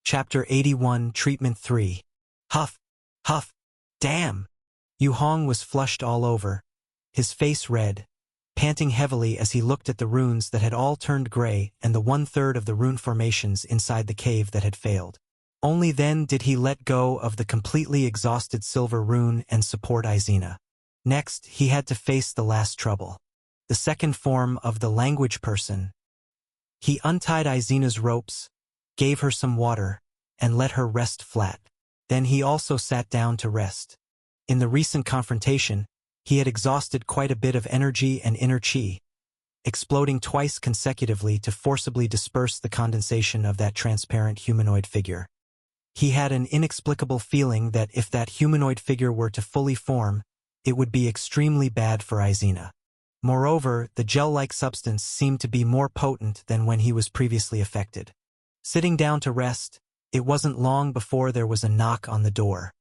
Chapter 81, Treatment 3. Huff, huff, damn! Yu Hong was flushed all over, his face red, panting heavily as he looked at the runes that had all turned gray and the 1/3 of the rune formations inside the cave that had failed. Only then did he let go of the completely exhausted silver rune and support Izina. Next, he had to face the last trouble. The second form of the language person. He untied Izina's ropes, gave her some water, and let her rest flat. Then he also sat down to rest. In the recent confrontation, he had exhausted quite a bit of energy and inner chi, exploding twice consecutively to forcibly disperse the condensation of that transparent humanoid figure. He had an inexplicable feeling that if that humanoid figure were to fully form, it would be extremely bad for Izina. Moreover, the gel-like substance seemed to be more potent than when he was previously affected. Sitting down to rest, it wasn't long before there was a knock on the door.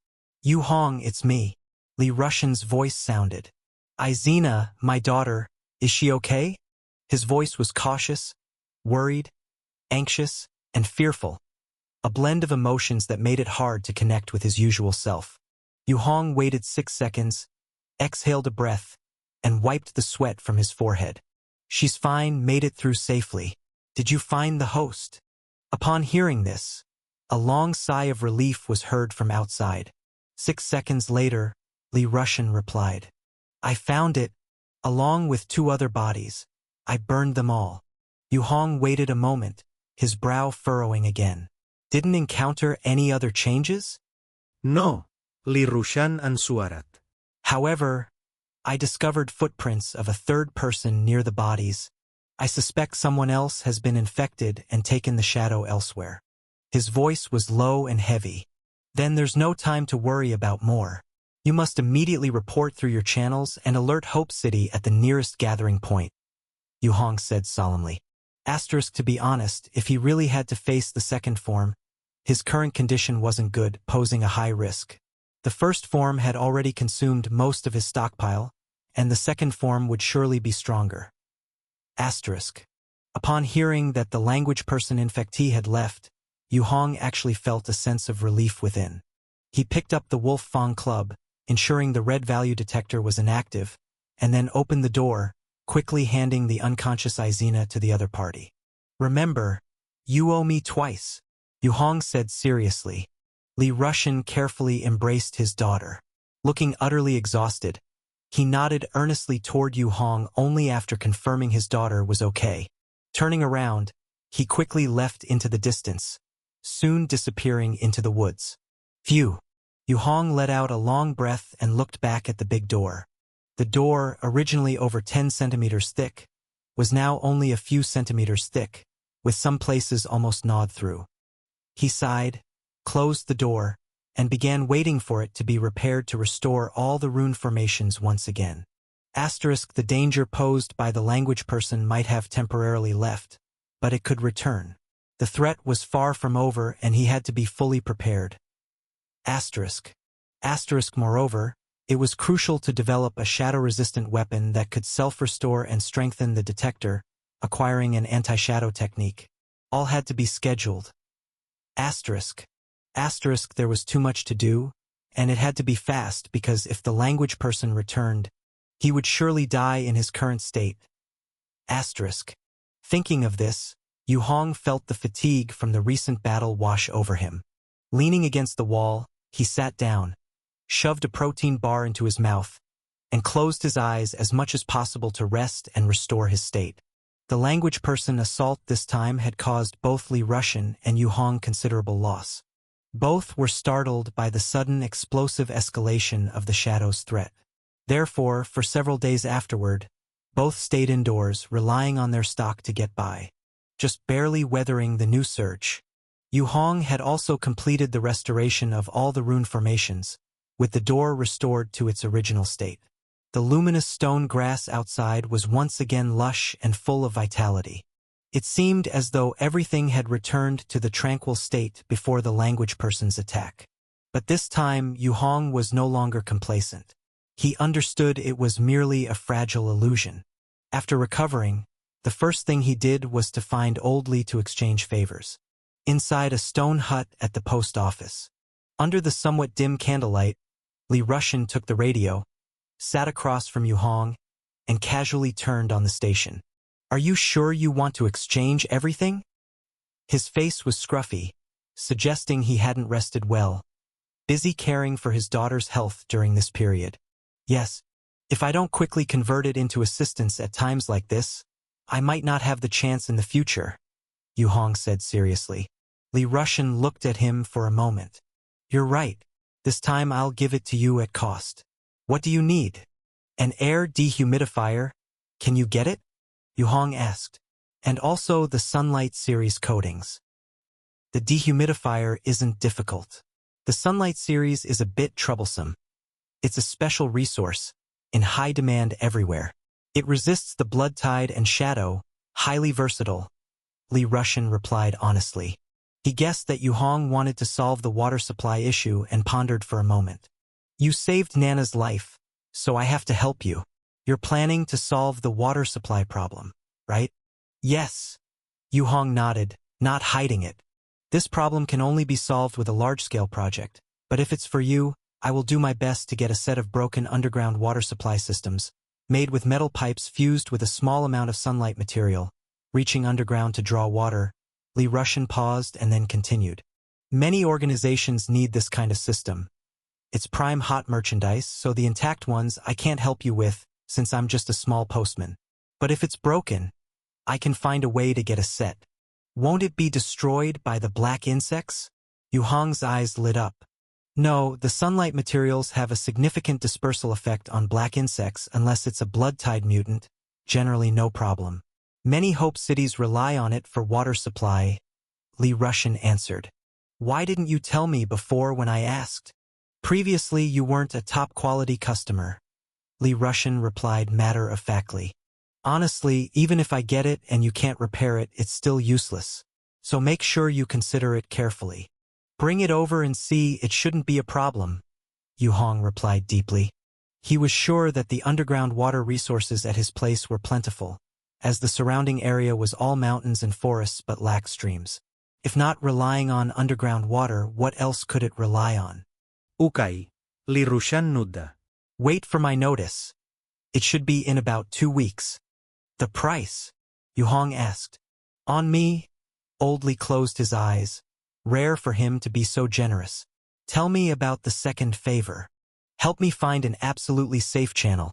"Yu Hong, it's me." Li Russian's voice sounded. "Izina, my daughter, is she okay?" His voice was cautious, worried, anxious, and fearful, a blend of emotions that made it hard to connect with his usual self. Yu Hong waited 6 seconds, exhaled a breath, and wiped the sweat from his forehead. "She's fine, made it through safely. Did you find the host?" Upon hearing this, a long sigh of relief was heard from outside. 6 seconds later, Li Russian replied, "I found it, along with 2 other bodies. I burned them all." Yu Hong waited a moment, his brow furrowing again. "Didn't encounter any other changes?" No, Li Rushan Ansuarat. "However, I discovered footprints of a 3rd person near the bodies. I suspect someone else has been infected and taken the shadow elsewhere." His voice was low and heavy. "Then there's no time to worry about more. You must immediately report through your channels and alert Hope City at the nearest gathering point," Yu Hong said solemnly. To be honest, if he really had to face the second form, his current condition wasn't good, posing a high risk. The first form had already consumed most of his stockpile, and the second form would surely be stronger. Upon hearing that the language person infectee had left, Yu Hong actually felt a sense of relief within. He picked up the Wolf Fang Club, ensuring the red value detector was inactive, and then opened the door, quickly handing the unconscious Izina to the other party. "Remember, you owe me twice," Yu Hong said seriously. Li Russian carefully embraced his daughter. Looking utterly exhausted, he nodded earnestly toward Yu Hong only after confirming his daughter was okay. Turning around, he quickly left into the distance, soon disappearing into the woods. Phew! Yu Hong let out a long breath and looked back at the big door. The door, originally over 10 centimeters thick, was now only a few centimeters thick, with some places almost gnawed through. He sighed, closed the door, and began waiting for it to be repaired to restore all the rune formations once again. The danger posed by the language person might have temporarily left, but it could return. The threat was far from over and he had to be fully prepared. Moreover, it was crucial to develop a shadow-resistant weapon that could self-restore and strengthen the detector, acquiring an anti-shadow technique. All had to be scheduled. There was too much to do, and it had to be fast because if the language person returned, he would surely die in his current state. Thinking of this, Yu Hong felt the fatigue from the recent battle wash over him. Leaning against the wall, he sat down, shoved a protein bar into his mouth, and closed his eyes as much as possible to rest and restore his state. The language person assault this time had caused both Li Russian and Yu Hong considerable loss. Both were startled by the sudden explosive escalation of the shadow's threat. Therefore, for several days afterward, both stayed indoors, relying on their stock to get by. Just barely weathering the new surge. Yu Hong had also completed the restoration of all the rune formations, with the door restored to its original state. The luminous stone grass outside was once again lush and full of vitality. It seemed as though everything had returned to the tranquil state before the language person's attack. But this time, Yu Hong was no longer complacent. He understood it was merely a fragile illusion. After recovering, the first thing he did was to find Old Li to exchange favors. inside a stone hut at the post office. Under the somewhat dim candlelight, Li Rushan took the radio, sat across from Yu Hong, and casually turned on the station. "Are you sure you want to exchange everything?" His face was scruffy, suggesting he hadn't rested well, busy caring for his daughter's health during this period. "Yes, if I don't quickly convert it into assistance at times like this, I might not have the chance in the future," Yu Hong said seriously. Li Rushan looked at him for a moment. "You're right. This time I'll give it to you at cost. What do you need? An air dehumidifier? Can you get it?" Yu Hong asked. "And also the Sunlight series coatings." "The dehumidifier isn't difficult. The Sunlight series is a bit troublesome. It's a special resource, in high demand everywhere. It resists the blood tide and shadow, highly versatile," Li Rushan replied honestly. He guessed that Yu Hong wanted to solve the water supply issue and pondered for a moment. "You saved Nana's life, so I have to help you. You're planning to solve the water supply problem, right?" "Yes." Yu Hong nodded, not hiding it. "This problem can only be solved with a large-scale project, but if it's for you, I will do my best to get a set of broken underground water supply systems, made with metal pipes fused with a small amount of sunlight material, reaching underground to draw water." Li Rushan paused and then continued. "Many organizations need this kind of system. It's prime hot merchandise, so the intact ones I can't help you with, since I'm just a small postman. But if it's broken, I can find a way to get a set. Won't it be destroyed by the black insects?" Yu Hong's eyes lit up. "No, the sunlight materials have a significant dispersal effect on black insects unless it's a blood tide mutant, generally no problem. Many Hope cities rely on it for water supply," Li Rushan answered. "Why didn't you tell me before when I asked?" "Previously you weren't a top-quality customer," Li Rushan replied matter-of-factly. "Honestly, even if I get it and you can't repair it, it's still useless. So make sure you consider it carefully. Bring it over and see, it shouldn't be a problem," Yu Hong replied deeply. He was sure that the underground water resources at his place were plentiful, as the surrounding area was all mountains and forests but lacked streams. If not relying on underground water, what else could it rely on? Okay. Li Rushan nudda. "Wait for my notice. It should be in about 2 weeks." "The price?" Yu Hong asked. "On me?" Old Li closed his eyes. Rare for him to be so generous. "Tell me about the second favor. Help me find an absolutely safe channel.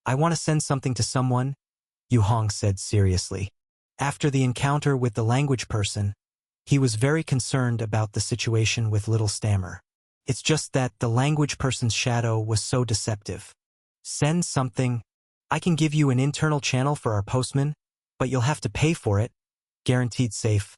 I want to send something to someone," Yu Hong said seriously. After the encounter with the language person, he was very concerned about the situation with Little Stammer. It's just that the language person's shadow was so deceptive. "Send something? I can give you an internal channel for our postman, but you'll have to pay for it. Guaranteed safe."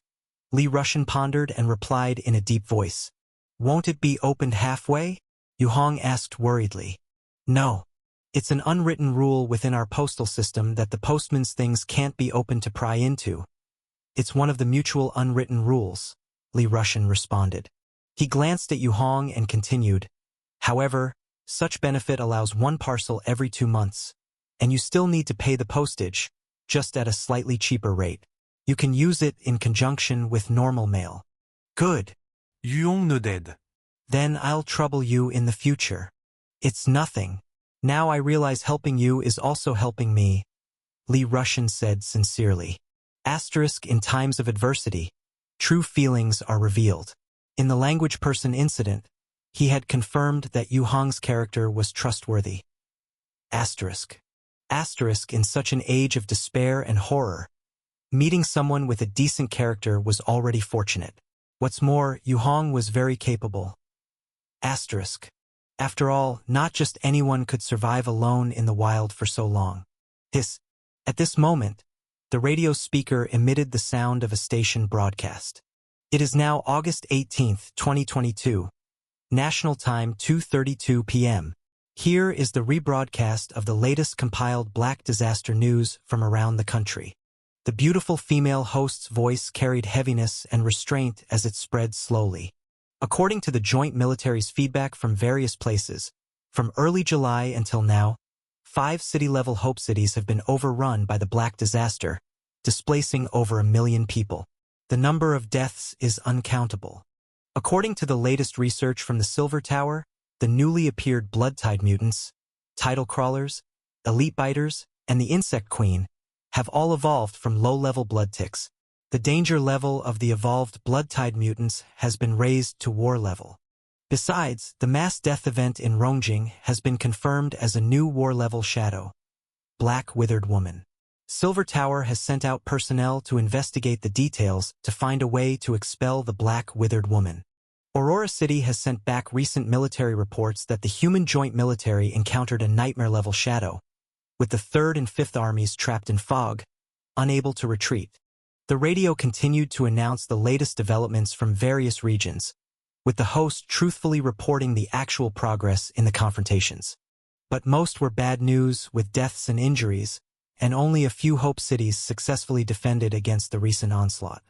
Li Rushan pondered and replied in a deep voice. "Won't it be opened halfway?" Yu Hong asked worriedly. "No. It's an unwritten rule within our postal system that the postman's things can't be opened to pry into. It's one of the mutual unwritten rules," Li Rushan responded. He glanced at Yu Hong and continued. "However, such benefit allows one parcel every 2 months, and you still need to pay the postage, just at a slightly cheaper rate. You can use it in conjunction with normal mail." "Good." Yu Hong nodded. "Then I'll trouble you in the future." "It's nothing. Now I realize helping you is also helping me," Li Rushan said sincerely. In times of adversity, true feelings are revealed. In the language person incident, he had confirmed that Yu Hong's character was trustworthy. In such an age of despair and horror, meeting someone with a decent character was already fortunate. What's more, Yu Hong was very capable. After all, not just anyone could survive alone in the wild for so long. At this moment, the radio speaker emitted the sound of a station broadcast. It is now August 18, 2022. National Time 2:32 p.m. Here is the rebroadcast of the latest compiled Black disaster news from around the country. The beautiful female host's voice carried heaviness and restraint as it spread slowly. According to the joint military's feedback from various places, from early July until now, 5 city-level Hope cities have been overrun by the Black disaster, displacing over 1 million people. The number of deaths is uncountable. According to the latest research from the Silver Tower, the newly appeared Bloodtide mutants, Tidal Crawlers, Elite Biters, and the Insect Queen have all evolved from low-level blood ticks. The danger level of the evolved Bloodtide mutants has been raised to war level. Besides, the mass death event in Rongjing has been confirmed as a new war-level shadow, Black Withered Woman. Silver Tower has sent out personnel to investigate the details to find a way to expel the Black Withered Woman. Aurora City has sent back recent military reports that the Human Joint Military encountered a nightmare-level shadow, with the 3rd and 5th armies trapped in fog, unable to retreat. The radio continued to announce the latest developments from various regions, with the host truthfully reporting the actual progress in the confrontations. But most were bad news, with deaths and injuries, and only a few Hope cities successfully defended against the recent onslaught.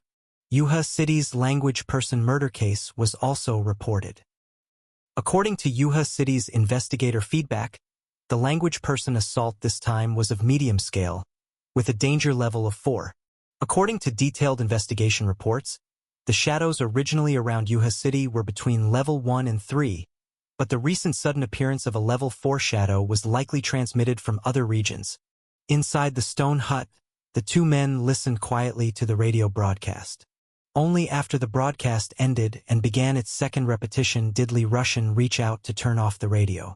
Yuha City's language person murder case was also reported. According to Yuha City's investigator feedback, the language person assault this time was of medium scale, with a danger level of 4. According to detailed investigation reports, the shadows originally around Yuha City were between level 1 and 3, but the recent sudden appearance of a level 4 shadow was likely transmitted from other regions. Inside the stone hut, the two men listened quietly to the radio broadcast. Only after the broadcast ended and began its second repetition did Li Rushan reach out to turn off the radio.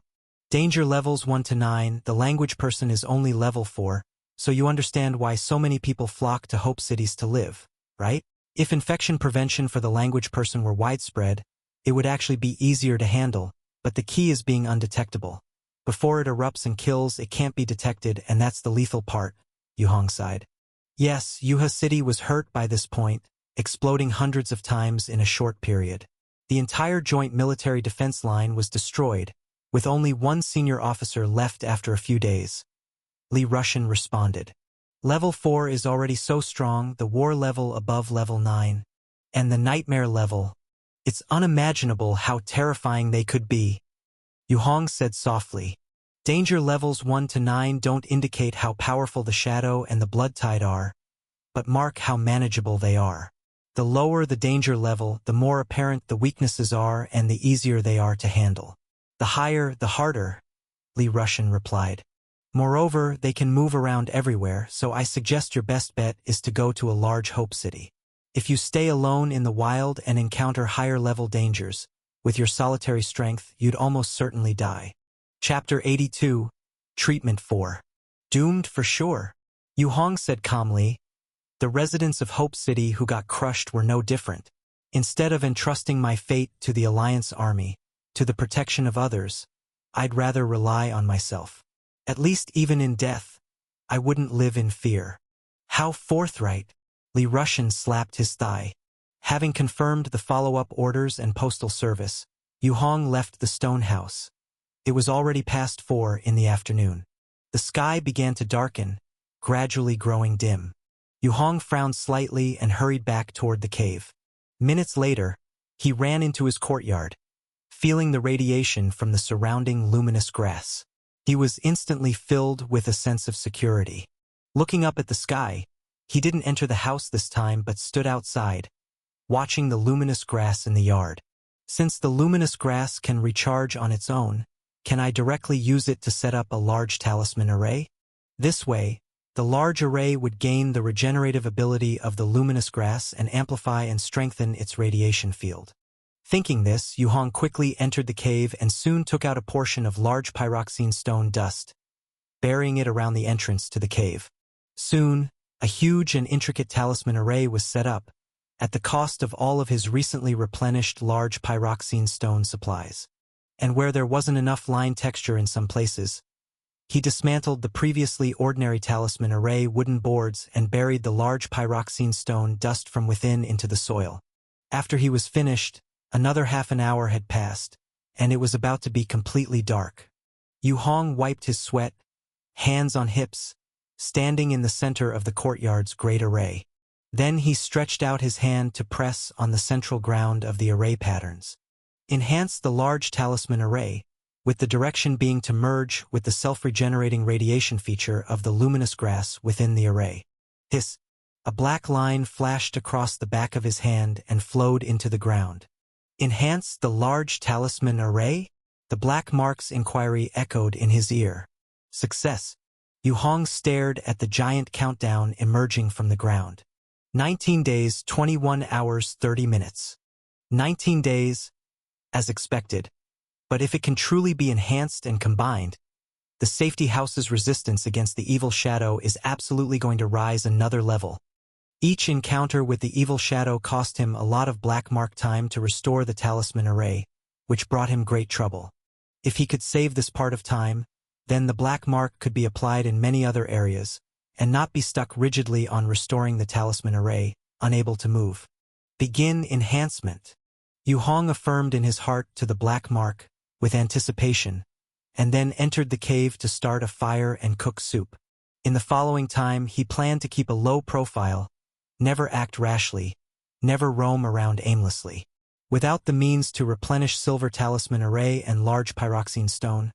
Danger levels 1 to 9, the language person is only level 4, so you understand why so many people flock to Hope cities to live, right? If infection prevention for the language person were widespread, it would actually be easier to handle, but the key is being undetectable. Before it erupts and kills, it can't be detected, and that's the lethal part, Yu Hong sighed. Yes, Yuha City was hurt by this point, exploding hundreds of times in a short period. The entire joint military defense line was destroyed, with only one senior officer left after a few days. Li Rushan responded. Level 4 is already so strong, the war level above level 9. And the nightmare level. It's unimaginable how terrifying they could be. Yu Hong said softly. Danger levels 1 to 9 don't indicate how powerful the shadow and the bloodtide are, but mark how manageable they are. The lower the danger level, the more apparent the weaknesses are and the easier they are to handle. The higher, the harder, Li Rushan replied. Moreover, they can move around everywhere, so I suggest your best bet is to go to a large Hope city. If you stay alone in the wild and encounter higher-level dangers, with your solitary strength, you'd almost certainly die. Chapter 82, Treatment 4. Doomed for sure, Yu Hong said calmly. The residents of Hope City who got crushed were no different. Instead of entrusting my fate to the Alliance Army, to the protection of others, I'd rather rely on myself. At least even in death, I wouldn't live in fear. How forthright! Li Rushan slapped his thigh. Having confirmed the follow-up orders and postal service, Yu Hong left the stone house. It was already past 4 in the afternoon. The sky began to darken, gradually growing dim. Yu Hong frowned slightly and hurried back toward the cave. Minutes later, he ran into his courtyard, feeling the radiation from the surrounding luminous grass. He was instantly filled with a sense of security. Looking up at the sky, he didn't enter the house this time but stood outside, watching the luminous grass in the yard. Since the luminous grass can recharge on its own, can I directly use it to set up a large talisman array? This way, the large array would gain the regenerative ability of the luminous grass and amplify and strengthen its radiation field. Thinking this, Yu Hong quickly entered the cave and soon took out a portion of large pyroxene stone dust, burying it around the entrance to the cave. Soon, a huge and intricate talisman array was set up, at the cost of all of his recently replenished large pyroxene stone supplies. And where there wasn't enough line texture in some places, he dismantled the previously ordinary talisman array wooden boards and buried the large pyroxene stone dust from within into the soil. After he was finished, another half an hour had passed, and it was about to be completely dark. Yu Hong wiped his sweat, hands on hips, standing in the center of the courtyard's great array. Then he stretched out his hand to press on the central ground of the array patterns. Enhance the large talisman array, with the direction being to merge with the self-regenerating radiation feature of the luminous grass within the array. Hiss! A black line flashed across the back of his hand and flowed into the ground. Enhance the large talisman array? The black mark's inquiry echoed in his ear. Success. Yu Hong stared at the giant countdown emerging from the ground. 19 days, 21 hours, 30 minutes. 19 days, as expected. But if it can truly be enhanced and combined, the safety house's resistance against the evil shadow is absolutely going to rise another level. Each encounter with the evil shadow cost him a lot of black mark time to restore the talisman array, which brought him great trouble. If he could save this part of time, then the black mark could be applied in many other areas, and not be stuck rigidly on restoring the talisman array, unable to move. Begin enhancement. Yu Hong affirmed in his heart to the black mark, with anticipation, and then entered the cave to start a fire and cook soup. In the following time, he planned to keep a low profile, never act rashly, never roam around aimlessly. Without the means to replenish silver talisman array and large pyroxene stone,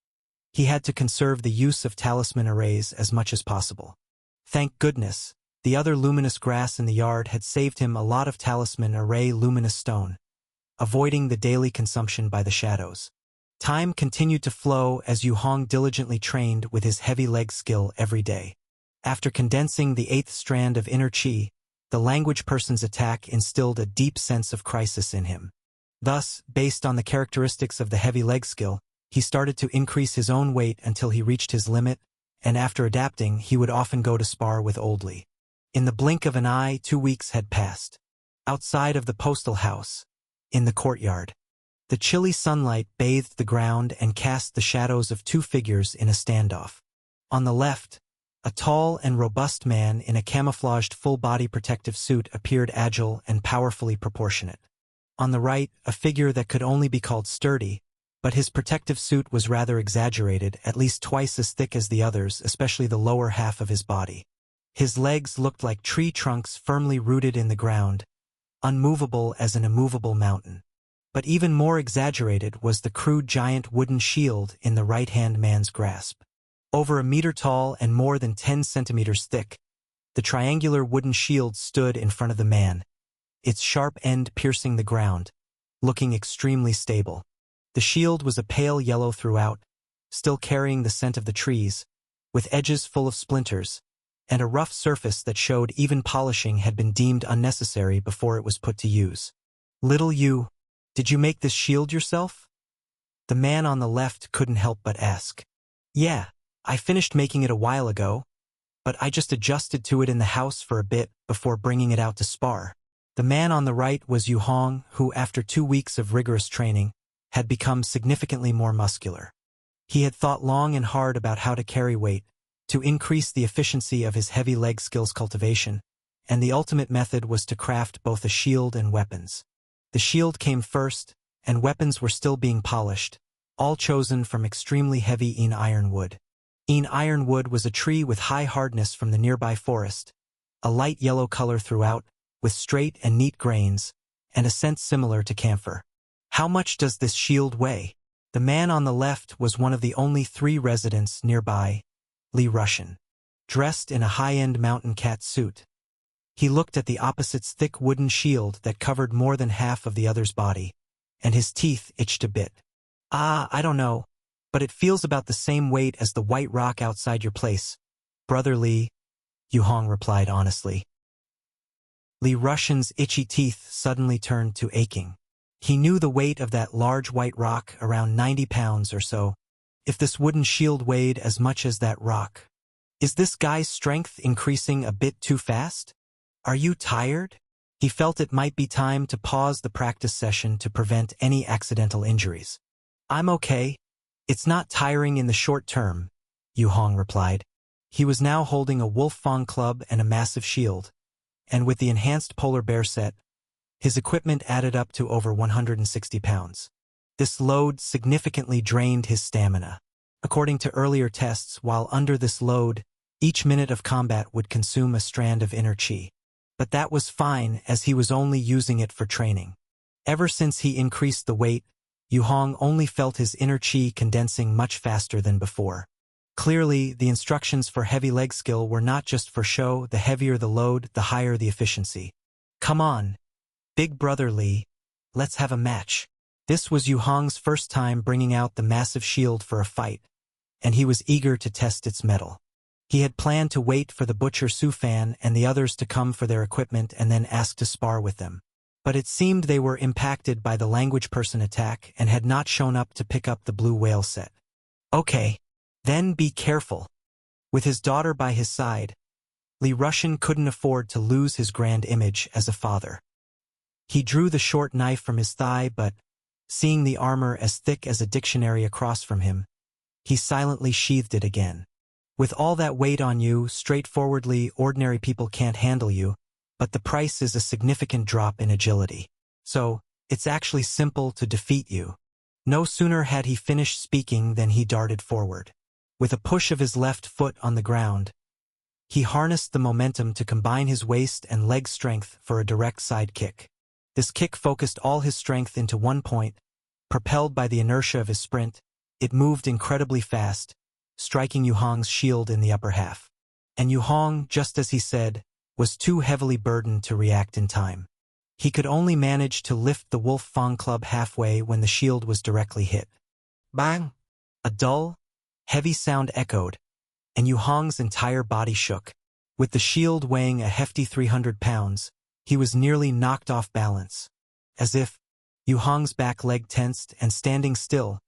he had to conserve the use of talisman arrays as much as possible. Thank goodness, the other luminous grass in the yard had saved him a lot of talisman array luminous stone, avoiding the daily consumption by the shadows. Time continued to flow as Yu Hong diligently trained with his heavy leg skill every day. After condensing the 8th strand of inner chi, the language person's attack instilled a deep sense of crisis in him. Thus, based on the characteristics of the heavy leg skill, he started to increase his own weight until he reached his limit, and after adapting, he would often go to spar with Old Li. In the blink of an eye, 2 weeks had passed. Outside of the postal house, in the courtyard, the chilly sunlight bathed the ground and cast the shadows of 2 figures in a standoff. On the left, a tall and robust man in a camouflaged full-body protective suit appeared agile and powerfully proportionate. On the right, a figure that could only be called sturdy, but his protective suit was rather exaggerated, at least twice as thick as the others, especially the lower half of his body. His legs looked like tree trunks firmly rooted in the ground, unmovable as an immovable mountain. But even more exaggerated was the crude giant wooden shield in the right-hand man's grasp. Over a meter tall and more than 10 centimeters thick, the triangular wooden shield stood in front of the man, its sharp end piercing the ground, looking extremely stable. The shield was a pale yellow throughout, still carrying the scent of the trees, with edges full of splinters, and a rough surface that showed even polishing had been deemed unnecessary before it was put to use. "Little Yu, did you make this shield yourself?" The man on the left couldn't help but ask. "Yeah, I finished making it a while ago, but I just adjusted to it in the house for a bit before bringing it out to spar." The man on the right was Yu Hong, who, after 2 weeks of rigorous training, had become significantly more muscular. He had thought long and hard about how to carry weight, to increase the efficiency of his heavy leg skills cultivation, and the ultimate method was to craft both a shield and weapons. The shield came first, and weapons were still being polished, all chosen from extremely heavy Een iron wood. Een iron wood was a tree with high hardness from the nearby forest, a light yellow color throughout, with straight and neat grains, and a scent similar to camphor. "How much does this shield weigh?" The man on the left was one of the only 3 residents nearby, Li Rushan, dressed in a high-end mountain cat suit. He looked at the opposite's thick wooden shield that covered more than half of the other's body, and his teeth itched a bit. I don't know, but it feels about the same weight as the white rock outside your place, Brother Li," Yu Hong replied honestly. Li Rushan's itchy teeth suddenly turned to aching. He knew the weight of that large white rock, around 90 pounds or so. If this wooden shield weighed as much as that rock, is this guy's strength increasing a bit too fast? "Are you tired?" He felt it might be time to pause the practice session to prevent any accidental injuries. "I'm okay. It's not tiring in the short term," Yu Hong replied. He was now holding a wolf fang club and a massive shield, and with the enhanced polar bear set, his equipment added up to over 160 pounds. This load significantly drained his stamina. According to earlier tests, while under this load, each minute of combat would consume a strand of inner chi. But that was fine, as he was only using it for training. Ever since he increased the weight, Yu Hong only felt his inner chi condensing much faster than before. Clearly, the instructions for heavy leg skill were not just for show. The heavier the load, the higher the efficiency. Come on, big brother Lee, let's have a match. This was Yu Hong's first time bringing out the massive shield for a fight, and he was eager to test its mettle. He had planned to wait for the butcher Su Fan and the others to come for their equipment and then ask to spar with them. But it seemed they were impacted by the language person attack and had not shown up to pick up the blue whale set. Okay, then be careful. With his daughter by his side, Li Rushan couldn't afford to lose his grand image as a father. He drew the short knife from his thigh, but, seeing the armor as thick as a dictionary across from him, he silently sheathed it again. With all that weight on you, straightforwardly, ordinary people can't handle you, but the price is a significant drop in agility. So, it's actually simple to defeat you. No sooner had he finished speaking than he darted forward. With a push of his left foot on the ground, he harnessed the momentum to combine his waist and leg strength for a direct side kick. This kick focused all his strength into one point. Propelled by the inertia of his sprint, it moved incredibly fast, striking Yu Hong's shield in the upper half. And Yu Hong, just as he said, was too heavily burdened to react in time. He could only manage to lift the Wolf Fang club halfway when the shield was directly hit. Bang! A dull, heavy sound echoed, and Yu Hong's entire body shook. With the shield weighing a hefty 300 pounds, he was nearly knocked off balance. As if Yu Hong's back leg tensed and standing still,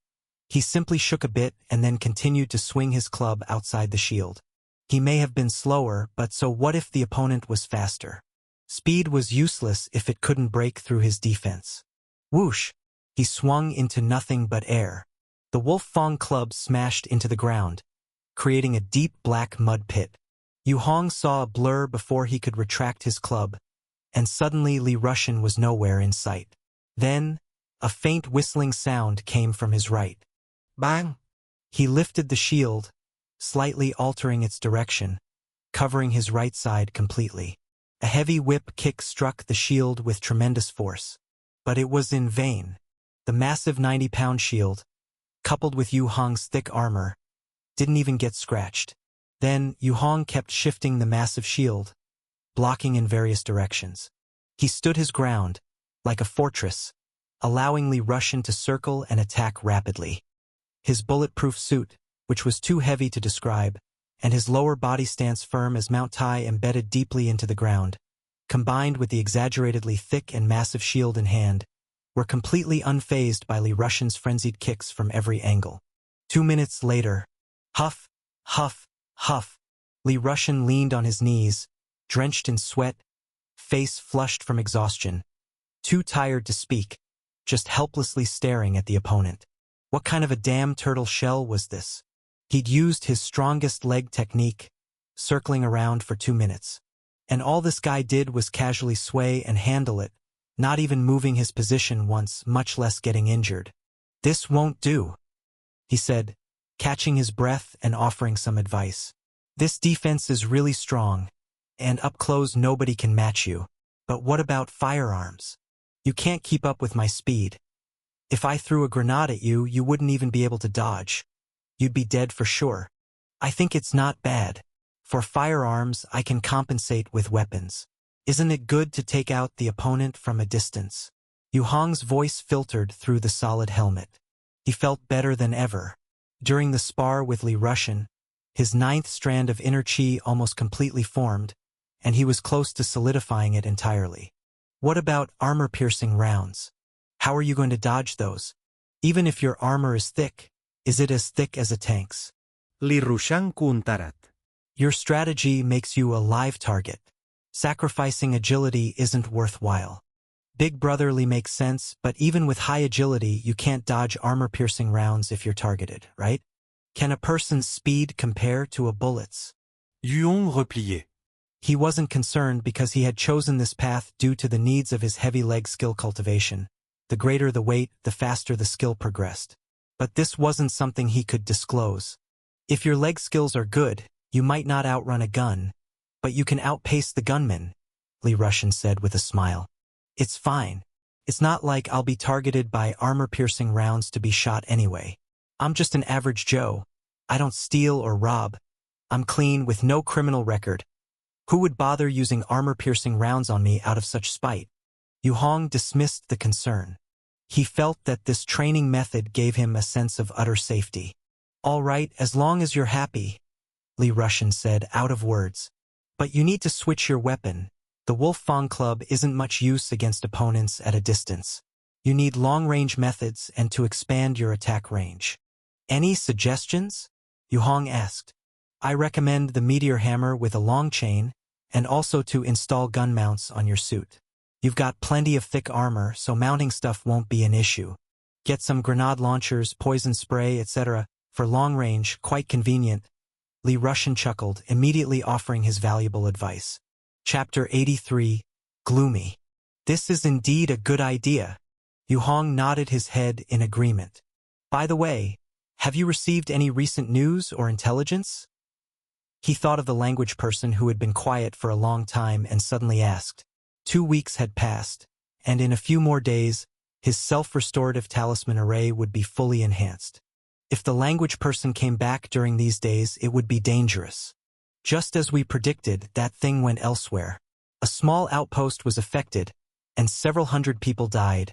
he simply shook a bit and then continued to swing his club outside the shield. He may have been slower, but so what if the opponent was faster? Speed was useless if it couldn't break through his defense. Whoosh! He swung into nothing but air. The Wolf Fang club smashed into the ground, creating a deep black mud pit. Yu Hong saw a blur before he could retract his club, and suddenly Li Rushan was nowhere in sight. Then, a faint whistling sound came from his right. Bang! He lifted the shield, slightly altering its direction, covering his right side completely. A heavy whip kick struck the shield with tremendous force. But it was in vain. The massive 90-pound shield, coupled with Yu Hong's thick armor, didn't even get scratched. Then, Yu Hong kept shifting the massive shield, blocking in various directions. He stood his ground, like a fortress, allowing Li Rushan to circle and attack rapidly. His bulletproof suit, which was too heavy to describe, and his lower body stance firm as Mount Tai embedded deeply into the ground, combined with the exaggeratedly thick and massive shield in hand, were completely unfazed by Li Rushan's frenzied kicks from every angle. 2 minutes later, huff, huff, huff, Li Rushan leaned on his knees, drenched in sweat, face flushed from exhaustion, too tired to speak, just helplessly staring at the opponent. What kind of a damn turtle shell was this? He'd used his strongest leg technique, circling around for 2 minutes. And all this guy did was casually sway and handle it, not even moving his position once, much less getting injured. This won't do, he said, catching his breath and offering some advice. This defense is really strong, and up close nobody can match you. But what about firearms? You can't keep up with my speed. If I threw a grenade at you, you wouldn't even be able to dodge. You'd be dead for sure. I think it's not bad. For firearms, I can compensate with weapons. Isn't it good to take out the opponent from a distance? Yu Hong's voice filtered through the solid helmet. He felt better than ever. During the spar with Li Rushan, his 9th strand of inner chi almost completely formed, and he was close to solidifying it entirely. What about armor-piercing rounds? How are you going to dodge those? Even if your armor is thick, is it as thick as a tank's? Li Rushan kuntarat. Your strategy makes you a live target. Sacrificing agility isn't worthwhile. Big brotherly makes sense, but even with high agility, you can't dodge armor-piercing rounds if you're targeted, right? Can a person's speed compare to a bullet's? Yu Hong replié. He wasn't concerned because he had chosen this path due to the needs of his heavy leg skill cultivation. The greater the weight, the faster the skill progressed. But this wasn't something he could disclose. If your leg skills are good, you might not outrun a gun, but you can outpace the gunman, Li Rushan said with a smile. It's fine. It's not like I'll be targeted by armor-piercing rounds to be shot anyway. I'm just an average Joe. I don't steal or rob. I'm clean with no criminal record. Who would bother using armor-piercing rounds on me out of such spite? Yu Hong dismissed the concern. He felt that this training method gave him a sense of utter safety. All right, as long as you're happy, Li Rushan said, out of words. But you need to switch your weapon. The Wolf Fang Club isn't much use against opponents at a distance. You need long-range methods and to expand your attack range. Any suggestions? Yu Hong asked. I recommend the Meteor Hammer with a long chain, and also to install gun mounts on your suit. You've got plenty of thick armor, so mounting stuff won't be an issue. Get some grenade launchers, poison spray, etc. For long range, quite convenient. Li Rushan chuckled, immediately offering his valuable advice. Chapter 83, Gloomy. This is indeed a good idea. Yu Hong nodded his head in agreement. By the way, have you received any recent news or intelligence? He thought of the language person who had been quiet for a long time and suddenly asked. 2 weeks had passed, and in a few more days, his self-restorative talisman array would be fully enhanced. If the language person came back during these days, it would be dangerous. Just as we predicted, that thing went elsewhere. A small outpost was affected, and several hundred people died,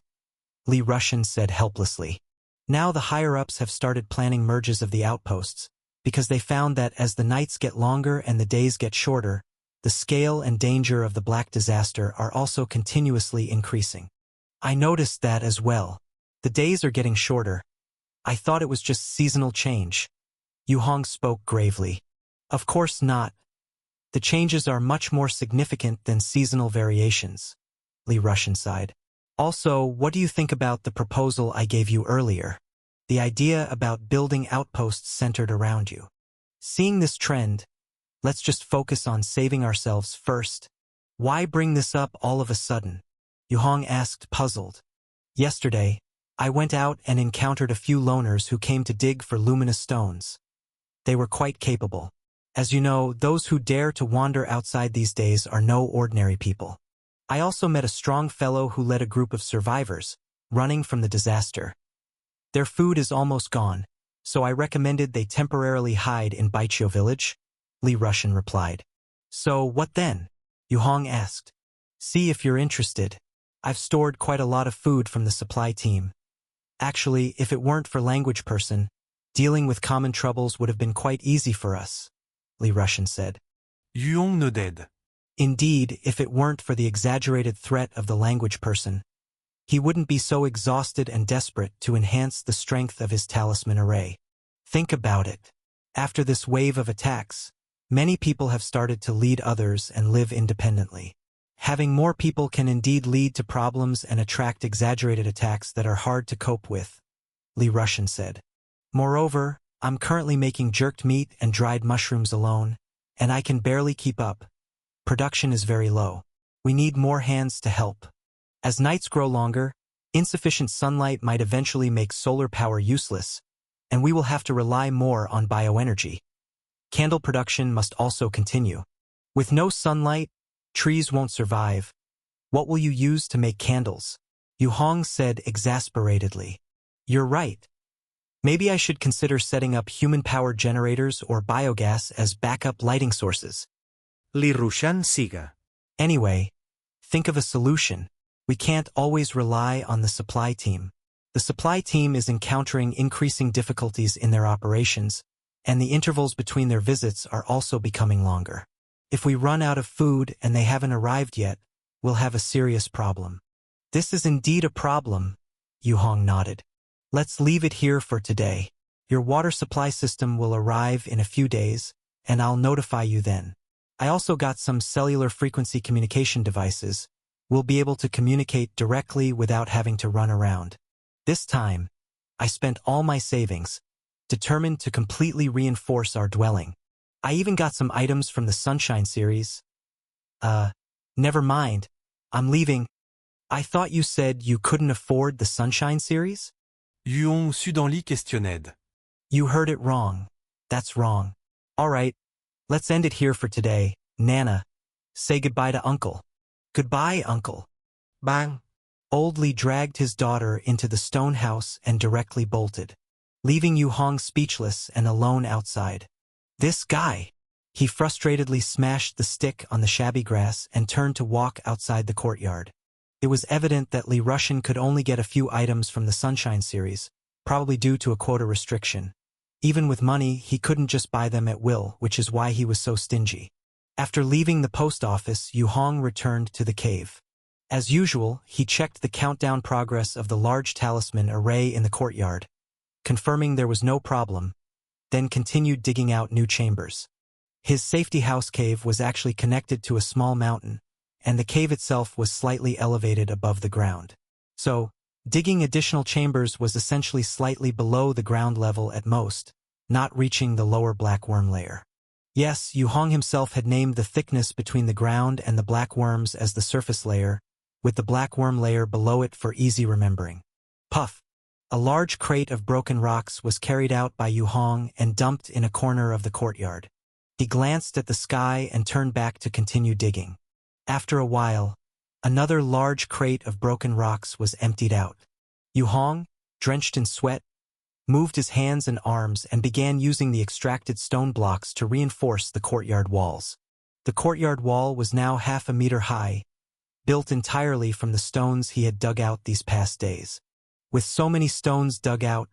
Li Rushan said helplessly. Now the higher-ups have started planning merges of the outposts, because they found that as the nights get longer and the days get shorter, the scale and danger of the Black Disaster are also continuously increasing. I noticed that as well. The days are getting shorter. I thought it was just seasonal change. Yu Hong spoke gravely. Of course not. The changes are much more significant than seasonal variations, Li Rushan sighed. Also, what do you think about the proposal I gave you earlier? The idea about building outposts centered around you. Seeing this trend, let's just focus on saving ourselves first. Why bring this up all of a sudden? Yu Hong asked, puzzled. Yesterday, I went out and encountered a few loners who came to dig for luminous stones. They were quite capable. As you know, those who dare to wander outside these days are no ordinary people. I also met a strong fellow who led a group of survivors, running from the disaster. Their food is almost gone, so I recommended they temporarily hide in Baiqiu village, Li Rushan replied. So what then? Yu Hong asked. See if you're interested. I've stored quite a lot of food from the supply team. Actually, if it weren't for language person, dealing with common troubles would have been quite easy for us, Li Rushan said. Yu Hong nodded. Indeed, if it weren't for the exaggerated threat of the language person, he wouldn't be so exhausted and desperate to enhance the strength of his talisman array. Think about it. After this wave of attacks, many people have started to lead others and live independently. Having more people can indeed lead to problems and attract exaggerated attacks that are hard to cope with, Li Rushan said. Moreover, I'm currently making jerked meat and dried mushrooms alone, and I can barely keep up. Production is very low. We need more hands to help. As nights grow longer, insufficient sunlight might eventually make solar power useless, and we will have to rely more on bioenergy. Candle production must also continue. With no sunlight, trees won't survive. What will you use to make candles? Yu Hong said exasperatedly. You're right. Maybe I should consider setting up human-powered generators or biogas as backup lighting sources. Li Rushan siga. Anyway, think of a solution. We can't always rely on the supply team. The supply team is encountering increasing difficulties in their operations, and the intervals between their visits are also becoming longer. If we run out of food and they haven't arrived yet, we'll have a serious problem. This is indeed a problem, Yu Hong nodded. Let's leave it here for today. Your water supply system will arrive in a few days, and I'll notify you then. I also got some cellular frequency communication devices. We'll be able to communicate directly without having to run around. This time, I spent all my savings, determined to completely reinforce our dwelling. I even got some items from the Sunshine series. Never mind. I'm leaving. I thought you said you couldn't afford the Sunshine series? Yu Hong Sudanli questionned. You heard it wrong. That's wrong. All right. Let's end it here for today. Nana, say goodbye to Uncle. Goodbye, Uncle. Bang. Old Li dragged his daughter into the stone house and directly bolted. leaving Yu Hong speechless and alone outside. This guy! He frustratedly smashed the stick on the shabby grass and turned to walk outside the courtyard. It was evident that Li Rushan could only get a few items from the Sunshine series, probably due to a quota restriction. Even with money, he couldn't just buy them at will, which is why he was so stingy. After leaving the post office, Yu Hong returned to the cave. As usual, he checked the countdown progress of the large talisman array in the courtyard, confirming there was no problem, then continued digging out new chambers. His safety house cave was actually connected to a small mountain, and the cave itself was slightly elevated above the ground. So, digging additional chambers was essentially slightly below the ground level at most, not reaching the lower black worm layer. Yes, Yu Hong himself had named the thickness between the ground and the black worms as the surface layer, with the black worm layer below it for easy remembering. Puff! A large crate of broken rocks was carried out by Yu Hong and dumped in a corner of the courtyard. He glanced at the sky and turned back to continue digging. After a while, another large crate of broken rocks was emptied out. Yu Hong, drenched in sweat, moved his hands and arms and began using the extracted stone blocks to reinforce the courtyard walls. The courtyard wall was now 1/2 meter high, built entirely from the stones he had dug out these past days. With so many stones dug out,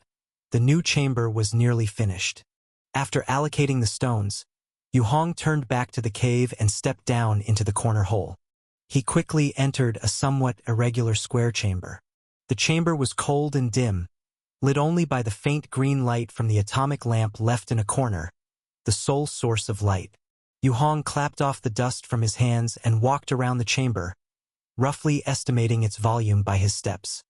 the new chamber was nearly finished. After allocating the stones, Yu Hong turned back to the cave and stepped down into the corner hole. He quickly entered a somewhat irregular square chamber. The chamber was cold and dim, lit only by the faint green light from the atomic lamp left in a corner, the sole source of light. Yu Hong clapped off the dust from his hands and walked around the chamber, roughly estimating its volume by his steps.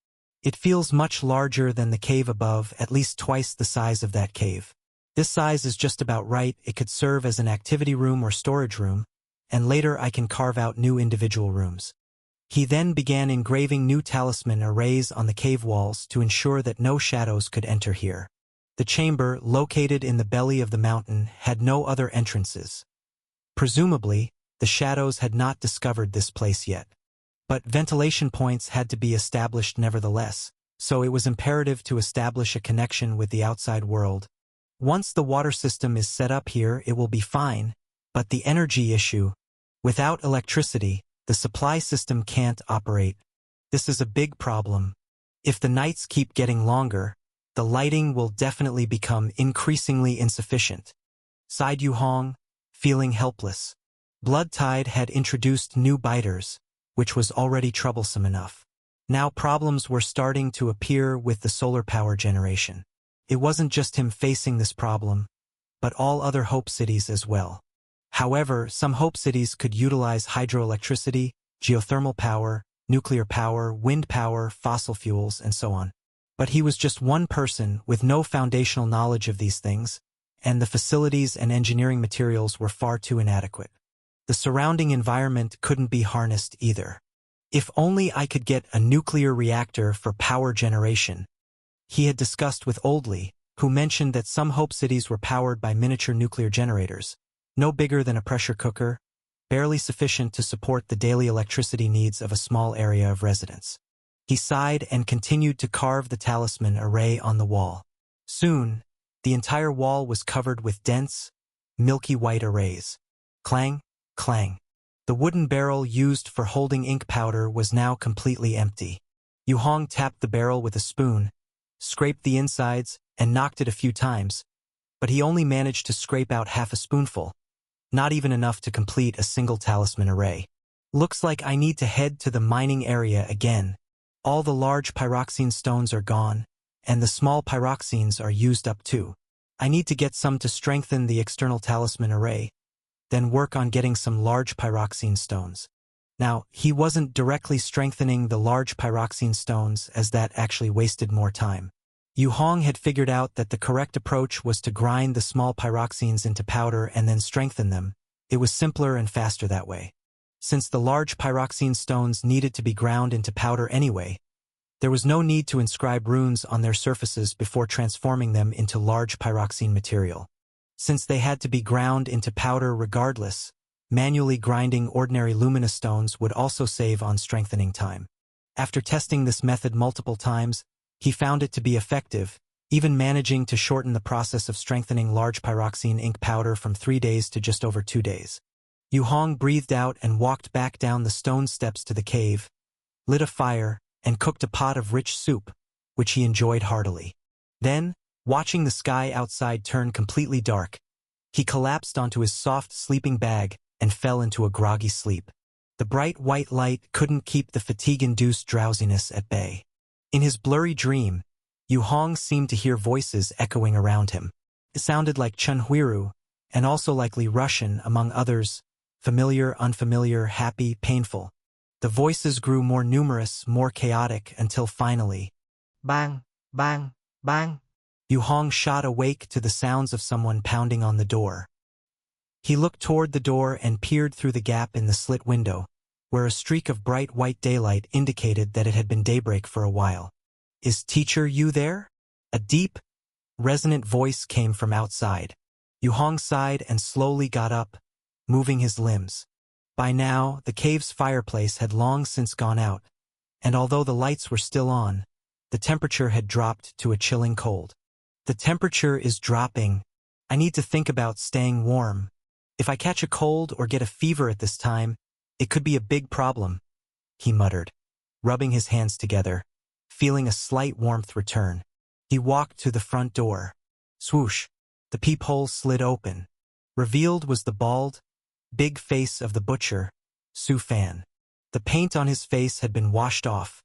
It feels much larger than the cave above, at least twice the size of that cave. This size is just about right. It could serve as an activity room or storage room, and later I can carve out new individual rooms. He then began engraving new talisman arrays on the cave walls to ensure that no shadows could enter here. The chamber, located in the belly of the mountain, had no other entrances. Presumably, the shadows had not discovered this place yet. But ventilation points had to be established nevertheless, so it was imperative to establish a connection with the outside world. Once the water system is set up here, it will be fine, but the energy issue. Without electricity, the supply system can't operate. This is a big problem. If the nights keep getting longer, the lighting will definitely become increasingly insufficient. Sighed Yu Hong, feeling helpless. Blood Tide had introduced new biters, which was already troublesome enough. Now problems were starting to appear with the solar power generation. It wasn't just him facing this problem, but all other Hope Cities as well. However, some Hope Cities could utilize hydroelectricity, geothermal power, nuclear power, wind power, fossil fuels, and so on. But he was just one person with no foundational knowledge of these things, and the facilities and engineering materials were far too inadequate. The surrounding environment couldn't be harnessed either. If only I could get a nuclear reactor for power generation. He had discussed with Oldley, who mentioned that some Hope Cities were powered by miniature nuclear generators, no bigger than a pressure cooker, barely sufficient to support the daily electricity needs of a small area of residence. He sighed and continued to carve the talisman array on the wall. Soon, the entire wall was covered with dense, milky white arrays. Clang, clang. The wooden barrel used for holding ink powder was now completely empty. Yu Hong tapped the barrel with a spoon, scraped the insides, and knocked it a few times, but he only managed to scrape out 1/2 spoonful, not even enough to complete a single talisman array. Looks like I need to head to the mining area again. All the large pyroxene stones are gone, and the small pyroxenes are used up too. I need to get some to strengthen the external talisman array, then work on getting some large pyroxene stones. Now, he wasn't directly strengthening the large pyroxene stones, as that actually wasted more time. Yu Hong had figured out that the correct approach was to grind the small pyroxenes into powder and then strengthen them. It was simpler and faster that way. Since the large pyroxene stones needed to be ground into powder anyway, there was no need to inscribe runes on their surfaces before transforming them into large pyroxene material. Since they had to be ground into powder regardless, manually grinding ordinary luminous stones would also save on strengthening time. After testing this method multiple times, he found it to be effective, even managing to shorten the process of strengthening large pyroxene ink powder from 3 days to just over 2 days. Yu Hong breathed out and walked back down the stone steps to the cave, lit a fire, and cooked a pot of rich soup, which he enjoyed heartily. Then, watching the sky outside turn completely dark, he collapsed onto his soft sleeping bag and fell into a groggy sleep. The bright white light couldn't keep the fatigue-induced drowsiness at bay. In his blurry dream, Yu Hong seemed to hear voices echoing around him. It sounded like Chunhuiru, and also likely Russian, among others, familiar, unfamiliar, happy, painful. The voices grew more numerous, more chaotic, until finally, bang, bang, bang. Yu Hong shot awake to the sounds of someone pounding on the door. He looked toward the door and peered through the gap in the slit window, where a streak of bright white daylight indicated that it had been daybreak for a while. "Is Teacher Yu there?" A deep, resonant voice came from outside. Yu Hong sighed and slowly got up, moving his limbs. By now, the cave's fireplace had long since gone out, and although the lights were still on, the temperature had dropped to a chilling cold. "The temperature is dropping. I need to think about staying warm. If I catch a cold or get a fever at this time, it could be a big problem," he muttered, rubbing his hands together, feeling a slight warmth return. He walked to the front door. Swoosh! The peephole slid open. Revealed was the bald, big face of the butcher, Su Fan. The paint on his face had been washed off,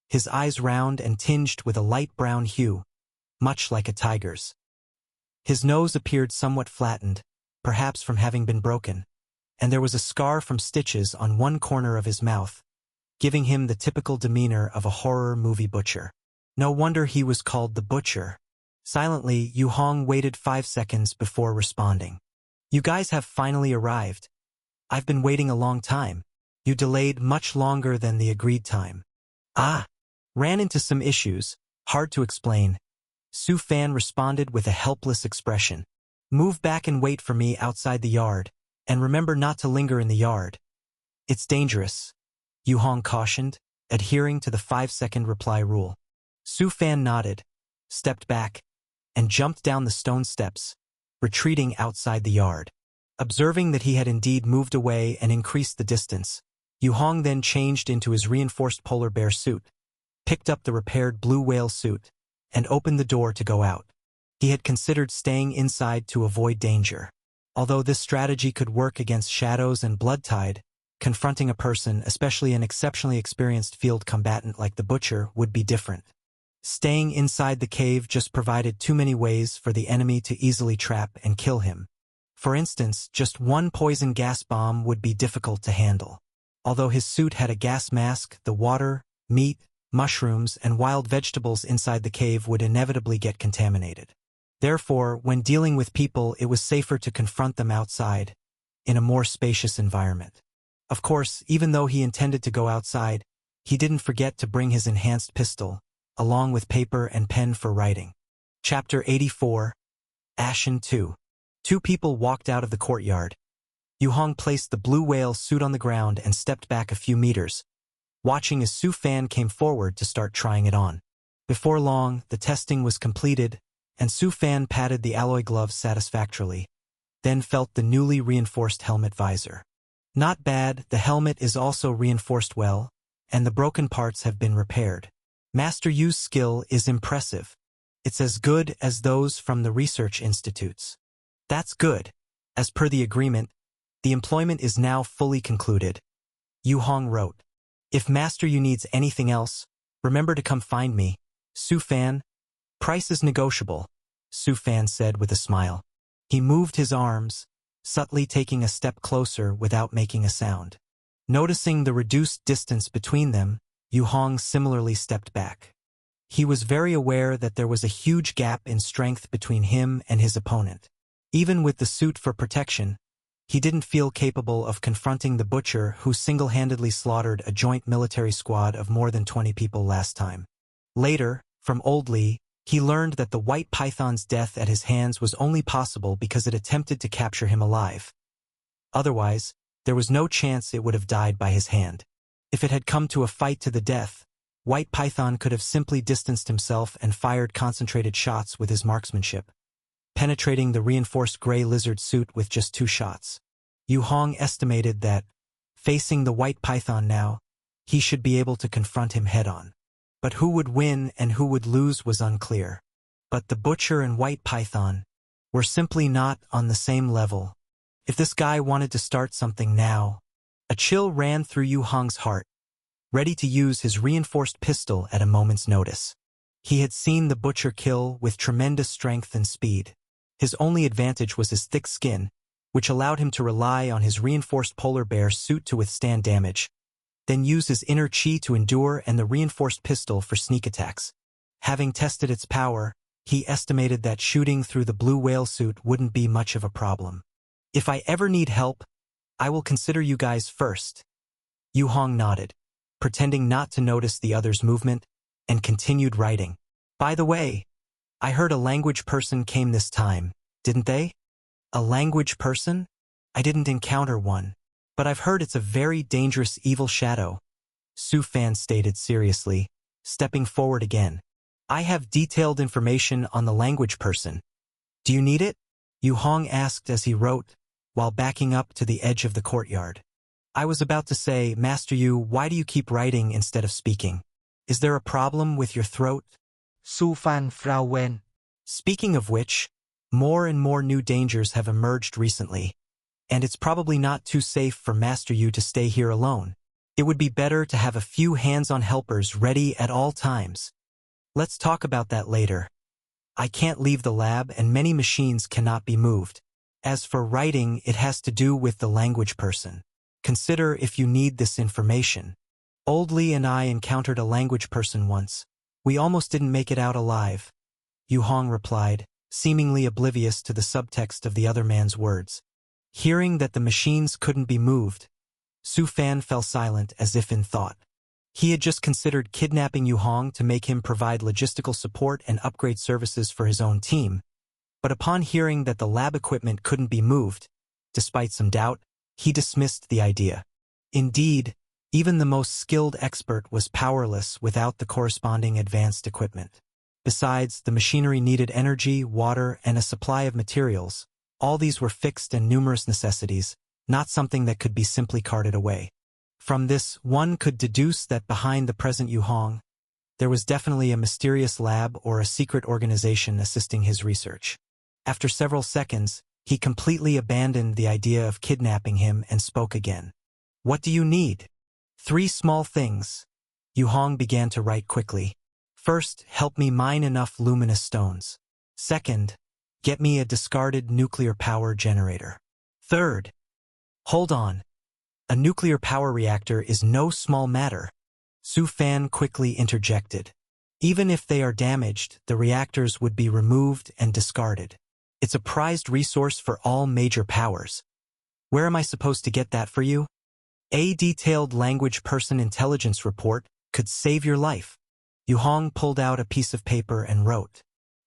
his eyes round and tinged with a light brown hue, much like a tiger's. His nose appeared somewhat flattened, perhaps from having been broken, and there was a scar from stitches on one corner of his mouth, giving him the typical demeanor of a horror movie butcher. No wonder he was called the Butcher. Silently, Yu Hong waited 5 seconds before responding. "You guys have finally arrived. I've been waiting a long time. You delayed much longer than the agreed time." "Ah, ran into some issues, hard to explain." Su Fan responded with a helpless expression. "Move back and wait for me outside the yard, and remember not to linger in the yard. It's dangerous," Yu Hong cautioned, adhering to the 5-second reply rule. Su Fan nodded, stepped back, and jumped down the stone steps, retreating outside the yard. Observing that he had indeed moved away and increased the distance, Yu Hong then changed into his reinforced polar bear suit, picked up the repaired blue whale suit, and opened the door to go out. He had considered staying inside to avoid danger. Although this strategy could work against shadows and blood tide, confronting a person, especially an exceptionally experienced field combatant like the Butcher, would be different. Staying inside the cave just provided too many ways for the enemy to easily trap and kill him. For instance, just one poison gas bomb would be difficult to handle. Although his suit had a gas mask, the water, meat, mushrooms, and wild vegetables inside the cave would inevitably get contaminated. Therefore, when dealing with people, it was safer to confront them outside, in a more spacious environment. Of course, even though he intended to go outside, he didn't forget to bring his enhanced pistol, along with paper and pen for writing. Chapter 84, Ashen 2. 2 people walked out of the courtyard. Yu Hong placed the blue whale suit on the ground and stepped back a few meters, watching as Su Fan came forward to start trying it on. Before long, the testing was completed, and Su Fan patted the alloy gloves satisfactorily, then felt the newly reinforced helmet visor. Not bad, the helmet is also reinforced well, and the broken parts have been repaired. Master Yu's skill is impressive. It's as good as those from the research institutes. That's good. As per the agreement, the employment is now fully concluded. Yu Hong wrote, "If Master Yu needs anything else, remember to come find me. Su Fan." "Price is negotiable," Su Fan said with a smile. He moved his arms, subtly taking a step closer without making a sound. Noticing the reduced distance between them, Yu Hong similarly stepped back. He was very aware that there was a huge gap in strength between him and his opponent. Even with the suit for protection, he didn't feel capable of confronting the Butcher who single-handedly slaughtered a joint military squad of more than 20 people last time. Later, from Old Li, he learned that the White Python's death at his hands was only possible because it attempted to capture him alive. Otherwise, there was no chance it would have died by his hand. If it had come to a fight to the death, White Python could have simply distanced himself and fired concentrated shots with his marksmanship, penetrating the reinforced gray lizard suit with just 2 shots. Yu Hong estimated that, facing the White Python now, he should be able to confront him head-on. But who would win and who would lose was unclear. But the Butcher and White Python were simply not on the same level. If this guy wanted to start something now, a chill ran through Yu Hong's heart, ready to use his reinforced pistol at a moment's notice. He had seen the Butcher kill with tremendous strength and speed. His only advantage was his thick skin, which allowed him to rely on his reinforced polar bear suit to withstand damage, then use his inner chi to endure and the reinforced pistol for sneak attacks. Having tested its power, he estimated that shooting through the blue whale suit wouldn't be much of a problem. If I ever need help, I will consider you guys first. Yu Hong nodded, pretending not to notice the other's movement, and continued writing. By the way, I heard a language person came this time, didn't they? A language person? I didn't encounter one, but I've heard it's a very dangerous evil shadow, Su Fan stated seriously, stepping forward again. I have detailed information on the language person. Do you need it? Yu Hong asked as he wrote, while backing up to the edge of the courtyard. I was about to say, Master Yu, why do you keep writing instead of speaking? Is there a problem with your throat? Su Fan frowned. Speaking of which, more and more new dangers have emerged recently, and it's probably not too safe for Master Yu to stay here alone. It would be better to have a few hands-on helpers ready at all times. Let's talk about that later. I can't leave the lab and many machines cannot be moved. As for writing, it has to do with the language person. Consider if you need this information. Old Li and I encountered a language person once. We almost didn't make it out alive. Yu Hong replied, seemingly oblivious to the subtext of the other man's words. Hearing that the machines couldn't be moved, Su Fan fell silent as if in thought. He had just considered kidnapping Yu Hong to make him provide logistical support and upgrade services for his own team, but upon hearing that the lab equipment couldn't be moved, despite some doubt, he dismissed the idea. Indeed, even the most skilled expert was powerless without the corresponding advanced equipment. Besides, the machinery needed energy, water, and a supply of materials. All these were fixed and numerous necessities, not something that could be simply carted away. From this, one could deduce that behind the present Yu Hong, there was definitely a mysterious lab or a secret organization assisting his research. After several seconds, he completely abandoned the idea of kidnapping him and spoke again. What do you need? 3 small things. Yu Hong began to write quickly. First, help me mine enough luminous stones. Second, get me a discarded nuclear power generator. Third, hold on. A nuclear power reactor is no small matter. Su Fan quickly interjected. Even if they are damaged, the reactors would be removed and discarded. It's a prized resource for all major powers. Where am I supposed to get that for you? A detailed language person intelligence report could save your life. Yu Hong pulled out a piece of paper and wrote.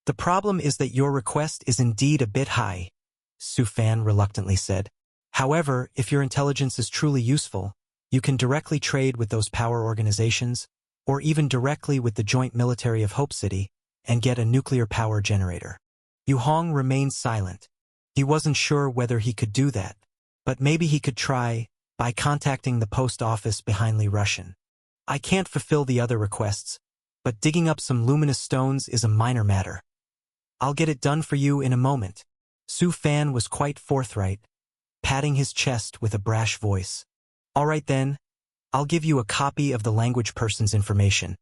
The problem is that your request is indeed a bit high, Su Fan reluctantly said. However, if your intelligence is truly useful, you can directly trade with those power organizations, or even directly with the joint military of Hope City, and get a nuclear power generator. Yu Hong remained silent. He wasn't sure whether he could do that, but maybe he could try by contacting the post office behind Li Russian. I can't fulfill the other requests, but digging up some luminous stones is a minor matter. I'll get it done for you in a moment. Su Fan was quite forthright, patting his chest with a brash voice. All right then, I'll give you a copy of the language person's information.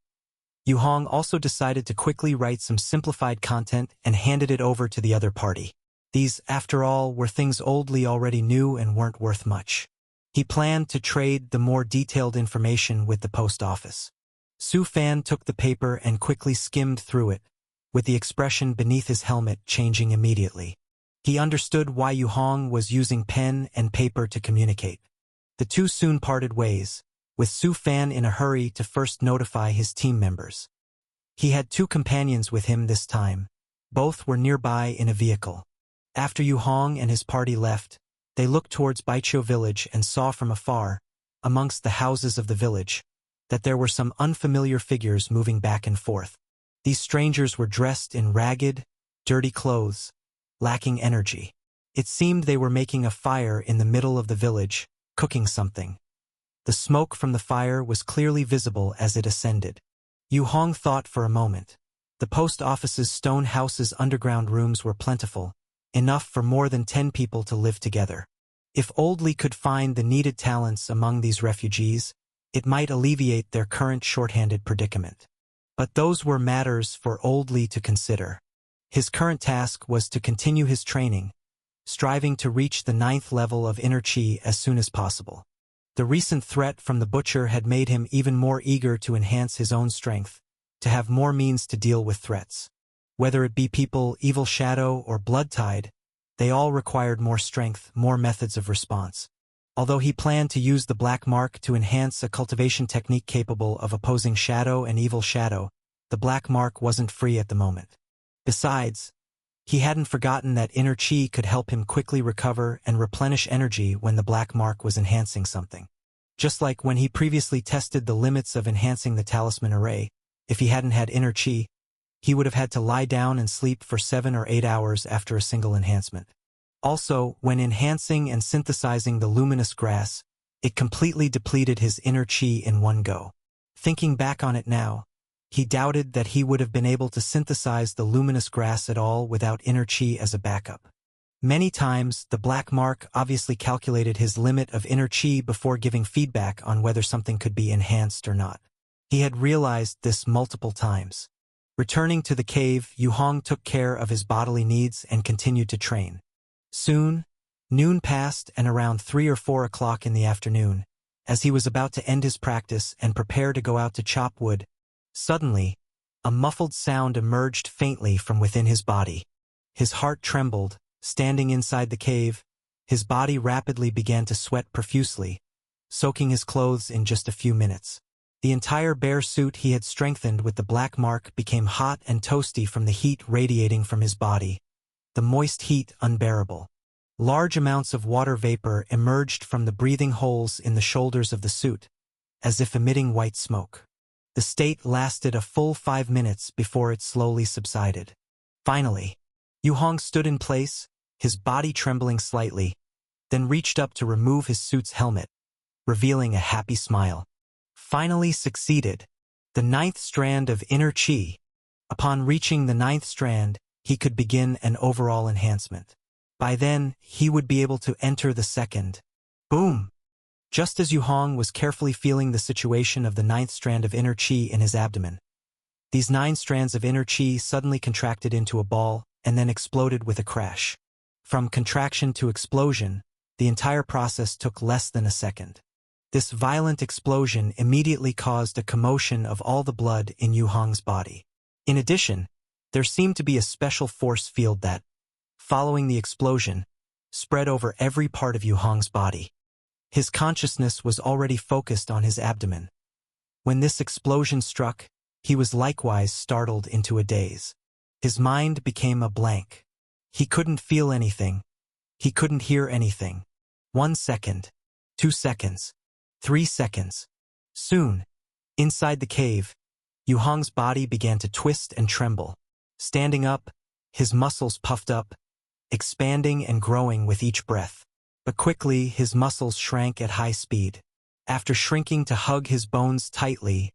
Yu Hong also decided to quickly write some simplified content and handed it over to the other party. These, after all, were things Old Li already knew and weren't worth much. He planned to trade the more detailed information with the post office. Su Fan took the paper and quickly skimmed through it, with the expression beneath his helmet changing immediately. He understood why Yu Hong was using pen and paper to communicate. The two soon parted ways, with Su Fan in a hurry to first notify his team members. He had 2 companions with him this time. Both were nearby in a vehicle. After Yu Hong and his party left, they looked towards Baiqiu village and saw from afar, amongst the houses of the village, that there were some unfamiliar figures moving back and forth. These strangers were dressed in ragged, dirty clothes, lacking energy. It seemed they were making a fire in the middle of the village, cooking something. The smoke from the fire was clearly visible as it ascended. Yu Hong thought for a moment. The post office's stone house's underground rooms were plentiful, enough for more than 10 people to live together. If Old Li could find the needed talents among these refugees, it might alleviate their current shorthanded predicament. But those were matters for Old Li to consider. His current task was to continue his training, striving to reach the 9th level of inner qi as soon as possible. The recent threat from the butcher had made him even more eager to enhance his own strength, to have more means to deal with threats. Whether it be people, evil shadow, or blood tide, they all required more strength, more methods of response. Although he planned to use the black mark to enhance a cultivation technique capable of opposing shadow and evil shadow, the black mark wasn't free at the moment. Besides, he hadn't forgotten that inner qi could help him quickly recover and replenish energy when the black mark was enhancing something. Just like when he previously tested the limits of enhancing the talisman array, if he hadn't had inner qi, he would have had to lie down and sleep for 7 or 8 hours after a single enhancement. Also, when enhancing and synthesizing the luminous grass, it completely depleted his inner qi in one go. Thinking back on it now, he doubted that he would have been able to synthesize the luminous grass at all without inner qi as a backup. Many times, the black mark obviously calculated his limit of inner qi before giving feedback on whether something could be enhanced or not. He had realized this multiple times. Returning to the cave, Yu Hong took care of his bodily needs and continued to train. Soon, noon passed, and around 3 or 4 o'clock in the afternoon, as he was about to end his practice and prepare to go out to chop wood, suddenly, a muffled sound emerged faintly from within his body. His heart trembled. Standing inside the cave, his body rapidly began to sweat profusely, soaking his clothes in just a few minutes. The entire bare suit he had strengthened with the black mark became hot and toasty from the heat radiating from his body, the moist heat unbearable. Large amounts of water vapor emerged from the breathing holes in the shoulders of the suit, as if emitting white smoke. The state lasted a full 5 minutes before it slowly subsided. Finally, Yu Hong stood in place, his body trembling slightly, then reached up to remove his suit's helmet, revealing a happy smile. Finally succeeded. The 9th strand of inner qi. Upon reaching the 9th strand, he could begin an overall enhancement. By then, he would be able to enter the 2nd. Boom! Just as Yu Hong was carefully feeling the situation of the 9th strand of inner qi in his abdomen, these 9 strands of inner qi suddenly contracted into a ball and then exploded with a crash. From contraction to explosion, the entire process took less than a second. This violent explosion immediately caused a commotion of all the blood in Yu Hong's body. In addition, there seemed to be a special force field that, following the explosion, spread over every part of Yu Hong's body. His consciousness was already focused on his abdomen. When this explosion struck, he was likewise startled into a daze. His mind became a blank. He couldn't feel anything. He couldn't hear anything. 1 second, 2 seconds, 3 seconds. Soon, inside the cave, Yu Hong's body began to twist and tremble. Standing up, his muscles puffed up, expanding and growing with each breath. But quickly, his muscles shrank at high speed. After shrinking to hug his bones tightly,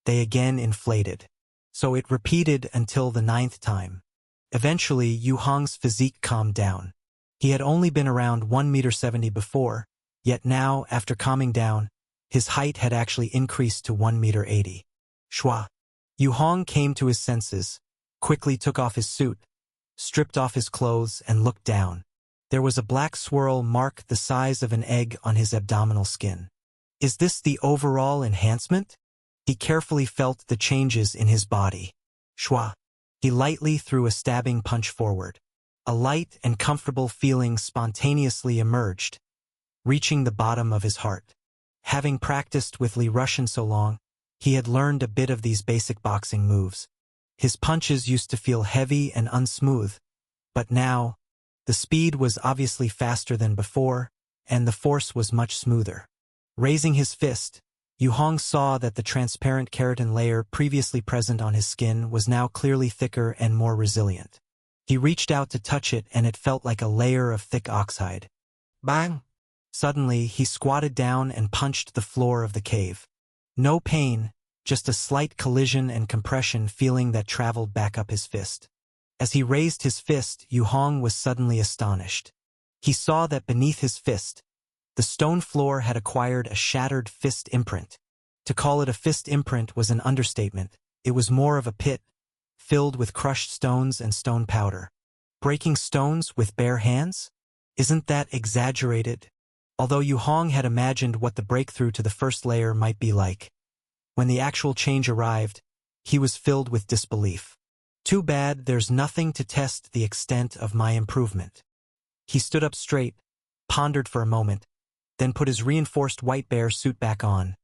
they again inflated. So it repeated until the 9th time. Eventually, Yu Hong's physique calmed down. He had only been around 1.70 meters before, yet now, after calming down, his height had actually increased to 1.80 meters. Shua! Yu Hong came to his senses, quickly took off his suit, stripped off his clothes, and looked down. There was a black swirl mark the size of an egg on his abdominal skin. Is this the overall enhancement? He carefully felt the changes in his body. Shua! He lightly threw a stabbing punch forward. A light and comfortable feeling spontaneously emerged, reaching the bottom of his heart. Having practiced with Li Rushan so long, he had learned a bit of these basic boxing moves. His punches used to feel heavy and unsmooth, but now, the speed was obviously faster than before, and the force was much smoother. Raising his fist, Yu Hong saw that the transparent keratin layer previously present on his skin was now clearly thicker and more resilient. He reached out to touch it and it felt like a layer of thick oxhide. Bang! Suddenly, he squatted down and punched the floor of the cave. No pain, just a slight collision and compression feeling that traveled back up his fist. As he raised his fist, Yu Hong was suddenly astonished. He saw that beneath his fist, the stone floor had acquired a shattered fist imprint. To call it a fist imprint was an understatement. It was more of a pit, filled with crushed stones and stone powder. Breaking stones with bare hands? Isn't that exaggerated? Although Yu Hong had imagined what the breakthrough to the first layer might be like, when the actual change arrived, he was filled with disbelief. Too bad there's nothing to test the extent of my improvement. He stood up straight, pondered for a moment, then put his reinforced white bear suit back on,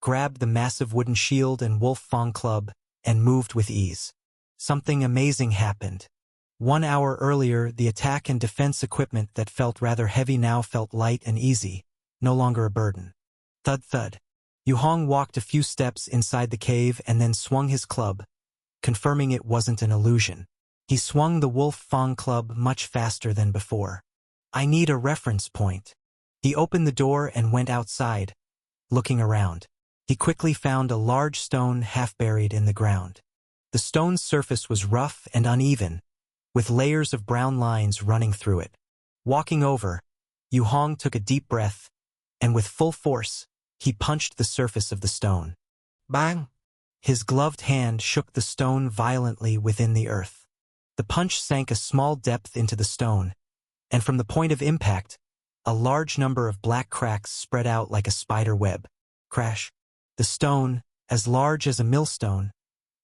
grabbed the massive wooden shield and Wolf Fang club, and moved with ease. Something amazing happened. 1 hour earlier, the attack and defense equipment that felt rather heavy now felt light and easy, no longer a burden. Thud thud. Yu Hong walked a few steps inside the cave and then swung his club, confirming it wasn't an illusion. He swung the Wolf Fang club much faster than before. I need a reference point. He opened the door and went outside, looking around. He quickly found a large stone half buried in the ground. The stone's surface was rough and uneven, with layers of brown lines running through it. Walking over, Yu Hong took a deep breath, and with full force, he punched the surface of the stone. Bang! His gloved hand shook the stone violently within the earth. The punch sank a small depth into the stone, and from the point of impact, a large number of black cracks spread out like a spider web. Crash! The stone, as large as a millstone,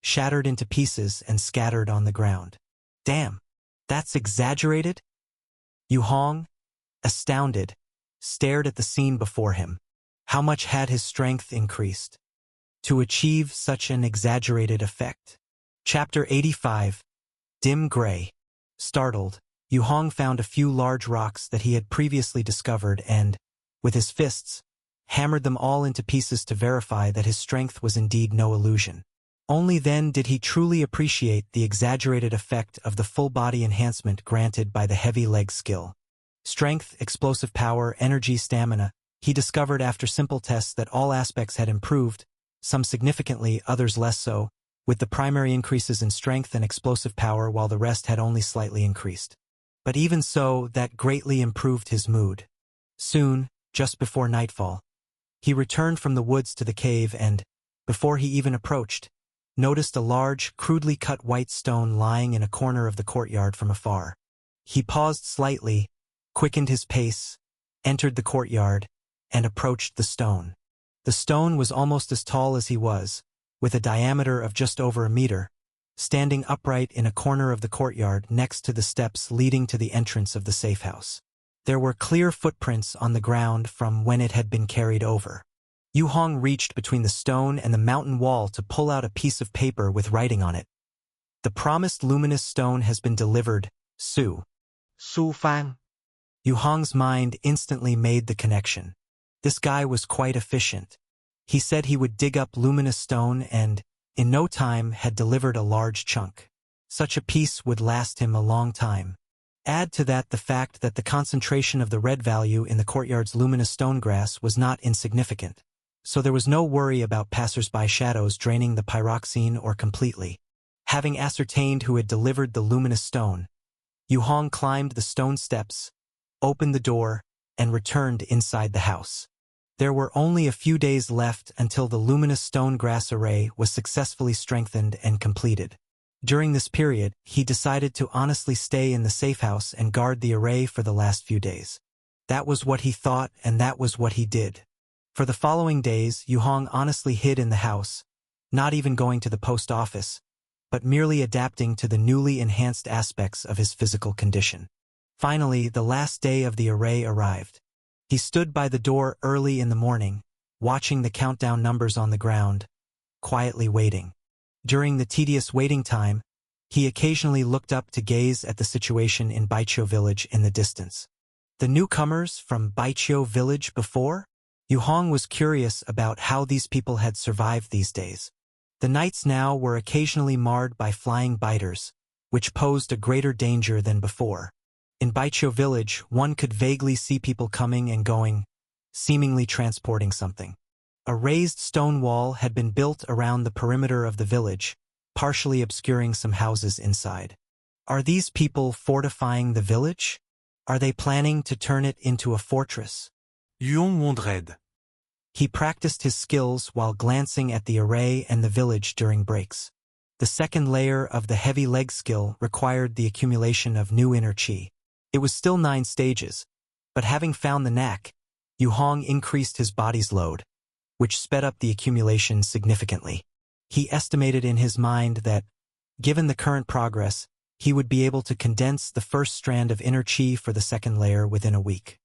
shattered into pieces and scattered on the ground. Damn, that's exaggerated? Yu Hong, astounded, stared at the scene before him. How much had his strength increased to achieve such an exaggerated effect? Chapter 85. Dim Gray. Startled, Yu Hong found a few large rocks that he had previously discovered and, with his fists, hammered them all into pieces to verify that his strength was indeed no illusion. Only then did he truly appreciate the exaggerated effect of the full-body enhancement granted by the heavy leg skill. Strength, explosive power, energy, stamina. He discovered after simple tests that all aspects had improved, some significantly, others less so, with the primary increases in strength and explosive power while the rest had only slightly increased. But even so, that greatly improved his mood. Soon, just before nightfall, he returned from the woods to the cave and, before he even approached, noticed a large, crudely cut white stone lying in a corner of the courtyard from afar. He paused slightly, quickened his pace, entered the courtyard, and approached the stone. The stone was almost as tall as he was, with a diameter of just over a meter, standing upright in a corner of the courtyard next to the steps leading to the entrance of the safe house. There were clear footprints on the ground from when it had been carried over. Yu Hong reached between the stone and the mountain wall to pull out a piece of paper with writing on it. The promised luminous stone has been delivered, Su. Su Fang. Yu Hong's mind instantly made the connection. This guy was quite efficient. He said he would dig up luminous stone and, in no time, had delivered a large chunk. Such a piece would last him a long time. Add to that the fact that the concentration of the red value in the courtyard's luminous stone grass was not insignificant, so there was no worry about passers-by shadows draining the pyroxene or completely. Having ascertained who had delivered the luminous stone, Yu Hong climbed the stone steps, opened the door, and returned inside the house. There were only a few days left until the luminous stone grass array was successfully strengthened and completed. During this period, he decided to honestly stay in the safe house and guard the array for the last few days. That was what he thought, and that was what he did. For the following days, Yu Hong honestly hid in the house, not even going to the post office, but merely adapting to the newly enhanced aspects of his physical condition. Finally, the last day of the array arrived. He stood by the door early in the morning, watching the countdown numbers on the ground, quietly waiting. During the tedious waiting time, he occasionally looked up to gaze at the situation in Baiqiu village in the distance. The newcomers from Baiqiu village before? Yu Hong was curious about how these people had survived these days. The nights now were occasionally marred by flying biters, which posed a greater danger than before. In Baiqiu village, one could vaguely see people coming and going, seemingly transporting something. A raised stone wall had been built around the perimeter of the village, partially obscuring some houses inside. Are these people fortifying the village? Are they planning to turn it into a fortress? Yuong wondered. He practiced his skills while glancing at the array and the village during breaks. The second layer of the heavy leg skill required the accumulation of new inner qi. It was still 9 stages, but having found the knack, Yu Hong increased his body's load, which sped up the accumulation significantly. He estimated in his mind that, given the current progress, he would be able to condense the first strand of inner qi for the second layer within a week.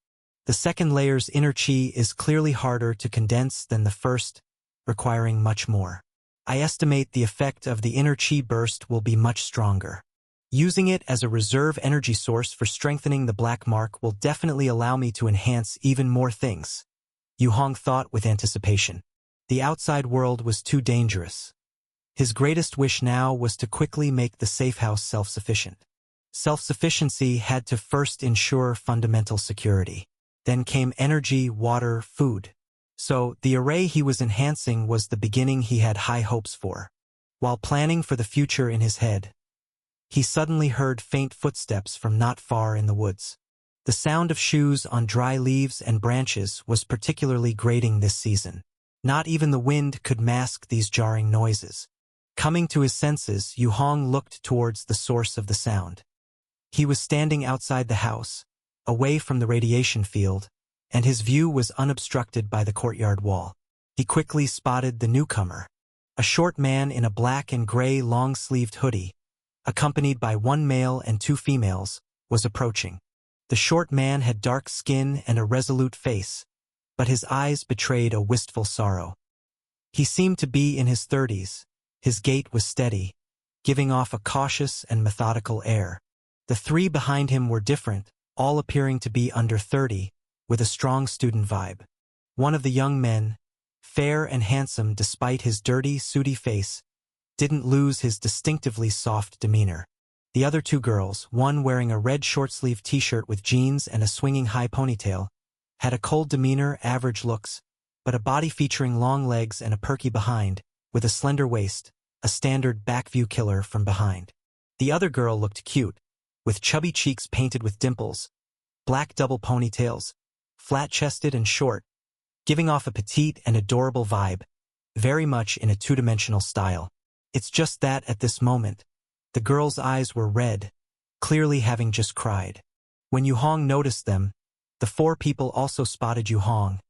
The second layer's inner qi is clearly harder to condense than the first, requiring much more. I estimate the effect of the inner qi burst will be much stronger. Using it as a reserve energy source for strengthening the black mark will definitely allow me to enhance even more things. Yu Hong thought with anticipation. The outside world was too dangerous. His greatest wish now was to quickly make the safe house self-sufficient. Self-sufficiency had to first ensure fundamental security. Then came energy, water, food. So, the array he was enhancing was the beginning he had high hopes for. While planning for the future in his head, he suddenly heard faint footsteps from not far in the woods. The sound of shoes on dry leaves and branches was particularly grating this season. Not even the wind could mask these jarring noises. Coming to his senses, Yu Hong looked towards the source of the sound. He was standing outside the house, away from the radiation field, and his view was unobstructed by the courtyard wall. He quickly spotted the newcomer. A short man in a black and gray long-sleeved hoodie, accompanied by 1 male and 2 females, was approaching. The short man had dark skin and a resolute face, but his eyes betrayed a wistful sorrow. He seemed to be in his 30s. His gait was steady, giving off a cautious and methodical air. The 3 behind him were different, all appearing to be under 30, with a strong student vibe. One of the young men, fair and handsome despite his dirty, sooty face, didn't lose his distinctively soft demeanor. The other 2 girls, one wearing a red short-sleeved t-shirt with jeans and a swinging high ponytail, had a cold demeanor, average looks, but a body featuring long legs and a perky behind, with a slender waist, a standard back-view killer from behind. The other girl looked cute, with chubby cheeks painted with dimples, black double ponytails, flat-chested and short, giving off a petite and adorable vibe, very much in a 2-dimensional style. It's just that at this moment, the girl's eyes were red, clearly having just cried. When Yu Hong noticed them, the 4 people also spotted Yu Hong,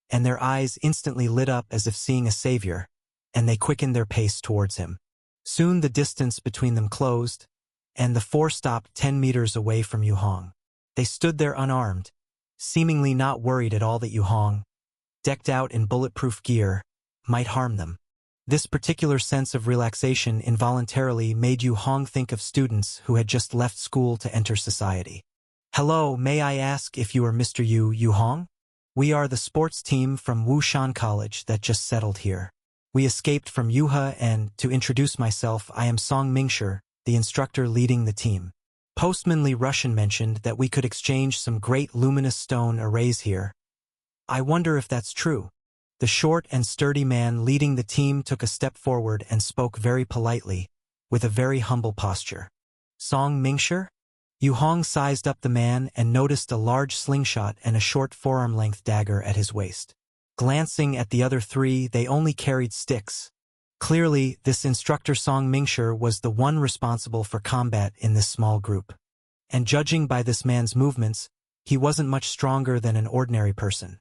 and their eyes instantly lit up as if seeing a savior, and they quickened their pace towards him. Soon the distance between them closed, and the 4 stopped 10 meters away from Yu Hong. They stood there unarmed, seemingly not worried at all that Yu Hong, decked out in bulletproof gear, might harm them. This particular sense of relaxation involuntarily made Yu Hong think of students who had just left school to enter society. "Hello, may I ask if you are Mr. Yu Hong? We are the sports team from Wushan College that just settled here. We escaped from Yuhe and, to introduce myself, I am Song Mingshi, the instructor leading the team. Postman Li Russian mentioned that we could exchange some great luminous stone arrays here. I wonder if that's true." The short and sturdy man leading the team took a step forward and spoke very politely, with a very humble posture. "Song Mingshi?" Yu Hong sized up the man and noticed a large slingshot and a short forearm-length dagger at his waist. Glancing at the other 3, they only carried sticks. Clearly, this instructor Song Mingshi was the one responsible for combat in this small group. And judging by this man's movements, he wasn't much stronger than an ordinary person.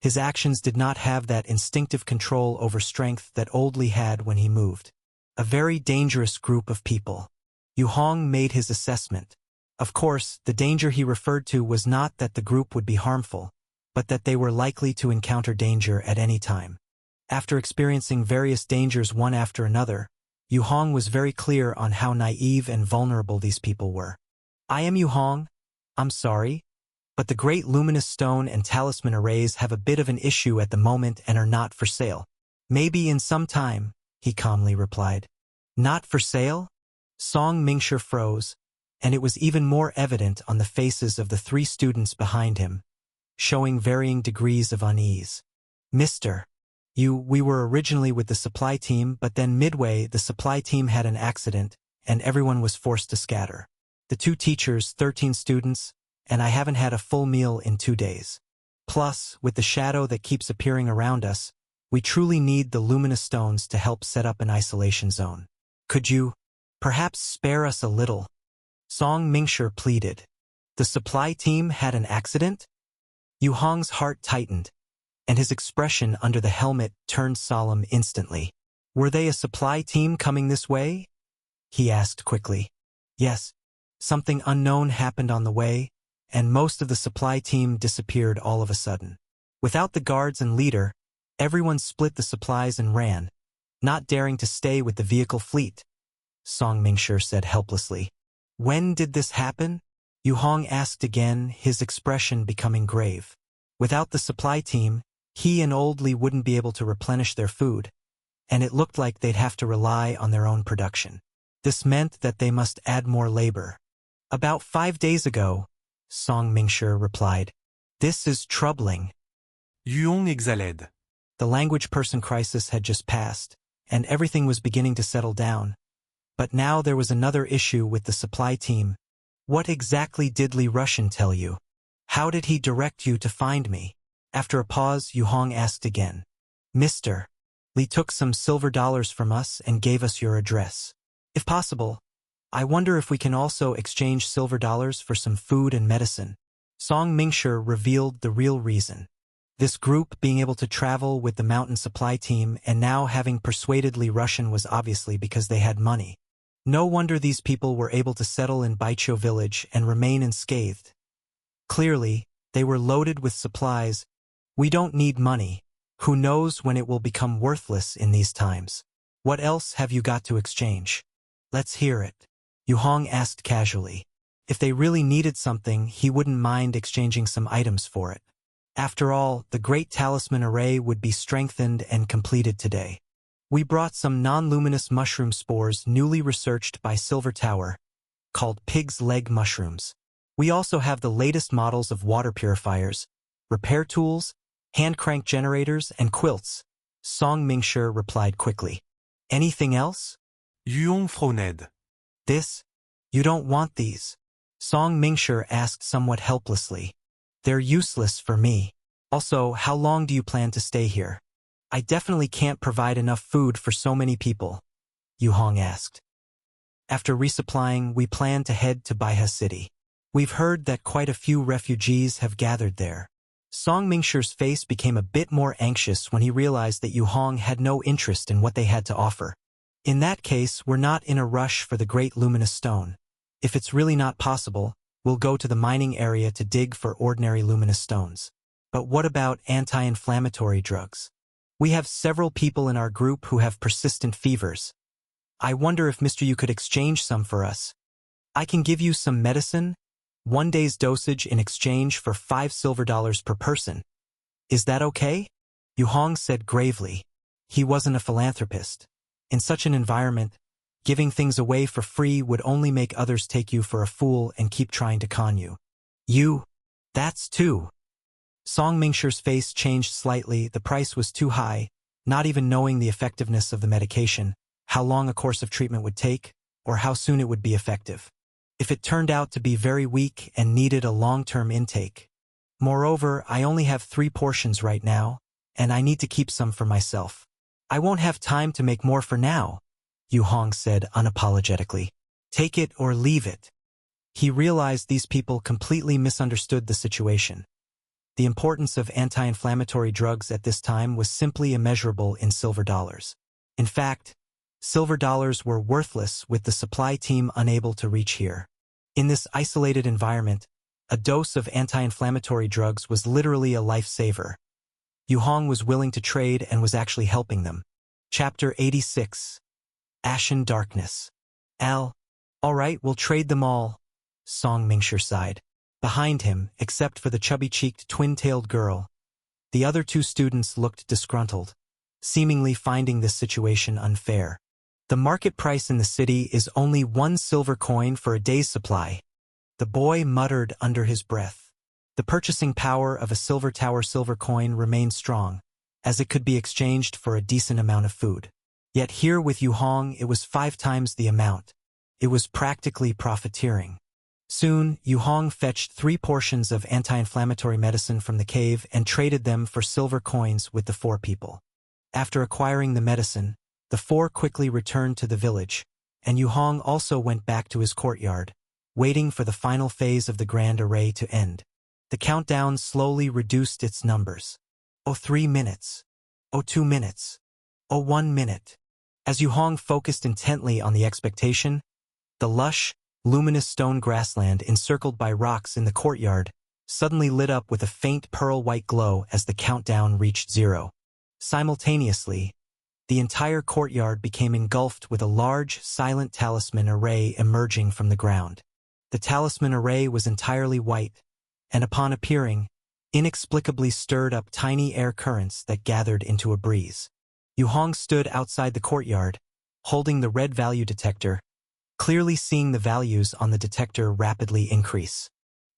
His actions did not have that instinctive control over strength that Old Li had when he moved. A very dangerous group of people. Yu Hong made his assessment. Of course, the danger he referred to was not that the group would be harmful, but that they were likely to encounter danger at any time. After experiencing various dangers one after another, Yu Hong was very clear on how naive and vulnerable these people were. "I am Yu Hong. I'm sorry. But the great luminous stone and talisman arrays have a bit of an issue at the moment and are not for sale. Maybe in some time, he calmly replied. Not for sale? Song Mingshi froze, and it was even more evident on the faces of the 3 students behind him, showing varying degrees of unease. Mister, we were originally with the supply team, but then midway the supply team had an accident, and everyone was forced to scatter. The 2 teachers, 13 students, and I haven't had a full meal in 2 days. Plus, with the shadow that keeps appearing around us, we truly need the luminous stones to help set up an isolation zone. Could you, perhaps, spare us a little? Song Mingshi pleaded. The supply team had an accident? Yu Hong's heart tightened, and his expression under the helmet turned solemn instantly. Were they a supply team coming this way? He asked quickly. Yes. Something unknown happened on the way, and most of the supply team disappeared all of a sudden. Without the guards and leader, everyone split the supplies and ran, not daring to stay with the vehicle fleet, Song Mingshi said helplessly. When did this happen? Yu Hong asked again, his expression becoming grave. Without the supply team, he and Old Li wouldn't be able to replenish their food, and it looked like they'd have to rely on their own production. This meant that they must add more labor. About 5 days ago, Song Mingshi replied. This is troubling. Yuhong exhaled. The language person crisis had just passed, and everything was beginning to settle down. But now there was another issue with the supply team. What exactly did Li Rushan tell you? How did he direct you to find me? After a pause, Yu Hong asked again. Mister, Li took some silver dollars from us and gave us your address. If possible, I wonder if we can also exchange silver dollars for some food and medicine. Song Mingshi revealed the real reason. This group being able to travel with the mountain supply team and now having persuaded Li Rushan was obviously because they had money. No wonder these people were able to settle in Baiqiu village and remain unscathed. Clearly, they were loaded with supplies. We don't need money. Who knows when it will become worthless in these times? What else have you got to exchange? Let's hear it. Yu Hong asked casually. If they really needed something, he wouldn't mind exchanging some items for it. After all, the great talisman array would be strengthened and completed today. We brought some non-luminous mushroom spores newly researched by Silver Tower, called pig's leg mushrooms. We also have the latest models of water purifiers, repair tools, hand crank generators, and quilts. Song Mingshi replied quickly. Anything else? Yuhong frowned. This? You don't want these? Song Mingshi asked somewhat helplessly. They're useless for me. Also, how long do you plan to stay here? I definitely can't provide enough food for so many people, Yu Hong asked. After resupplying, we plan to head to Baihe City. We've heard that quite a few refugees have gathered there. Song Mingshi's face became a bit more anxious when he realized that Yu Hong had no interest in what they had to offer. In that case, we're not in a rush for the great luminous stone. If it's really not possible, we'll go to the mining area to dig for ordinary luminous stones. But what about anti-inflammatory drugs? We have several people in our group who have persistent fevers. I wonder if Mr. Yu could exchange some for us. I can give you some medicine, 1 day's dosage in exchange for 5 silver dollars per person. Is that okay? Yu Hong said gravely. He wasn't a philanthropist. In such an environment, giving things away for free would only make others take you for a fool and keep trying to con you. That's too. Song Mingshi's face changed slightly. The price was too high, not even knowing the effectiveness of the medication, how long a course of treatment would take, or how soon it would be effective. If it turned out to be very weak and needed a long-term intake. Moreover, I only have 3 portions right now, and I need to keep some for myself. I won't have time to make more for now, Yu Hong said unapologetically. Take it or leave it. He realized these people completely misunderstood the situation. The importance of anti-inflammatory drugs at this time was simply immeasurable in silver dollars. In fact, silver dollars were worthless with the supply team unable to reach here. In this isolated environment, a dose of anti-inflammatory drugs was literally a lifesaver. Yu Hong was willing to trade and was actually helping them. Chapter 86. Ashen Darkness. All right, we'll trade them all, Song Mingshi sighed. Behind him, except for the chubby-cheeked twin-tailed girl, the other two students looked disgruntled, seemingly finding this situation unfair. The market price in the city is only 1 silver coin for a day's supply, the boy muttered under his breath. The purchasing power of a silver tower silver coin remained strong, as it could be exchanged for a decent amount of food. Yet here with Yu Hong it was 5 times the amount. It was practically profiteering. Soon, Yu Hong fetched 3 portions of anti-inflammatory medicine from the cave and traded them for silver coins with the 4 people. After acquiring the medicine, the 4 quickly returned to the village, and Yu Hong also went back to his courtyard, waiting for the final phase of the grand array to end. The countdown slowly reduced its numbers. 3 minutes. 2 minutes. 1 minute. As Yu Hong focused intently on the expectation, the lush, luminous stone grassland encircled by rocks in the courtyard suddenly lit up with a faint pearl-white glow as the countdown reached 0. Simultaneously, the entire courtyard became engulfed with a large, silent talisman array emerging from the ground. The talisman array was entirely white, and upon appearing, inexplicably stirred up tiny air currents that gathered into a breeze. Yu Hong stood outside the courtyard, holding the red value detector, clearly seeing the values on the detector rapidly increase.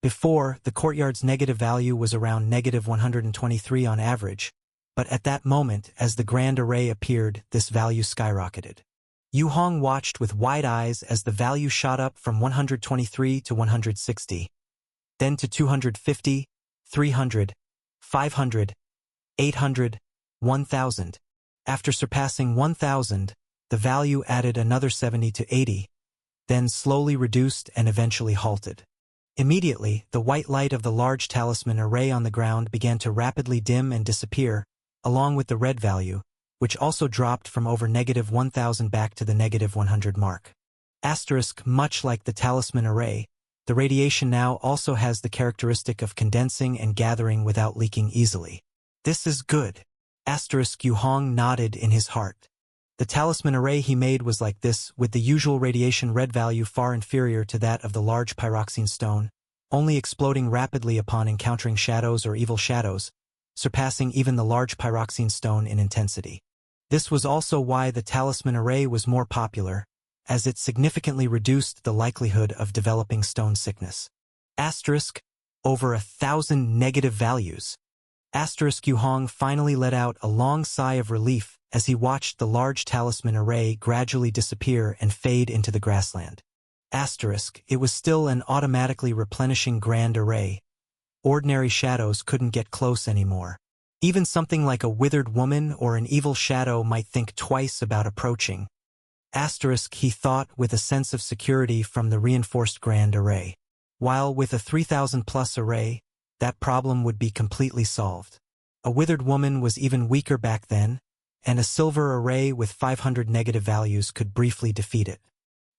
Before, the courtyard's negative value was around -123 on average, but at that moment, as the grand array appeared, this value skyrocketed. Yu Hong watched with wide eyes as the value shot up from 123 to 160, then to 250, 300, 500, 800, 1,000. After surpassing 1,000, the value added another 70 to 80, then slowly reduced and eventually halted. Immediately, the white light of the large talisman array on the ground began to rapidly dim and disappear, along with the red value, which also dropped from over -1,000 back to the -100 mark. Asterisk, much like the talisman array, the radiation now also has the characteristic of condensing and gathering without leaking easily. This is good. Asterisk, Yu Hong nodded in his heart. The talisman array he made was like this, with the usual radiation red value far inferior to that of the large pyroxene stone, only exploding rapidly upon encountering shadows or evil shadows, surpassing even the large pyroxene stone in intensity. This was also why the talisman array was more popular, as it significantly reduced the likelihood of developing stone sickness. Asterisk, over 1,000 negative values. Asterisk, Yu Hong finally let out a long sigh of relief as he watched the large talisman array gradually disappear and fade into the grassland. Asterisk, it was still an automatically replenishing grand array. Ordinary shadows couldn't get close anymore. Even something like a withered woman or an evil shadow might think twice about approaching. Asterisk, he thought with a sense of security from the reinforced grand array. While with a 3,000-plus array, that problem would be completely solved. A withered woman was even weaker back then, and a silver array with 500 negative values could briefly defeat it.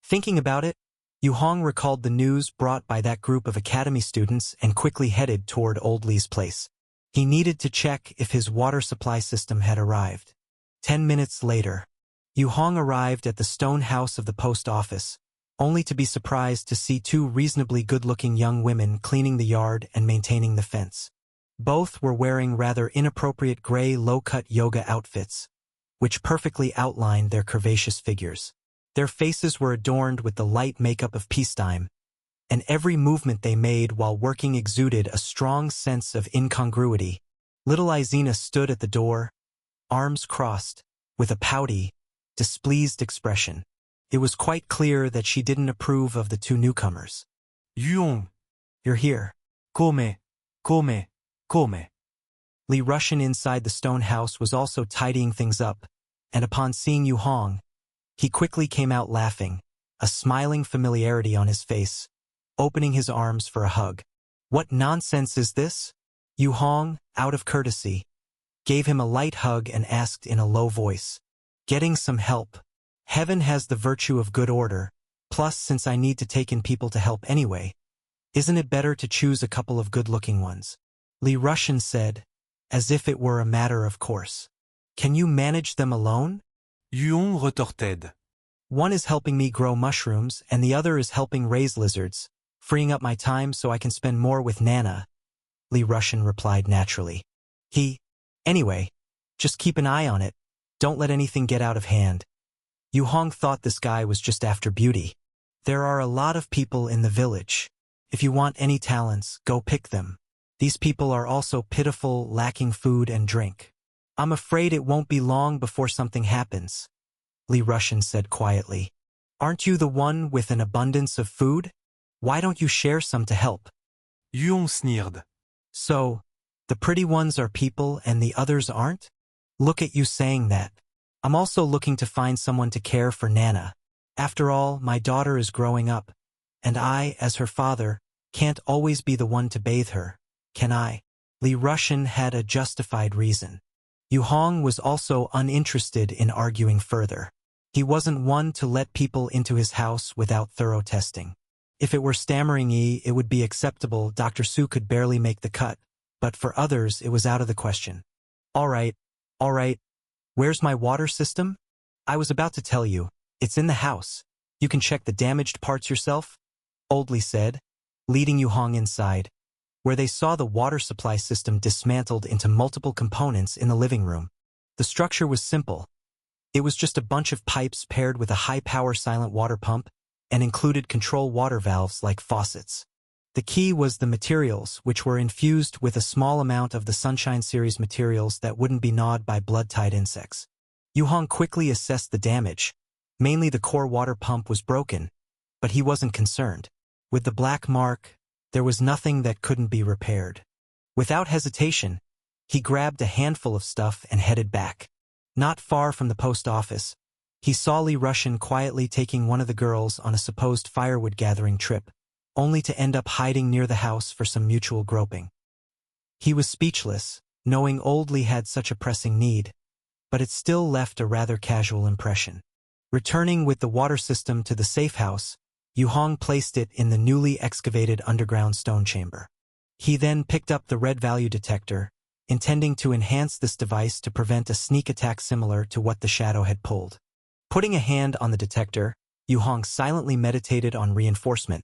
Thinking about it, Yu Hong recalled the news brought by that group of academy students and quickly headed toward Old Li's place. He needed to check if his water supply system had arrived. 10 minutes later, Yu Hong arrived at the stone house of the post office, only to be surprised to see 2 reasonably good-looking young women cleaning the yard and maintaining the fence. Both were wearing rather inappropriate gray low-cut yoga outfits, which perfectly outlined their curvaceous figures. Their faces were adorned with the light makeup of peacetime, and every movement they made while working exuded a strong sense of incongruity. Little Izina stood at the door, arms crossed, with a pouty, displeased expression. It was quite clear that she didn't approve of the 2 newcomers. Yu Hong. You're here. Come. Li Rushan inside the stone house was also tidying things up, and upon seeing Yu Hong, he quickly came out laughing, a smiling familiarity on his face, opening his arms for a hug. What nonsense is this? Yu Hong, out of courtesy, gave him a light hug and asked in a low voice. Getting some help. Heaven has the virtue of good order, plus since I need to take in people to help anyway, isn't it better to choose a couple of good-looking ones? Li Rushan said, as if it were a matter of course. Can you manage them alone? Yu Hong retorted. One is helping me grow mushrooms and the other is helping raise lizards, freeing up my time so I can spend more with Nana, Li Rushan replied naturally. Anyway, just keep an eye on it. Don't let anything get out of hand. Yu Hong thought this guy was just after beauty. There are a lot of people in the village. If you want any talents, go pick them. These people are also pitiful, lacking food and drink. I'm afraid it won't be long before something happens, Li Rushan said quietly. Aren't you the one with an abundance of food? Why don't you share some to help? Yuong sneered. So, the pretty ones are people and the others aren't? Look at you saying that. I'm also looking to find someone to care for Nana. After all, my daughter is growing up, and I, as her father, can't always be the one to bathe her, can I? Li Rushan had a justified reason. Yu Hong was also uninterested in arguing further. He wasn't one to let people into his house without thorough testing. If it were Stammering Yi, it would be acceptable. Dr. Su could barely make the cut, but for others it was out of the question. All right. Where's my water system? I was about to tell you. It's in the house. You can check the damaged parts yourself, Old Li said, leading Yu Hong inside, where they saw the water supply system dismantled into multiple components in the living room. The structure was simple. It was just a bunch of pipes paired with a high-power silent water pump and included control water valves like faucets. The key was the materials, which were infused with a small amount of the Sunshine Series materials that wouldn't be gnawed by blood-tied insects. Yu Hong quickly assessed the damage. Mainly the core water pump was broken, but he wasn't concerned. With the black mark, there was nothing that couldn't be repaired. Without hesitation, he grabbed a handful of stuff and headed back. Not far from the post office, he saw Li Rushan quietly taking one of the girls on a supposed firewood gathering trip, only to end up hiding near the house for some mutual groping. He was speechless, knowing Old Li had such a pressing need, but it still left a rather casual impression. Returning with the water system to the safe house, Yu Hong placed it in the newly excavated underground stone chamber. He then picked up the red value detector, intending to enhance this device to prevent a sneak attack similar to what the shadow had pulled. Putting a hand on the detector, Yu Hong silently meditated on reinforcement,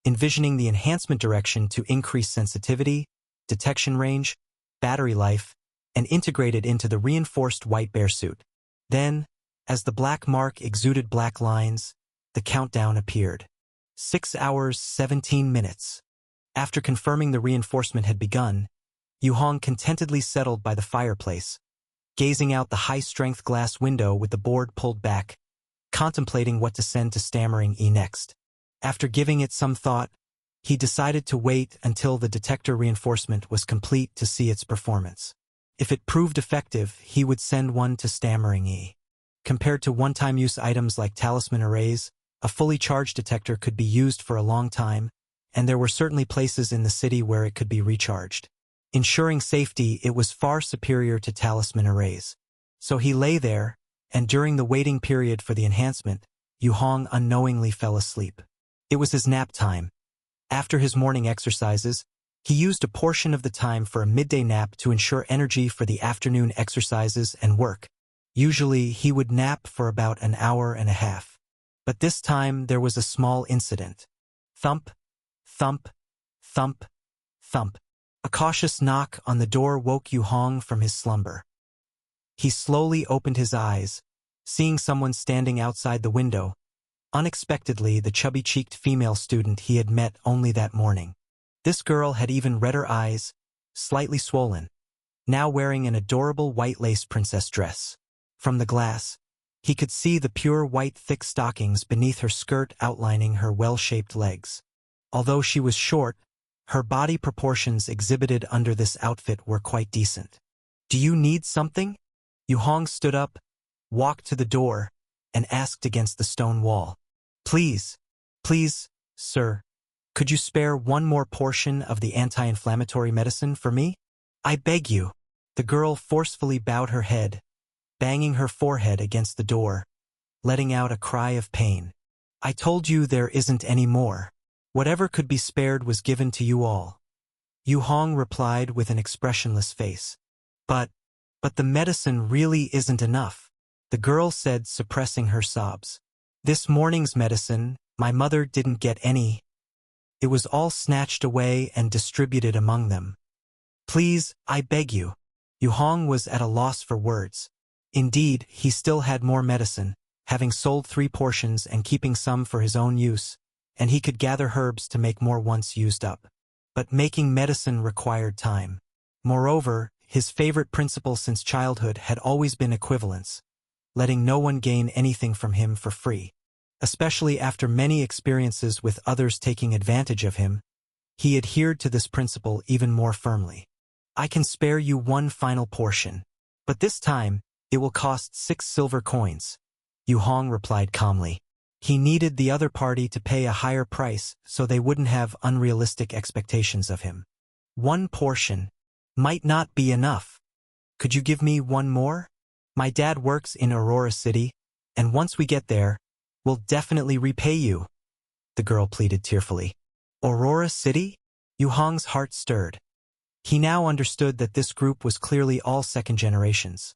envisioning the enhancement direction to increase sensitivity, detection range, battery life, and integrate it into the reinforced white bear suit. Then, as the black mark exuded black lines, the countdown appeared. 6 hours, 17 minutes. After confirming the reinforcement had begun, Yu Hong contentedly settled by the fireplace, gazing out the high-strength glass window with the board pulled back, contemplating what to send to Stammering Yi next. After giving it some thought, he decided to wait until the detector reinforcement was complete to see its performance. If it proved effective, he would send one to Stammering Yi. Compared to one-time use items like talisman arrays, a fully charged detector could be used for a long time, and there were certainly places in the city where it could be recharged. Ensuring safety, it was far superior to talisman arrays. So he lay there, and during the waiting period for the enhancement, Yu Hong unknowingly fell asleep. It was his nap time. After his morning exercises, he used a portion of the time for a midday nap to ensure energy for the afternoon exercises and work. Usually, he would nap for about an hour and a half. But this time, there was a small incident. Thump, thump, thump, thump. A cautious knock on the door woke Yu Hong from his slumber. He slowly opened his eyes, seeing someone standing outside the window. Unexpectedly, the chubby-cheeked female student he had met only that morning. This girl had even redder eyes, slightly swollen, now wearing an adorable white lace princess dress. From the glass, he could see the pure white thick stockings beneath her skirt outlining her well-shaped legs. Although she was short, her body proportions exhibited under this outfit were quite decent. "Do you need something?" Yu Hong stood up, walked to the door, and asked against the stone wall. Please, sir, could you spare one more portion of the anti-inflammatory medicine for me? I beg you." The girl forcefully bowed her head, banging her forehead against the door, letting out a cry of pain. "I told you there isn't any more. Whatever could be spared was given to you all." Yu Hong replied with an expressionless face. But the medicine really isn't enough," the girl said, suppressing her sobs. "This morning's medicine, my mother didn't get any. It was all snatched away and distributed among them. Please, I beg you. Yu Hong was at a loss for words. Indeed, he still had more medicine, having sold 3 portions and keeping some for his own use, and he could gather herbs to make more once used up. But making medicine required time. Moreover, his favorite principle since childhood had always been equivalence, letting no one gain anything from him for free. Especially after many experiences with others taking advantage of him, he adhered to this principle even more firmly. I can spare you 1 final portion, but this time, it will cost 6 silver coins. Yu Hong replied calmly. He needed the other party to pay a higher price so they wouldn't have unrealistic expectations of him. 1 portion might not be enough. Could you give me 1 more? My dad works in Aurora City, and once we get there, we'll definitely repay you, the girl pleaded tearfully. Aurora City? Yu Hong's heart stirred. He now understood that this group was clearly all second generations.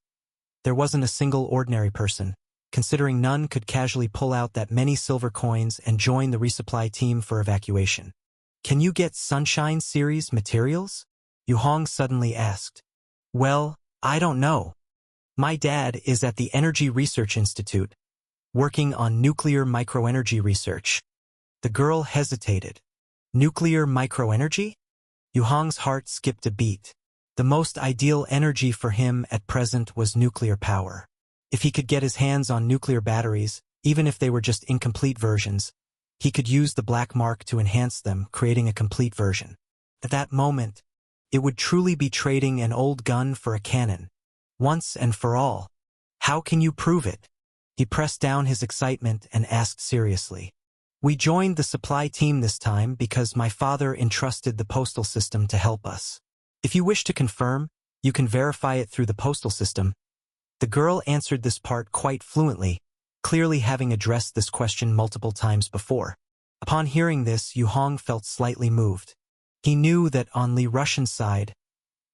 There wasn't a single ordinary person, considering none could casually pull out that many silver coins and join the resupply team for evacuation. Can you get Sunshine Series materials? Yu Hong suddenly asked. Well, I don't know. My dad is at the Energy Research Institute, working on nuclear microenergy research. The girl hesitated. Nuclear microenergy? Yu Hong's heart skipped a beat. The most ideal energy for him at present was nuclear power. If he could get his hands on nuclear batteries, even if they were just incomplete versions, he could use the black mark to enhance them, creating a complete version. At that moment, it would truly be trading an old gun for a cannon. Once and for all. How can you prove it? He pressed down his excitement and asked seriously. We joined the supply team this time because my father entrusted the postal system to help us. If you wish to confirm, you can verify it through the postal system. The girl answered this part quite fluently, clearly having addressed this question multiple times before. Upon hearing this, Yu Hong felt slightly moved. He knew that on Li Russian's side,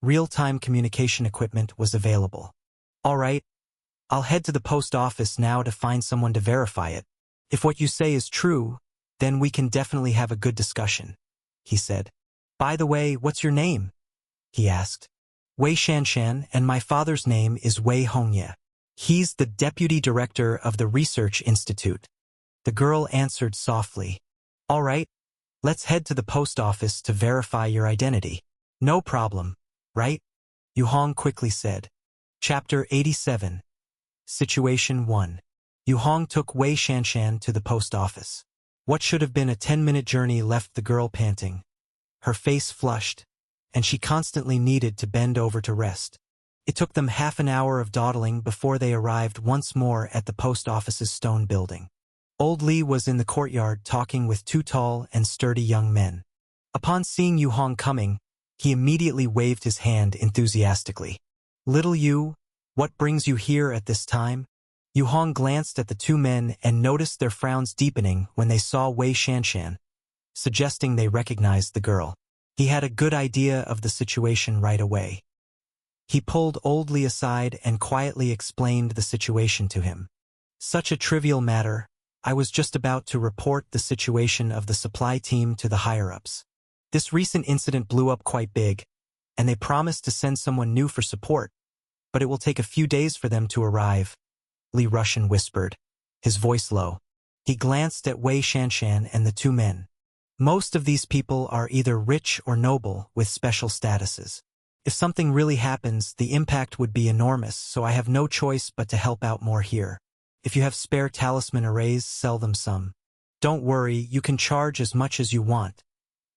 real-time communication equipment was available. All right, I'll head to the post office now to find someone to verify it. If what you say is true, then we can definitely have a good discussion, he said. By the way, what's your name? He asked. Wei Shanshan, and my father's name is Wei Hongye. He's the deputy director of the Research Institute. The girl answered softly. All right, let's head to the post office to verify your identity. No problem, right? Yu Hong quickly said. Chapter 87. Situation 1. Yu Hong took Wei Shanshan to the post office. What should have been a 10-minute journey left the girl panting. Her face flushed, and she constantly needed to bend over to rest. It took them half an hour of dawdling before they arrived once more at the post office's stone building. Old Li was in the courtyard talking with 2 tall and sturdy young men. Upon seeing Yu Hong coming, he immediately waved his hand enthusiastically. Little Yu, what brings you here at this time? Yu Hong glanced at the 2 men and noticed their frowns deepening when they saw Wei Shanshan, suggesting they recognized the girl. He had a good idea of the situation right away. He pulled Old Li aside and quietly explained the situation to him. Such a trivial matter, I was just about to report the situation of the supply team to the higher-ups. This recent incident blew up quite big, and they promised to send someone new for support, but it will take a few days for them to arrive, Li Russian whispered, his voice low. He glanced at Wei Shanshan and the 2 men. Most of these people are either rich or noble with special statuses. If something really happens, the impact would be enormous, so I have no choice but to help out more here. If you have spare talisman arrays, sell them some. Don't worry, you can charge as much as you want.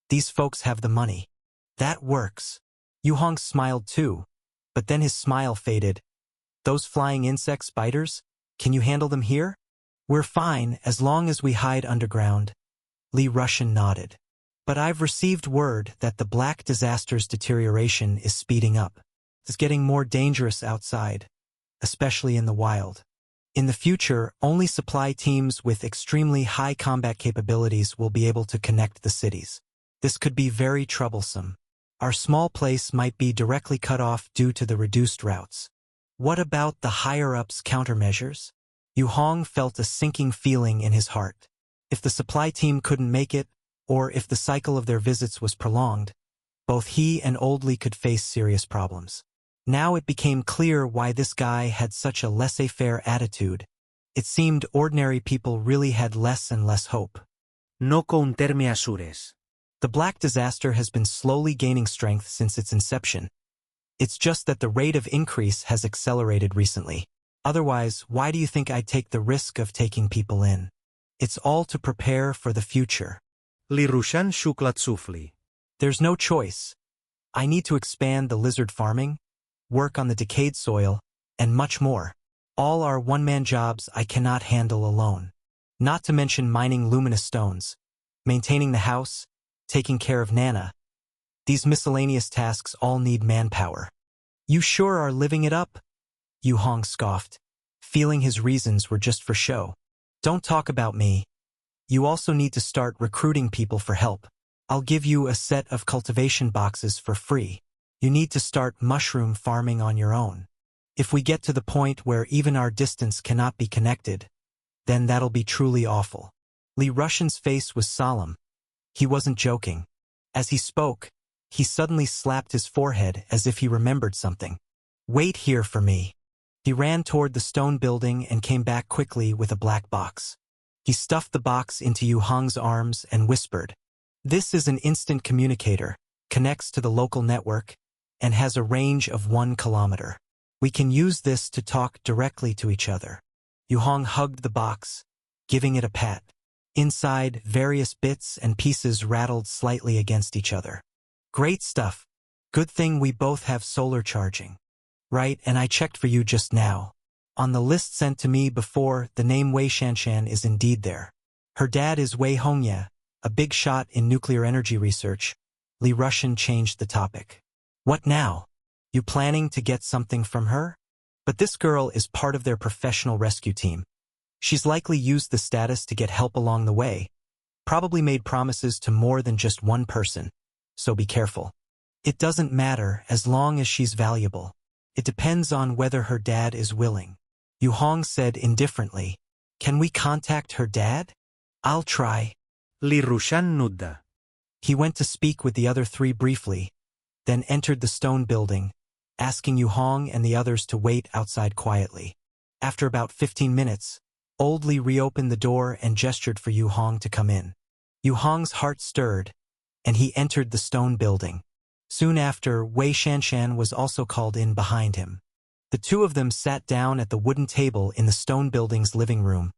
These folks have the money. That works. Yu Hong smiled too, but then his smile faded. Those flying insect spiders? Can you handle them here? We're fine as long as we hide underground. Li Russian nodded. But I've received word that the Black Disaster's deterioration is speeding up. It's getting more dangerous outside, especially in the wild. In the future, only supply teams with extremely high combat capabilities will be able to connect the cities. This could be very troublesome. Our small place might be directly cut off due to the reduced routes. What about the higher-ups' countermeasures? Yu Hong felt a sinking feeling in his heart. If the supply team couldn't make it, or if the cycle of their visits was prolonged, both he and Old Li could face serious problems. Now it became clear why this guy had such a laissez-faire attitude. It seemed ordinary people really had less and less hope. No counterme assures. The Black Disaster has been slowly gaining strength since its inception. It's just that the rate of increase has accelerated recently. Otherwise, why do you think I'd take the risk of taking people in? It's all to prepare for the future. Li Rushan shuklat sufli. There's no choice. I need to expand the lizard farming, work on the decayed soil, and much more. All are one-man jobs I cannot handle alone. Not to mention mining luminous stones, maintaining the house, taking care of Nana. These miscellaneous tasks all need manpower. You sure are living it up? Yu Hong scoffed, feeling his reasons were just for show. Don't talk about me. You also need to start recruiting people for help. I'll give you a set of cultivation boxes for free. You need to start mushroom farming on your own. If we get to the point where even our distance cannot be connected, then that'll be truly awful. Li Rushan's face was solemn. He wasn't joking. As he spoke, he suddenly slapped his forehead as if he remembered something. Wait here for me. He ran toward the stone building and came back quickly with a black box. He stuffed the box into Yu Hong's arms and whispered, "This is an instant communicator, connects to the local network, and has a range of 1 kilometer. We can use this to talk directly to each other." Yu Hong hugged the box, giving it a pat. Inside, various bits and pieces rattled slightly against each other. Great stuff. Good thing we both have solar charging. Right, and I checked for you just now. On the list sent to me before, the name Wei Shanshan is indeed there. Her dad is Wei Hongye, a big shot in nuclear energy research. Li Rushan changed the topic. What now? You planning to get something from her? But this girl is part of their professional rescue team. She's likely used the status to get help along the way, probably made promises to more than just one person, so be careful. It doesn't matter as long as she's valuable. It depends on whether her dad is willing. Yu Hong said indifferently, "Can we contact her dad?" "I'll try." Li Rushan nudda. He went to speak with the other 3 briefly, then entered the stone building, asking Yu Hong and the others to wait outside quietly. After about 15 minutes, Old Li reopened the door and gestured for Yu Hong to come in. Yu Hong's heart stirred, and he entered the stone building. Soon after, Wei Shanshan was also called in behind him. The 2 of them sat down at the wooden table in the stone building's living room,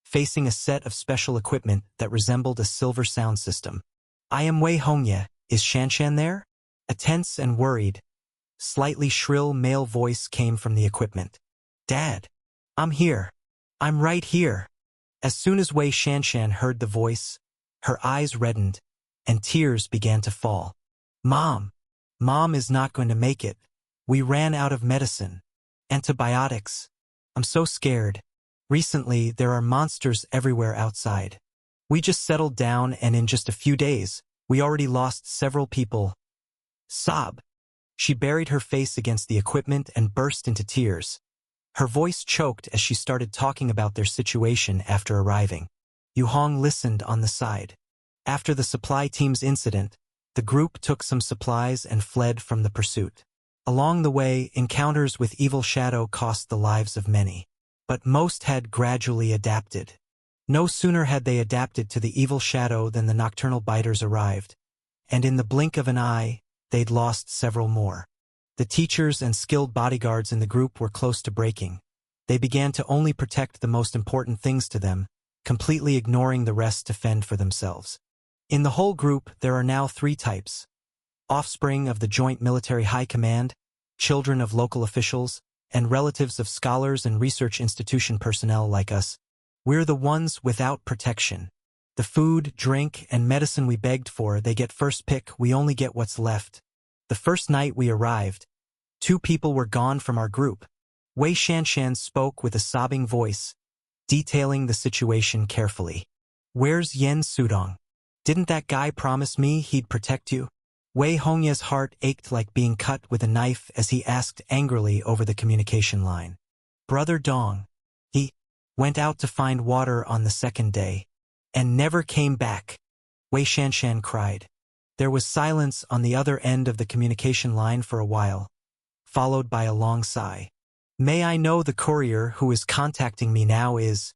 facing a set of special equipment that resembled a silver sound system. "I am Wei Hongye. Is Shanshan there?" A tense and worried, slightly shrill male voice came from the equipment. "Dad, I'm here. I'm right here." As soon as Wei Shanshan heard the voice, her eyes reddened, and tears began to fall. Mom is not going to make it. We ran out of medicine. Antibiotics. I'm so scared. Recently, there are monsters everywhere outside. We just settled down and in just a few days, we already lost several people." Sob. She buried her face against the equipment and burst into tears. Her voice choked as she started talking about their situation after arriving. Yu Hong listened on the side. After the supply team's incident, the group took some supplies and fled from the pursuit. Along the way, encounters with Evil Shadow cost the lives of many. But most had gradually adapted. No sooner had they adapted to the Evil Shadow than the nocturnal biters arrived. And in the blink of an eye, they'd lost several more. The teachers and skilled bodyguards in the group were close to breaking. They began to only protect the most important things to them, completely ignoring the rest to fend for themselves. In the whole group, there are now 3 types. Offspring of the Joint Military High Command, children of local officials, and relatives of scholars and research institution personnel like us. We're the ones without protection. The food, drink, and medicine we begged for, they get first pick, we only get what's left. The first night we arrived, 2 people were gone from our group. Wei Shanshan spoke with a sobbing voice, detailing the situation carefully. "Where's Yen Sudong? Didn't that guy promise me he'd protect you?" Wei Hongye's heart ached like being cut with a knife as he asked angrily over the communication line. "Brother Dong. He went out to find water on the 2nd day, and never came back." Wei Shanshan cried. There was silence on the other end of the communication line for a while, followed by a long sigh. May I know the courier who is contacting me now is?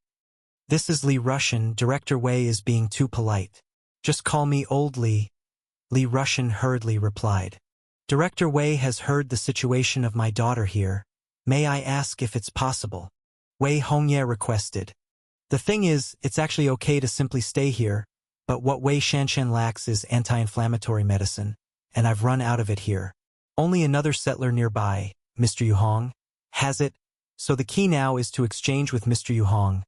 This is Li Rushan. Director Wei is being too polite. Just call me Old Li. Li Rushan hurriedly replied. Director Wei has heard the situation of my daughter here. May I ask if it's possible? Wei Hongye requested. The thing is, it's actually okay to simply stay here, but what Wei Shanshan lacks is anti-inflammatory medicine, and I've run out of it here. Only another settler nearby, Mr. Yu Hong, has it, so the key now is to exchange with Mr. Yu Hong.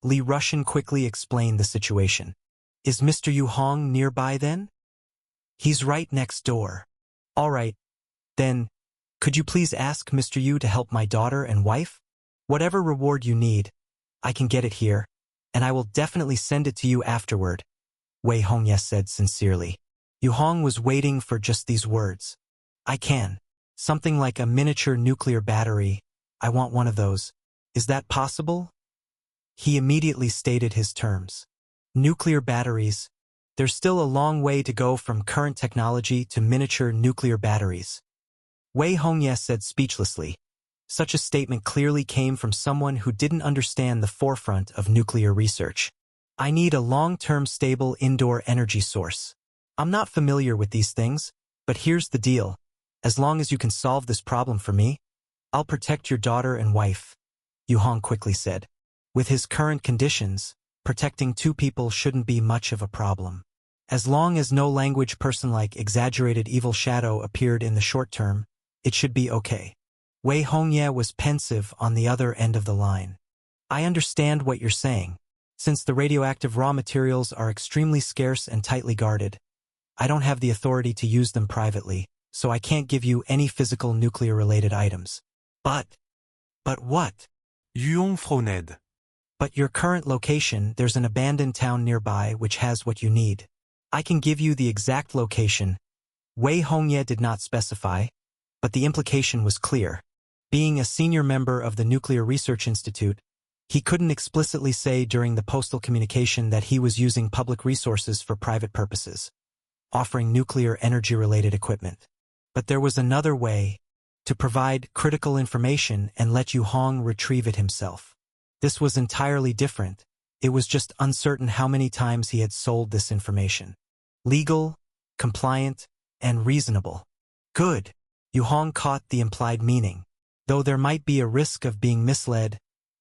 Li Rushan quickly explained the situation. Is Mr. Yu Hong nearby then? He's right next door. All right. Then, could you please ask Mr. Yu to help my daughter and wife? Whatever reward you need, I can get it here, and I will definitely send it to you afterward, Wei Hongye said sincerely. Yu Hong was waiting for just these words. I can. Something like a miniature nuclear battery. I want one of those. Is that possible? He immediately stated his terms. Nuclear batteries. There's still a long way to go from current technology to miniature nuclear batteries. Wei Hongye said speechlessly. Such a statement clearly came from someone who didn't understand the forefront of nuclear research. I need a long-term stable indoor energy source. I'm not familiar with these things, but here's the deal. As long as you can solve this problem for me, I'll protect your daughter and wife, Yu Hong quickly said. With his current conditions, protecting two people shouldn't be much of a problem. As long as no language person like exaggerated evil shadow appeared in the short term, it should be okay. Wei Hongye was pensive on the other end of the line. I understand what you're saying. Since the radioactive raw materials are extremely scarce and tightly guarded, I don't have the authority to use them privately, so I can't give you any physical nuclear-related items. But what? Yuong Froned. But your current location, there's an abandoned town nearby which has what you need. I can give you the exact location. Wei Hongye did not specify, but the implication was clear. Being a senior member of the Nuclear Research Institute, he couldn't explicitly say during the postal communication that he was using public resources for private purposes, offering nuclear energy-related equipment. But there was another way, to provide critical information and let Yu Hong retrieve it himself. This was entirely different. It was just uncertain how many times he had sold this information. Legal, compliant, and reasonable. Good. Yu Hong caught the implied meaning. Though there might be a risk of being misled,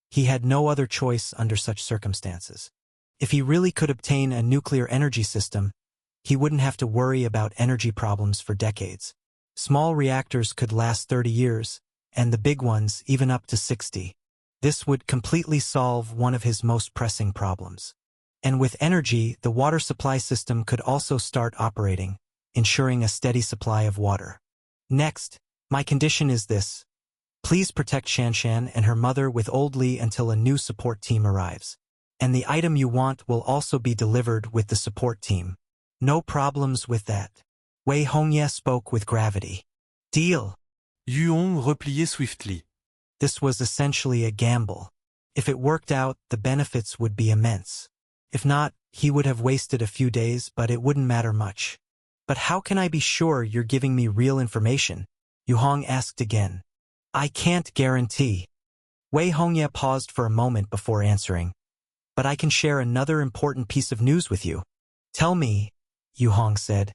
he had no other choice under such circumstances. If he really could obtain a nuclear energy system, he wouldn't have to worry about energy problems for decades. Small reactors could last 30 years, and the big ones even up to 60. This would completely solve one of his most pressing problems. And with energy, the water supply system could also start operating, ensuring a steady supply of water. Next, my condition is this. Please protect Shanshan and her mother with Old Li until a new support team arrives. And the item you want will also be delivered with the support team. No problems with that. Wei Hongye spoke with gravity. Deal. Yuong repliait swiftly. This was essentially a gamble. If it worked out, the benefits would be immense. If not, he would have wasted a few days, but it wouldn't matter much. But how can I be sure you're giving me real information? Yu Hong asked again. I can't guarantee. Wei Hongye paused for a moment before answering. But I can share another important piece of news with you. Tell me, Yu Hong said.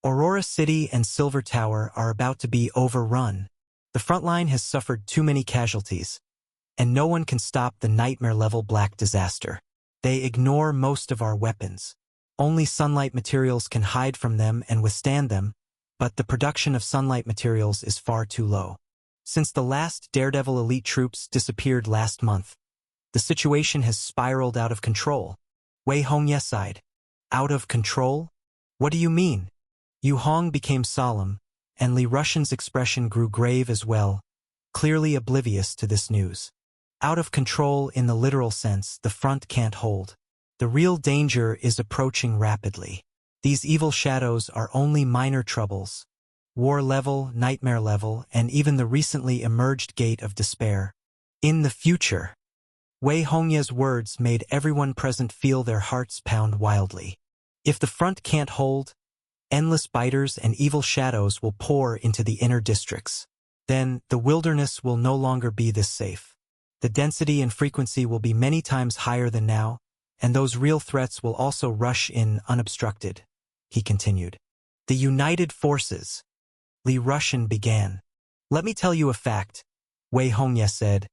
Aurora City and Silver Tower are about to be overrun. The front line has suffered too many casualties, and no one can stop the nightmare-level black disaster. They ignore most of our weapons. Only sunlight materials can hide from them and withstand them, but the production of sunlight materials is far too low. Since the last Daredevil elite troops disappeared last month, the situation has spiraled out of control. Wei Hongye sighed. Out of control? What do you mean? Yu Hong became solemn, and Li Rushan's expression grew grave as well, clearly oblivious to this news. Out of control in the literal sense, the front can't hold. The real danger is approaching rapidly. These evil shadows are only minor troubles. War level, nightmare level, and even the recently emerged gate of despair. In the future. Wei Hongye's words made everyone present feel their hearts pound wildly. If the front can't hold, endless biters and evil shadows will pour into the inner districts. Then, the wilderness will no longer be this safe. The density and frequency will be many times higher than now, and those real threats will also rush in unobstructed, he continued. The United Forces. Li Rushan began. Let me tell you a fact, Wei Hongye said.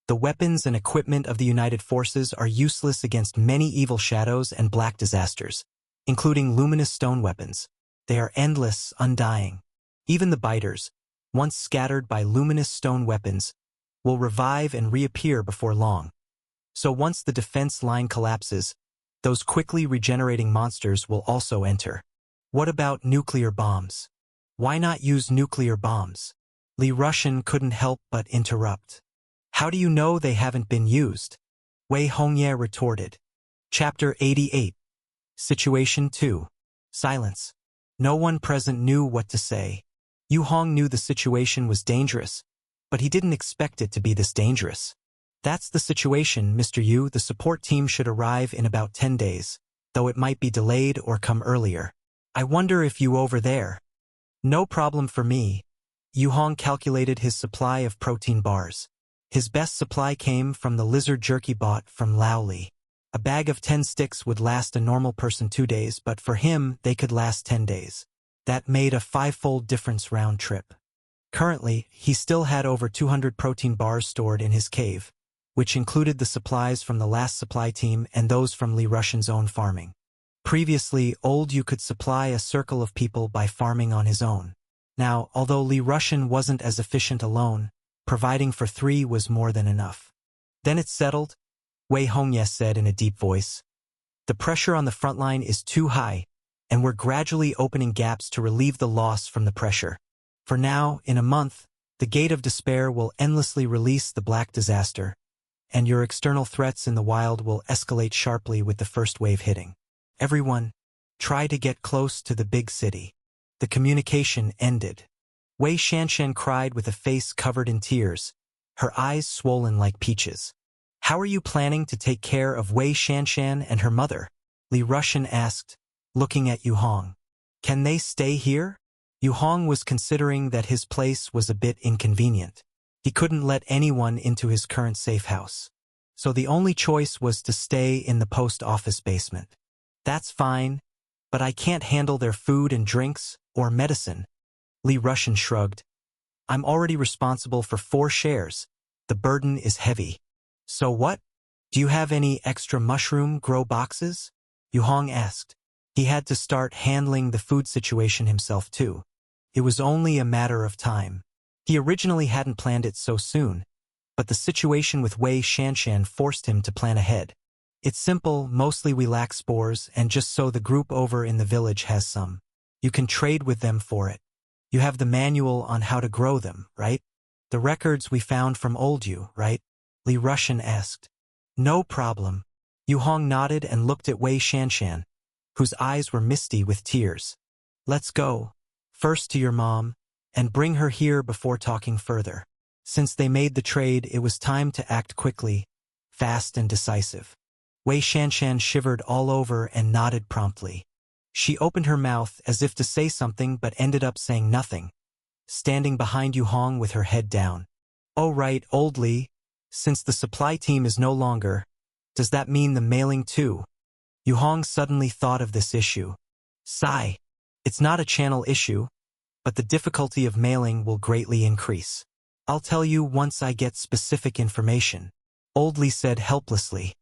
The weapons and equipment of the United Forces are useless against many evil shadows and black disasters, including luminous stone weapons. They are endless, undying. Even the biters, once scattered by luminous stone weapons, will revive and reappear before long. So once the defense line collapses, those quickly regenerating monsters will also enter. What about nuclear bombs? Why not use nuclear bombs? Li Rushan couldn't help but interrupt. How do you know they haven't been used? Wei Hongye retorted. Chapter 88. Situation 2. Silence. No one present knew what to say. Yu Hong knew the situation was dangerous, but he didn't expect it to be this dangerous. That's the situation, Mr. Yu. The support team should arrive in about 10 days, though it might be delayed or come earlier. I wonder if you over there. No problem for me. Yu Hong calculated his supply of protein bars. His best supply came from the lizard jerky bought from Laoli. A bag of 10 sticks would last a normal person 2 days, but for him, they could last 10 days. That made a 5-fold difference round trip. Currently, he still had over 200 protein bars stored in his cave, which included the supplies from the last supply team and those from Li Rushan's own farming. Previously, Old Yu could supply a circle of people by farming on his own. Now, although Li Rushan wasn't as efficient alone, providing for 3 was more than enough. Then it's settled, Wei Hongye said in a deep voice. The pressure on the front line is too high, and we're gradually opening gaps to relieve the loss from the pressure. For now, in a month, the Gate of Despair will endlessly release the Black Disaster, and your external threats in the wild will escalate sharply with the first wave hitting. Everyone, try to get close to the big city. The communication ended. Wei Shanshan cried with a face covered in tears, her eyes swollen like peaches. How are you planning to take care of Wei Shanshan and her mother? Li Rushan asked, looking at Yu Hong. Can they stay here? Yu Hong was considering that his place was a bit inconvenient. He couldn't let anyone into his current safe house. So the only choice was to stay in the post office basement. That's fine, but I can't handle their food and drinks, or medicine. Li Rushan shrugged. I'm already responsible for 4 shares. The burden is heavy. So what? Do you have any extra mushroom grow boxes? Yu Hong asked. He had to start handling the food situation himself too. It was only a matter of time. He originally hadn't planned it so soon, but the situation with Wei Shanshan forced him to plan ahead. It's simple, mostly we lack spores, and just so the group over in the village has some. You can trade with them for it. You have the manual on how to grow them, right? The records we found from Old Yu, right? Li Rushan asked. No problem. Yu Hong nodded and looked at Wei Shanshan, whose eyes were misty with tears. Let's go. First to your mom, and bring her here before talking further. Since they made the trade, it was time to act quickly, fast and decisive. Wei Shanshan shivered all over and nodded promptly. She opened her mouth as if to say something but ended up saying nothing, standing behind Yu Hong with her head down. Oh right, Old Li, since the supply team is no longer, does that mean the mailing too? Yu Hong suddenly thought of this issue. Sigh. It's not a channel issue, but the difficulty of mailing will greatly increase. I'll tell you once I get specific information, Old Li said helplessly.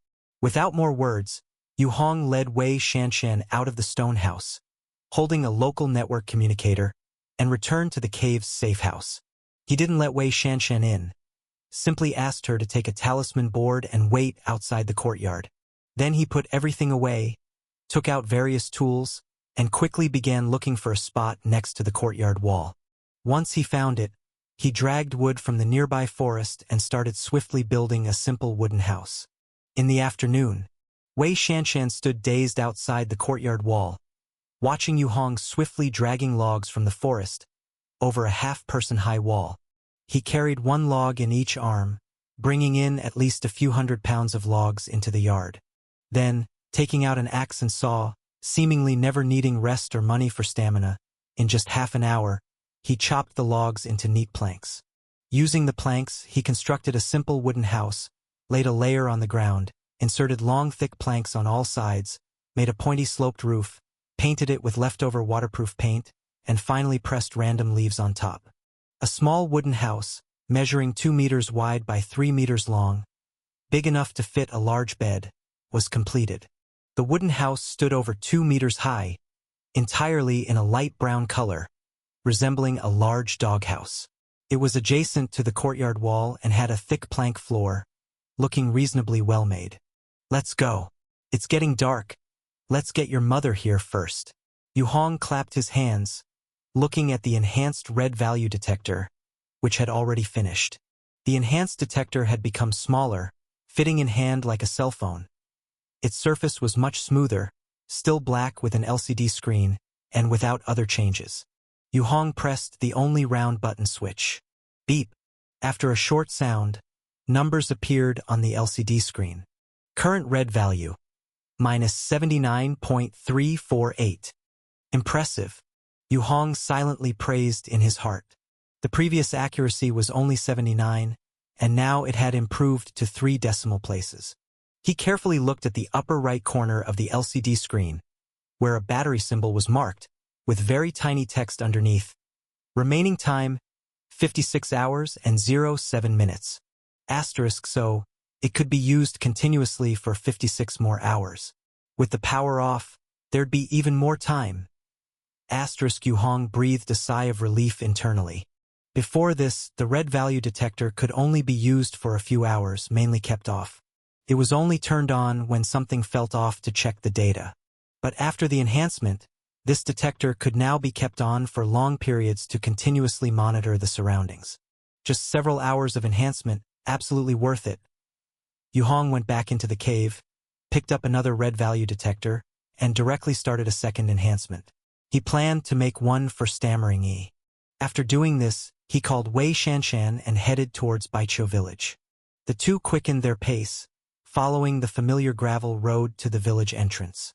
Without more words, Yu Hong led Wei Shanshan out of the stone house, holding a local network communicator, and returned to the cave's safe house. He didn't let Wei Shanshan in, simply asked her to take a talisman board and wait outside the courtyard. Then he put everything away, took out various tools, and quickly began looking for a spot next to the courtyard wall. Once he found it, he dragged wood from the nearby forest and started swiftly building a simple wooden house. In the afternoon, Wei Shanshan stood dazed outside the courtyard wall, watching Yu Hong swiftly dragging logs from the forest over a half-person-high wall. He carried 1 log in each arm, bringing in at least a few 100 pounds of logs into the yard. Then, taking out an axe and saw, Seemingly never needing rest or money for stamina, in just half an hour, he chopped the logs into neat planks. Using the planks, he constructed a simple wooden house, laid a layer on the ground, inserted long thick planks on all sides, made a pointy sloped roof, painted it with leftover waterproof paint, and finally pressed random leaves on top. A small wooden house, measuring 2 meters wide by 3 meters long, big enough to fit a large bed, was completed. The wooden house stood over 2 meters high, entirely in a light brown color, resembling a large doghouse. It was adjacent to the courtyard wall and had a thick plank floor, looking reasonably well made. "Let's go. It's getting dark. Let's get your mother here first." Yu Hong clapped his hands, looking at the enhanced red value detector, which had already finished. The enhanced detector had become smaller, fitting in hand like a cell phone. Its surface was much smoother, still black with an LCD screen, and without other changes. Yu Hong pressed the only round button switch. Beep. After a short sound, numbers appeared on the LCD screen. Current red value, -79.348. Impressive. Yu Hong silently praised in his heart. The previous accuracy was only 79, and now it had improved to 3 decimal places. He carefully looked at the upper right corner of the LCD screen, where a battery symbol was marked, with very tiny text underneath. Remaining time, 56 hours and 07 minutes. Asterisk, so it could be used continuously for 56 more hours. With the power off, there'd be even more time. Asterisk. Yu Hong breathed a sigh of relief internally. Before this, the red value detector could only be used for a few hours, mainly kept off. It was only turned on when something felt off to check the data. But after the enhancement, this detector could now be kept on for long periods to continuously monitor the surroundings. Just several hours of enhancement, absolutely worth it. Yu Hong went back into the cave, picked up another red value detector, and directly started a second enhancement. He planned to make one for Stammering Yi. After doing this, he called Wei Shanshan and headed towards Baiqiu village. The two quickened their pace, following the familiar gravel road to the village entrance.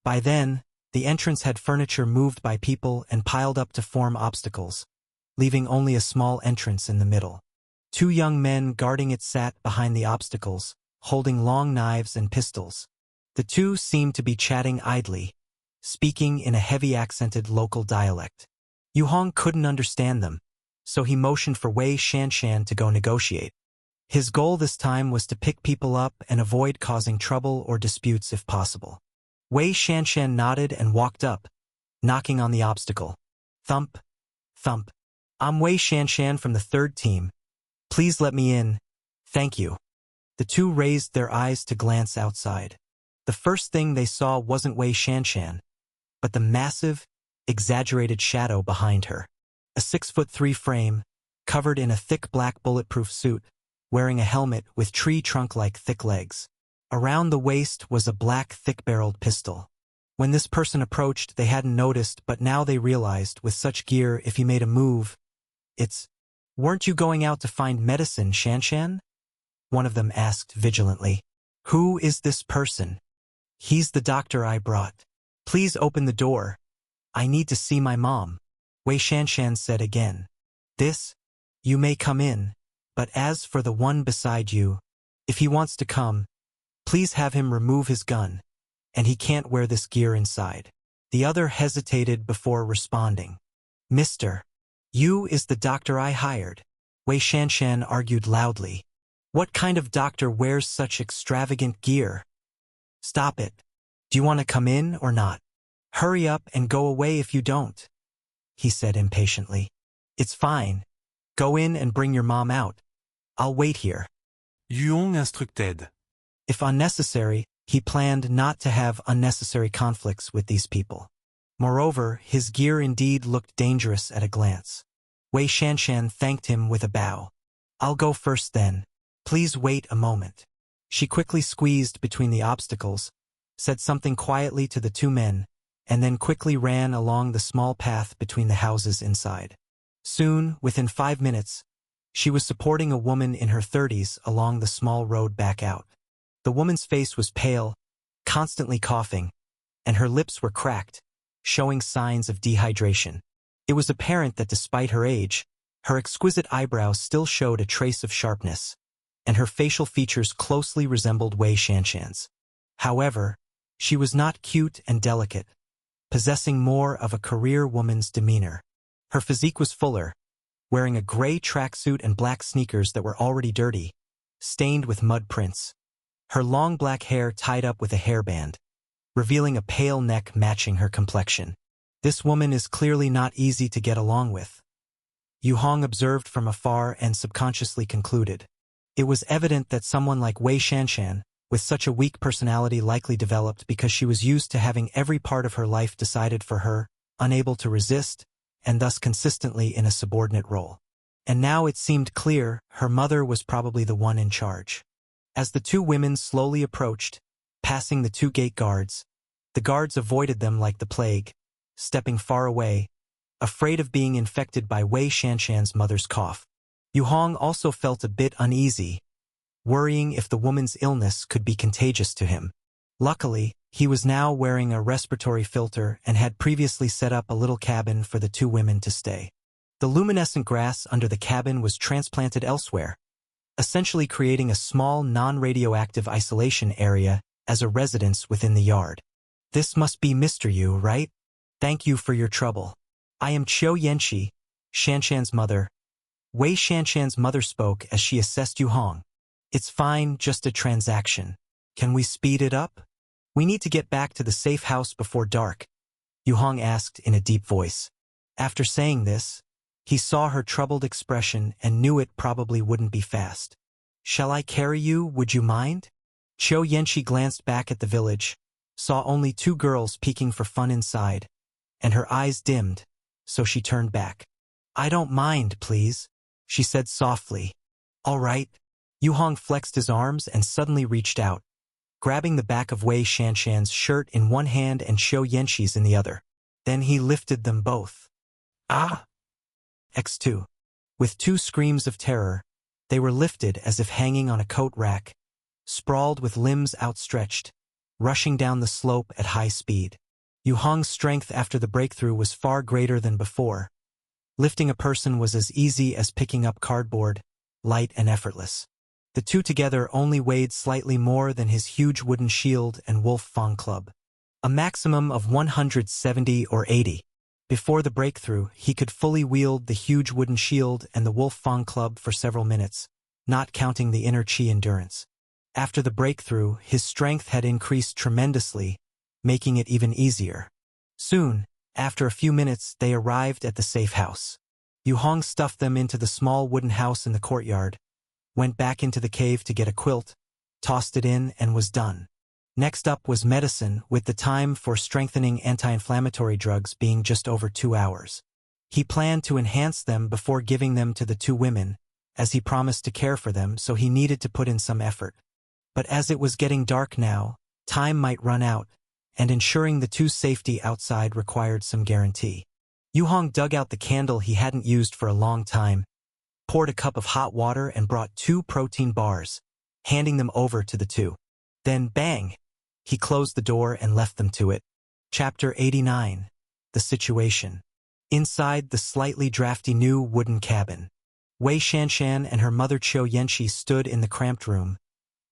By then, the entrance had furniture moved by people and piled up to form obstacles, leaving only a small entrance in the middle. 2 young men guarding it sat behind the obstacles, holding long knives and pistols. The two seemed to be chatting idly, speaking in a heavy accented local dialect. Yu Hong couldn't understand them, so he motioned for Wei Shanshan to go negotiate. His goal this time was to pick people up and avoid causing trouble or disputes if possible. Wei Shanshan nodded and walked up, knocking on the obstacle. Thump, thump. "I'm Wei Shanshan from the 3rd team. Please let me in. Thank you." The two raised their eyes to glance outside. The first thing they saw wasn't Wei Shanshan, but the massive, exaggerated shadow behind her. A 6'3" frame, covered in a thick black bulletproof suit, wearing a helmet with tree trunk-like thick legs. Around the waist was a black thick-barreled pistol. When this person approached, they hadn't noticed, but now they realized, with such gear, if he made a move, "Weren't you going out to find medicine, Shanshan?" One of them asked vigilantly. "Who is this person?" "He's the doctor I brought. Please open the door. I need to see my mom," Wei Shanshan said again. "You may come in, but as for the one beside you, if he wants to come, please have him remove his gun, and he can't wear this gear inside." The other hesitated before responding. "Mister, you is the doctor I hired," Wei Shanshan argued loudly. "What kind of doctor wears such extravagant gear?" "Stop it. Do you want to come in or not? Hurry up and go away if you don't," he said impatiently. "It's fine. Go in and bring your mom out. I'll wait here." Yu Hong instructed. If unnecessary, he planned not to have unnecessary conflicts with these people. Moreover, his gear indeed looked dangerous at a glance. Wei Shanshan thanked him with a bow. "I'll go first then. Please wait a moment." She quickly squeezed between the obstacles, said something quietly to the 2 men, and then quickly ran along the small path between the houses inside. Soon, within 5 minutes, she was supporting a woman in her 30s along the small road back out. The woman's face was pale, constantly coughing, and her lips were cracked, showing signs of dehydration. It was apparent that despite her age, her exquisite eyebrows still showed a trace of sharpness, and her facial features closely resembled Wei Shanshan's. However, she was not cute and delicate, possessing more of a career woman's demeanor. Her physique was fuller, wearing a gray tracksuit and black sneakers that were already dirty, stained with mud prints. Her long black hair tied up with a hairband, revealing a pale neck matching her complexion. This woman is clearly not easy to get along with, Yu Hong observed from afar and subconsciously concluded. It was evident that someone like Wei Shanshan, with such a weak personality, likely developed because she was used to having every part of her life decided for her, unable to resist, and thus consistently in a subordinate role. And now it seemed clear her mother was probably the one in charge. As the two women slowly approached, passing the two gate guards, the guards avoided them like the plague, stepping far away, afraid of being infected by Wei Shanshan's mother's cough. Yu Hong also felt a bit uneasy, worrying if the woman's illness could be contagious to him. Luckily, he was now wearing a respiratory filter and had previously set up a little cabin for the two women to stay. The luminescent grass under the cabin was transplanted elsewhere, essentially creating a small non-radioactive isolation area as a residence within the yard. This must be Mr. Yu, right? Thank you for your trouble. I am Qiu Yanqi, Shanshan's mother. Wei Shanshan's mother spoke as she assessed Yu Hong. It's fine, just a transaction. Can we speed it up? We need to get back to the safe house before dark, Yu Hong asked in a deep voice. After saying this, he saw her troubled expression and knew it probably wouldn't be fast. Shall I carry you, would you mind? Qiu Yanqi glanced back at the village, saw only two girls peeking for fun inside, and her eyes dimmed, so she turned back. I don't mind, please, she said softly. All right. Yu Hong flexed his arms and suddenly reached out, grabbing the back of Wei Shanshan's shirt in one hand and Qiu Yanqi's in the other. Then he lifted them both. Ah! X2. With two screams of terror, they were lifted as if hanging on a coat rack, sprawled with limbs outstretched, rushing down the slope at high speed. Yu Hong's strength after the breakthrough was far greater than before. Lifting a person was as easy as picking up cardboard, light and effortless. The two together only weighed slightly more than his huge wooden shield and Wolf Fang club. A maximum of 170 or 80. Before the breakthrough, he could fully wield the huge wooden shield and the Wolf Fang club for several minutes, not counting the inner chi endurance. After the breakthrough, his strength had increased tremendously, making it even easier. Soon, after a few minutes, they arrived at the safe house. Yu Hong stuffed them into the small wooden house in the courtyard, went back into the cave to get a quilt, tossed it in, and was done. Next up was medicine, with the time for strengthening anti-inflammatory drugs being just over 2 hours. He planned to enhance them before giving them to the two women, as he promised to care for them, so he needed to put in some effort. But as it was getting dark now, time might run out, and ensuring the two's safety outside required some guarantee. Yu Hong dug out the candle he hadn't used for a long time, poured a cup of hot water and brought 2 protein bars, handing them over to the two. Then bang! He closed the door and left them to it. Chapter 89. The Situation. Inside the slightly drafty new wooden cabin, Wei Shanshan and her mother Qiu Yanqi stood in the cramped room,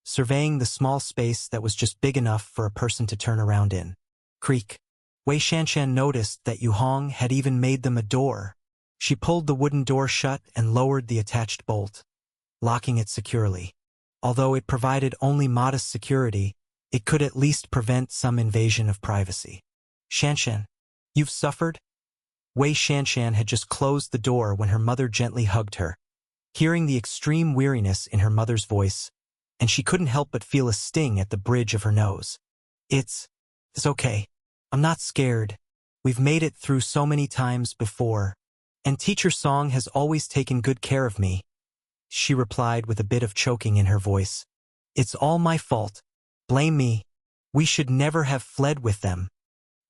surveying the small space that was just big enough for a person to turn around in. Creak. Wei Shanshan noticed that Yu Hong had even made them a door. She pulled the wooden door shut and lowered the attached bolt, locking it securely. Although it provided only modest security, it could at least prevent some invasion of privacy. Shanshan, you've suffered? Wei Shanshan had just closed the door when her mother gently hugged her. Hearing the extreme weariness in her mother's voice, and she couldn't help but feel a sting at the bridge of her nose. It's okay. I'm not scared. We've made it through so many times before, and Teacher Song has always taken good care of me, she replied with a bit of choking in her voice. It's all my fault. Blame me. We should never have fled with them.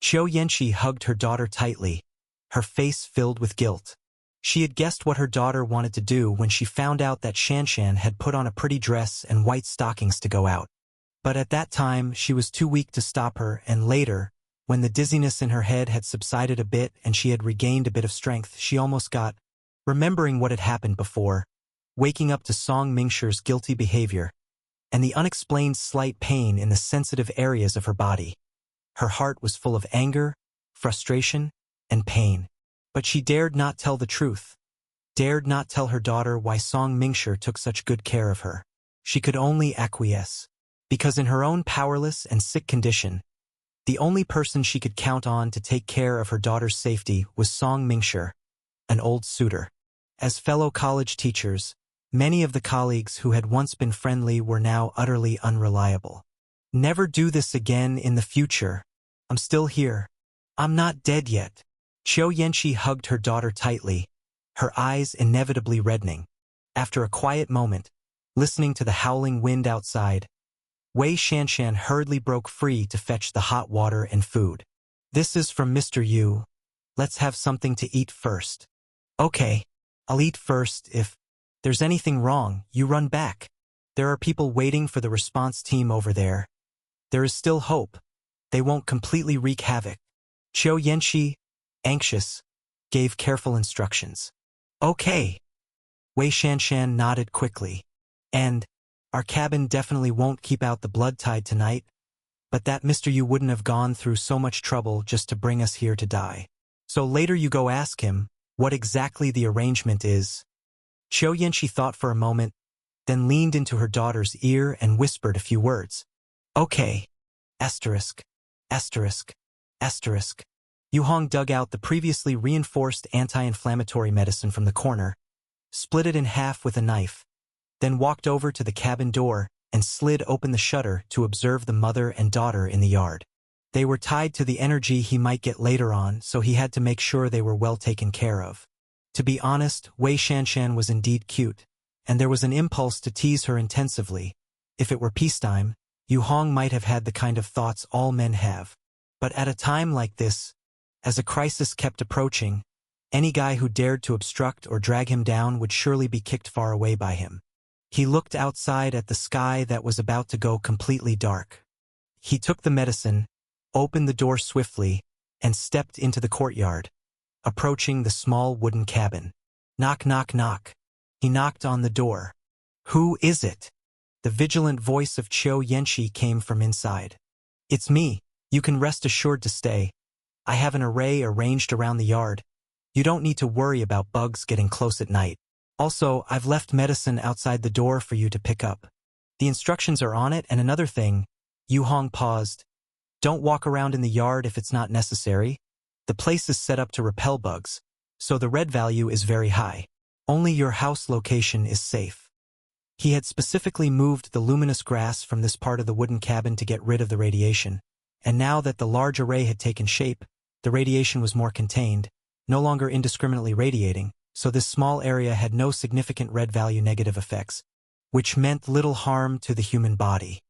Qiu Yanqi hugged her daughter tightly, her face filled with guilt. She had guessed what her daughter wanted to do when she found out that Shanshan had put on a pretty dress and white stockings to go out. But at that time, she was too weak to stop her, and later, When the dizziness in her head had subsided a bit and she had regained a bit of strength, she almost got, remembering what had happened before, waking up to Song Mingshi's guilty behavior, and the unexplained slight pain in the sensitive areas of her body. Her heart was full of anger, frustration, and pain. But she dared not tell the truth, dared not tell her daughter why Song Mingshi took such good care of her. She could only acquiesce, because in her own powerless and sick condition, the only person she could count on to take care of her daughter's safety was Song Mingshi, an old suitor. As fellow college teachers, many of the colleagues who had once been friendly were now utterly unreliable. Never do this again in the future. I'm still here. I'm not dead yet. Qiu Yanqi hugged her daughter tightly, her eyes inevitably reddening. After a quiet moment, listening to the howling wind outside, Wei Shanshan hurriedly broke free to fetch the hot water and food. This is from Mr. Yu. Let's have something to eat first. Okay, I'll eat first. If there's anything wrong, you run back. There are people waiting for the response team over there. There is still hope. They won't completely wreak havoc. Qiu Yanqi, anxious, gave careful instructions. Okay. Wei Shanshan nodded quickly. And our cabin definitely won't keep out the blood tide tonight, but that Mr. Yu wouldn't have gone through so much trouble just to bring us here to die. So later you go ask him what exactly the arrangement is. Qiu Yanqi thought for a moment, then leaned into her daughter's ear and whispered a few words. Okay. Asterisk. Asterisk. Asterisk. Yu Hong dug out the previously reinforced anti-inflammatory medicine from the corner, split it in half with a knife, then walked over to the cabin door and slid open the shutter to observe the mother and daughter in the yard. They were tied to the energy he might get later on, so he had to make sure they were well taken care of. To be honest, Wei Shanshan was indeed cute, and there was an impulse to tease her intensively. If it were peacetime, Yu Hong might have had the kind of thoughts all men have. But at a time like this, as a crisis kept approaching, any guy who dared to obstruct or drag him down would surely be kicked far away by him. He looked outside at the sky that was about to go completely dark. He took the medicine, opened the door swiftly, and stepped into the courtyard, approaching the small wooden cabin. Knock, knock, knock. He knocked on the door. Who is it? The vigilant voice of Qiu Yanqi came from inside. It's me. You can rest assured to stay. I have an array arranged around the yard. You don't need to worry about bugs getting close at night. Also, I've left medicine outside the door for you to pick up. The instructions are on it, and another thing. Yu Hong paused. Don't walk around in the yard if it's not necessary. The place is set up to repel bugs, so the red value is very high. Only your house location is safe. He had specifically moved the luminous grass from this part of the wooden cabin to get rid of the radiation, and now that the large array had taken shape, the radiation was more contained, no longer indiscriminately radiating, so this small area had no significant red value negative effects, which meant little harm to the human body.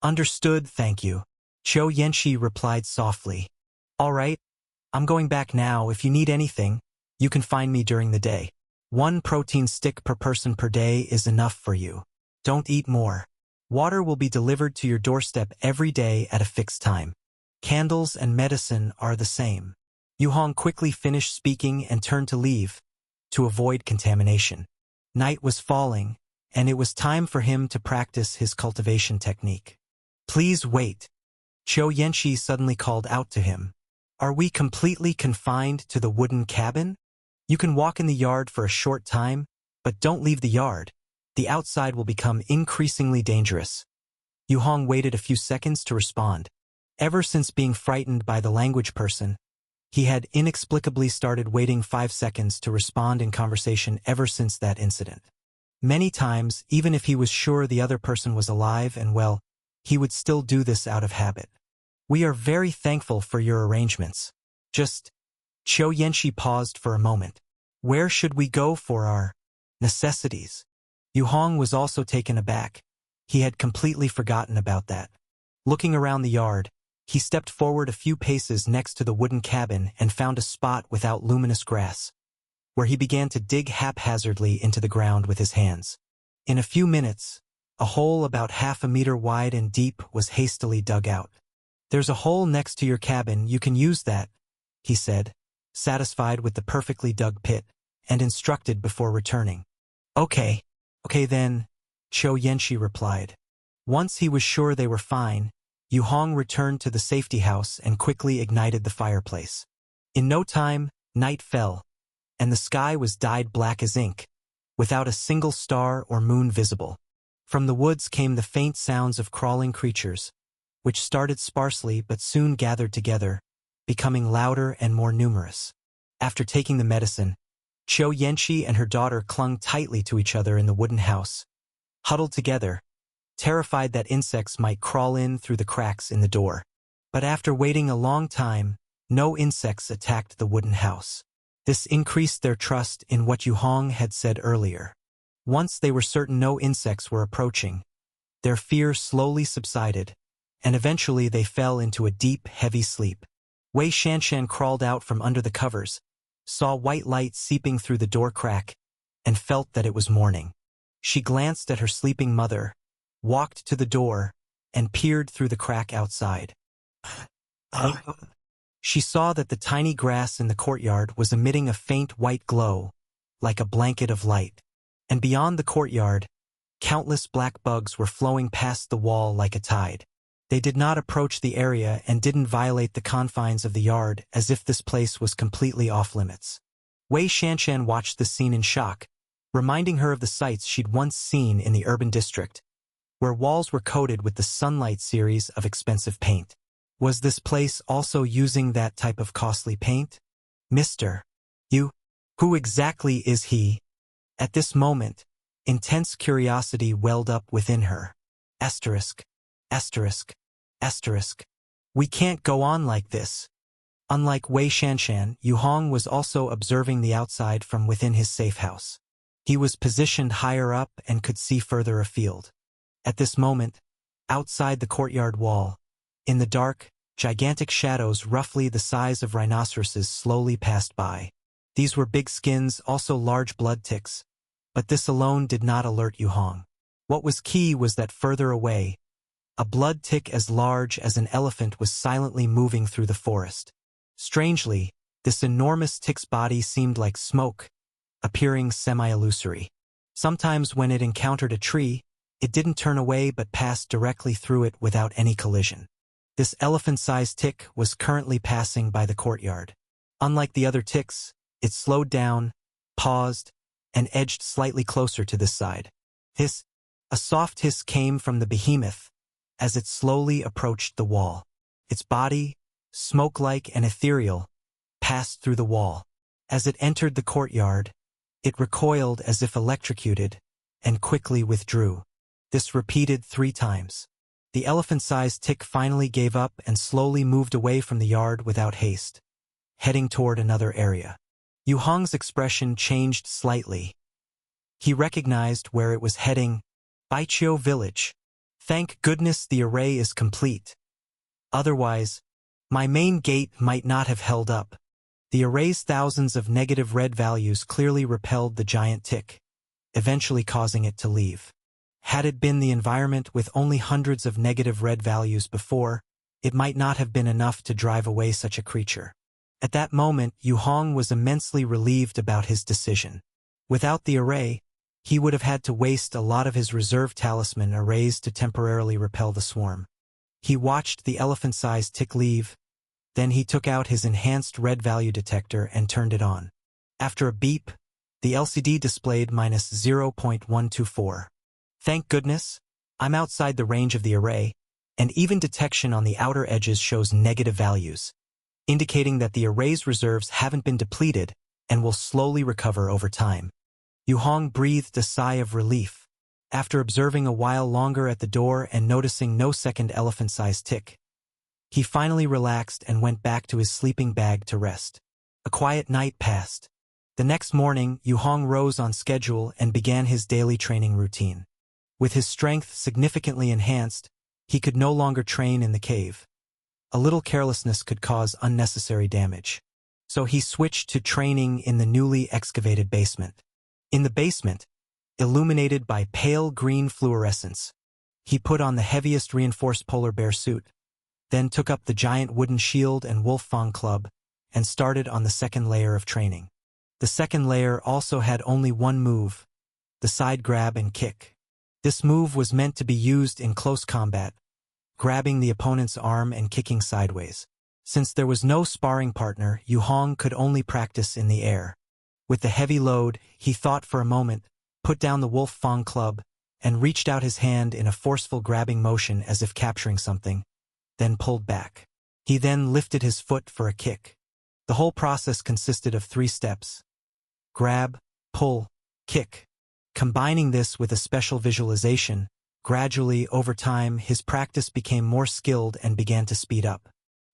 Understood, thank you. Qiu Yanqi replied softly. All right, I'm going back now. If you need anything, you can find me during the day. 1 protein stick per person per day is enough for you. Don't eat more. Water will be delivered to your doorstep every day at a fixed time. Candles and medicine are the same. Yu Hong quickly finished speaking and turned to leave, to avoid contamination. Night was falling, and it was time for him to practice his cultivation technique. Please wait. Qiu Yanqi suddenly called out to him. Are we completely confined to the wooden cabin? You can walk in the yard for a short time, but don't leave the yard. The outside will become increasingly dangerous. Yu Hong waited a few seconds to respond. Ever since being frightened by the language person, he had inexplicably started waiting 5 seconds to respond in conversation ever since that incident. Many times, even if he was sure the other person was alive and well, he would still do this out of habit. We are very thankful for your arrangements. Just, Qiu Yanqi paused for a moment. Where should we go for our necessities? Yu Hong was also taken aback. He had completely forgotten about that. Looking around the yard, he stepped forward a few paces next to the wooden cabin and found a spot without luminous grass, where he began to dig haphazardly into the ground with his hands. In a few minutes, a hole about 1/2 meter wide and deep was hastily dug out. There's a hole next to your cabin, you can use that, he said, satisfied with the perfectly dug pit, and instructed before returning. Okay then, Qiu Yanqi replied. Once he was sure they were fine, Yu Hong returned to the safety house and quickly ignited the fireplace. In no time, night fell, and the sky was dyed black as ink, without a single star or moon visible. From the woods came the faint sounds of crawling creatures, which started sparsely but soon gathered together, becoming louder and more numerous. After taking the medicine, Qiu Yanqi and her daughter clung tightly to each other in the wooden house, huddled together, terrified that insects might crawl in through the cracks in the door. But after waiting a long time, no insects attacked the wooden house. This increased their trust in what Yu Hong had said earlier. Once they were certain no insects were approaching, their fear slowly subsided, and eventually they fell into a deep, heavy sleep. Wei Shanshan crawled out from under the covers, saw white light seeping through the door crack, and felt that it was morning. She glanced at her sleeping mother, walked to the door, and peered through the crack outside. She saw that the tiny grass in the courtyard was emitting a faint white glow, like a blanket of light. And beyond the courtyard, countless black bugs were flowing past the wall like a tide. They did not approach the area and didn't violate the confines of the yard as if this place was completely off-limits. Wei Shanshan watched the scene in shock, reminding her of the sights she'd once seen in the urban district, where walls were coated with the Sunlight series of expensive paint. Was this place also using that type of costly paint? Mr. Yu, who exactly is he? At this moment, intense curiosity welled up within her. Asterisk. We can't go on like this. Unlike Wei Shanshan, Yu Hong was also observing the outside from within his safe house. He was positioned higher up and could see further afield. At this moment, outside the courtyard wall, in the dark, gigantic shadows roughly the size of rhinoceroses slowly passed by. These were big skins, also large blood ticks, but this alone did not alert Yu Hong. What was key was that further away, a blood tick as large as an elephant was silently moving through the forest. Strangely, this enormous tick's body seemed like smoke, appearing semi-illusory. Sometimes when it encountered a tree, it didn't turn away but passed directly through it without any collision. This elephant-sized tick was currently passing by the courtyard. Unlike the other ticks, it slowed down, paused, and edged slightly closer to this side. A soft hiss came from the behemoth as it slowly approached the wall. Its body, smoke-like and ethereal, passed through the wall. As it entered the courtyard, it recoiled as if electrocuted and quickly withdrew. This repeated 3 times. The elephant-sized tick finally gave up and slowly moved away from the yard without haste, heading toward another area. Yu Hong's expression changed slightly. He recognized where it was heading: Baiqiu Village. Thank goodness the array is complete. Otherwise, my main gate might not have held up. The array's thousands of negative red values clearly repelled the giant tick, eventually causing it to leave. Had it been the environment with only hundreds of negative red values before, it might not have been enough to drive away such a creature. At that moment, Yu Hong was immensely relieved about his decision. Without the array, he would have had to waste a lot of his reserve talisman arrays to temporarily repel the swarm. He watched the elephant-sized tick leave, then he took out his enhanced red value detector and turned it on. After a beep, the LCD displayed -0.124. Thank goodness, I'm outside the range of the array, and even detection on the outer edges shows negative values, indicating that the array's reserves haven't been depleted and will slowly recover over time. Yu Hong breathed a sigh of relief. After observing a while longer at the door and noticing no second elephant-sized tick, he finally relaxed and went back to his sleeping bag to rest. A quiet night passed. The next morning, Yu Hong rose on schedule and began his daily training routine. With his strength significantly enhanced, he could no longer train in the cave. A little carelessness could cause unnecessary damage. So he switched to training in the newly excavated basement. In the basement, illuminated by pale green fluorescence, he put on the heaviest reinforced polar bear suit, then took up the giant wooden shield and Wolf Fang club, and started on the second layer of training. The second layer also had only one move, the side grab and kick. This move was meant to be used in close combat, grabbing the opponent's arm and kicking sideways. Since there was no sparring partner, Yu Hong could only practice in the air. With the heavy load, he thought for a moment, put down the Wolf Fang club, and reached out his hand in a forceful grabbing motion as if capturing something, then pulled back. He then lifted his foot for a kick. The whole process consisted of 3 steps: grab, pull, kick. Combining this with a special visualization, gradually, over time, his practice became more skilled and began to speed up.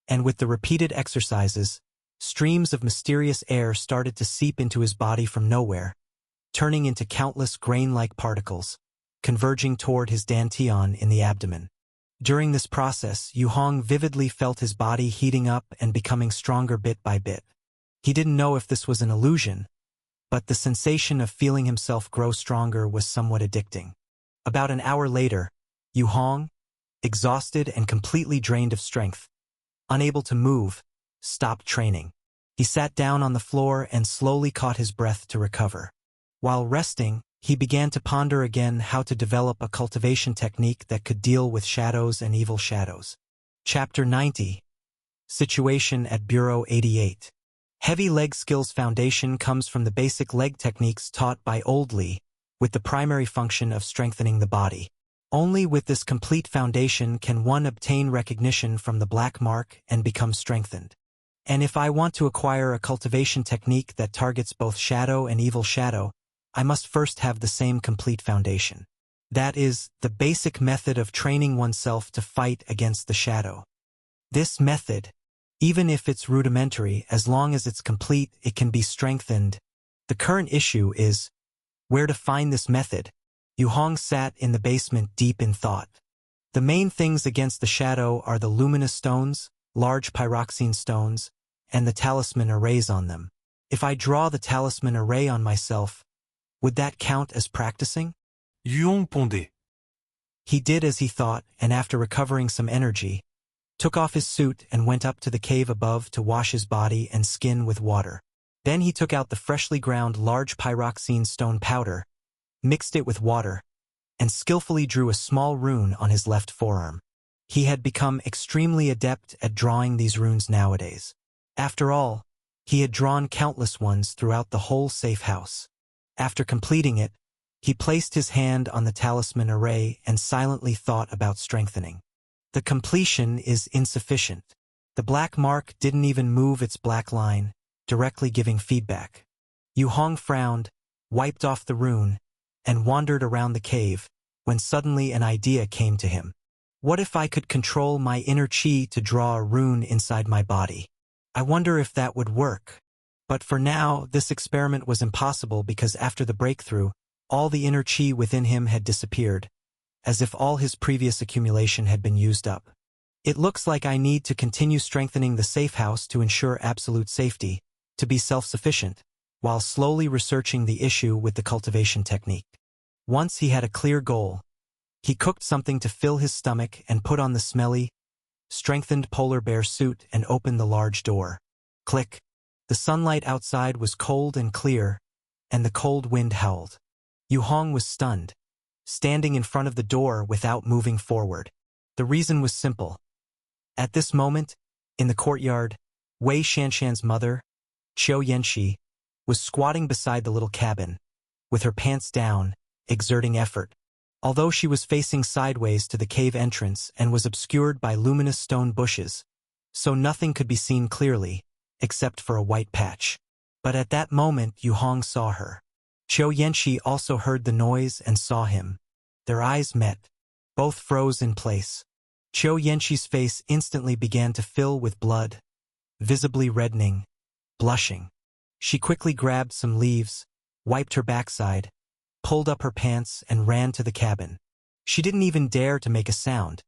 And with the repeated exercises, streams of mysterious air started to seep into his body from nowhere, turning into countless grain-like particles, converging toward his dantian in the abdomen. During this process, Yu Hong vividly felt his body heating up and becoming stronger bit by bit. He didn't know if this was an illusion, but the sensation of feeling himself grow stronger was somewhat addicting. About an hour later, Yu Hong, exhausted and completely drained of strength, unable to move, stopped training. He sat down on the floor and slowly caught his breath to recover. While resting, he began to ponder again how to develop a cultivation technique that could deal with shadows and evil shadows. Chapter 90. Situation at Bureau 88. Heavy leg skills foundation comes from the basic leg techniques taught by Old Lee, with the primary function of strengthening the body. Only with this complete foundation can one obtain recognition from the black mark and become strengthened. And if I want to acquire a cultivation technique that targets both shadow and evil shadow, I must first have the same complete foundation. That is, the basic method of training oneself to fight against the shadow. This method, even if it's rudimentary, as long as it's complete, it can be strengthened. The current issue is where to find this method. Yu Hong sat in the basement deep in thought. The main things against the shadow are the luminous stones, large pyroxene stones, and the talisman arrays on them. If I draw the talisman array on myself, would that count as practicing? Yu Hong pondait. He did as he thought, and after recovering some energy, took off his suit and went up to the cave above to wash his body and skin with water. Then he took out the freshly ground large pyroxene stone powder, mixed it with water, and skillfully drew a small rune on his left forearm. He had become extremely adept at drawing these runes nowadays. After all, he had drawn countless ones throughout the whole safe house. After completing it, he placed his hand on the talisman array and silently thought about strengthening. The completion is insufficient. The black mark didn't even move its black line, directly giving feedback. Yu Hong frowned, wiped off the rune, and wandered around the cave, when suddenly an idea came to him. What if I could control my inner chi to draw a rune inside my body? I wonder if that would work. But for now, this experiment was impossible because after the breakthrough, all the inner chi within him had disappeared, as if all his previous accumulation had been used up. It looks like I need to continue strengthening the safe house to ensure absolute safety, to be self-sufficient, while slowly researching the issue with the cultivation technique. Once he had a clear goal. He cooked something to fill his stomach and put on the smelly, strengthened polar bear suit and opened the large door. Click. The sunlight outside was cold and clear, and the cold wind howled. Yu Hong was stunned, standing in front of the door without moving forward. The reason was simple. At this moment, in the courtyard, Wei Shanshan's mother, Qiu Yanxi, was squatting beside the little cabin, with her pants down, exerting effort. Although she was facing sideways to the cave entrance and was obscured by luminous stone bushes, so nothing could be seen clearly, except for a white patch. But at that moment Yu Hong saw her. Qiu Yanxi also heard the noise and saw him. Their eyes met. Both froze in place. Qiu Yanxi's face instantly began to fill with blood, visibly reddening, blushing. She quickly grabbed some leaves, wiped her backside, pulled up her pants and ran to the cabin. She didn't even dare to make a sound,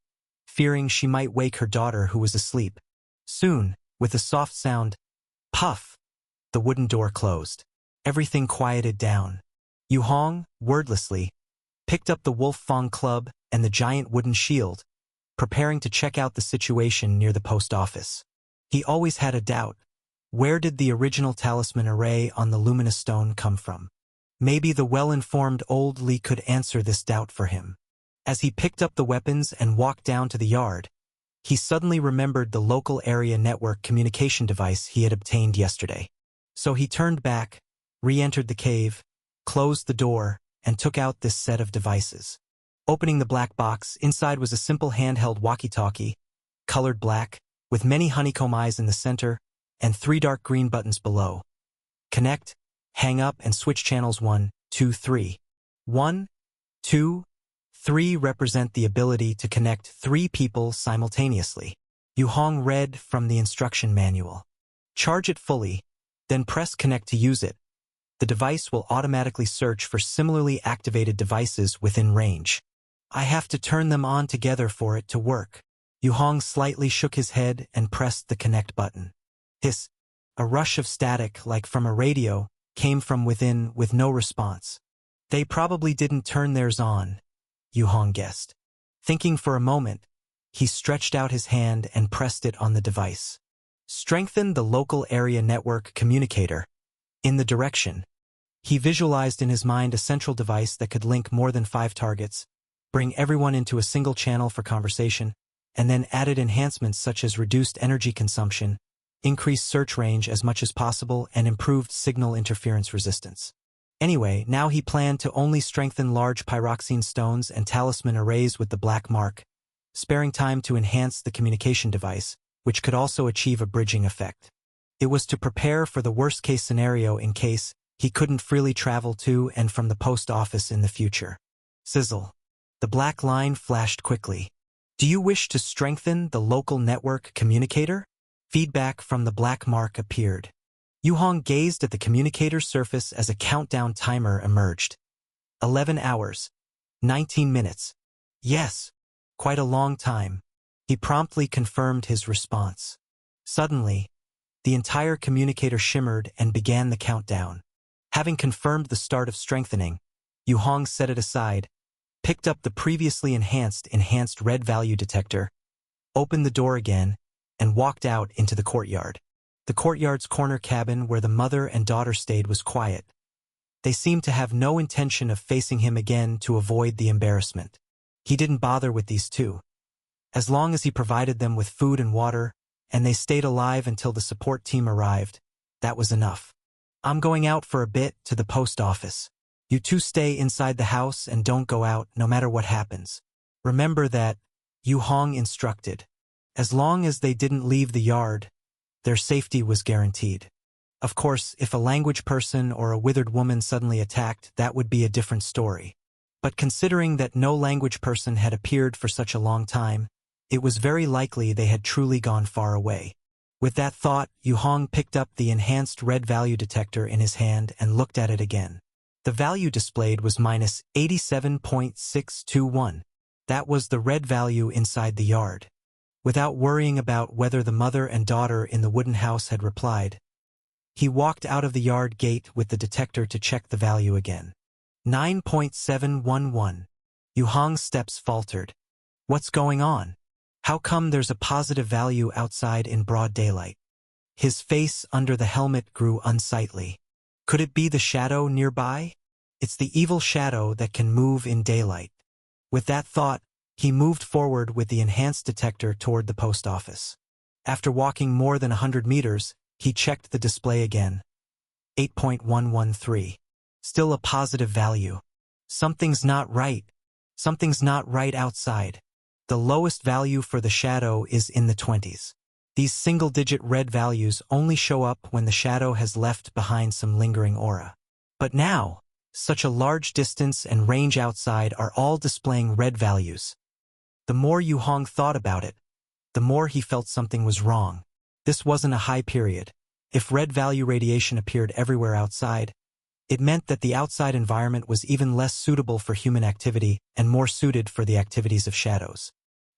fearing she might wake her daughter who was asleep. Soon, with a soft sound, puff, the wooden door closed. Everything quieted down. Yu Hong, wordlessly, picked up the Wolf Fang club and the giant wooden shield, preparing to check out the situation near the post office. He always had a doubt. Where did the original talisman array on the luminous stone come from? Maybe the well-informed old Lee could answer this doubt for him. As he picked up the weapons and walked down to the yard, he suddenly remembered the local area network communication device he had obtained yesterday. So he turned back, re-entered the cave, closed the door, and took out this set of devices. Opening the black box, inside was a simple handheld walkie-talkie, colored black, with many honeycomb eyes in the center, and 3 dark green buttons below. Connect, hang up, and switch channels 1, 2, 3. 1, 2, 3 represent the ability to connect 3 people simultaneously. Yu Hong read from the instruction manual. Charge it fully, then press connect to use it. The device will automatically search for similarly activated devices within range. I have to turn them on together for it to work. Yu Hong slightly shook his head and pressed the connect button. Hiss, a rush of static like from a radio, came from within with no response. They probably didn't turn theirs on, Yu Hong guessed. Thinking for a moment, he stretched out his hand and pressed it on the device. Strengthen the local area network communicator. In the direction. He visualized in his mind a central device that could link more than 5 targets, bring everyone into a single channel for conversation, and then added enhancements such as reduced energy consumption, increased search range as much as possible, and improved signal interference resistance. Anyway, now he planned to only strengthen large pyroxene stones and talisman arrays with the black mark, sparing time to enhance the communication device, which could also achieve a bridging effect. It was to prepare for the worst-case scenario in case he couldn't freely travel to and from the post office in the future. Sizzle. The black line flashed quickly. Do you wish to strengthen the local network communicator? Feedback from the black mark appeared. Yu Hong gazed at the communicator's surface as a countdown timer emerged. 11 hours. 19 minutes. Yes. Quite a long time. He promptly confirmed his response. Suddenly, the entire communicator shimmered and began the countdown. Having confirmed the start of strengthening, Yu Hong set it aside, picked up the previously enhanced red value detector, opened the door again, and walked out into the courtyard. The courtyard's corner cabin where the mother and daughter stayed was quiet. They seemed to have no intention of facing him again to avoid the embarrassment. He didn't bother with these two. As long as he provided them with food and water, and they stayed alive until the support team arrived, that was enough. I'm going out for a bit to the post office. You two stay inside the house and don't go out no matter what happens. Remember that, Yu Hong instructed. As long as they didn't leave the yard, their safety was guaranteed. Of course, if a language person or a withered woman suddenly attacked, that would be a different story. But considering that no language person had appeared for such a long time, it was very likely they had truly gone far away. With that thought, Yu Hong picked up the enhanced red value detector in his hand and looked at it again. The value displayed was minus 87.621. That was the red value inside the yard. Without worrying about whether the mother and daughter in the wooden house had replied, he walked out of the yard gate with the detector to check the value again. 9.711. Yu Hong's steps faltered. What's going on? How come there's a positive value outside in broad daylight? His face under the helmet grew unsightly. Could it be the shadow nearby? It's the evil shadow that can move in daylight. With that thought, he moved forward with the enhanced detector toward the post office. After walking more than 100 meters, he checked the display again. 8.113. Still a positive value. Something's not right. Something's not right outside. The lowest value for the shadow is in the 20s. These single-digit red values only show up when the shadow has left behind some lingering aura. But now, such a large distance and range outside are all displaying red values. The more Yu Hong thought about it, the more he felt something was wrong. This wasn't a high period. If red value radiation appeared everywhere outside, it meant that the outside environment was even less suitable for human activity and more suited for the activities of shadows.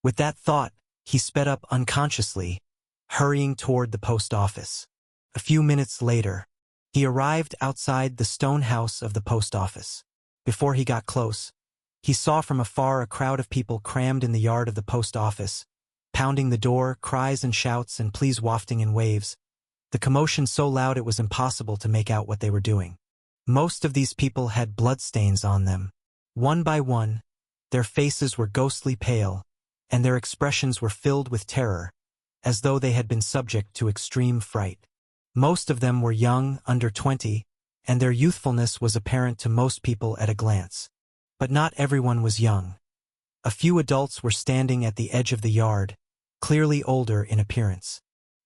With that thought, he sped up unconsciously, hurrying toward the post office. A few minutes later, he arrived outside the stone house of the post office. Before he got close, He saw from afar a crowd of people crammed in the yard of the post office, pounding the door, cries and shouts and pleas wafting in waves. The commotion so loud it was impossible to make out what they were doing. Most of these people had bloodstains on them. One by one, their faces were ghostly pale, and their expressions were filled with terror, as though they had been subject to extreme fright. Most of them were young, under 20, and their youthfulness was apparent to most people at a glance. But not everyone was young. A few adults were standing at the edge of the yard, clearly older in appearance.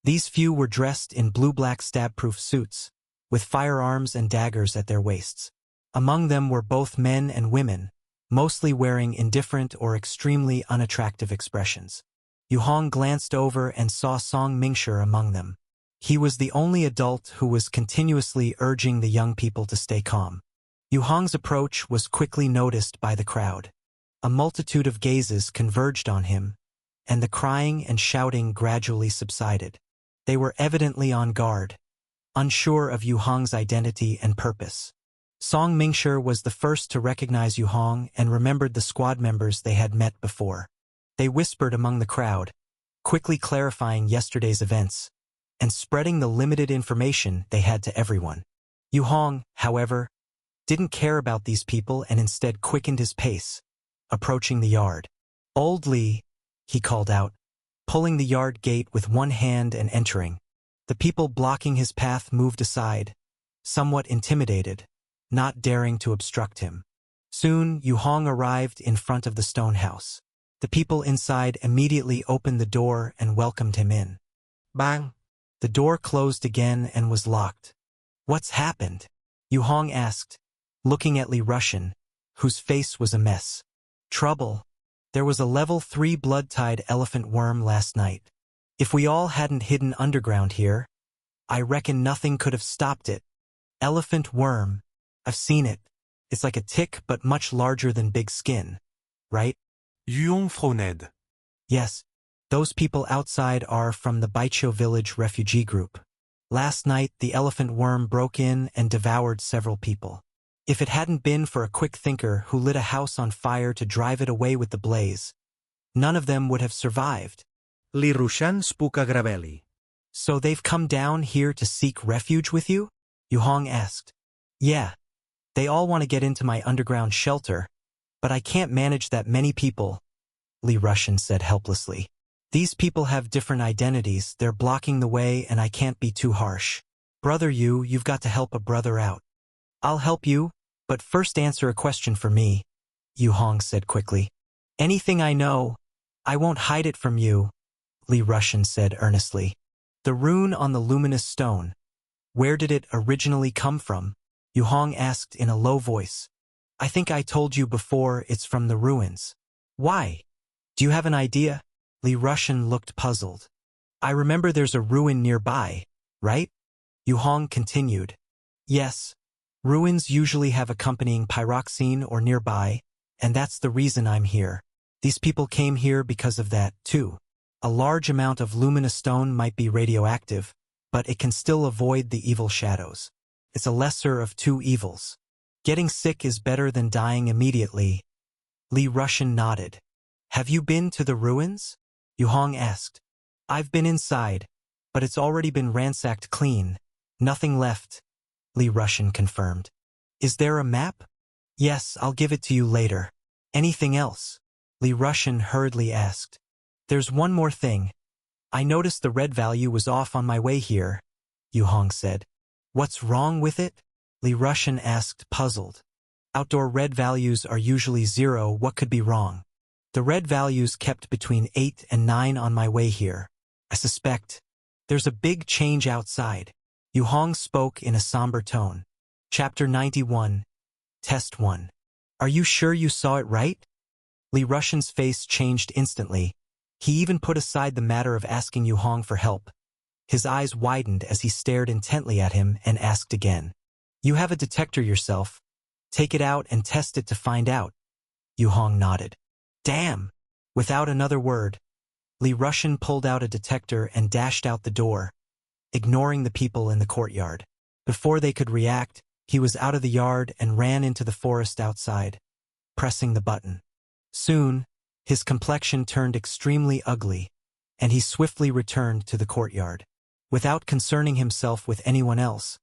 These few were dressed in blue-black stab-proof suits, with firearms and daggers at their waists. Among them were both men and women, mostly wearing indifferent or extremely unattractive expressions. Yu Hong glanced over and saw Song Mingshi among them. He was the only adult who was continuously urging the young people to stay calm. Yu Hong's approach was quickly noticed by the crowd. A multitude of gazes converged on him, and the crying and shouting gradually subsided. They were evidently on guard, unsure of Yu Hong's identity and purpose. Song Mingshi was the first to recognize Yu Hong and remembered the squad members they had met before. They whispered among the crowd, quickly clarifying yesterday's events, and spreading the limited information they had to everyone. Yu Hong, however, didn't care about these people and instead quickened his pace, approaching the yard. "Old Li," he called out, pulling the yard gate with one hand and entering. The people blocking his path moved aside, somewhat intimidated, not daring to obstruct him. Soon, Yu Hong arrived in front of the stone house. The people inside immediately opened the door and welcomed him in. Bang! The door closed again and was locked. "What's happened?" Yu Hong asked, looking at Li Rushan, whose face was a mess. "Trouble. There was a level 3 blood-tide elephant worm last night. If we all hadn't hidden underground here, I reckon nothing could have stopped it. Elephant worm. I've seen it. It's like a tick but much larger than Big Skin. Right?" Yu Hong frowned. "Yes. Those people outside are from the Baiqiu village refugee group. Last night, the elephant worm broke in and devoured several people. If it hadn't been for a quick thinker who lit a house on fire to drive it away with the blaze, none of them would have survived." Li Rushan spoke agraveli. "So they've come down here to seek refuge with you?" Yu Hong asked. "Yeah. They all want to get into my underground shelter, but I can't manage that many people," Li Rushan said helplessly. "These people have different identities, they're blocking the way and I can't be too harsh. Brother Yu, you've got to help a brother out." "I'll help you, but first answer a question for me," Yu Hong said quickly. "Anything I know, I won't hide it from you," Li Rushan said earnestly. "The rune on the luminous stone, where did it originally come from?" Yu Hong asked in a low voice. "I think I told you before it's from the ruins." "Why? Do you have an idea?" Li Rushan looked puzzled. "I remember there's a ruin nearby, right?" Yu Hong continued. "Yes. Ruins usually have accompanying pyroxene or nearby, and that's the reason I'm here. These people came here because of that, too. A large amount of luminous stone might be radioactive, but it can still avoid the evil shadows. It's a lesser of two evils. Getting sick is better than dying immediately." Li Rushan nodded. "Have you been to the ruins?" Yu Hong asked. "I've been inside, but it's already been ransacked clean. Nothing left," Li Rushan confirmed. "Is there a map?" "Yes, I'll give it to you later." "Anything else?" Li Rushan hurriedly asked. "There's one more thing. I noticed the red value was off on my way here," Yu Hong said. "What's wrong with it?" Li Rushan asked, puzzled. "Outdoor red values are usually 0. What could be wrong?" "The red values kept between 8 and 9 on my way here. I suspect there's a big change outside." Yu Hong spoke in a somber tone. Chapter 91. Test 1. "Are you sure you saw it right?" Li Rushan's face changed instantly. He even put aside the matter of asking Yu Hong for help. His eyes widened as he stared intently at him and asked again. "You have a detector yourself. Take it out and test it to find out." Yu Hong nodded. "Damn!" Without another word, Li Rushan pulled out a detector and dashed out the door, ignoring the people in the courtyard. Before they could react, he was out of the yard and ran into the forest outside. pressing the button. Soon, his complexion turned extremely ugly, and he swiftly returned to the courtyard. Without concerning himself with anyone else,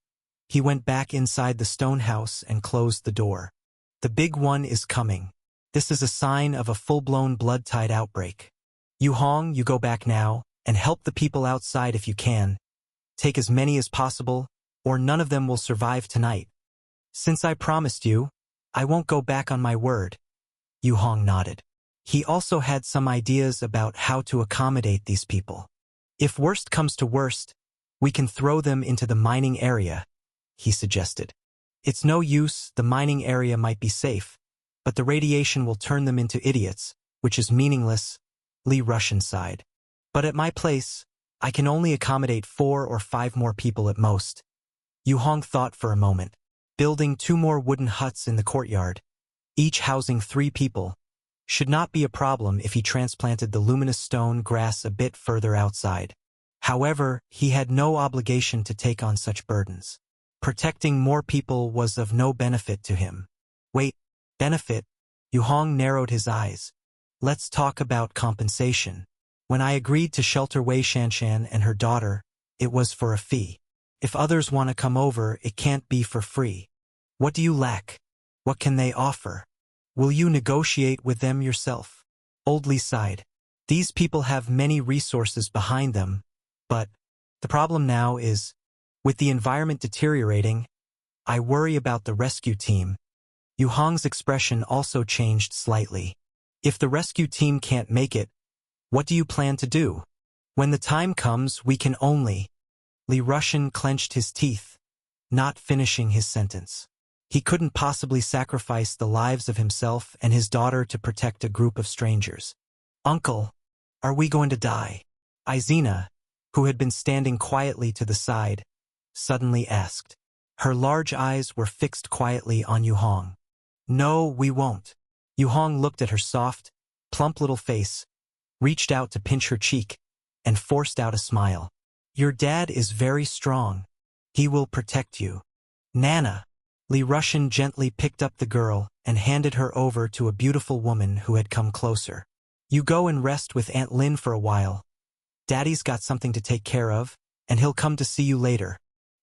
he went back inside the stone house and closed the door. The big one is coming. This is a sign of a full-blown blood-tide outbreak. Yu Hong, you go back now, and help the people outside if you can. Take as many as possible, or none of them will survive tonight. Since I promised you, I won't go back on my word. Yu Hong nodded. He also had some ideas about how to accommodate these people. If worst comes to worst, we can throw them into the mining area, he suggested. It's no use, the mining area might be safe, but the radiation will turn them into idiots, which is meaningless, Li Russian sighed. But at my place, I can only accommodate 4 or 5 more people at most. Yu Hong thought for a moment. Building 2 more wooden huts in the courtyard, each housing 3 people, should not be a problem if he transplanted the luminous stone grass a bit further outside. However, he had no obligation to take on such burdens. Protecting more people was of no benefit to him. Wait, benefit? Yu Hong narrowed his eyes. Let's talk about compensation. When I agreed to shelter Wei Shanshan and her daughter, it was for a fee. If others want to come over, it can't be for free. What do you lack? What can they offer? Will you negotiate with them yourself? Old Li sighed. These people have many resources behind them, but the problem now is, with the environment deteriorating, I worry about the rescue team. Yu Hong's expression also changed slightly. If the rescue team can't make it, what do you plan to do? When the time comes, we can only... Li Russian clenched his teeth, not finishing his sentence. He couldn't possibly sacrifice the lives of himself and his daughter to protect a group of strangers. Uncle, are we going to die? Izina, who had been standing quietly to the side, suddenly asked. Her large eyes were fixed quietly on Yu Hong. No, we won't. Yu Hong looked at her soft, plump little face, reached out to pinch her cheek, and forced out a smile. Your dad is very strong. He will protect you. Nana. Li Russian gently picked up the girl and handed her over to a beautiful woman who had come closer. You go and rest with Aunt Lin for a while. Daddy's got something to take care of, and he'll come to see you later.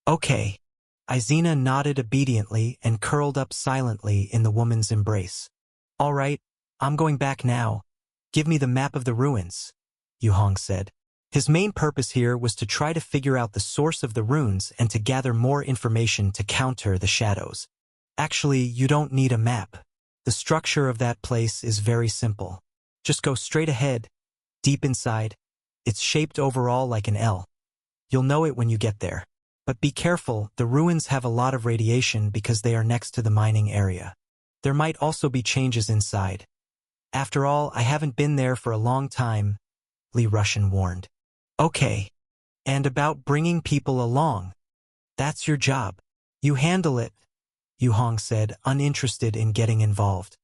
Okay. Izina nodded obediently and curled up silently in the woman's embrace. All right, I'm going back now. Give me the map of the ruins, Yu Hong said. His main purpose here was to try to figure out the source of the runes and to gather more information to counter the shadows. Actually, you don't need a map. The structure of that place is very simple. Just go straight ahead, deep inside. It's shaped overall like an L. You'll know it when you get there. But be careful, the ruins have a lot of radiation because they are next to the mining area. There might also be changes inside. After all, I haven't been there for a long time, Li Russian warned. Okay. And about bringing people along. That's your job. You handle it, Yu Hong said, uninterested in getting involved.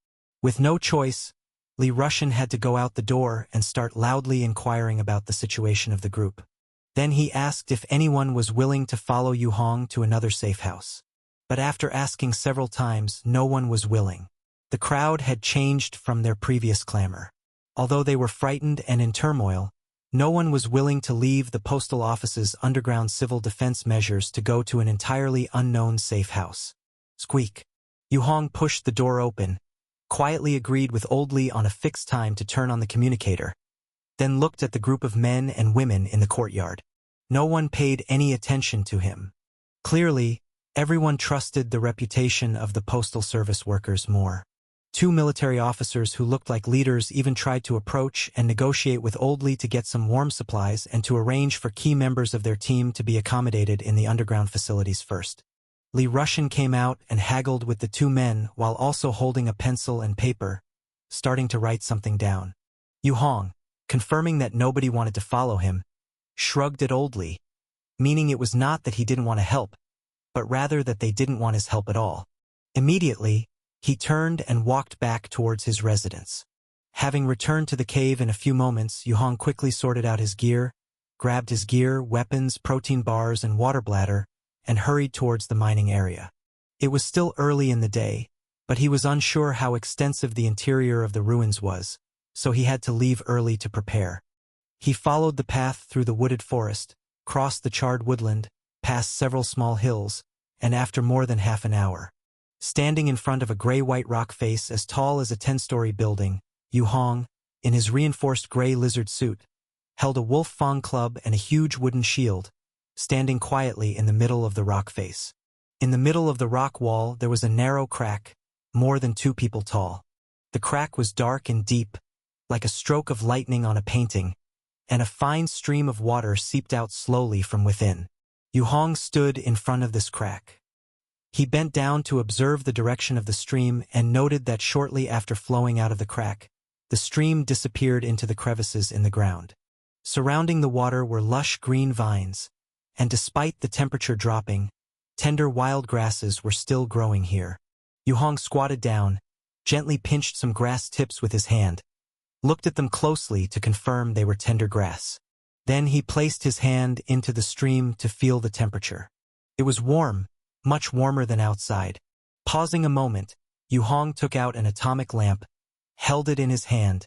With no choice, Li Russian had to go out the door and start loudly inquiring about the situation of the group. Then he asked if anyone was willing to follow Yu Hong to another safe house. But after asking several times, no one was willing. The crowd had changed from their previous clamor. Although they were frightened and in turmoil, no one was willing to leave the postal office's underground civil defense measures to go to an entirely unknown safe house. Squeak. Yu Hong pushed the door open, quietly agreed with Old Li on a fixed time to turn on the communicator, then looked at the group of men and women in the courtyard. No one paid any attention to him. Clearly, everyone trusted the reputation of the postal service workers more. 2 military officers who looked like leaders even tried to approach and negotiate with Old Li to get some warm supplies and to arrange for key members of their team to be accommodated in the underground facilities first. Li Russian came out and haggled with the 2 men while also holding a pencil and paper, starting to write something down. Yu Hong, confirming that nobody wanted to follow him, shrugged at Old Li, meaning it was not that he didn't want to help, but rather that they didn't want his help at all. Immediately, he turned and walked back towards his residence. Having returned to the cave in a few moments, Yu Hong quickly sorted out his gear, grabbed his gear, weapons, protein bars, and water bladder, and hurried towards the mining area. It was still early in the day, but he was unsure how extensive the interior of the ruins was, so he had to leave early to prepare. He followed the path through the wooded forest, crossed the charred woodland, passed several small hills, and after more than half an hour, standing in front of a gray-white rock face as tall as a 10-story building, Yu Hong, in his reinforced gray lizard suit, held a wolf fang club and a huge wooden shield, standing quietly in the middle of the rock face. In the middle of the rock wall there was a narrow crack, more than 2 people tall. The crack was dark and deep, like a stroke of lightning on a painting, and a fine stream of water seeped out slowly from within. Yu Hong stood in front of this crack. He bent down to observe the direction of the stream and noted that shortly after flowing out of the crack, the stream disappeared into the crevices in the ground. Surrounding the water were lush green vines, and despite the temperature dropping, tender wild grasses were still growing here. Yu Hong squatted down, gently pinched some grass tips with his hand, looked at them closely to confirm they were tender grass. Then he placed his hand into the stream to feel the temperature. It was warm, much warmer than outside. Pausing a moment, Yu Hong took out an atomic lamp, held it in his hand,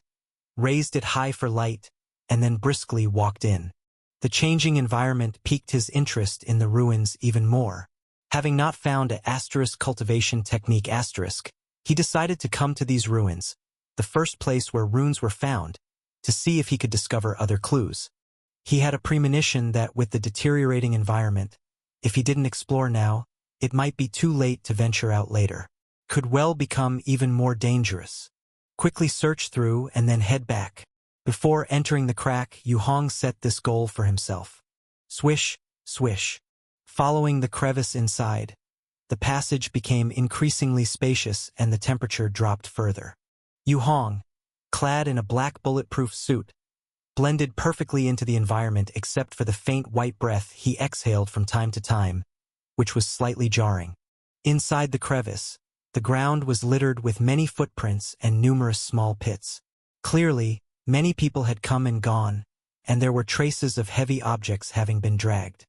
raised it high for light, and then briskly walked in. The changing environment piqued his interest in the ruins even more. Having not found a * cultivation technique *, he decided to come to these ruins, the first place where runes were found, to see if he could discover other clues. He had a premonition that with the deteriorating environment, if he didn't explore now, it might be too late to venture out later. Could well become even more dangerous. Quickly search through and then head back. Before entering the crack, Yu Hong set this goal for himself. Swish, swish. Following the crevice inside, the passage became increasingly spacious and the temperature dropped further. Yu Hong, clad in a black bulletproof suit, blended perfectly into the environment except for the faint white breath he exhaled from time to time, which was slightly jarring. Inside the crevice, the ground was littered with many footprints and numerous small pits. Clearly, many people had come and gone, and there were traces of heavy objects having been dragged.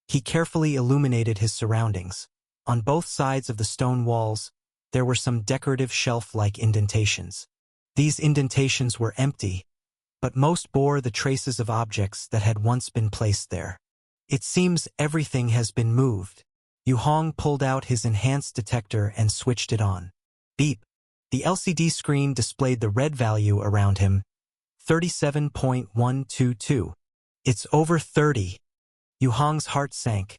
He carefully illuminated his surroundings. On both sides of the stone walls, there were some decorative shelf-like indentations. These indentations were empty, but most bore the traces of objects that had once been placed there. It seems everything has been moved. Yu Hong pulled out his enhanced detector and switched it on. Beep. The LCD screen displayed the red value around him, 37.122. It's over 30. Yu Hong's heart sank,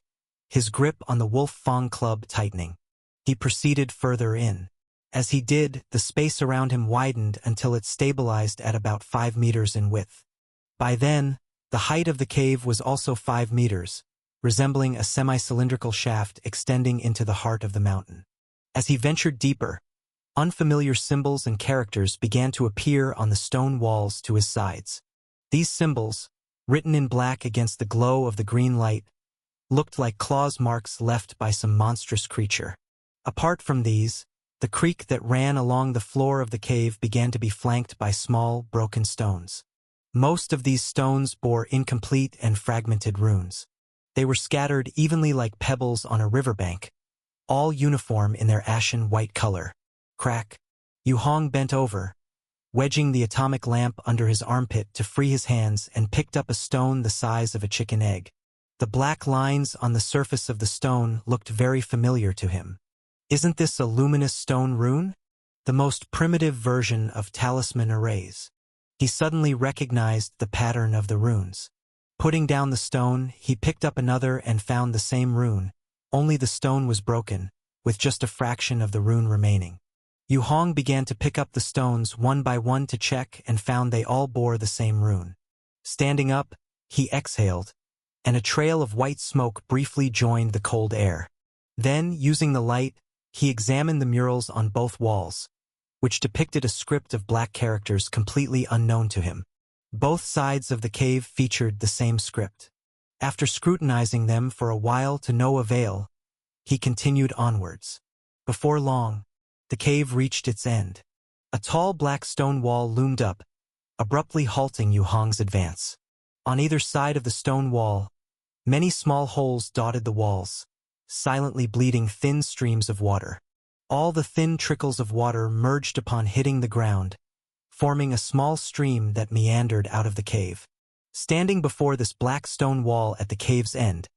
his grip on the wolf fang club tightening. He proceeded further in. As he did, the space around him widened until it stabilized at about 5 meters in width. By then, the height of the cave was also 5 meters, resembling a semi-cylindrical shaft extending into the heart of the mountain. As he ventured deeper, unfamiliar symbols and characters began to appear on the stone walls to his sides. These symbols, written in black against the glow of the green light, looked like claws marks left by some monstrous creature. Apart from these, the creek that ran along the floor of the cave began to be flanked by small, broken stones. Most of these stones bore incomplete and fragmented runes. They were scattered evenly like pebbles on a riverbank, all uniform in their ashen white color. Crack. Yu Hong bent over, wedging the atomic lamp under his armpit to free his hands, and picked up a stone the size of a chicken egg. The black lines on the surface of the stone looked very familiar to him. Isn't this a luminous stone rune? The most primitive version of talisman arrays. He suddenly recognized the pattern of the runes. Putting down the stone, he picked up another and found the same rune, only the stone was broken, with just a fraction of the rune remaining. Yu Hong began to pick up the stones one by one to check and found they all bore the same rune. Standing up, he exhaled, and a trail of white smoke briefly joined the cold air. Then, using the light, he examined the murals on both walls, which depicted a script of black characters completely unknown to him. Both sides of the cave featured the same script. After scrutinizing them for a while to no avail, he continued onwards. Before long, the cave reached its end. A tall black stone wall loomed up, abruptly halting Yu Hong's advance. On either side of the stone wall, many small holes dotted the walls, silently bleeding thin streams of water. All the thin trickles of water merged upon hitting the ground, forming a small stream that meandered out of the cave. Standing before this black stone wall at the cave's end,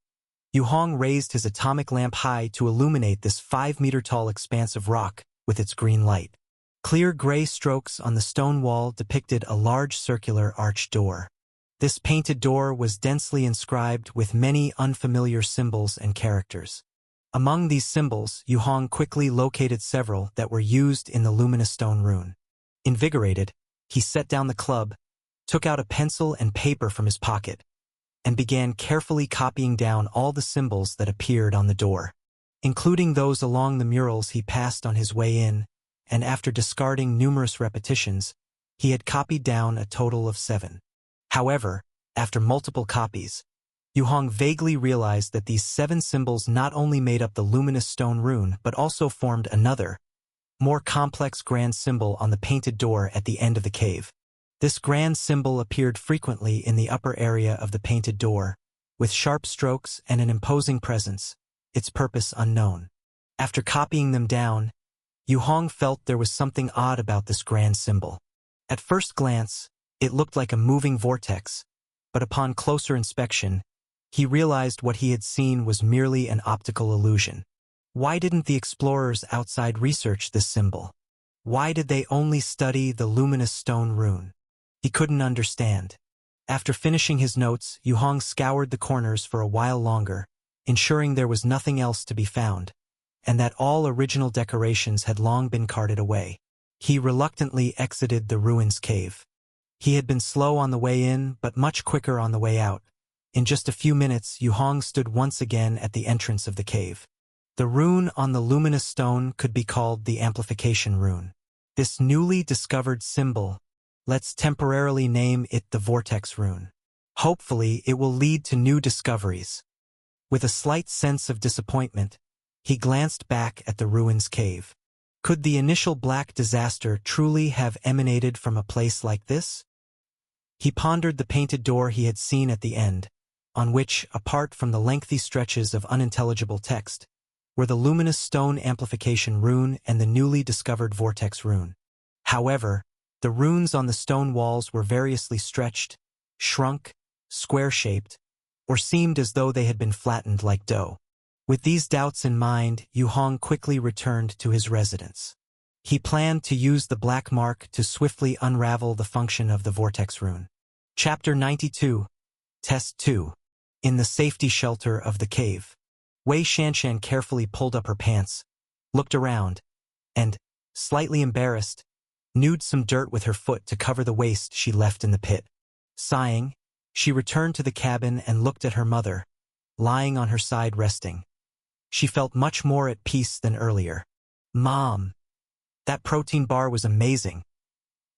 Yu Hong raised his atomic lamp high to illuminate this 5-meter-tall expanse of rock with its green light. Clear gray strokes on the stone wall depicted a large circular arched door. This painted door was densely inscribed with many unfamiliar symbols and characters. Among these symbols, Yu Hong quickly located several that were used in the luminous stone rune. Invigorated, he set down the club, took out a pencil and paper from his pocket, and began carefully copying down all the symbols that appeared on the door, including those along the murals he passed on his way in, and after discarding numerous repetitions, he had copied down a total of 7. However, after multiple copies, Yu Hong vaguely realized that these 7 symbols not only made up the luminous stone rune but also formed another, more complex grand symbol on the painted door at the end of the cave. This grand symbol appeared frequently in the upper area of the painted door, with sharp strokes and an imposing presence, its purpose unknown. After copying them down, Yu Hong felt there was something odd about this grand symbol. At first glance, it looked like a moving vortex, but upon closer inspection, he realized what he had seen was merely an optical illusion. Why didn't the explorers outside research this symbol? Why did they only study the luminous stone rune? He couldn't understand. After finishing his notes, Yu Hong scoured the corners for a while longer, ensuring there was nothing else to be found, and that all original decorations had long been carted away. He reluctantly exited the ruins cave. He had been slow on the way in, but much quicker on the way out. In just a few minutes, Yu Hong stood once again at the entrance of the cave. The rune on the luminous stone could be called the amplification rune. This newly discovered symbol, let's temporarily name it the vortex rune. Hopefully, it will lead to new discoveries. With a slight sense of disappointment, he glanced back at the ruins cave. Could the initial black disaster truly have emanated from a place like this? He pondered the painted door he had seen at the end, on which, apart from the lengthy stretches of unintelligible text, were the luminous stone amplification rune and the newly discovered vortex rune. However, the runes on the stone walls were variously stretched, shrunk, square-shaped, or seemed as though they had been flattened like dough. With these doubts in mind, Yu Hong quickly returned to his residence. He planned to use the black mark to swiftly unravel the function of the vortex rune. Chapter 92. Test 2. In the safety shelter of the cave. Wei Shanshan carefully pulled up her pants, looked around, and, slightly embarrassed, gnawed some dirt with her foot to cover the waste she left in the pit. Sighing, she returned to the cabin and looked at her mother, lying on her side resting. She felt much more at peace than earlier. "Mom, that protein bar was amazing.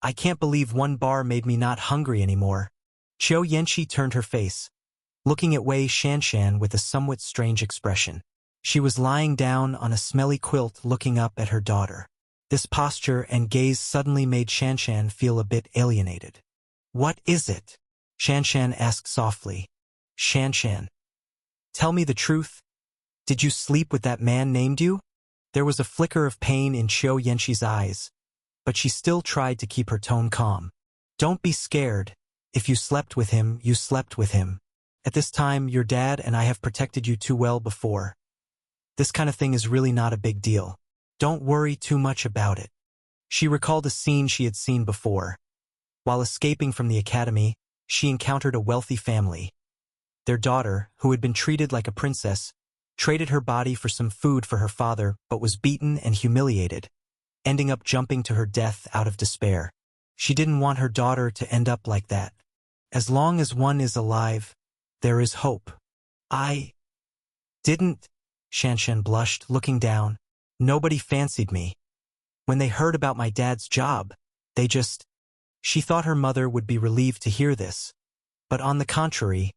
I can't believe one bar made me not hungry anymore." Qiu Yanqi turned her face, looking at Wei Shanshan with a somewhat strange expression. She was lying down on a smelly quilt looking up at her daughter. This posture and gaze suddenly made Shanshan feel a bit alienated. "What is it?" Shanshan asked softly. "Shanshan, tell me the truth. Did you sleep with that man named you?" There was a flicker of pain in Qiu Yanqi's eyes, but she still tried to keep her tone calm. "Don't be scared. If you slept with him, you slept with him. At this time, your dad and I have protected you too well before. This kind of thing is really not a big deal. Don't worry too much about it." She recalled a scene she had seen before. While escaping from the academy, she encountered a wealthy family. Their daughter, who had been treated like a princess, traded her body for some food for her father but was beaten and humiliated, ending up jumping to her death out of despair. She didn't want her daughter to end up like that. As long as one is alive, there is hope. "I didn't," Shanshan blushed, looking down. "Nobody fancied me. When they heard about my dad's job, they just—" She thought her mother would be relieved to hear this, but on the contrary,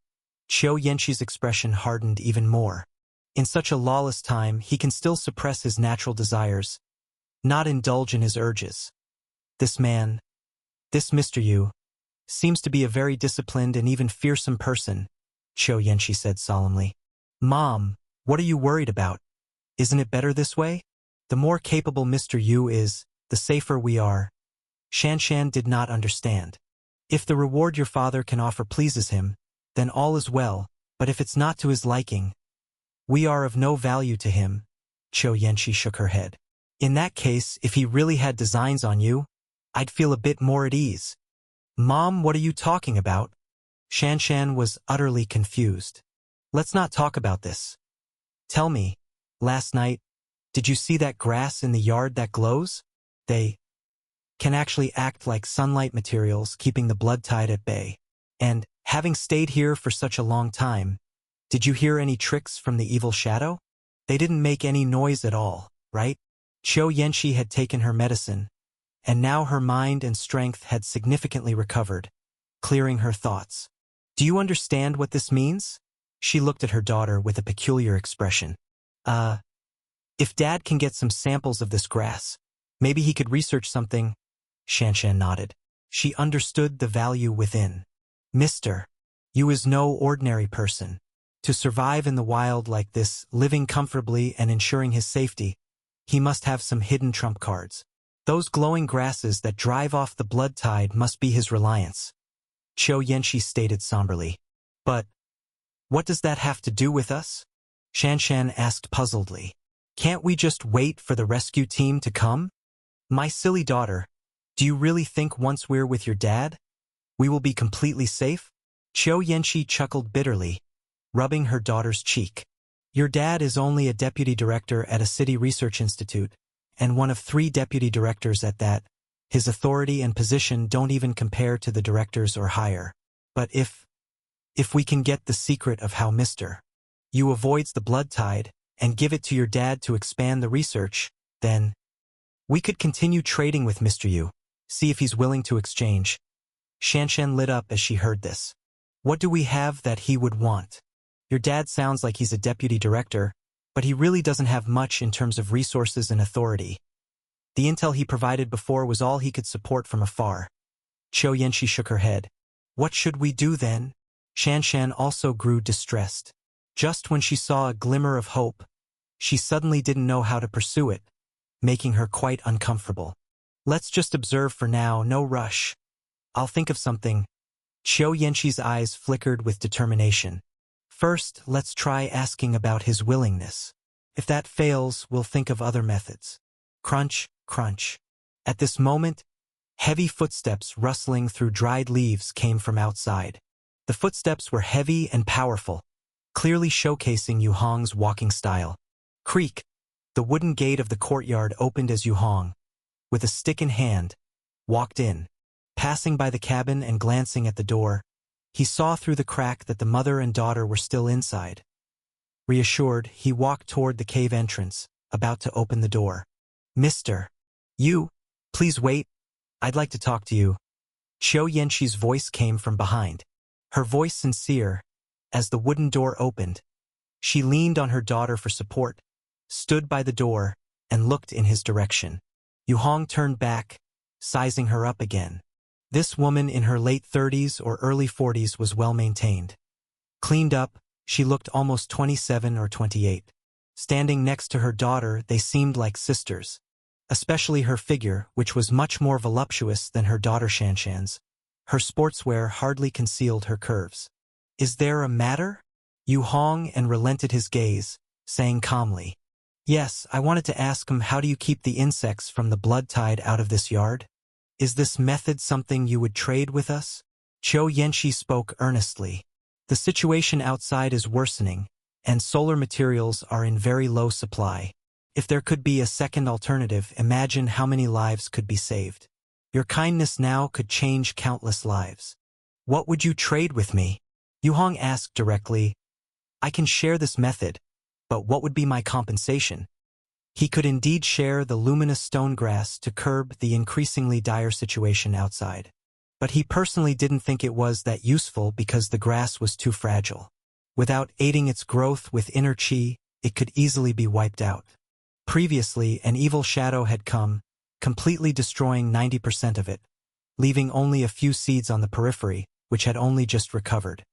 Qiu Yanqi's expression hardened even more. In such a lawless time, he can still suppress his natural desires, not indulge in his urges. This man, this Mr. Yu, seems to be a very disciplined and even fearsome person, Qiu Yanqi said solemnly. "Mom, what are you worried about? Isn't it better this way?" The more capable Mr. Yu is, the safer we are. Shanshan did not understand. If the reward your father can offer pleases him, then all is well, but if it's not to his liking, we are of no value to him. Qiu Yanqi shook her head. In that case, if he really had designs on you, I'd feel a bit more at ease. Mom, what are you talking about? Shanshan was utterly confused. Let's not talk about this. Tell me, last night, did you see that grass in the yard that glows? They can actually act like sunlight materials, keeping the blood tide at bay. And, having stayed here for such a long time, did you hear any tricks from the evil shadow? They didn't make any noise at all, right? Qiu Yanqi had taken her medicine, and now her mind and strength had significantly recovered, clearing her thoughts. Do you understand what this means? She looked at her daughter with a peculiar expression. If Dad can get some samples of this grass, maybe he could research something. Shanshan nodded. She understood the value within. Mr. Yu is no ordinary person. To survive in the wild like this, living comfortably and ensuring his safety, he must have some hidden trump cards. Those glowing grasses that drive off the blood tide must be his reliance. Qiu Yanqi stated somberly. But what does that have to do with us? Shanshan asked puzzledly. Can't we just wait for the rescue team to come? My silly daughter, do you really think once we're with your dad, we will be completely safe? Qiu Yanqi chuckled bitterly, rubbing her daughter's cheek. Your dad is only a deputy director at a city research institute, and one of 3 deputy directors at that. His authority and position don't even compare to the directors or higher. But if we can get the secret of how Mr. Yu avoids the blood tide, and give it to your dad to expand the research, then we could continue trading with Mr. Yu, see if he's willing to exchange. Shanshan lit up as she heard this. What do we have that he would want? Your dad sounds like he's a deputy director, but he really doesn't have much in terms of resources and authority. The intel he provided before was all he could support from afar. Qiu Yanqi shook her head. What should we do then? Shanshan also grew distressed. Just when she saw a glimmer of hope, she suddenly didn't know how to pursue it, making her quite uncomfortable. Let's just observe for now, no rush. I'll think of something. Qiu Yanqi's eyes flickered with determination. First, let's try asking about his willingness. If that fails, we'll think of other methods. Crunch, crunch. At this moment, heavy footsteps rustling through dried leaves came from outside. The footsteps were heavy and powerful, clearly showcasing Yu Hong's walking style. Creak! The wooden gate of the courtyard opened as Yu Hong, with a stick in hand, walked in. Passing by the cabin and glancing at the door, he saw through the crack that the mother and daughter were still inside. Reassured, he walked toward the cave entrance, about to open the door. Mr. Yu, please wait. I'd like to talk to you. Qiu Yanqi's voice came from behind. Her voice sincere. As the wooden door opened, she leaned on her daughter for support, stood by the door, and looked in his direction. Yu Hong turned back, sizing her up again. This woman in her late 30s or early 40s was well maintained. Cleaned up, she looked almost 27 or 28. Standing next to her daughter, they seemed like sisters. Especially her figure, which was much more voluptuous than her daughter Shanshan's. Her sportswear hardly concealed her curves. Is there a matter? Yu Hong and relented his gaze, saying calmly. Yes, I wanted to ask him, how do you keep the insects from the blood tide out of this yard? Is this method something you would trade with us? Qiu Yanqi spoke earnestly. The situation outside is worsening, and solar materials are in very low supply. If there could be a second alternative, imagine how many lives could be saved. Your kindness now could change countless lives. What would you trade with me? Yu Hong asked directly. I can share this method, but what would be my compensation? He could indeed share the luminous stone grass to curb the increasingly dire situation outside. But he personally didn't think it was that useful because the grass was too fragile. Without aiding its growth with inner qi, it could easily be wiped out. Previously, an evil shadow had come, completely destroying 90% of it, leaving only a few seeds on the periphery, which had only just recovered.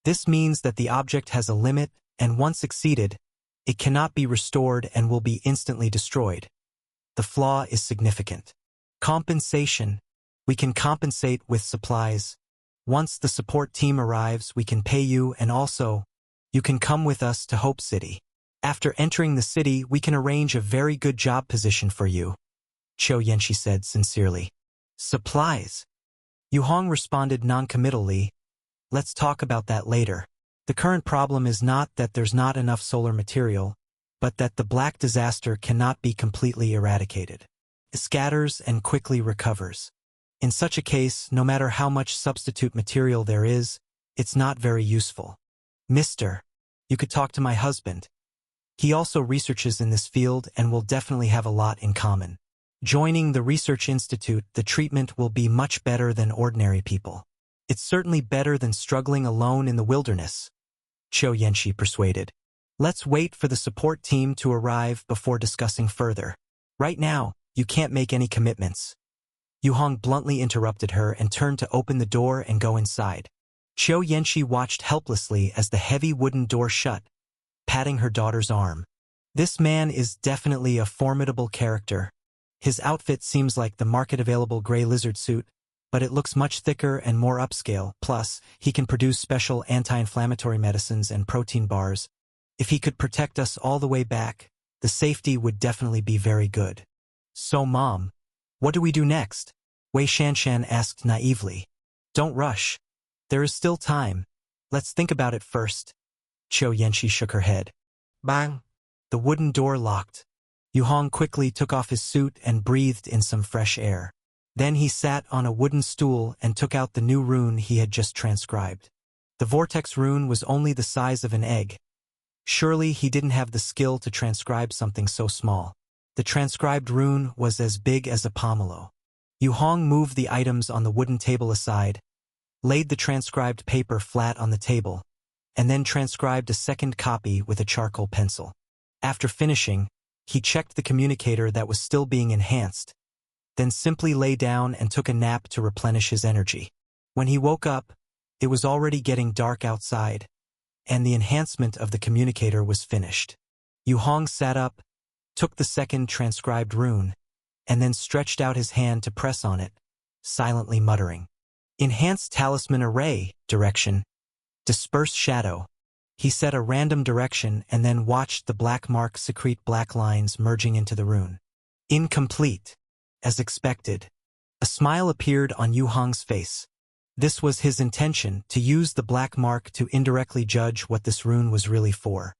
This means that the object has a limit, and once exceeded, it cannot be restored and will be instantly destroyed. the flaw is significant. Compensation. We can compensate with supplies. Once the support team arrives, we can pay you, and also, you can come with us to Hope City. After entering the city, we can arrange a very good job position for you, Qiu Yanqi said sincerely. Supplies. Yu Hong responded non-committally. Let's talk about that later. The current problem is not that there's not enough solar material, but that the black disaster cannot be completely eradicated. It scatters and quickly recovers. In such a case, no matter how much substitute material there is, it's not very useful. Mister, you could talk to my husband. He also researches in this field and will definitely have a lot in common. Joining the research institute, the treatment will be much better than ordinary people. It's certainly better than struggling alone in the wilderness, Qiu Yanqi persuaded. Let's wait for the support team to arrive before discussing further. Right now, you can't make any commitments. Yu Hong bluntly interrupted her and turned to open the door and go inside. Qiu Yanqi watched helplessly as the heavy wooden door shut, patting her daughter's arm. This man is definitely a formidable character. His outfit seems like the market-available gray lizard suit, but it looks much thicker and more upscale. Plus, he can produce special anti-inflammatory medicines and protein bars. If he could protect us all the way back, the safety would definitely be very good. So, Mom, what do we do next? Wei Shanshan asked naively. Don't rush. There is still time. Let's think about it first. Qiu Yanqi shook her head. Bang! The wooden door locked. Yu Hong quickly took off his suit and breathed in some fresh air. Then he sat on a wooden stool and took out the new rune he had just transcribed. The vortex rune was only the size of an egg. Surely he didn't have the skill to transcribe something so small. The transcribed rune was as big as a pomelo. Yu Hong moved the items on the wooden table aside, laid the transcribed paper flat on the table, and then transcribed a second copy with a charcoal pencil. After finishing, he checked the communicator that was still being enhanced, then simply lay down and took a nap to replenish his energy. When he woke up, it was already getting dark outside, and the enhancement of the communicator was finished. Yu Hong sat up, took the second transcribed rune, and then stretched out his hand to press on it, silently muttering. Enhanced Talisman Array, direction. Disperse Shadow. He set a random direction and then watched the black mark secrete black lines merging into the rune. Incomplete. As expected. A smile appeared on Yu Hong's face. This was his intention, to use the black mark to indirectly judge what this rune was really for.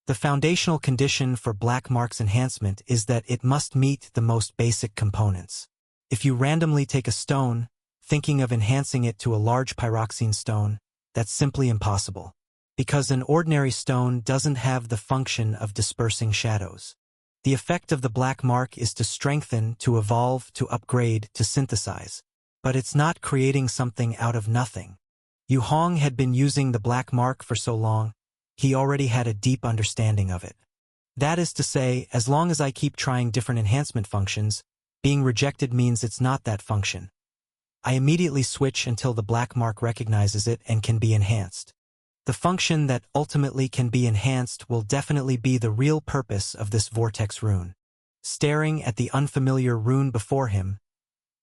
The foundational condition for black mark's enhancement is that it must meet the most basic components. If you randomly take a stone, thinking of enhancing it to a large pyroxene stone, that's simply impossible. Because an ordinary stone doesn't have the function of dispersing shadows. The effect of the black mark is to strengthen, to evolve, to upgrade, to synthesize. But it's not creating something out of nothing. Yu Hong had been using the black mark for so long, he already had a deep understanding of it. That is to say, as long as I keep trying different enhancement functions, being rejected means it's not that function. I immediately switch until the black mark recognizes it and can be enhanced. The function that ultimately can be enhanced will definitely be the real purpose of this vortex rune. Staring at the unfamiliar rune before him,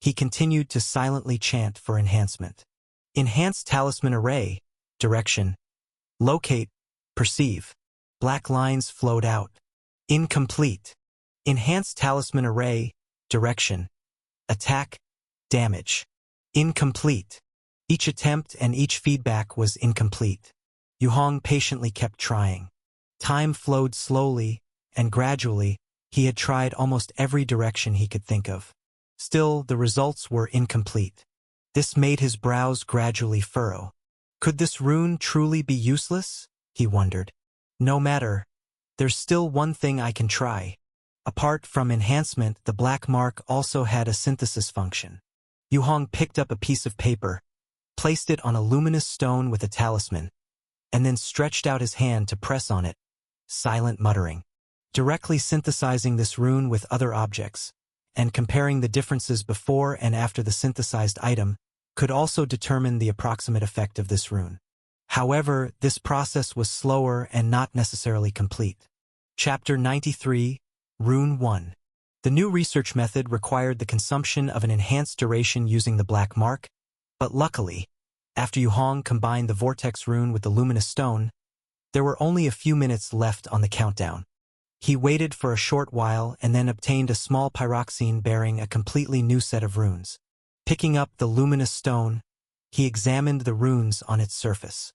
he continued to silently chant for enhancement. Enhanced Talisman Array, direction. Locate, perceive. Black lines flowed out. Incomplete. Enhanced Talisman Array, direction. Attack, damage. Incomplete. Each attempt and each feedback was incomplete. Yu Hong patiently kept trying. Time flowed slowly, and gradually, he had tried almost every direction he could think of. Still, the results were incomplete. This made his brows gradually furrow. Could this rune truly be useless? He wondered. No matter. There's still one thing I can try. Apart from enhancement, the black mark also had a synthesis function. Yu Hong picked up a piece of paper, placed it on a luminous stone with a talisman, and then stretched out his hand to press on it, silent muttering. Directly synthesizing this rune with other objects, and comparing the differences before and after the synthesized item, could also determine the approximate effect of this rune. However, this process was slower and not necessarily complete. Chapter 93, Rune 1. The new research method required the consumption of an enhanced duration using the black mark, but luckily, after Yu Hong combined the vortex rune with the luminous stone, there were only a few minutes left on the countdown. He waited for a short while and then obtained a small pyroxene bearing a completely new set of runes. Picking up the luminous stone, he examined the runes on its surface.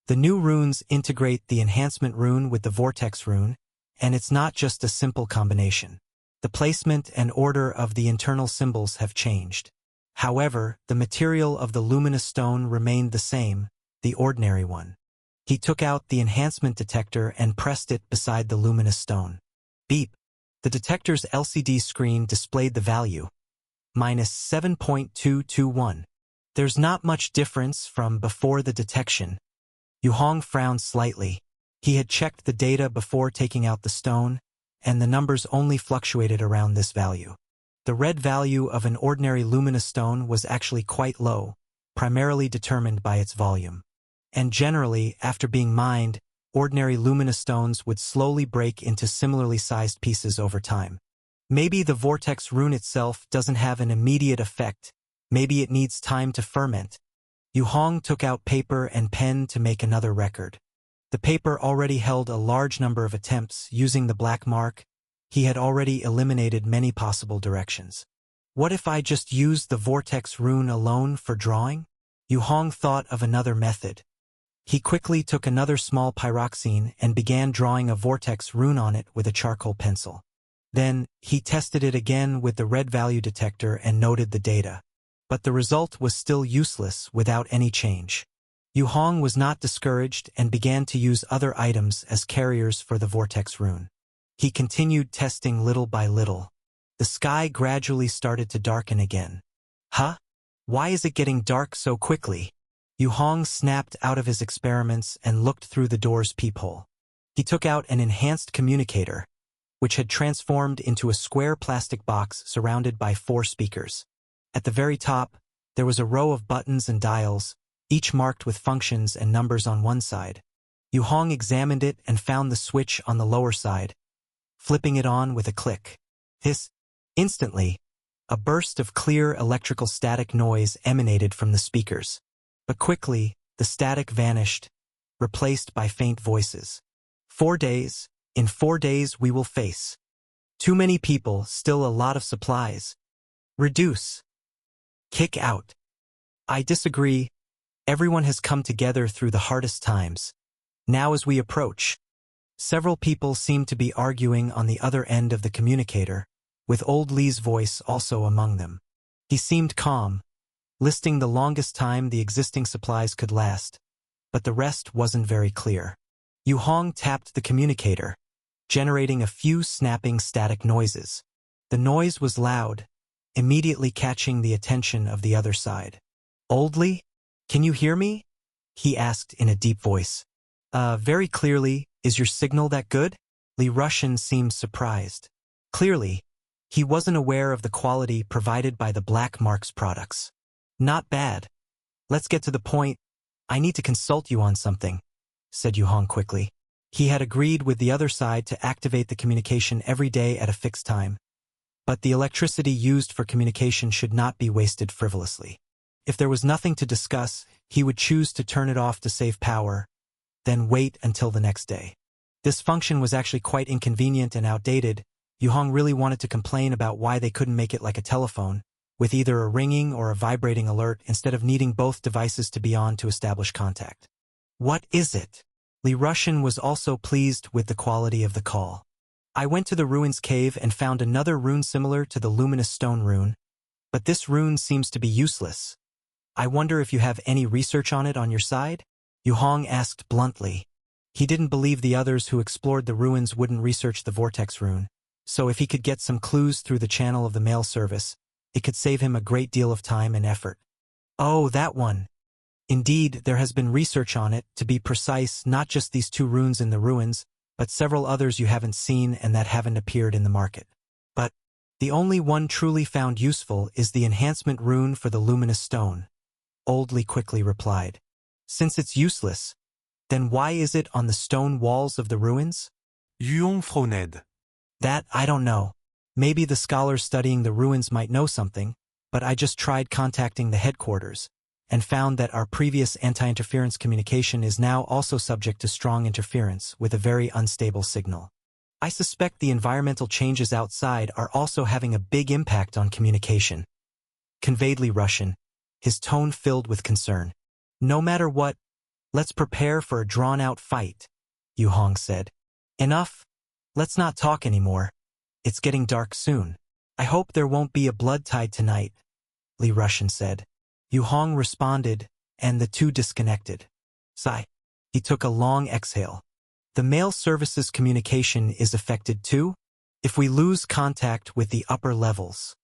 The new runes integrate the enhancement rune with the vortex rune, and it's not just a simple combination. The placement and order of the internal symbols have changed. However, the material of the luminous stone remained the same, the ordinary one. He took out the enhancement detector and pressed it beside the luminous stone. Beep. The detector's LCD screen displayed the value, -7.221. There's not much difference from before the detection. Yu Hong frowned slightly. He had checked the data before taking out the stone, and the numbers only fluctuated around this value. The red value of an ordinary luminous stone was actually quite low, primarily determined by its volume. And generally, after being mined, ordinary luminous stones would slowly break into similarly sized pieces over time. Maybe the vortex rune itself doesn't have an immediate effect. Maybe it needs time to ferment. Yu Hong took out paper and pen to make another record. The paper already held a large number of attempts using the black mark. He had already eliminated many possible directions. What if I just used the vortex rune alone for drawing? Yu Hong thought of another method. He quickly took another small pyroxene and began drawing a vortex rune on it with a charcoal pencil. Then, he tested it again with the red value detector and noted the data. But the result was still useless without any change. Yu Hong was not discouraged and began to use other items as carriers for the vortex rune. He continued testing little by little. The sky gradually started to darken again. Huh? Why is it getting dark so quickly? Yu Hong snapped out of his experiments and looked through the door's peephole. He took out an enhanced communicator, which had transformed into a square plastic box surrounded by 4 speakers. At the very top, there was a row of buttons and dials, each marked with functions and numbers on one side. Yu Hong examined it and found the switch on the lower side, flipping it on with a click. Instantly, a burst of clear electrical static noise emanated from the speakers. But quickly, the static vanished, replaced by faint voices. 4 days. In 4 days we will face. Too many people, still a lot of supplies. Reduce. Kick out. I disagree. Everyone has come together through the hardest times. Now as we approach, several people seem to be arguing on the other end of the communicator, with old Li's voice also among them. He seemed calm, listing the longest time the existing supplies could last, but the rest wasn't very clear. Yu Hong tapped the communicator, generating a few snapping static noises. The noise was loud, immediately catching the attention of the other side. Old Li, can you hear me? He asked in a deep voice. Very clearly. Is your signal that good? Li Rushan seemed surprised. Clearly, he wasn't aware of the quality provided by the Black Mark's products. Not bad. Let's get to the point. I need to consult you on something, said Yu Hong quickly. He had agreed with the other side to activate the communication every day at a fixed time, but the electricity used for communication should not be wasted frivolously. If there was nothing to discuss, he would choose to turn it off to save power, then wait until the next day. This function was actually quite inconvenient and outdated. Yu Hong really wanted to complain about why they couldn't make it like a telephone, with either a ringing or a vibrating alert instead of needing both devices to be on to establish contact. What is it? Li Rushan was also pleased with the quality of the call. I went to the ruins cave and found another rune similar to the luminous stone rune, but this rune seems to be useless. I wonder if you have any research on it on your side? Yu Hong asked bluntly. He didn't believe the others who explored the ruins wouldn't research the vortex rune, so if he could get some clues through the channel of the mail service, it could save him a great deal of time and effort. Oh, that one. Indeed, there has been research on it, to be precise, not just these 2 runes in the ruins, but several others you haven't seen and that haven't appeared in the market. But the only one truly found useful is the enhancement rune for the luminous stone, Old Li quickly replied. Since it's useless, then why is it on the stone walls of the ruins? Yuon Froned. That I don't know. Maybe the scholars studying the ruins might know something, but I just tried contacting the headquarters and found that our previous anti-interference communication is now also subject to strong interference with a very unstable signal. I suspect the environmental changes outside are also having a big impact on communication. Conveyed Li Rushan, his tone filled with concern. No matter what, let's prepare for a drawn-out fight, Yu Hong said. Enough. Let's not talk anymore. It's getting dark soon. I hope there won't be a blood tide tonight, Li Rushan said. Yu Hong responded, and the two disconnected. Sigh. He took a long exhale. The mail services communication is affected too? If we lose contact with the upper levels.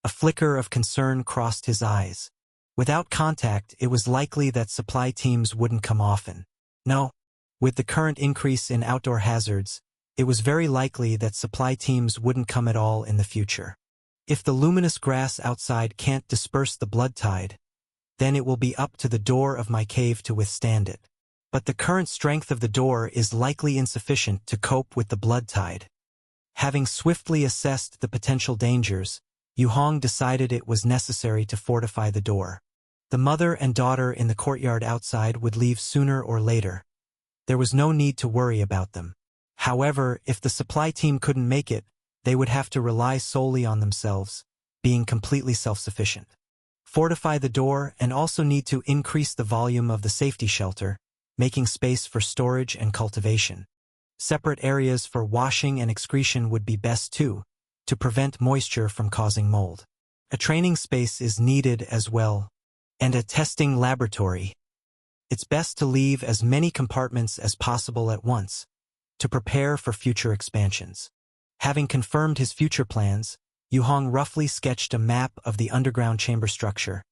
A flicker of concern crossed his eyes. Without contact, it was likely that supply teams wouldn't come often. No. With the current increase in outdoor hazards, it was very likely that supply teams wouldn't come at all in the future. If the luminous grass outside can't disperse the blood tide, then it will be up to the door of my cave to withstand it. But the current strength of the door is likely insufficient to cope with the blood tide. Having swiftly assessed the potential dangers, Yu Hong decided it was necessary to fortify the door. The mother and daughter in the courtyard outside would leave sooner or later. There was no need to worry about them. However, if the supply team couldn't make it, they would have to rely solely on themselves, being completely self-sufficient. Fortify the door and also need to increase the volume of the safety shelter, making space for storage and cultivation. Separate areas for washing and excretion would be best too, to prevent moisture from causing mold. A training space is needed as well, and a testing laboratory. It's best to leave as many compartments as possible at once, to prepare for future expansions. Having confirmed his future plans, Yu Hong roughly sketched a map of the underground chamber structure,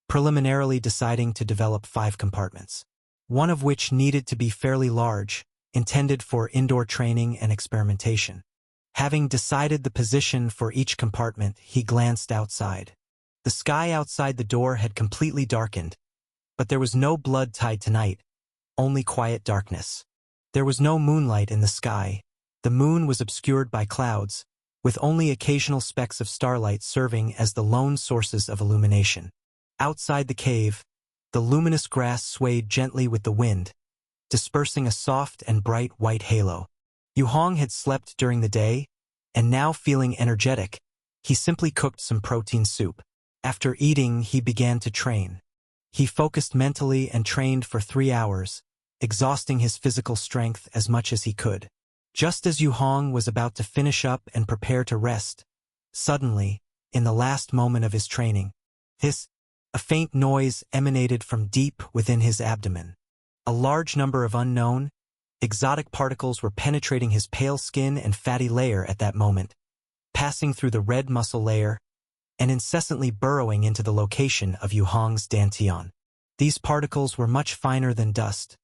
preliminarily deciding to develop 5 compartments, one of which needed to be fairly large, intended for indoor training and experimentation. Having decided the position for each compartment, he glanced outside. The sky outside the door had completely darkened, but there was no blood tide tonight, only quiet darkness. There was no moonlight in the sky. The moon was obscured by clouds, with only occasional specks of starlight serving as the lone sources of illumination. Outside the cave, the luminous grass swayed gently with the wind, dispersing a soft and bright white halo. Yu Hong had slept during the day, and now feeling energetic, he simply cooked some protein soup. After eating, he began to train. He focused mentally and trained for 3 hours, exhausting his physical strength as much as he could. Just as Yu Hong was about to finish up and prepare to rest, suddenly, in the last moment of his training, a faint noise emanated from deep within his abdomen. A large number of unknown, exotic particles were penetrating his pale skin and fatty layer at that moment, passing through the red muscle layer and incessantly burrowing into the location of Yu Hong's dantian. These particles were much finer than dust,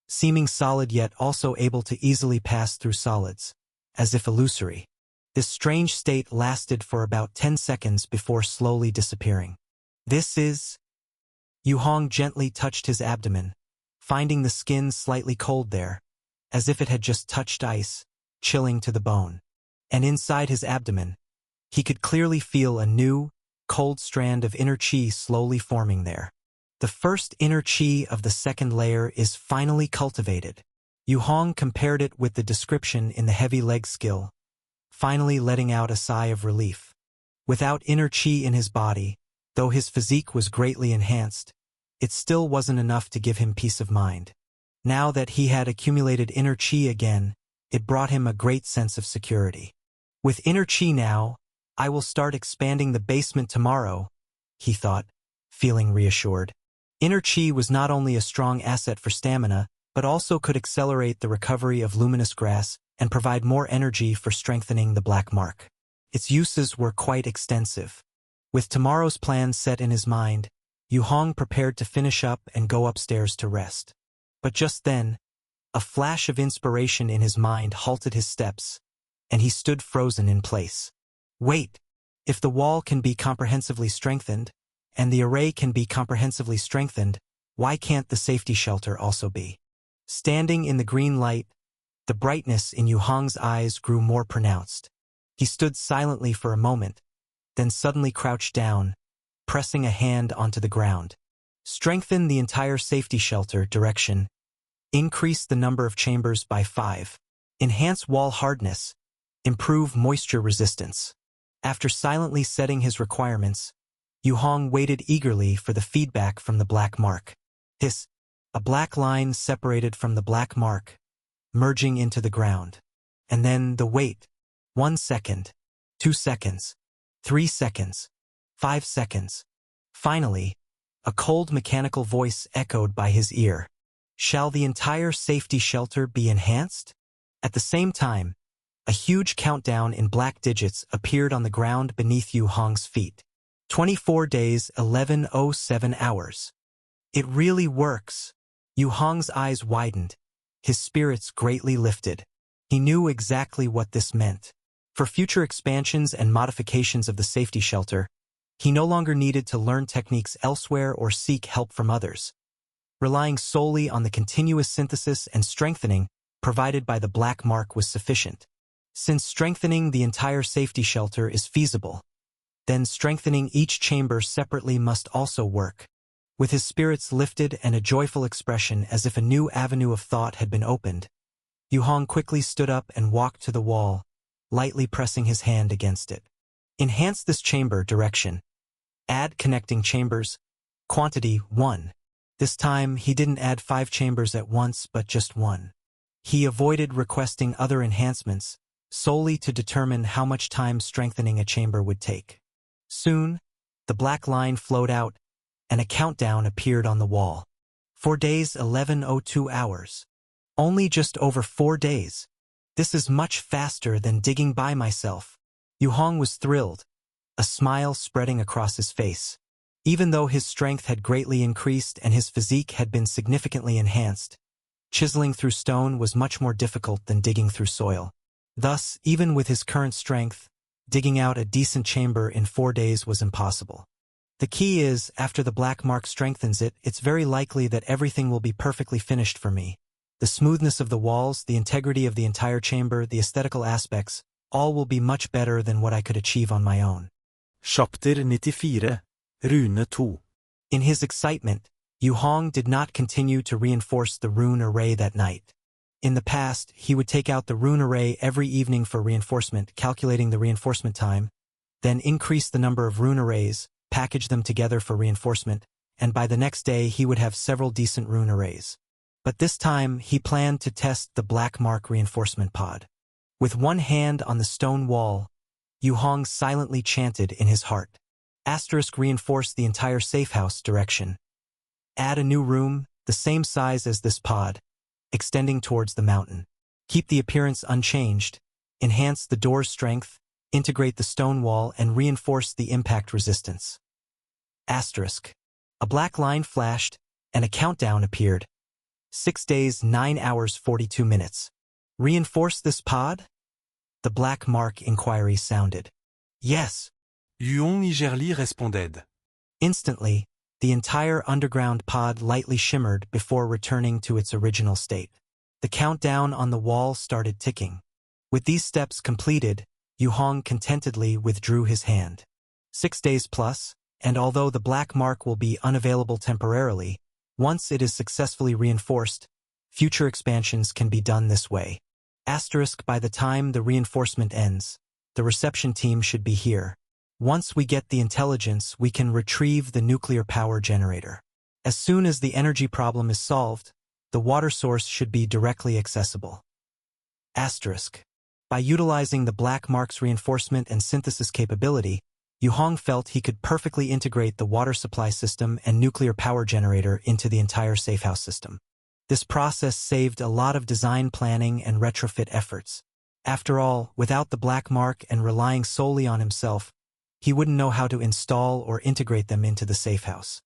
seeming solid yet also able to easily pass through solids, as if illusory. This strange state lasted for about 10 seconds before slowly disappearing. Yu Hong gently touched his abdomen, finding the skin slightly cold there, as if it had just touched ice, chilling to the bone. And inside his abdomen, he could clearly feel a new, cold strand of inner chi slowly forming there. The first inner chi of the second layer is finally cultivated. Yu Hong compared it with the description in the heavy leg skill, finally letting out a sigh of relief. Without inner chi in his body, though his physique was greatly enhanced, it still wasn't enough to give him peace of mind. Now that he had accumulated inner chi again, it brought him a great sense of security. With inner chi now, I will start expanding the basement tomorrow, he thought, feeling reassured. Inner chi was not only a strong asset for stamina, but also could accelerate the recovery of luminous grass and provide more energy for strengthening the black mark. Its uses were quite extensive. With tomorrow's plans set in his mind, Yu Hong prepared to finish up and go upstairs to rest. But just then, a flash of inspiration in his mind halted his steps, and he stood frozen in place. Wait! If the wall can be comprehensively strengthened, and the array can be comprehensively strengthened, why can't the safety shelter also be? Standing in the green light, the brightness in Yu Hong's eyes grew more pronounced. He stood silently for a moment, then suddenly crouched down, pressing a hand onto the ground. Strengthen the entire safety shelter direction. Increase the number of chambers by 5. Enhance wall hardness. Improve moisture resistance. After silently setting his requirements, Yu Hong waited eagerly for the feedback from the black mark. Hiss. A black line separated from the black mark, merging into the ground. And then the wait. 1 second. 2 seconds. 3 seconds. 5 seconds. Finally, a cold mechanical voice echoed by his ear. Shall the entire safety shelter be enhanced? At the same time, a huge countdown in black digits appeared on the ground beneath Yu Hong's feet. 24 days, 11:07 hours. It really works. Yu Hong's eyes widened, his spirits greatly lifted. He knew exactly what this meant. For future expansions and modifications of the safety shelter, he no longer needed to learn techniques elsewhere or seek help from others. Relying solely on the continuous synthesis and strengthening provided by the black mark was sufficient. Since strengthening the entire safety shelter is feasible, then strengthening each chamber separately must also work. With his spirits lifted and a joyful expression as if a new avenue of thought had been opened, Yu Hong quickly stood up and walked to the wall, lightly pressing his hand against it. Enhance this chamber direction. Add connecting chambers. Quantity 1. This time, he didn't add 5 chambers at once but just 1. He avoided requesting other enhancements, solely to determine how much time strengthening a chamber would take. Soon, the black line flowed out, and a countdown appeared on the wall. 4 days, 11:02 hours. Only just over 4 days. This is much faster than digging by myself. Yu Hong was thrilled, a smile spreading across his face. Even though his strength had greatly increased and his physique had been significantly enhanced, chiseling through stone was much more difficult than digging through soil. Thus, even with his current strength, digging out a decent chamber in 4 days was impossible. The key is, after the black mark strengthens it, it's very likely that everything will be perfectly finished for me. The smoothness of the walls, the integrity of the entire chamber, the aesthetical aspects, all will be much better than what I could achieve on my own. Chapter 94. Rune 2. In his excitement, Yu Hong did not continue to reinforce the rune array that night. In the past, he would take out the rune array every evening for reinforcement, calculating the reinforcement time, then increase the number of rune arrays, package them together for reinforcement, and by the next day he would have several decent rune arrays. But this time, he planned to test the black mark reinforcement pod. With one hand on the stone wall, Yu Hong silently chanted in his heart. Asterisk reinforce the entire safe house direction. Add a new room, the same size as this pod, extending towards the mountain. Keep the appearance unchanged, enhance the door's strength, integrate the stone wall, and reinforce the impact resistance. Asterisk. A black line flashed, and a countdown appeared. 6 days, 9 hours, 42 minutes. Reinforce this pod? The black mark inquiry sounded. Yes. Yuon Igerli responded. Instantly, the entire underground pod lightly shimmered before returning to its original state. The countdown on the wall started ticking. With these steps completed, Yu Hong contentedly withdrew his hand. 6 days plus, and although the black mark will be unavailable temporarily, once it is successfully reinforced, future expansions can be done this way. Asterisk by the time the reinforcement ends, the reception team should be here. Once we get the intelligence, we can retrieve the nuclear power generator. As soon as the energy problem is solved, the water source should be directly accessible. Asterisk. By utilizing the black mark's reinforcement and synthesis capability, Yu Hong felt he could perfectly integrate the water supply system and nuclear power generator into the entire safehouse system. This process saved a lot of design planning and retrofit efforts. After all, without the black mark and relying solely on himself, he wouldn't know how to install or integrate them into the safehouse.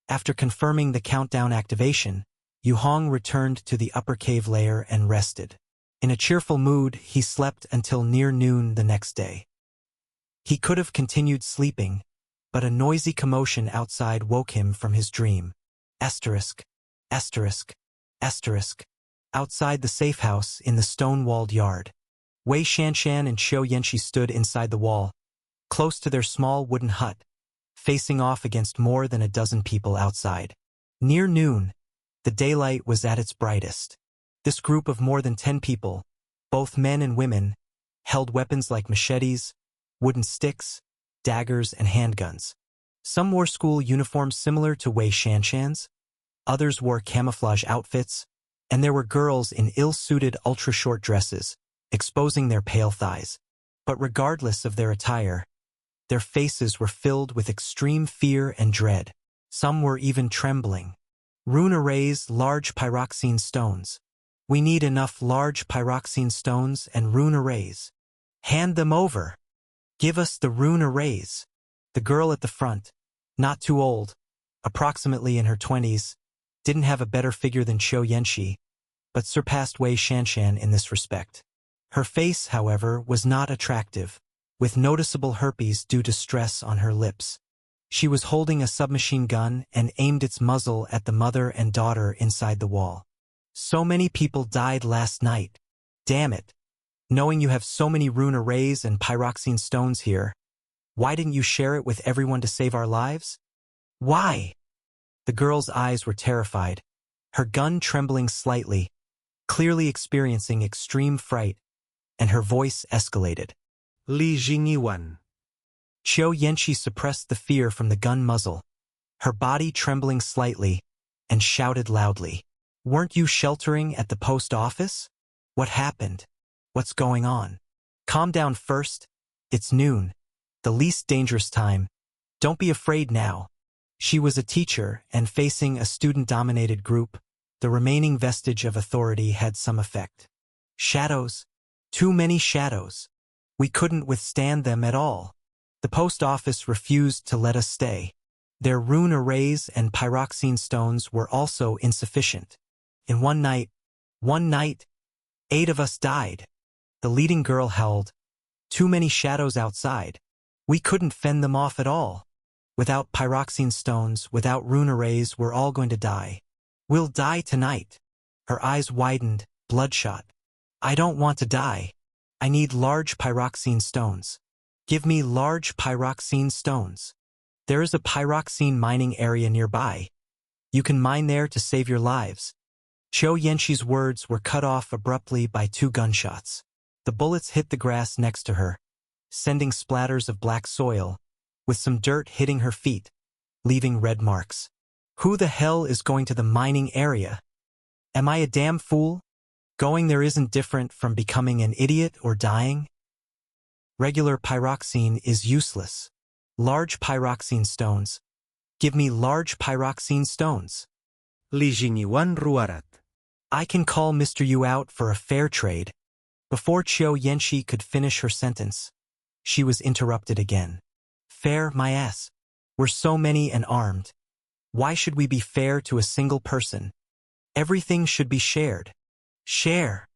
After confirming the countdown activation, Yu Hong returned to the upper cave layer and rested. In a cheerful mood, he slept until near noon the next day. He could have continued sleeping, but a noisy commotion outside woke him from his dream. Asterisk. Asterisk. Asterisk. Outside the safehouse in the stone-walled yard, Wei Shanshan and Qiu Yanqi stood inside the wall, close to their small wooden hut, facing off against more than a dozen people outside. Near noon, the daylight was at its brightest. This group of more than 10 people, both men and women, held weapons like machetes, wooden sticks, daggers, and handguns. Some wore school uniforms similar to Wei Shanshan's, others wore camouflage outfits, and there were girls in ill-suited ultra-short dresses, exposing their pale thighs. But regardless of their attire, their faces were filled with extreme fear and dread. Some were even trembling. Rune arrays, large pyroxene stones. We need enough large pyroxene stones and rune arrays. Hand them over. Give us the rune arrays. The girl at the front, not too old, approximately in her 20s, didn't have a better figure than Qiu Yanqi, but surpassed Wei Shanshan in this respect. Her face, however, was not attractive, with noticeable herpes due to stress on her lips. She was holding a submachine gun and aimed its muzzle at the mother and daughter inside the wall. So many people died last night. Damn it. Knowing you have so many rune arrays and pyroxene stones here, why didn't you share it with everyone to save our lives? Why? The girl's eyes were terrified, her gun trembling slightly, clearly experiencing extreme fright, and her voice escalated. Li Jingyuan. Qiu Yanqi suppressed the fear from the gun muzzle, her body trembling slightly, and shouted loudly. Weren't you sheltering at the post office? What happened? What's going on? Calm down first. It's noon. The least dangerous time. Don't be afraid now. She was a teacher, and facing a student-dominated group, the remaining vestige of authority had some effect. Shadows. Too many shadows. We couldn't withstand them at all. The post office refused to let us stay. Their rune arrays and pyroxene stones were also insufficient. In one night, 8 of us died. The leading girl held. Too many shadows outside. We couldn't fend them off at all. Without pyroxene stones, without rune arrays, we're all going to die. We'll die tonight. Her eyes widened, bloodshot. I don't want to die. I need large pyroxene stones. Give me large pyroxene stones. There is a pyroxene mining area nearby. You can mine there to save your lives. Qiu Yanqi's words were cut off abruptly by 2 gunshots. The bullets hit the grass next to her, sending splatters of black soil, with some dirt hitting her feet, leaving red marks. Who the hell is going to the mining area? Am I a damn fool? Going there isn't different from becoming an idiot or dying. Regular pyroxene is useless. Large pyroxene stones. Give me large pyroxene stones. Li Jingyuan ruarat. I can call Mr. Yu out for a fair trade. Before Qiu Yanqi could finish her sentence, she was interrupted again. Fair, my ass. We're so many and armed. Why should we be fair to a single person? Everything should be shared. Share.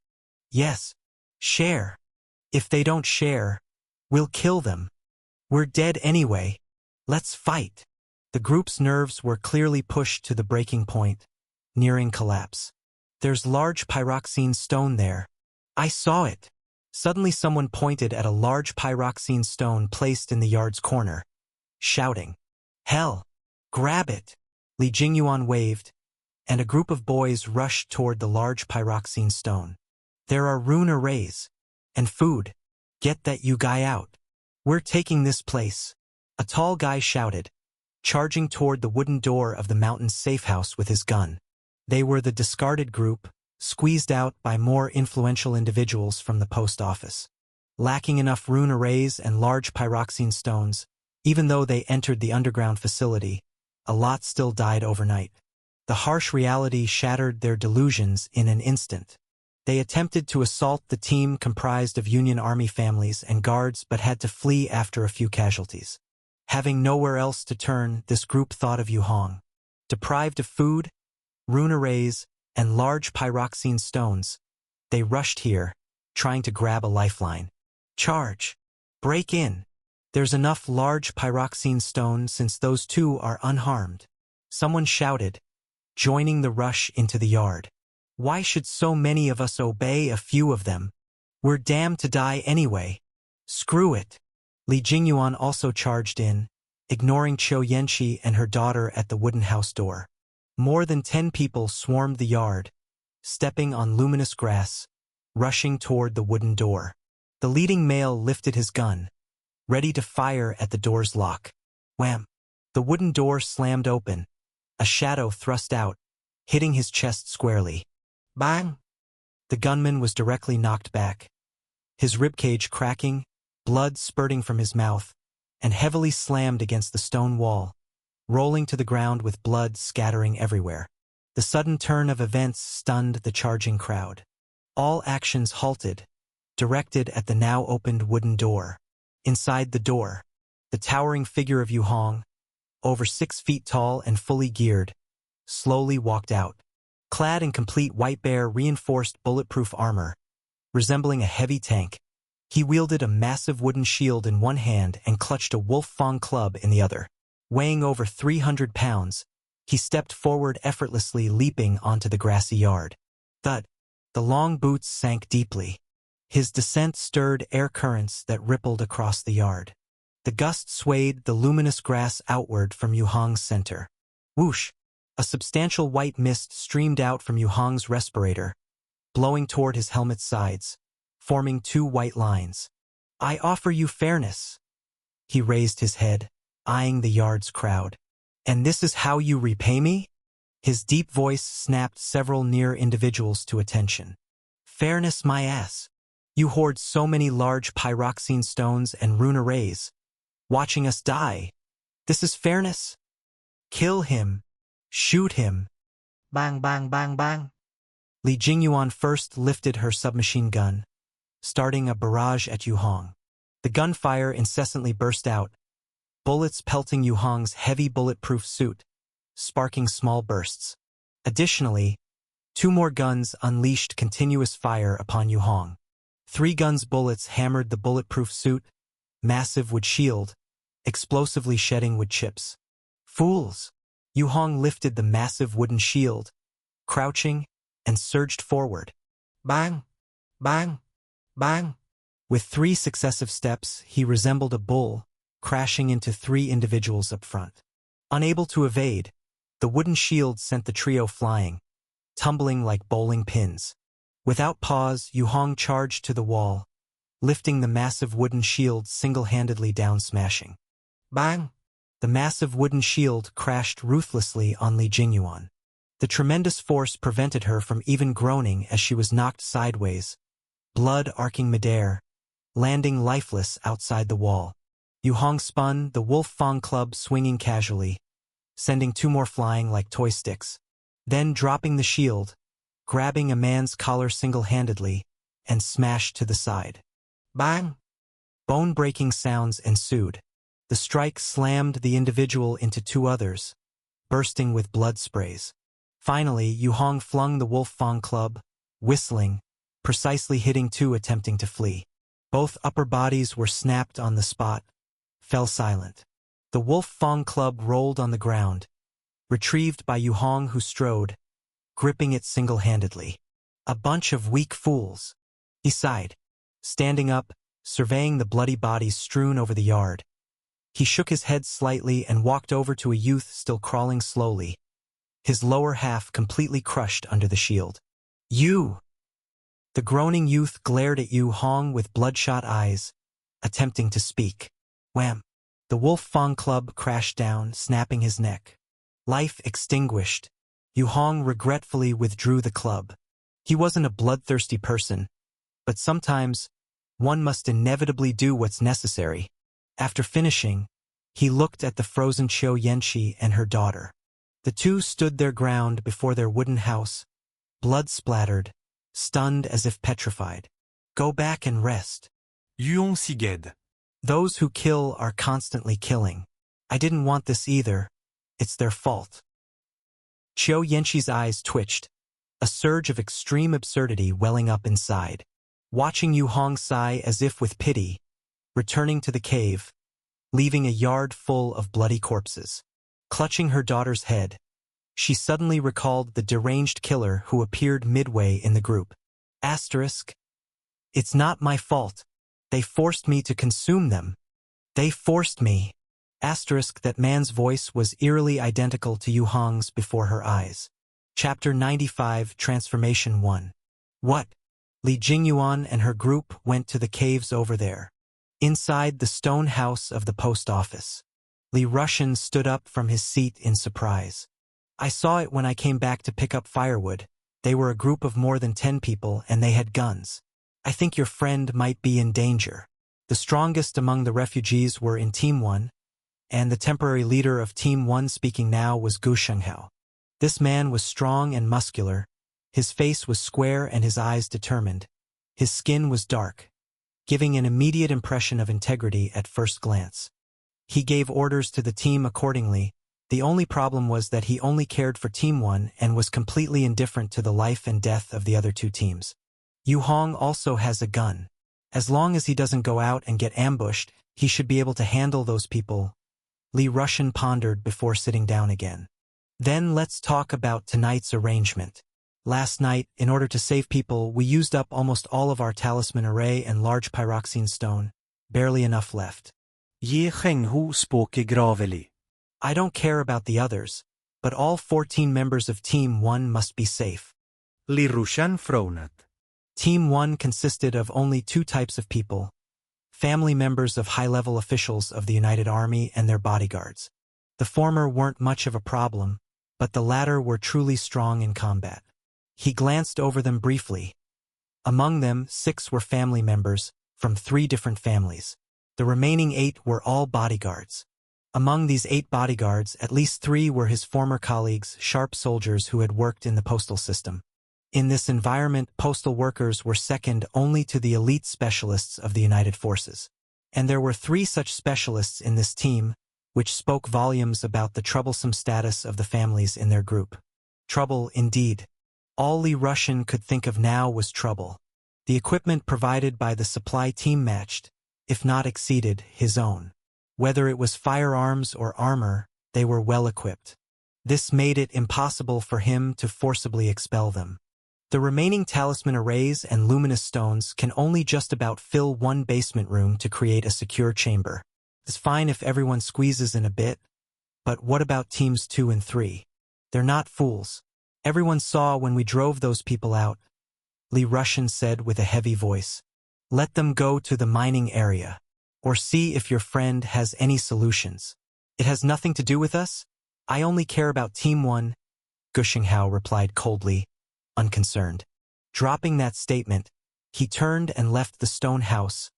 Yes, share. If they don't share, we'll kill them. We're dead anyway. Let's fight. The group's nerves were clearly pushed to the breaking point, nearing collapse. There's large pyroxene stone there. I saw it. Suddenly someone pointed at a large pyroxene stone placed in the yard's corner, shouting, Hell! Grab it! Li Jingyuan waved, and a group of boys rushed toward the large pyroxene stone. There are rune arrays. And food. Get that you guy out. We're taking this place. A tall guy shouted, charging toward the wooden door of the mountain's safe house with his gun. They were the discarded group, squeezed out by more influential individuals from the post office. Lacking enough rune arrays and large pyroxene stones, even though they entered the underground facility, a lot still died overnight. The harsh reality shattered their delusions in an instant. They attempted to assault the team comprised of Union Army families and guards but had to flee after a few casualties. Having nowhere else to turn, this group thought of Yu Hong. Deprived of food, rune arrays, and large pyroxene stones, they rushed here, trying to grab a lifeline. Charge! Break in! There's enough large pyroxene stones since those 2 are unharmed. Someone shouted, joining the rush into the yard. Why should so many of us obey a few of them? We're damned to die anyway. Screw it. Li Jingyuan also charged in, ignoring Qiu Yanqi and her daughter at the wooden house door. More than 10 people swarmed the yard, stepping on luminous grass, rushing toward the wooden door. The leading male lifted his gun, ready to fire at the door's lock. Wham! The wooden door slammed open. A shadow thrust out, hitting his chest squarely. Bang! The gunman was directly knocked back, his ribcage cracking, blood spurting from his mouth, and heavily slammed against the stone wall, rolling to the ground with blood scattering everywhere. The sudden turn of events stunned the charging crowd. All actions halted, directed at the now opened wooden door. Inside the door, the towering figure of Yu Hong, over 6 feet tall and fully geared, slowly walked out. Clad in complete white bear reinforced bulletproof armor, resembling a heavy tank, he wielded a massive wooden shield in one hand and clutched a Wolf Fang club in the other. Weighing over 300 pounds, he stepped forward effortlessly, leaping onto the grassy yard. Thud! The long boots sank deeply. His descent stirred air currents that rippled across the yard. The gust swayed the luminous grass outward from Yu Hong's center. Whoosh! A substantial white mist streamed out from Yu Hong's respirator, blowing toward his helmet's sides, forming 2 white lines. I offer you fairness. He raised his head, eyeing the yard's crowd. And this is how you repay me? His deep voice snapped several near individuals to attention. Fairness my ass. You hoard so many large pyroxene stones and rune arrays, watching us die. This is fairness? Kill him. Shoot him. Bang, bang, bang, bang. Li Jingyuan first lifted her submachine gun, starting a barrage at Yu Hong. The gunfire incessantly burst out, bullets pelting Yu Hong's heavy bulletproof suit, sparking small bursts. Additionally, 2 more guns unleashed continuous fire upon Yu Hong. 3 guns' bullets hammered the bulletproof suit, massive wood shield, explosively shedding wood chips. Fools! Yu Hong lifted the massive wooden shield, crouching, and surged forward. Bang! Bang! Bang! With 3 successive steps, he resembled a bull, crashing into 3 individuals up front. Unable to evade, the wooden shield sent the trio flying, tumbling like bowling pins. Without pause, Yu Hong charged to the wall, lifting the massive wooden shield single-handedly down, smashing. Bang! The massive wooden shield crashed ruthlessly on Li Jingyuan. The tremendous force prevented her from even groaning as she was knocked sideways, blood arcing midair, landing lifeless outside the wall. Yu Hong spun, the Wolf Fang club swinging casually, sending 2 more flying like toy sticks. Then dropping the shield, grabbing a man's collar single-handedly, and smashed to the side. Bang! Bone-breaking sounds ensued. The strike slammed the individual into 2 others, bursting with blood sprays. Finally, Yu Hong flung the Wolf Fang club, whistling, precisely hitting 2 attempting to flee. Both upper bodies were snapped on the spot, fell silent. The Wolf Fang club rolled on the ground, retrieved by Yu Hong, who strode, gripping it single-handedly. A bunch of weak fools. He sighed, standing up, surveying the bloody bodies strewn over the yard. He shook his head slightly and walked over to a youth still crawling slowly, his lower half completely crushed under the shield. You! The groaning youth glared at Yu Hong with bloodshot eyes, attempting to speak. Wham! The Wolf Fang club crashed down, snapping his neck. Life extinguished. Yu Hong regretfully withdrew the club. He wasn't a bloodthirsty person, but sometimes one must inevitably do what's necessary. After finishing, he looked at the frozen Qiu Yanqi and her daughter. The 2 stood their ground before their wooden house, blood-splattered, stunned as if petrified. Go back and rest. Yuon Siged. Those who kill are constantly killing. I didn't want this either. It's their fault. Qiu Yanqi's eyes twitched, a surge of extreme absurdity welling up inside. Watching Yu Hong sigh as if with pity, returning to the cave, leaving a yard full of bloody corpses. Clutching her daughter's head, she suddenly recalled the deranged killer who appeared midway in the group. Asterisk. It's not my fault. They forced me to consume them. They forced me. Asterisk that man's voice was eerily identical to Yu Hong's before her eyes. Chapter 95 Transformation 1. What? Li Jingyuan and her group went to the caves over there. Inside the stone house of the post office. Li Russian stood up from his seat in surprise. I saw it when I came back to pick up firewood. They were a group of more than 10 people and they had guns. I think your friend might be in danger. The strongest among the refugees were in Team 1, and the temporary leader of Team 1 speaking now was Gu Shenghao. This man was strong and muscular. His face was square and his eyes determined. His skin was dark, giving an immediate impression of integrity at first glance. He gave orders to the team accordingly. The only problem was that he only cared for Team 1 and was completely indifferent to the life and death of the other two teams. Yu Hong also has a gun. As long as he doesn't go out and get ambushed, he should be able to handle those people. Li Russian pondered before sitting down again. Then let's talk about tonight's arrangement. Last night, in order to save people, we used up almost all of our talisman array and large pyroxene stone. Barely enough left. Ye Chenghu spoke gravely. I don't care about the others, but all 14 members of Team 1 must be safe. Li Rushan frowned. Team 1 consisted of only 2 types of people. Family members of high-level officials of the United Army and their bodyguards. The former weren't much of a problem, but the latter were truly strong in combat. He glanced over them briefly. Among them, 6 were family members, from 3 different families. The remaining 8 were all bodyguards. Among these 8 bodyguards, at least 3 were his former colleagues, sharp soldiers who had worked in the postal system. In this environment, postal workers were second only to the elite specialists of the United Forces. And there were 3 such specialists in this team, which spoke volumes about the troublesome status of the families in their group. Trouble, indeed. All Li Russian could think of now was trouble. The equipment provided by the supply team matched, if not exceeded, his own. Whether it was firearms or armor, they were well equipped. This made it impossible for him to forcibly expel them. The remaining talisman arrays and luminous stones can only just about fill one basement room to create a secure chamber. It's fine if everyone squeezes in a bit, but what about teams 2 and 3? They're not fools. Everyone saw when we drove those people out, Li Russian said with a heavy voice. Let them go to the mining area, or see if your friend has any solutions. It has nothing to do with us. I only care about Team 1, Gu Shenghao replied coldly, unconcerned. Dropping that statement, he turned and left the stone house,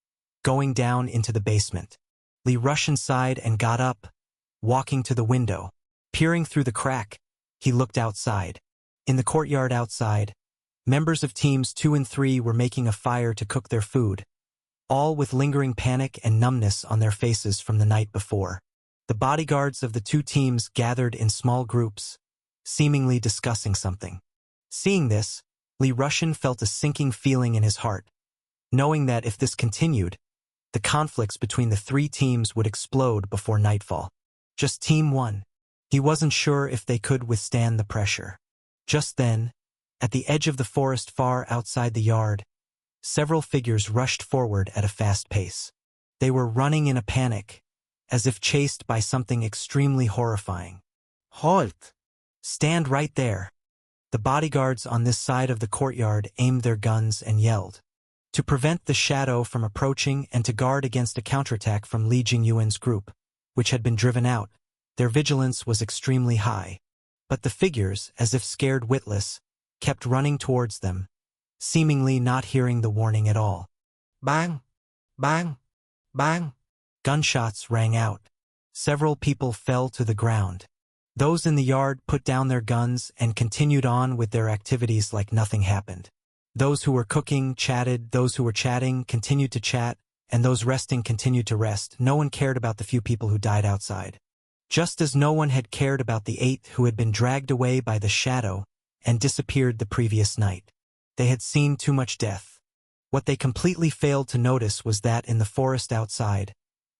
going down into the basement. Li Russian sighed and got up, walking to the window. Peering through the crack, he looked outside. In the courtyard outside, members of Teams 2 and 3 were making a fire to cook their food, all with lingering panic and numbness on their faces from the night before. The bodyguards of the 2 teams gathered in small groups, seemingly discussing something. Seeing this, Li Russian felt a sinking feeling in his heart, knowing that if this continued, the conflicts between the 3 teams would explode before nightfall. Just Team 1. He wasn't sure if they could withstand the pressure. Just then, at the edge of the forest far outside the yard, several figures rushed forward at a fast pace. They were running in a panic, as if chased by something extremely horrifying. Halt! Stand right there. The bodyguards on this side of the courtyard aimed their guns and yelled. To prevent the shadow from approaching and to guard against a counterattack from Li Jingyuan's group, which had been driven out, their vigilance was extremely high. But the figures, as if scared witless, kept running towards them, seemingly not hearing the warning at all. Bang! Bang! Bang! Gunshots rang out. Several people fell to the ground. Those in the yard put down their guns and continued on with their activities like nothing happened. Those who were cooking chatted, those who were chatting continued to chat, and those resting continued to rest. No one cared about the few people who died outside. Just as no one had cared about the 8 who had been dragged away by the shadow and disappeared the previous night. They had seen too much death. What they completely failed to notice was that in the forest outside,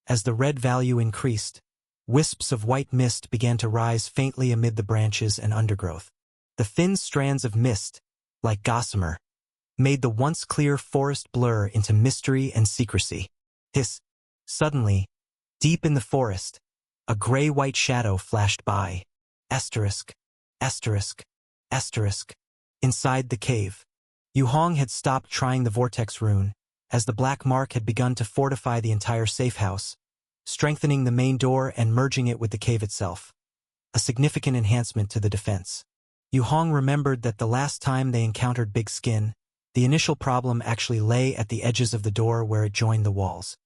as the red value increased, wisps of white mist began to rise faintly amid the branches and undergrowth. The thin strands of mist, like gossamer, made the once clear forest blur into mystery and secrecy. Suddenly, deep in the forest, a gray-white shadow flashed by. Asterisk, asterisk, asterisk. Inside the cave, Yu Hong had stopped trying the vortex rune, as the black mark had begun to fortify the entire safe house, strengthening the main door and merging it with the cave itself. A significant enhancement to the defense. Yu Hong remembered that the last time they encountered Big Skin, the initial problem actually lay at the edges of the door where it joined the walls.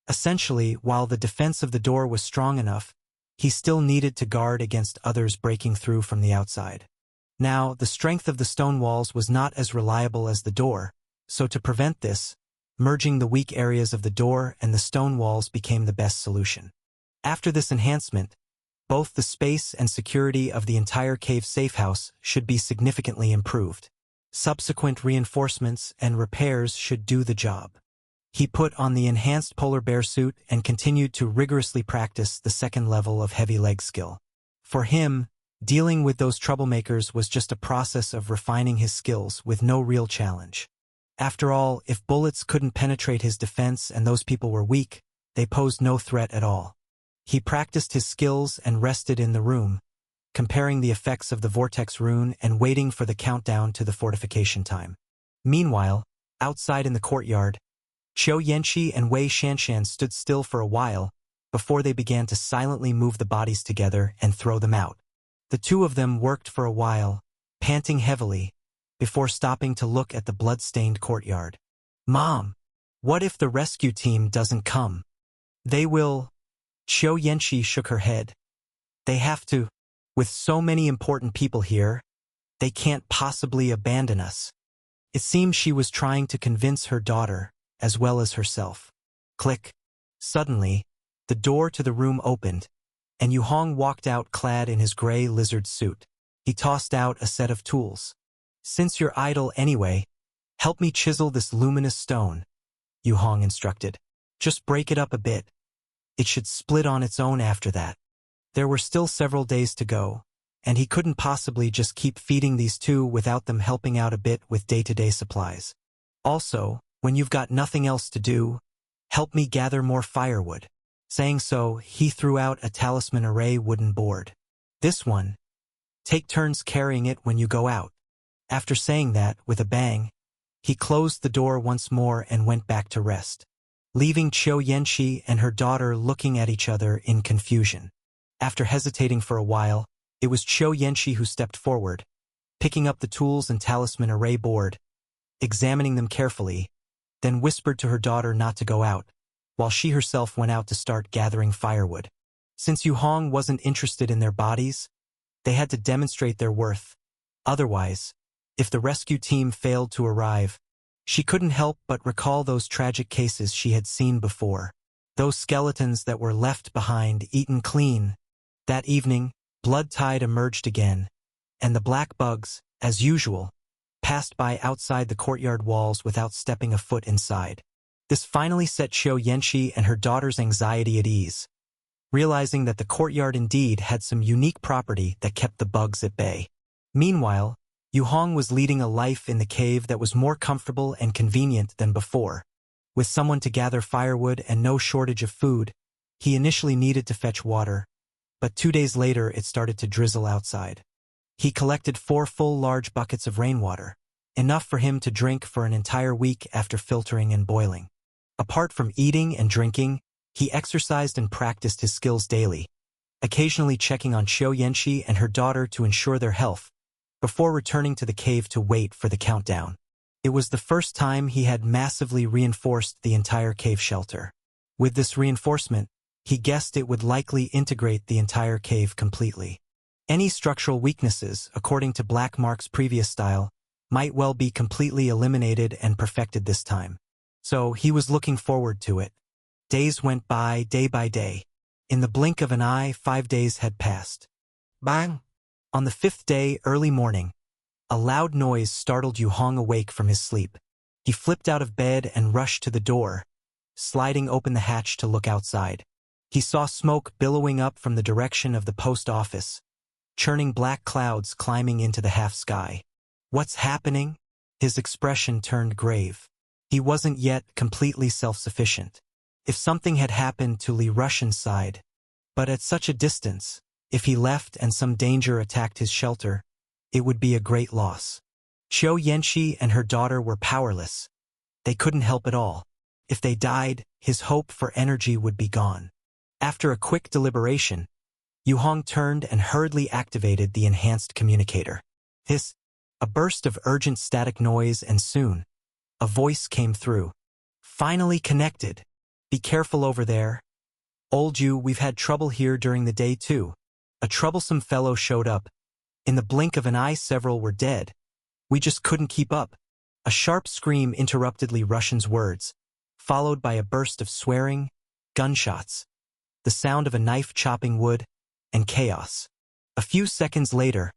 Essentially, while the defense of the door was strong enough, he still needed to guard against others breaking through from the outside. Now, the strength of the stone walls was not as reliable as the door, so to prevent this, merging the weak areas of the door and the stone walls became the best solution. After this enhancement, both the space and security of the entire cave safe house should be significantly improved. Subsequent reinforcements and repairs should do the job. He put on the enhanced polar bear suit and continued to rigorously practice the second level of heavy leg skill. For him, dealing with those troublemakers was just a process of refining his skills with no real challenge. After all, if bullets couldn't penetrate his defense and those people were weak, they posed no threat at all. He practiced his skills and rested in the room, comparing the effects of the vortex rune and waiting for the countdown to the fortification time. Meanwhile, outside in the courtyard, Qiu Yanqi and Wei Shanshan stood still for a while before they began to silently move the bodies together and throw them out. The two of them worked for a while, panting heavily, before stopping to look at the blood-stained courtyard. "Mom, what if the rescue team doesn't come? They will..." Qiu Yanqi shook her head. "They have to. With so many important people here, they can't possibly abandon us." It seemed she was trying to convince her daughter, as well as herself. Click. Suddenly, the door to the room opened, and Yu Hong walked out clad in his gray lizard suit. He tossed out a set of tools. "Since you're idle anyway, help me chisel this luminous stone," Yu Hong instructed. "Just break it up a bit. It should split on its own after that." There were still several days to go, and he couldn't possibly just keep feeding these two without them helping out a bit with day-to-day supplies. "Also, when you've got nothing else to do, help me gather more firewood." Saying so, he threw out a talisman array wooden board. "This one. Take turns carrying it when you go out." After saying that, with a bang, he closed the door once more and went back to rest, leaving Qiu Yanqi and her daughter looking at each other in confusion. After hesitating for a while, it was Qiu Yanqi who stepped forward, picking up the tools and talisman array board, examining them carefully, then whispered to her daughter not to go out, while she herself went out to start gathering firewood. Since Yu Hong wasn't interested in their bodies, they had to demonstrate their worth. Otherwise, if the rescue team failed to arrive, she couldn't help but recall those tragic cases she had seen before. Those skeletons that were left behind, eaten clean. That evening, Blood Tide emerged again, and the black bugs, as usual, passed by outside the courtyard walls without stepping a foot inside. This finally set Qiu Yanqi and her daughter's anxiety at ease, realizing that the courtyard indeed had some unique property that kept the bugs at bay. Meanwhile, Yu Hong was leading a life in the cave that was more comfortable and convenient than before. With someone to gather firewood and no shortage of food, he initially needed to fetch water, but 2 days later it started to drizzle outside. He collected 4 full large buckets of rainwater, enough for him to drink for an entire week after filtering and boiling. Apart from eating and drinking, he exercised and practiced his skills daily, occasionally checking on Qiu Yanqi and her daughter to ensure their health, before returning to the cave to wait for the countdown. It was the first time he had massively reinforced the entire cave shelter. With this reinforcement, he guessed it would likely integrate the entire cave completely. Any structural weaknesses, according to Black Mark's previous style, might well be completely eliminated and perfected this time. So he was looking forward to it. Days went by, day by day. In the blink of an eye, 5 days had passed. Bang! On the 5th day, early morning, a loud noise startled Yu Hong awake from his sleep. He flipped out of bed and rushed to the door, sliding open the hatch to look outside. He saw smoke billowing up from the direction of the post office, churning black clouds climbing into the half sky. "What's happening?" His expression turned grave. He wasn't yet completely self-sufficient. If something had happened to Li Russian's side, but at such a distance, if he left and some danger attacked his shelter, it would be a great loss. Qiu Yanxi and her daughter were powerless. They couldn't help at all. If they died, his hope for energy would be gone. After a quick deliberation, Yu Hong turned and hurriedly activated the enhanced communicator. Hiss! A burst of urgent static noise, and soon, a voice came through. Finally connected. Be careful over there. Old Yu, we've had trouble here during the day too. A troublesome fellow showed up. In the blink of an eye several were dead. We just couldn't keep up. A sharp scream interrupted Li Russian's words, followed by a burst of swearing, gunshots, the sound of a knife chopping wood, and chaos. A few seconds later,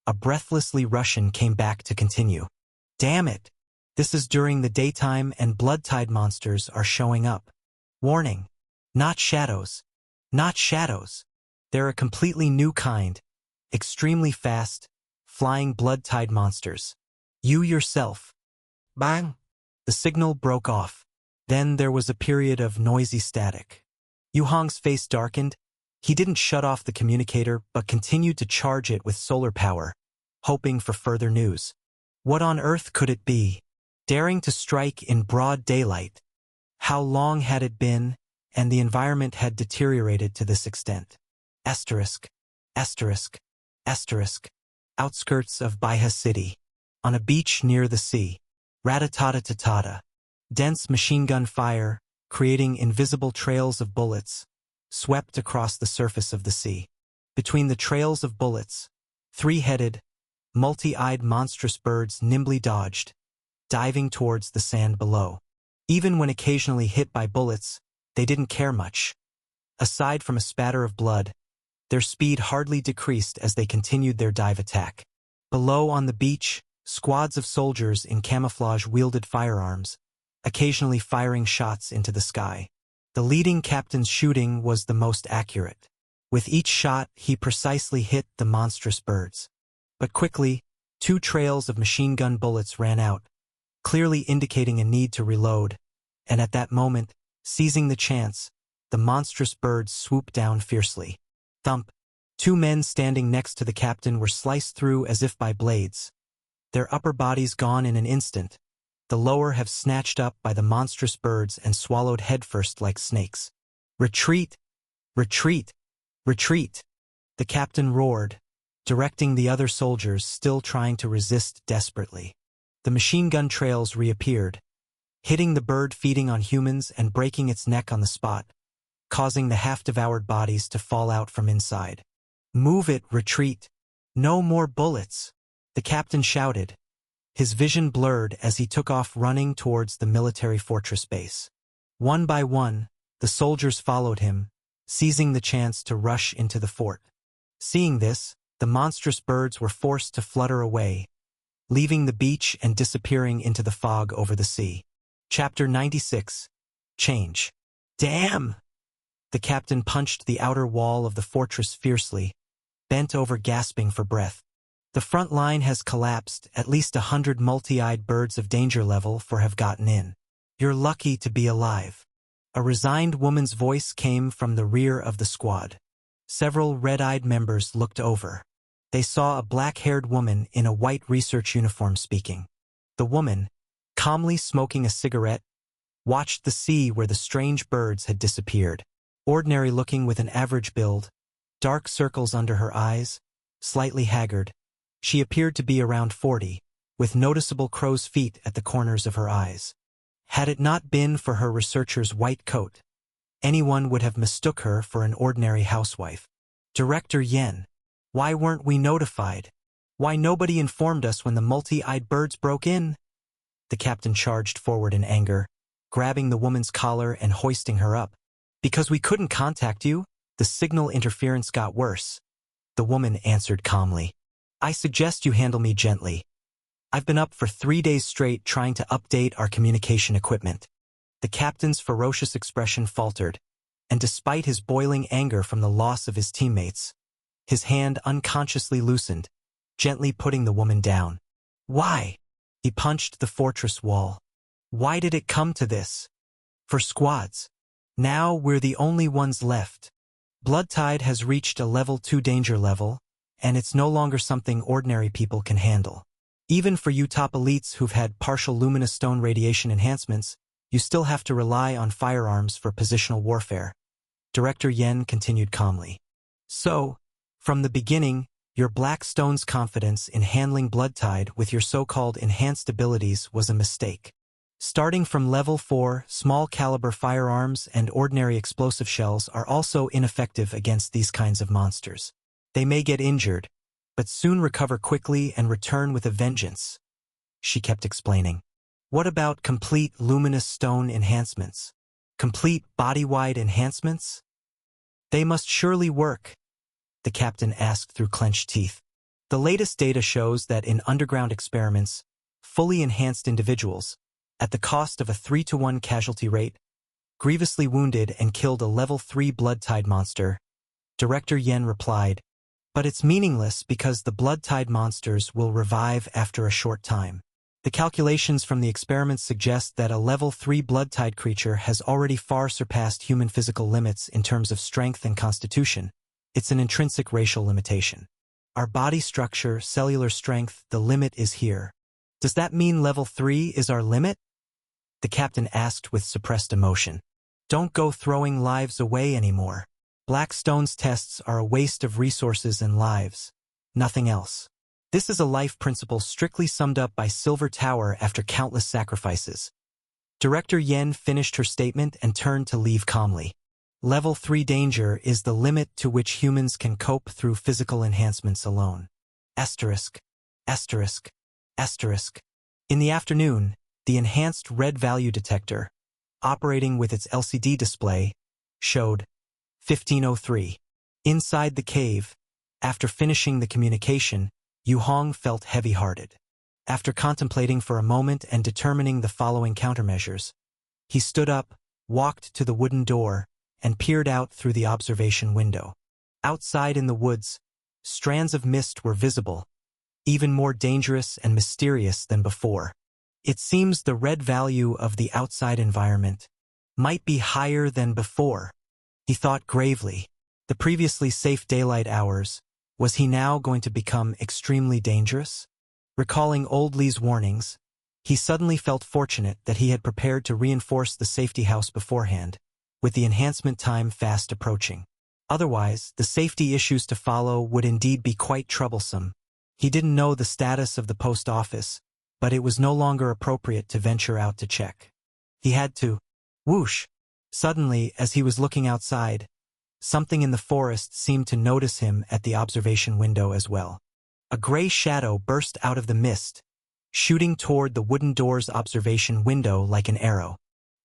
a breathless Li Russian came back to continue. Damn it! This is during the daytime and blood-tide monsters are showing up. Warning! Not shadows. Not shadows. They're a completely new kind, extremely fast, flying blood-tide monsters. You yourself. Bang! The signal broke off. Then there was a period of noisy static. Yu Hong's face darkened. He didn't shut off the communicator but continued to charge it with solar power, hoping for further news. What on earth could it be? Daring to strike in broad daylight. How long had it been, and the environment had deteriorated to this extent? Asterisk, asterisk, asterisk. Outskirts of Baiha City. On a beach near the sea. Rat-a-ta-ta-ta-ta. Dense machine gun fire, creating invisible trails of bullets, swept across the surface of the sea. Between the trails of bullets, three-headed, multi-eyed monstrous birds nimbly dodged, diving towards the sand below. Even when occasionally hit by bullets, they didn't care much. Aside from a spatter of blood, their speed hardly decreased as they continued their dive attack. Below on the beach, squads of soldiers in camouflage wielded firearms, occasionally firing shots into the sky. The leading captain's shooting was the most accurate. With each shot, he precisely hit the monstrous birds. But quickly, 2 trails of machine gun bullets ran out, clearly indicating a need to reload, and at that moment, seizing the chance, the monstrous birds swooped down fiercely. Thump! 2 men standing next to the captain were sliced through as if by blades. Their upper bodies gone in an instant, the lower have snatched up by the monstrous birds and swallowed headfirst like snakes. Retreat! Retreat! Retreat! The captain roared, directing the other soldiers still trying to resist desperately. The machine gun trails reappeared, hitting the bird feeding on humans and breaking its neck on the spot, causing the half-devoured bodies to fall out from inside. Move it, retreat! No more bullets! The captain shouted, his vision blurred as he took off running towards the military fortress base. One by one, the soldiers followed him, seizing the chance to rush into the fort. Seeing this, the monstrous birds were forced to flutter away, leaving the beach and disappearing into the fog over the sea. Chapter 96. Change. Damn! The captain punched the outer wall of the fortress fiercely, bent over gasping for breath. The front line has collapsed. At least 100 multi-eyed birds of danger level 4 have gotten in. You're lucky to be alive. A resigned woman's voice came from the rear of the squad. Several red-eyed members looked over. They saw a black-haired woman in a white research uniform speaking. The woman, calmly smoking a cigarette, watched the sea where the strange birds had disappeared. Ordinary-looking with an average build, dark circles under her eyes, slightly haggard. She appeared to be around 40, with noticeable crow's feet at the corners of her eyes. Had it not been for her researcher's white coat, anyone would have mistook her for an ordinary housewife. Director Yen, why weren't we notified? Why nobody informed us when the multi-eyed birds broke in? The captain charged forward in anger, grabbing the woman's collar and hoisting her up. Because we couldn't contact you, the signal interference got worse. The woman answered calmly. I suggest you handle me gently. I've been up for 3 days straight trying to update our communication equipment. The captain's ferocious expression faltered, and despite his boiling anger from the loss of his teammates, his hand unconsciously loosened, gently putting the woman down. Why? He punched the fortress wall. Why did it come to this? For squads. Now we're the only ones left. Blood Tide has reached a level 2 danger level, and it's no longer something ordinary people can handle. Even for you top elites who've had partial luminous stone radiation enhancements, you still have to rely on firearms for positional warfare. Director Yen continued calmly. So, from the beginning, your Black Stone's confidence in handling Blood Tide with your so-called enhanced abilities was a mistake. Starting from level 4, small-caliber firearms and ordinary explosive shells are also ineffective against these kinds of monsters. They may get injured, but soon recover quickly and return with a vengeance, she kept explaining. What about complete luminous stone enhancements? Complete body-wide enhancements? They must surely work, the captain asked through clenched teeth. The latest data shows that in underground experiments, fully enhanced individuals, at the cost of a 3-to-1 casualty rate, grievously wounded and killed a level 3 Blood Tide monster. Director Yen replied, but it's meaningless because the Blood Tide monsters will revive after a short time. The calculations from the experiments suggest that a level 3 Blood Tide creature has already far surpassed human physical limits in terms of strength and constitution. It's an intrinsic racial limitation. Our body structure, cellular strength, the limit is here. Does that mean level 3 is our limit? The captain asked with suppressed emotion. Don't go throwing lives away anymore. Black Stone's tests are a waste of resources and lives. Nothing else. This is a life principle strictly summed up by Silver Tower after countless sacrifices. Director Yen finished her statement and turned to leave calmly. Level 3 danger is the limit to which humans can cope through physical enhancements alone. Asterisk. Asterisk. Asterisk. In the afternoon, the enhanced red value detector, operating with its LCD display, showed 1503. Inside the cave, after finishing the communication, Yu Hong felt heavy-hearted. After contemplating for a moment and determining the following countermeasures, he stood up, walked to the wooden door, and peered out through the observation window. Outside in the woods, strands of mist were visible, even more dangerous and mysterious than before. It seems the red value of the outside environment might be higher than before, he thought gravely. The previously safe daylight hours, was he now going to become extremely dangerous? Recalling Old Lee's warnings, he suddenly felt fortunate that he had prepared to reinforce the safety house beforehand, with the enhancement time fast approaching. Otherwise, the safety issues to follow would indeed be quite troublesome. He didn't know the status of the post office, but it was no longer appropriate to venture out to check. He had to. Whoosh! Suddenly, as he was looking outside, something in the forest seemed to notice him at the observation window as well. A gray shadow burst out of the mist, shooting toward the wooden door's observation window like an arrow.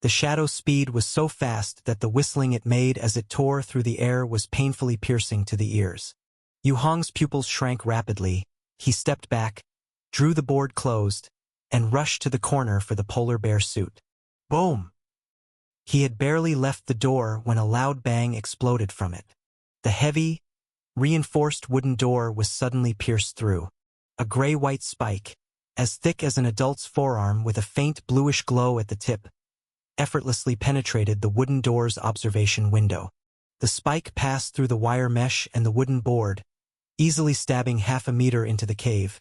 The shadow's speed was so fast that the whistling it made as it tore through the air was painfully piercing to the ears. Yu Hong's pupils shrank rapidly. He stepped back, drew the board closed, and rushed to the corner for the polar bear suit. Boom! He had barely left the door when a loud bang exploded from it. The heavy, reinforced wooden door was suddenly pierced through. A gray-white spike, as thick as an adult's forearm with a faint bluish glow at the tip, effortlessly penetrated the wooden door's observation window. The spike passed through the wire mesh and the wooden board, easily stabbing half a meter into the cave,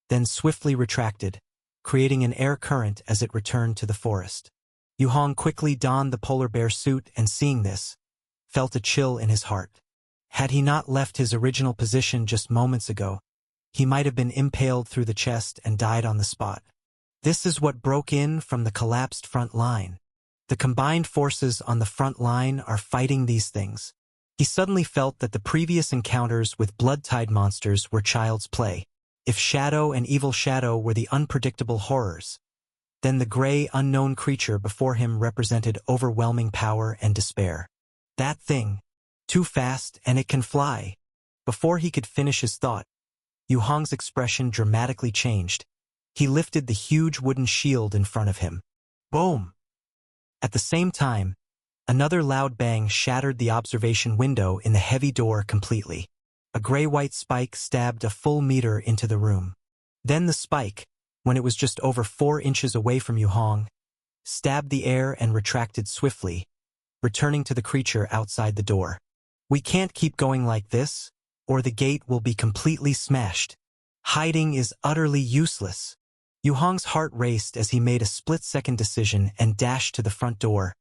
then swiftly retracted, creating an air current as it returned to the forest. Yu Hong quickly donned the polar bear suit and seeing this, felt a chill in his heart. Had he not left his original position just moments ago, he might have been impaled through the chest and died on the spot. This is what broke in from the collapsed front line. The combined forces on the front line are fighting these things. He suddenly felt that the previous encounters with Blood Tide monsters were child's play. If Shadow and Evil Shadow were the unpredictable horrors, then the gray, unknown creature before him represented overwhelming power and despair. That thing, too fast and it can fly. Before he could finish his thought, Yu Hong's expression dramatically changed. He lifted the huge wooden shield in front of him. Boom! At the same time, another loud bang shattered the observation window in the heavy door completely. A gray-white spike stabbed a full meter into the room. Then the spike, when it was just over 4 inches away from Yu Hong, stabbed the air and retracted swiftly, returning to the creature outside the door. We can't keep going like this, or the gate will be completely smashed. Hiding is utterly useless. Yu Hong's heart raced as he made a split-second decision and dashed to the front door,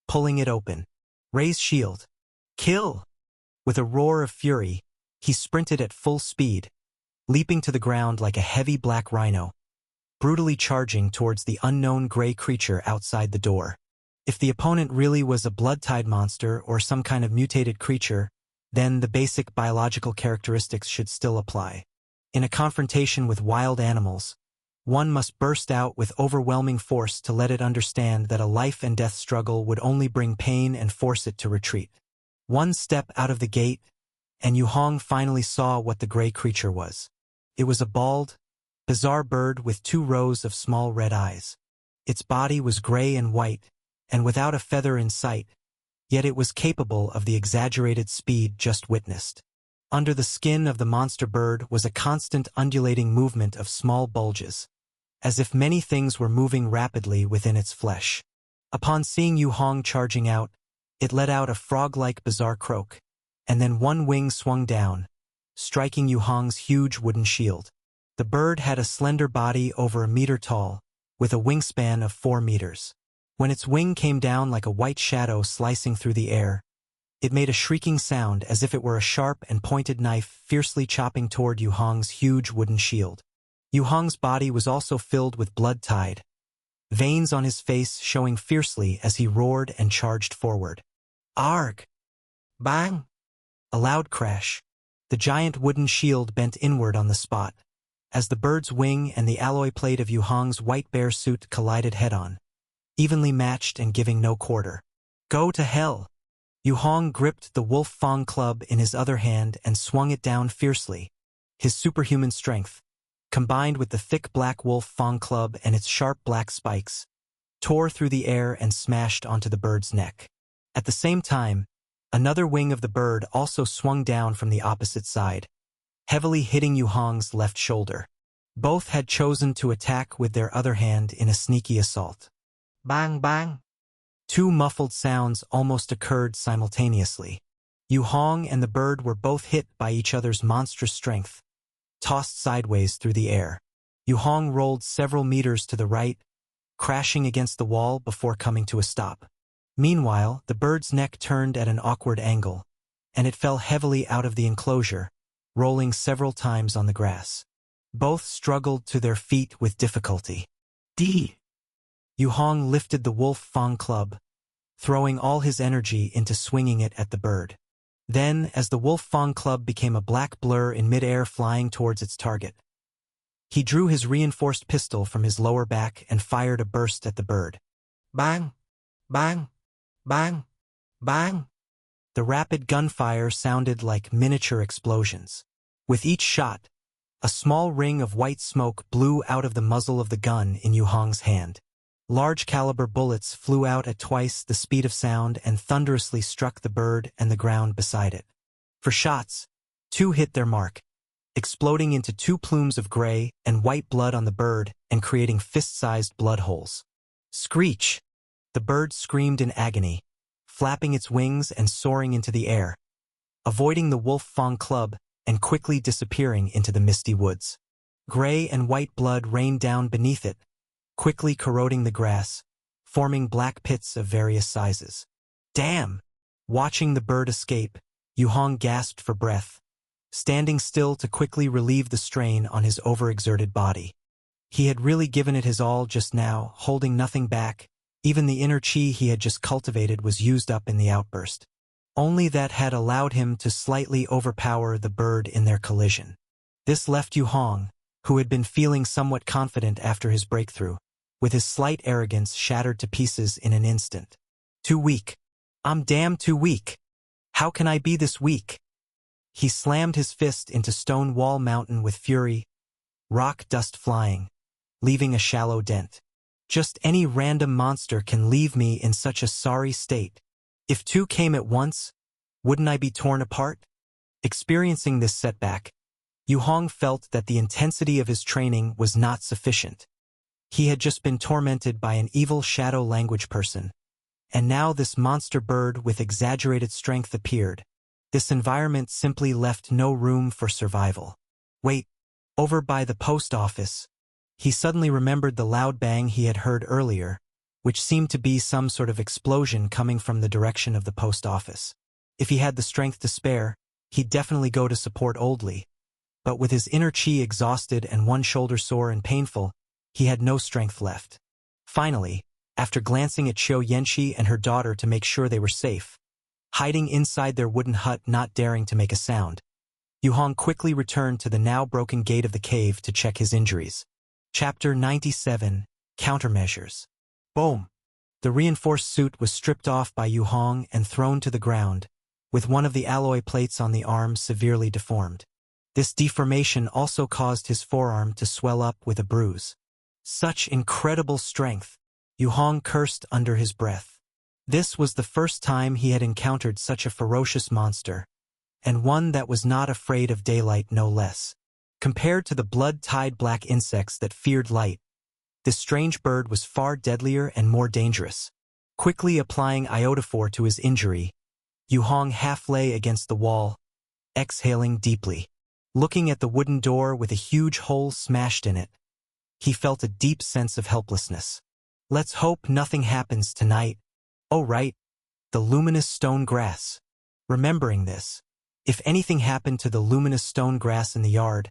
pulling it open. Raise shield. Kill! With a roar of fury, he sprinted at full speed, leaping to the ground like a heavy black rhino, brutally charging towards the unknown gray creature outside the door. If the opponent really was a blood-tide monster or some kind of mutated creature, then the basic biological characteristics should still apply. In a confrontation with wild animals, one must burst out with overwhelming force to let it understand that a life-and-death struggle would only bring pain and force it to retreat. One step out of the gate, and Yu Hong finally saw what the gray creature was. It was a bald, bizarre bird with 2 rows of small red eyes. Its body was gray and white, and without a feather in sight, yet it was capable of the exaggerated speed just witnessed. Under the skin of the monster bird was a constant undulating movement of small bulges, as if many things were moving rapidly within its flesh. Upon seeing Yu Hong charging out, it let out a frog-like bizarre croak, and then one wing swung down, striking Yu Hong's huge wooden shield. The bird had a slender body over 1 meter tall, with a wingspan of 4 meters. When its wing came down like a white shadow slicing through the air, it made a shrieking sound as if it were a sharp and pointed knife fiercely chopping toward Yu Hong's huge wooden shield. Yu Hong's body was also filled with blood-tide, veins on his face showing fiercely as he roared and charged forward. Arg! Bang! A loud crash. The giant wooden shield bent inward on the spot, as the bird's wing and the alloy plate of Yu Hong's white bear suit collided head-on, evenly matched and giving no quarter. Go to hell! Yu Hong gripped the Wolf Fang club in his other hand and swung it down fiercely. His superhuman strength, combined with the thick black Wolf Fang club and its sharp black spikes, tore through the air and smashed onto the bird's neck. At the same time, another wing of the bird also swung down from the opposite side, heavily hitting Yu Hong's left shoulder. Both had chosen to attack with their other hand in a sneaky assault. Bang bang! 2 muffled sounds almost occurred simultaneously. Yu Hong and the bird were both hit by each other's monstrous strength, tossed sideways through the air. Yu Hong rolled several meters to the right, crashing against the wall before coming to a stop. Meanwhile, the bird's neck turned at an awkward angle, and it fell heavily out of the enclosure, rolling several times on the grass. Both struggled to their feet with difficulty. Yu Hong lifted the Wolf Fang club, throwing all his energy into swinging it at the bird. Then, as the Wolf Fang club became a black blur in mid-air flying towards its target, he drew his reinforced pistol from his lower back and fired a burst at the bird. Bang! Bang! Bang! Bang! The rapid gunfire sounded like miniature explosions. With each shot, a small ring of white smoke blew out of the muzzle of the gun in Yu Hong's hand. Large-caliber bullets flew out at twice the speed of sound and thunderously struck the bird and the ground beside it. For shots, 2 hit their mark, exploding into 2 plumes of gray and white blood on the bird and creating fist-sized blood holes. Screech! The bird screamed in agony, flapping its wings and soaring into the air, avoiding the Wolf Fang club and quickly disappearing into the misty woods. Gray and white blood rained down beneath it, quickly corroding the grass, forming black pits of various sizes. Damn! Watching the bird escape, Yu Hong gasped for breath, standing still to quickly relieve the strain on his overexerted body. He had really given it his all just now, holding nothing back. Even the inner chi he had just cultivated was used up in the outburst. Only that had allowed him to slightly overpower the bird in their collision. This left Yu Hong, who had been feeling somewhat confident after his breakthrough, with his slight arrogance shattered to pieces in an instant. Too weak. I'm damn too weak. How can I be this weak? He slammed his fist into Stone Wall Mountain with fury, rock dust flying, leaving a shallow dent. Just any random monster can leave me in such a sorry state. If 2 came at once, wouldn't I be torn apart? Experiencing this setback, Yu Hong felt that the intensity of his training was not sufficient. He had just been tormented by an evil shadow language person. And now this monster bird with exaggerated strength appeared. This environment simply left no room for survival. Wait, over by the post office. He suddenly remembered the loud bang he had heard earlier, which seemed to be some sort of explosion coming from the direction of the post office. If he had the strength to spare, he'd definitely go to support Oldly. But with his inner chi exhausted and one shoulder sore and painful, he had no strength left. Finally, after glancing at Qiu Yanqi and her daughter to make sure they were safe, hiding inside their wooden hut not daring to make a sound, Yu Hong quickly returned to the now broken gate of the cave to check his injuries. Chapter 97, Countermeasures. Boom! The reinforced suit was stripped off by Yu Hong and thrown to the ground, with one of the alloy plates on the arm severely deformed. This deformation also caused his forearm to swell up with a bruise. Such incredible strength! Yu Hong cursed under his breath. This was the first time he had encountered such a ferocious monster, and one that was not afraid of daylight no less. Compared to the blood-tied black insects that feared light, this strange bird was far deadlier and more dangerous. Quickly applying iodophor to his injury, Yu Hong half lay against the wall, exhaling deeply. Looking at the wooden door with a huge hole smashed in it, he felt a deep sense of helplessness. Let's hope nothing happens tonight. Oh right, the luminous stone grass. Remembering this, if anything happened to the luminous stone grass in the yard,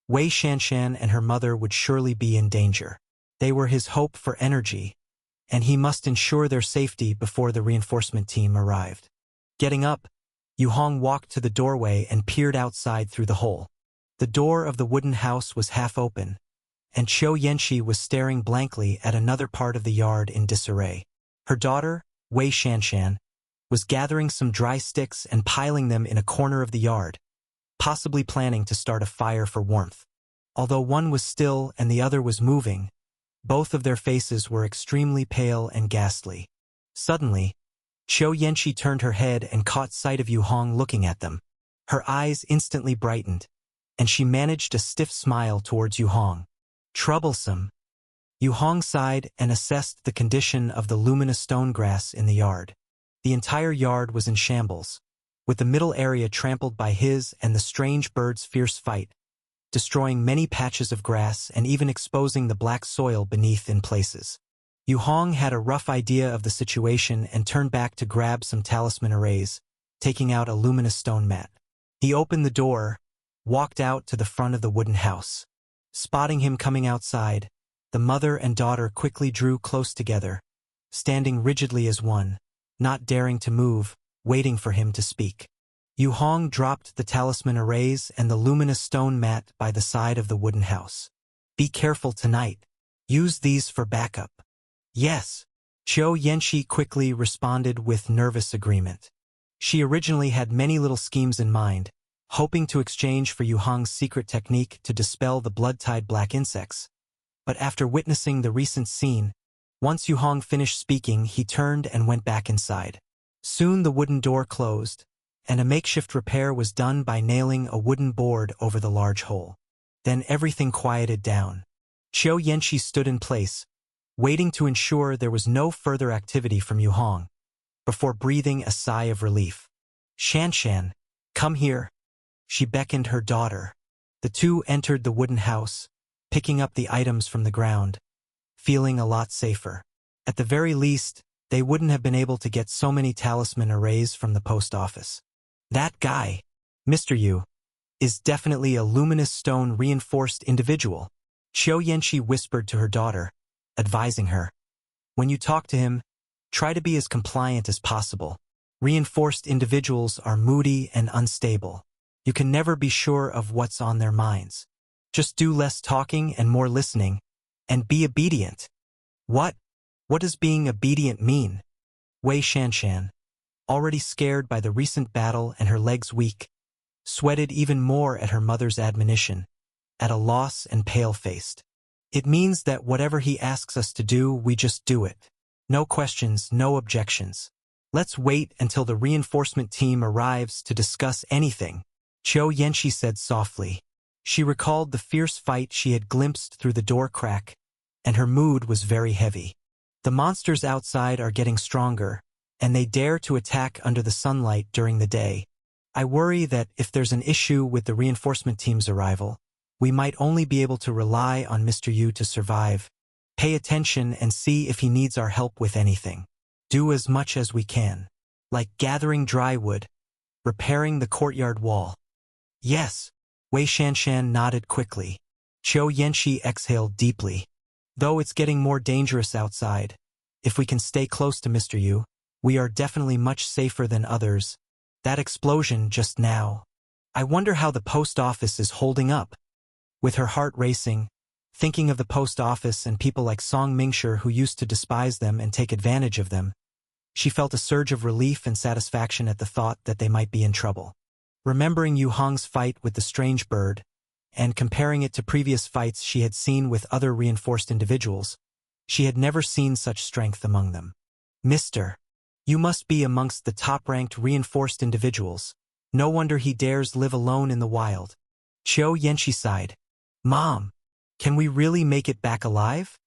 Wei Shanshan and her mother would surely be in danger. They were his hope for energy, and he must ensure their safety before the reinforcement team arrived. Getting up, Yu Hong walked to the doorway and peered outside through the hole. The door of the wooden house was half open, and Qiu Yanqi was staring blankly at another part of the yard in disarray. Her daughter, Wei Shanshan, was gathering some dry sticks and piling them in a corner of the yard, possibly planning to start a fire for warmth. Although one was still and the other was moving, both of their faces were extremely pale and ghastly. Suddenly, Qiu Yanqi turned her head and caught sight of Yu Hong looking at them. Her eyes instantly brightened, and she managed a stiff smile towards Yu Hong. Troublesome. Yu Hong sighed and assessed the condition of the luminous stone grass in the yard. The entire yard was in shambles, with the middle area trampled by his and the strange bird's fierce fight, destroying many patches of grass and even exposing the black soil beneath in places. Yu Hong had a rough idea of the situation and turned back to grab some talisman arrays, taking out a luminous stone mat. He opened the door, walked out to the front of the wooden house. Spotting him coming outside, the mother and daughter quickly drew close together, standing rigidly as one, not daring to move, waiting for him to speak. Yu Hong dropped the talisman arrays and the luminous stone mat by the side of the wooden house. Be careful tonight. Use these for backup. Yes. Qiu Yanqi quickly responded with nervous agreement. She originally had many little schemes in mind, hoping to exchange for Yu Hong's secret technique to dispel the blood-tied black insects. But after witnessing the recent scene, once Yu Hong finished speaking, he turned and went back inside. Soon the wooden door closed, and a makeshift repair was done by nailing a wooden board over the large hole. Then everything quieted down. Qiu Yanqi stood in place, waiting to ensure there was no further activity from Yu Hong, before breathing a sigh of relief. Shanshan, come here. She beckoned her daughter. The two entered the wooden house, picking up the items from the ground, feeling a lot safer. At the very least, they wouldn't have been able to get so many talisman arrays from the post office. That guy, Mr. Yu, is definitely a luminous stone reinforced individual, Qiu Yanqi whispered to her daughter, advising her. When you talk to him, try to be as compliant as possible. Reinforced individuals are moody and unstable. You can never be sure of what's on their minds. Just do less talking and more listening, and be obedient. What? What does being obedient mean? Wei Shanshan, already scared by the recent battle and her legs weak, sweated even more at her mother's admonition, at a loss and pale-faced. It means that whatever he asks us to do, we just do it. No questions, no objections. Let's wait until the reinforcement team arrives to discuss anything, Qiu Yanqi said softly. She recalled the fierce fight she had glimpsed through the door crack, and her mood was very heavy. The monsters outside are getting stronger, and they dare to attack under the sunlight during the day. I worry that if there's an issue with the reinforcement team's arrival, we might only be able to rely on Mr. Yu to survive. Pay attention and see if he needs our help with anything. Do as much as we can. Like gathering dry wood, repairing the courtyard wall. Yes. Wei Shanshan nodded quickly. Qiu Yanqi exhaled deeply. Though it's getting more dangerous outside, if we can stay close to Mr. Yu, we are definitely much safer than others. That explosion just now. I wonder how the post office is holding up. With her heart racing, thinking of the post office and people like Song Mingshi who used to despise them and take advantage of them, she felt a surge of relief and satisfaction at the thought that they might be in trouble. Remembering Yu Hong's fight with the strange bird, and comparing it to previous fights she had seen with other reinforced individuals, she had never seen such strength among them. Mister, you must be amongst the top-ranked reinforced individuals. No wonder he dares live alone in the wild. Qiu Yanqi sighed. Mom, can we really make it back alive?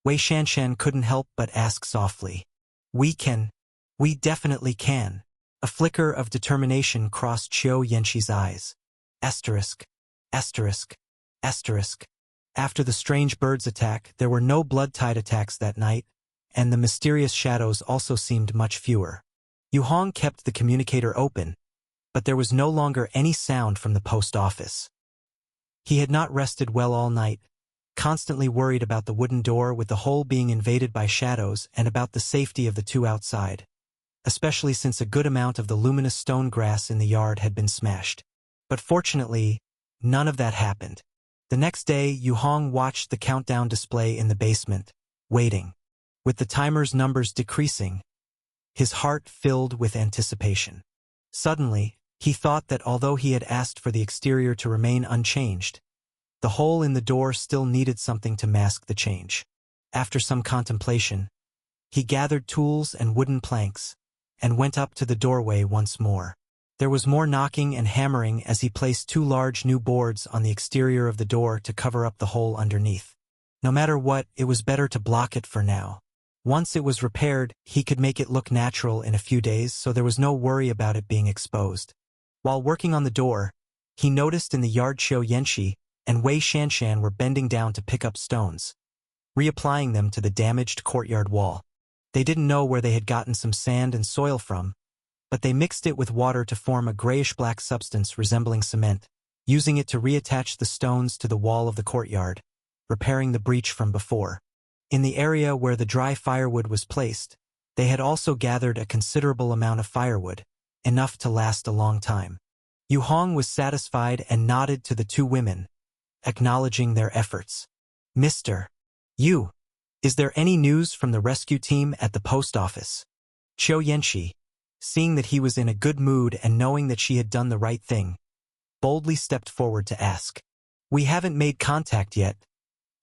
Wei Shanshan couldn't help but ask softly. We can. We definitely can. A flicker of determination crossed Qiu Yanqi's eyes. Asterisk. Asterisk. Asterisk. After the strange bird's attack, there were no blood-tide attacks that night, and the mysterious shadows also seemed much fewer. Yu Hong kept the communicator open, but there was no longer any sound from the post office. He had not rested well all night, constantly worried about the wooden door with the hole being invaded by shadows and about the safety of the two outside, especially since a good amount of the luminous stone grass in the yard had been smashed. But fortunately, none of that happened. The next day, Yu Hong watched the countdown display in the basement, waiting. With the timer's numbers decreasing, his heart filled with anticipation. Suddenly, he thought that although he had asked for the exterior to remain unchanged, the hole in the door still needed something to mask the change. After some contemplation, he gathered tools and wooden planks, and went up to the doorway once more. There was more knocking and hammering as he placed two large new boards on the exterior of the door to cover up the hole underneath. No matter what, it was better to block it for now. Once it was repaired, he could make it look natural in a few days, so there was no worry about it being exposed. While working on the door, he noticed in the yard Qiu Yanqi and Wei Shanshan were bending down to pick up stones, reapplying them to the damaged courtyard wall. They didn't know where they had gotten some sand and soil from, but they mixed it with water to form a grayish-black substance resembling cement, using it to reattach the stones to the wall of the courtyard, repairing the breach from before. In the area where the dry firewood was placed, they had also gathered a considerable amount of firewood, enough to last a long time. Yu Hong was satisfied and nodded to the two women, acknowledging their efforts. Mr. Yu, is there any news from the rescue team at the post office? Qiu Yanqi, seeing that he was in a good mood and knowing that she had done the right thing, boldly stepped forward to ask. We haven't made contact yet.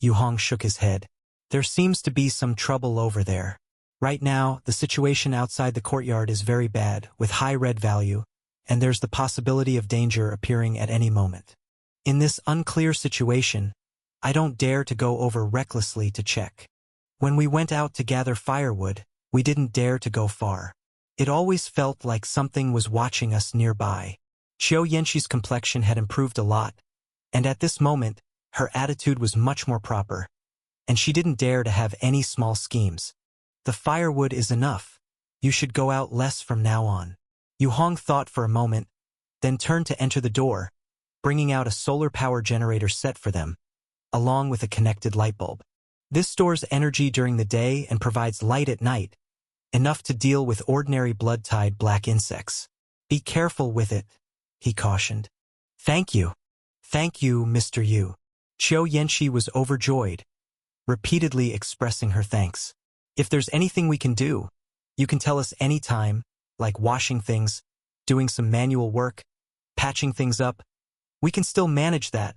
Yu Hong shook his head. There seems to be some trouble over there. Right now, the situation outside the courtyard is very bad, with high red value, and there's the possibility of danger appearing at any moment. In this unclear situation, I don't dare to go over recklessly to check. When we went out to gather firewood, we didn't dare to go far. It always felt like something was watching us nearby. Qiu Yanqi's complexion had improved a lot, and at this moment, her attitude was much more proper, and she didn't dare to have any small schemes. The firewood is enough. You should go out less from now on. Yu Hong thought for a moment, then turned to enter the door, bringing out a solar power generator set for them, along with a connected light bulb. This stores energy during the day and provides light at night, enough to deal with ordinary blood-tide black insects. Be careful with it, he cautioned. Thank you. Thank you, Mr. Yu. Qiu Yanqi was overjoyed, repeatedly expressing her thanks. If there's anything we can do, you can tell us any time, like washing things, doing some manual work, patching things up. We can still manage that.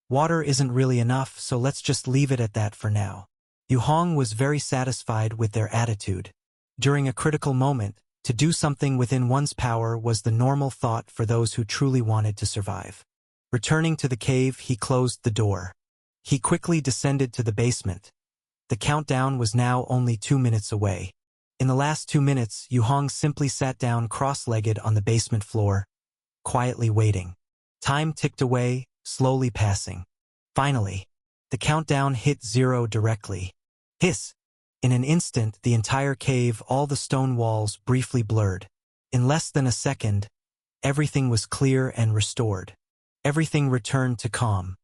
Water isn't really enough, so let's just leave it at that for now. Yu Hong was very satisfied with their attitude. During a critical moment, to do something within one's power was the normal thought for those who truly wanted to survive. Returning to the cave, he closed the door. He quickly descended to the basement. The countdown was now only 2 minutes away. In the last 2 minutes, Yu Hong simply sat down cross-legged on the basement floor, quietly waiting. Time ticked away, slowly passing. Finally, the countdown hit 0 directly. Hiss! In an instant, the entire cave, all the stone walls, briefly blurred. In less than a second, everything was clear and restored. Everything returned to calm.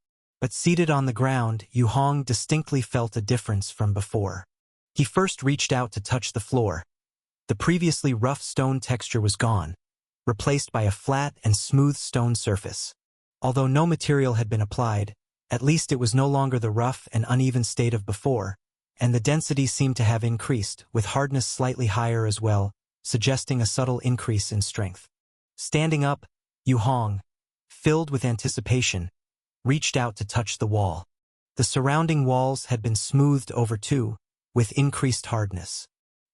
But seated on the ground, Yu Hong distinctly felt a difference from before. He first reached out to touch the floor. The previously rough stone texture was gone, replaced by a flat and smooth stone surface. Although no material had been applied, at least it was no longer the rough and uneven state of before, and the density seemed to have increased, with hardness slightly higher as well, suggesting a subtle increase in strength. Standing up, Yu Hong, filled with anticipation, reached out to touch the wall. The surrounding walls had been smoothed over too, with increased hardness.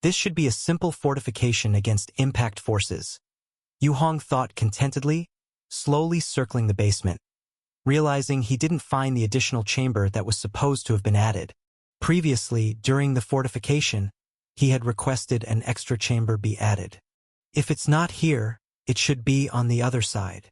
This should be a simple fortification against impact forces. Yu Hong thought contentedly, slowly circling the basement, realizing he didn't find the additional chamber that was supposed to have been added. Previously, during the fortification, he had requested an extra chamber be added. If it's not here, it should be on the other side.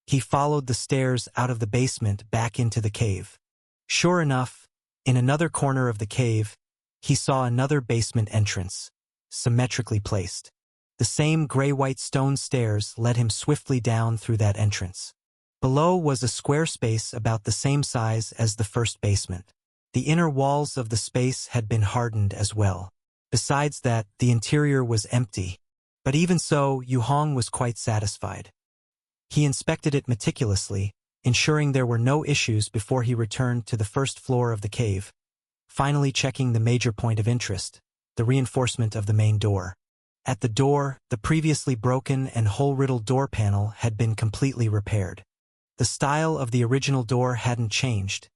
He followed the stairs out of the basement back into the cave. Sure enough, in another corner of the cave, he saw another basement entrance, symmetrically placed. The same gray-white stone stairs led him swiftly down through that entrance. Below was a square space about the same size as the first basement. The inner walls of the space had been hardened as well. Besides that, the interior was empty. But even so, Yu Hong was quite satisfied. He inspected it meticulously, ensuring there were no issues before he returned to the first floor of the cave, finally checking the major point of interest, the reinforcement of the main door. At the door, the previously broken and hole-riddled door panel had been completely repaired. The style of the original door hadn't changed,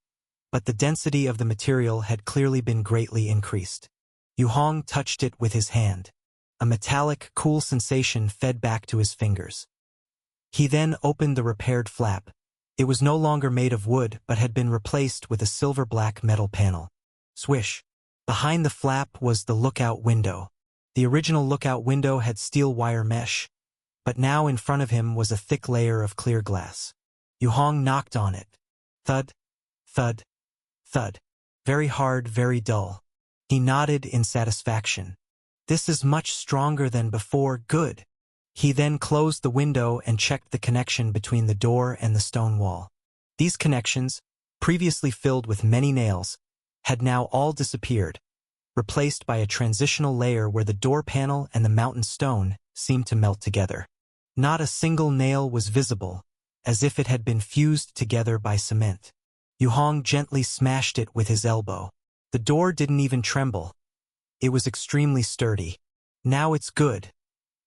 but the density of the material had clearly been greatly increased. Yu Hong touched it with his hand. A metallic, cool sensation fed back to his fingers. He then opened the repaired flap. It was no longer made of wood but had been replaced with a silver-black metal panel. Swish! Behind the flap was the lookout window. The original lookout window had steel wire mesh, but now in front of him was a thick layer of clear glass. Yu Hong knocked on it. Thud, thud, thud. Very hard, very dull. He nodded in satisfaction. This is much stronger than before, good. He then closed the window and checked the connection between the door and the stone wall. These connections, previously filled with many nails, had now all disappeared, replaced by a transitional layer where the door panel and the mountain stone seemed to melt together. Not a single nail was visible, as if it had been fused together by cement. Yu Hong gently smashed it with his elbow. The door didn't even tremble. It was extremely sturdy. Now it's good.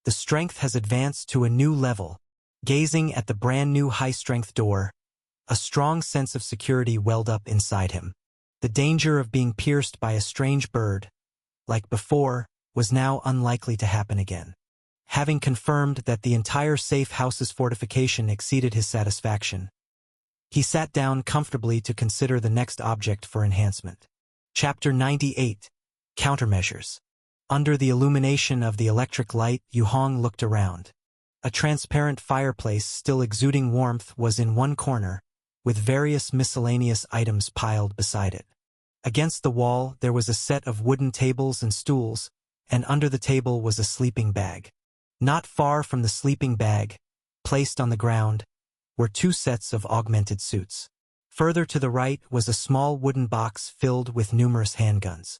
The strength has advanced to a new level. Gazing at the brand-new high-strength door, a strong sense of security welled up inside him. The danger of being pierced by a strange bird, like before, was now unlikely to happen again. Having confirmed that the entire safe house's fortification exceeded his satisfaction, he sat down comfortably to consider the next object for enhancement. Chapter 98. Countermeasures. Under the illumination of the electric light, Yu Hong looked around. A transparent fireplace still exuding warmth was in one corner, with various miscellaneous items piled beside it. Against the wall there was a set of wooden tables and stools, and under the table was a sleeping bag. Not far from the sleeping bag, placed on the ground, were 2 sets of augmented suits. Further to the right was a small wooden box filled with numerous handguns.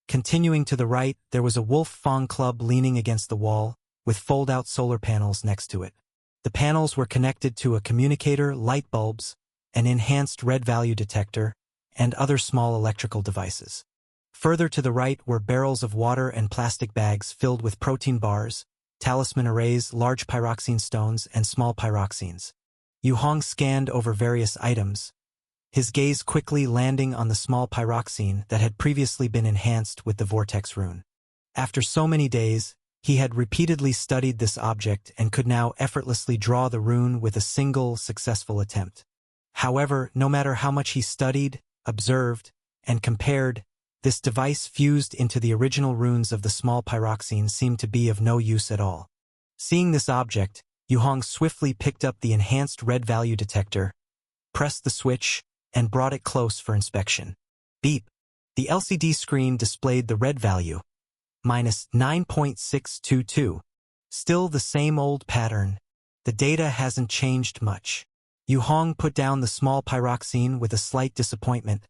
Continuing to the right, there was a Wolf Fong club leaning against the wall, with fold-out solar panels next to it. The panels were connected to a communicator, light bulbs, an enhanced red value detector, and other small electrical devices. Further to the right were barrels of water and plastic bags filled with protein bars, talisman arrays, large pyroxene stones, and small pyroxenes. Yu Hong scanned over various items, his gaze quickly landing on the small pyroxene that had previously been enhanced with the vortex rune. After so many days, he had repeatedly studied this object and could now effortlessly draw the rune with a single successful attempt. However, no matter how much he studied, observed, and compared. This device fused into the original runes of the small pyroxene seemed to be of no use at all. Seeing this object, Yu Hong swiftly picked up the enhanced red value detector, pressed the switch, and brought it close for inspection. Beep. The LCD screen displayed the red value, -9.622. Still the same old pattern. The data hasn't changed much. Yu Hong put down the small pyroxene with a slight disappointment,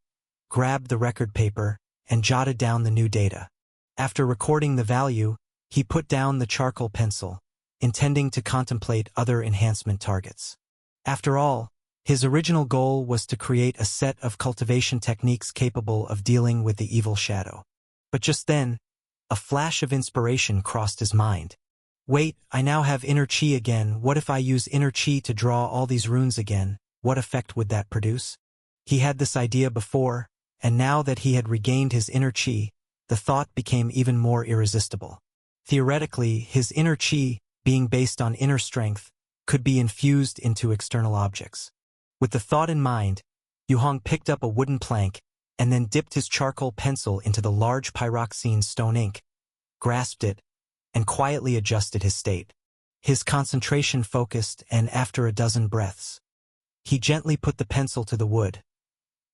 grabbed the record paper, and jotted down the new data. After recording the value, he put down the charcoal pencil, intending to contemplate other enhancement targets. After all, his original goal was to create a set of cultivation techniques capable of dealing with the evil shadow. But just then, a flash of inspiration crossed his mind. Wait, I now have inner chi again. What if I use inner chi to draw all these runes again? What effect would that produce? He had this idea before, and now that he had regained his inner chi, the thought became even more irresistible. Theoretically, his inner chi, being based on inner strength, could be infused into external objects. With the thought in mind, Yu Hong picked up a wooden plank and then dipped his charcoal pencil into the large pyroxene stone ink, grasped it, and quietly adjusted his state. His concentration focused, and after a dozen breaths, he gently put the pencil to the wood,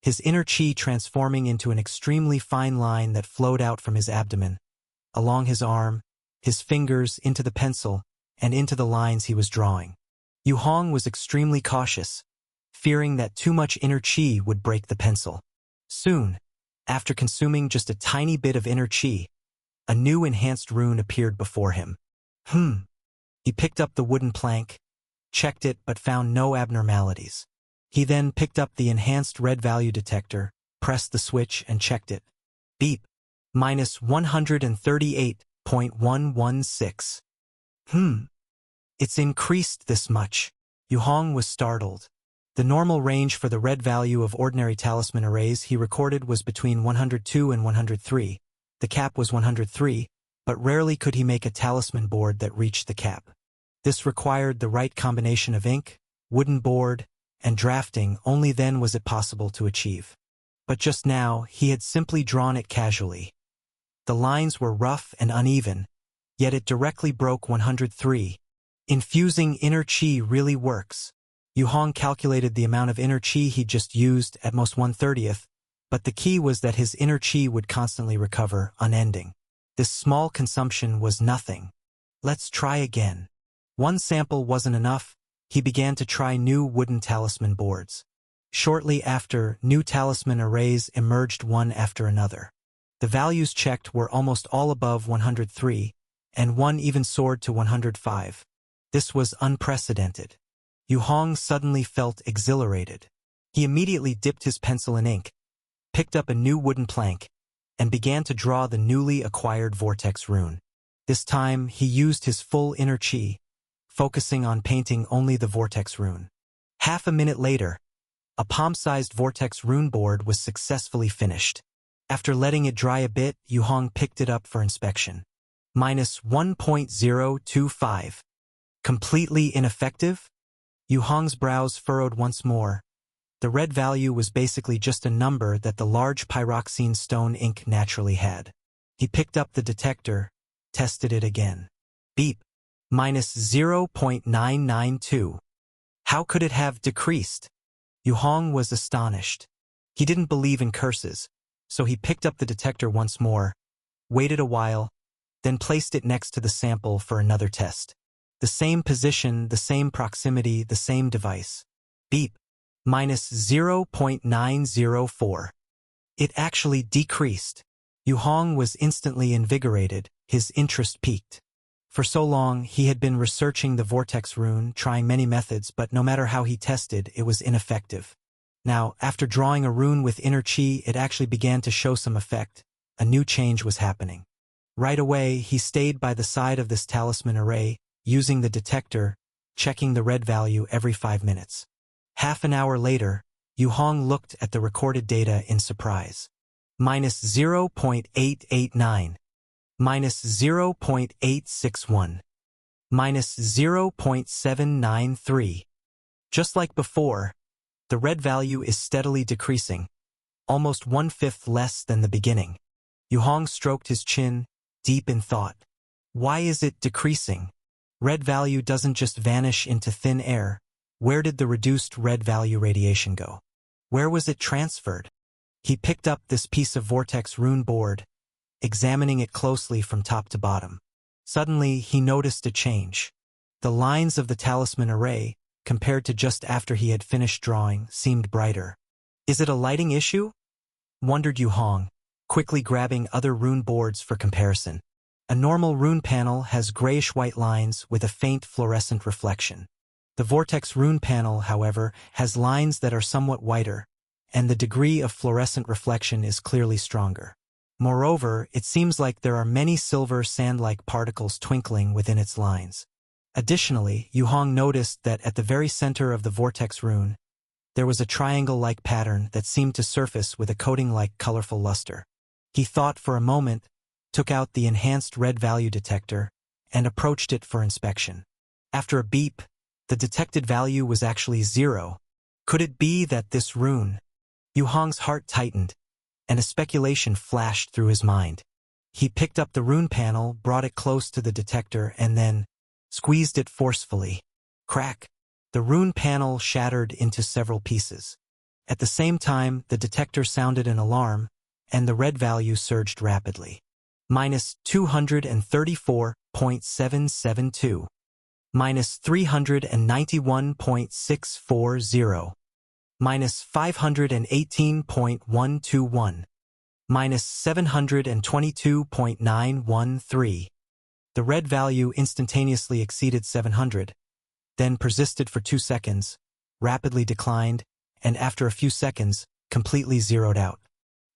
his inner chi transforming into an extremely fine line that flowed out from his abdomen, along his arm, his fingers, into the pencil, and into the lines he was drawing. Yu Hong was extremely cautious, fearing that too much inner chi would break the pencil. Soon, after consuming just a tiny bit of inner chi, a new enhanced rune appeared before him. He picked up the wooden plank, checked it but found no abnormalities. He then picked up the enhanced red value detector, pressed the switch and checked it. Beep. -138.116. It's increased this much. Yu Hong was startled. The normal range for the red value of ordinary talisman arrays he recorded was between 102 and 103. The cap was 103, but rarely could he make a talisman board that reached the cap. This required the right combination of ink, wooden board, and drafting. Only then was it possible to achieve. But just now, he had simply drawn it casually. The lines were rough and uneven, yet it directly broke 103. Infusing inner chi really works. Yu Hong calculated the amount of inner chi he'd just used at most 1/30th, but the key was that his inner chi would constantly recover, unending. This small consumption was nothing. Let's try again. One sample wasn't enough. He began to try new wooden talisman boards. Shortly after, new talisman arrays emerged one after another. The values checked were almost all above 103, and one even soared to 105. This was unprecedented. Yu Hong suddenly felt exhilarated. He immediately dipped his pencil in ink, picked up a new wooden plank, and began to draw the newly acquired vortex rune. This time, he used his full inner chi, focusing on painting only the vortex rune. Half a minute later, a palm-sized vortex rune board was successfully finished. After letting it dry a bit, Yu Hong picked it up for inspection. -1.025. Completely ineffective? Yu Hong's brows furrowed once more. The red value was basically just a number that the large pyroxene stone ink naturally had. He picked up the detector, tested it again. Beep. -0.992. How could it have decreased? Yu Hong was astonished. He didn't believe in curses, so he picked up the detector once more, waited a while, then placed it next to the sample for another test. The same position, the same proximity, the same device. Beep. -0.904. It actually decreased. Yu Hong was instantly invigorated, his interest piqued. For so long, he had been researching the vortex rune, trying many methods, but no matter how he tested, it was ineffective. Now, after drawing a rune with inner chi, it actually began to show some effect. A new change was happening. Right away, he stayed by the side of this talisman array, using the detector, checking the red value every 5 minutes. Half an hour later, Yu Hong looked at the recorded data in surprise. -0.889. -0.861. -0.793. Just like before, the red value is steadily decreasing. almost 1/5 less than the beginning. Yu Hong stroked his chin, deep in thought. Why is it decreasing? Red value doesn't just vanish into thin air. Where did the reduced red value radiation go? Where was it transferred? He picked up this piece of vortex rune board, examining it closely from top to bottom. Suddenly, he noticed a change. The lines of the talisman array, compared to just after he had finished drawing, seemed brighter. Is it a lighting issue? Wondered Yu Hong, quickly grabbing other rune boards for comparison. A normal rune panel has grayish-white lines with a faint fluorescent reflection. The vortex rune panel, however, has lines that are somewhat whiter, and the degree of fluorescent reflection is clearly stronger. Moreover, it seems like there are many silver sand-like particles twinkling within its lines. Additionally, Yu Hong noticed that at the very center of the vortex rune, there was a triangle-like pattern that seemed to surface with a coating-like colorful luster. He thought for a moment, took out the enhanced red value detector, and approached it for inspection. After a beep, the detected value was actually 0. Could it be that this rune? Yu Hong's heart tightened, and a speculation flashed through his mind. He picked up the rune panel, brought it close to the detector, and then squeezed it forcefully. Crack! The rune panel shattered into several pieces. At the same time, the detector sounded an alarm, and the red value surged rapidly. Minus 234.772. Minus 391.640. Minus 518.121. Minus 722.913. The red value instantaneously exceeded 700, then persisted for 2 seconds, rapidly declined, and after a few seconds, completely zeroed out.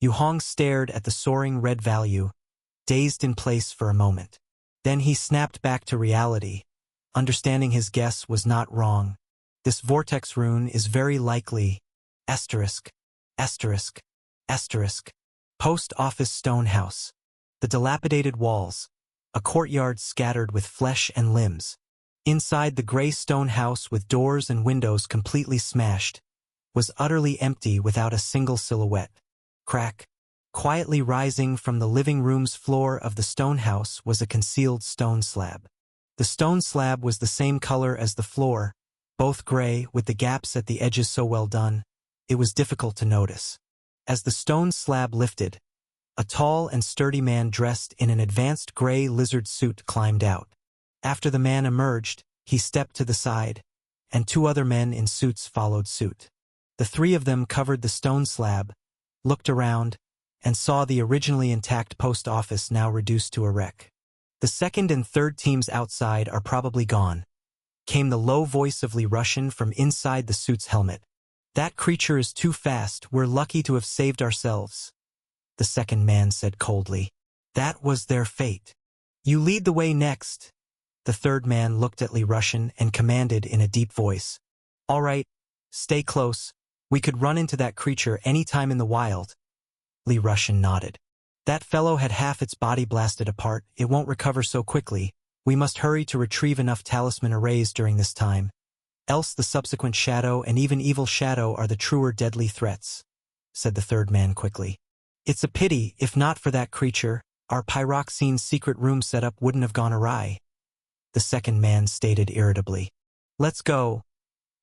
Yu Hong stared at the soaring red value, dazed in place for a moment. Then he snapped back to reality, understanding his guess was not wrong. This vortex rune is very likely asterisk, asterisk, asterisk. Post office stone house. The dilapidated walls. A courtyard scattered with flesh and limbs. Inside the gray stone house with doors and windows completely smashed, was utterly empty without a single silhouette. Crack. Quietly rising from the living room's floor of the stone house was a concealed stone slab. The stone slab was the same color as the floor, both gray with the gaps at the edges so well done, it was difficult to notice. As the stone slab lifted, a tall and sturdy man dressed in an advanced gray lizard suit climbed out. After the man emerged, he stepped to the side, and 2 other men in suits followed suit. The 3 of them covered the stone slab, looked around, and saw the originally intact post office now reduced to a wreck. The second and third teams outside are probably gone, came the low voice of Li Russian from inside the suit's helmet. That creature is too fast, we're lucky to have saved ourselves. The second man said coldly. That was their fate. You lead the way next. The third man looked at Li Russian and commanded in a deep voice. All right, stay close. We could run into that creature any time in the wild. Li Russian nodded. That fellow had half its body blasted apart. It won't recover so quickly. We must hurry to retrieve enough talisman arrays during this time. Else the subsequent shadow and even evil shadow are the truer deadly threats, said the third man quickly. It's a pity, if not for that creature, our pyroxene secret room setup wouldn't have gone awry. The second man stated irritably. Let's go.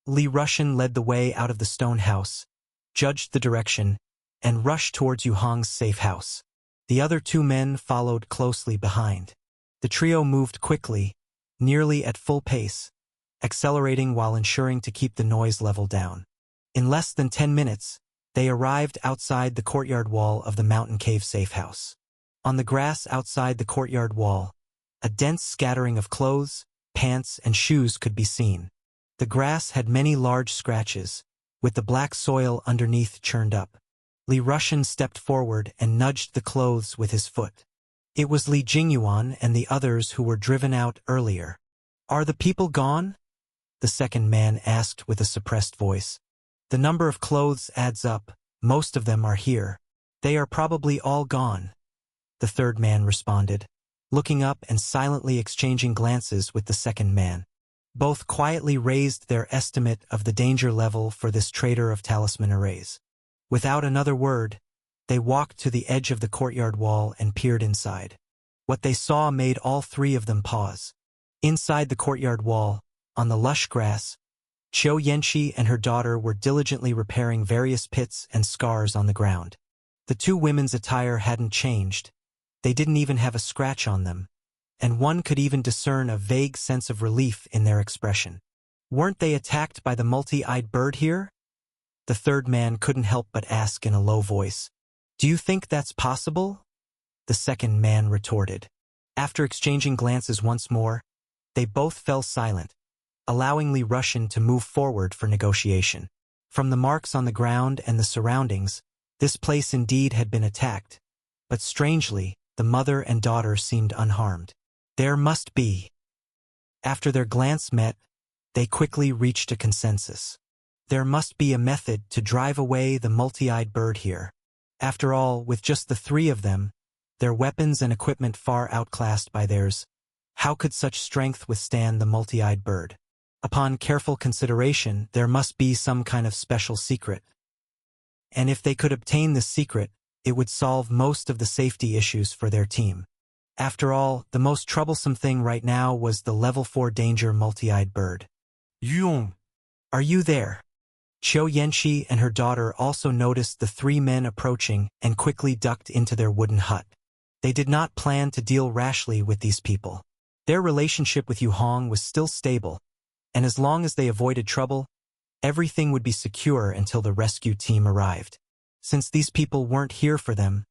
Li Russian led the way out of the stone house, judged the direction, and rushed towards Yu Hong's safe house. The other 2 men followed closely behind. The trio moved quickly, nearly at full pace, accelerating while ensuring to keep the noise level down. In less than 10 minutes, they arrived outside the courtyard wall of the mountain cave safe house. On the grass outside the courtyard wall, a dense scattering of clothes, pants, and shoes could be seen. The grass had many large scratches, with the black soil underneath churned up. Li Russian stepped forward and nudged the clothes with his foot. It was Li Jingyuan and the others who were driven out earlier. Are the people gone? The second man asked with a suppressed voice. The number of clothes adds up. Most of them are here. They are probably all gone. The third man responded, looking up and silently exchanging glances with the second man. Both quietly raised their estimate of the danger level for this trader of talisman arrays. Without another word, they walked to the edge of the courtyard wall and peered inside. What they saw made all three of them pause. Inside the courtyard wall, on the lush grass, Qiu Yanqi and her daughter were diligently repairing various pits and scars on the ground. The two women's attire hadn't changed. They didn't even have a scratch on them, and one could even discern a vague sense of relief in their expression. Weren't they attacked by the multi-eyed bird here? The third man couldn't help but ask in a low voice. Do you think that's possible? The second man retorted. After exchanging glances once more, they both fell silent, allowing Li Rushan to move forward for negotiation. From the marks on the ground and the surroundings, this place indeed had been attacked, but strangely, the mother and daughter seemed unharmed. There must be. After their glance met, they quickly reached a consensus. There must be a method to drive away the multi-eyed bird here. After all, with just the three of them, their weapons and equipment far outclassed by theirs, how could such strength withstand the multi-eyed bird? Upon careful consideration, there must be some kind of special secret. And if they could obtain this secret, it would solve most of the safety issues for their team. After all, the most troublesome thing right now was the level 4 danger multi-eyed bird. Yuhong. Are you there? Qiu Yanqi and her daughter also noticed the three men approaching and quickly ducked into their wooden hut. They did not plan to deal rashly with these people. Their relationship with Yuhong was still stable, and as long as they avoided trouble, everything would be secure until the rescue team arrived. Since these people weren't here for them,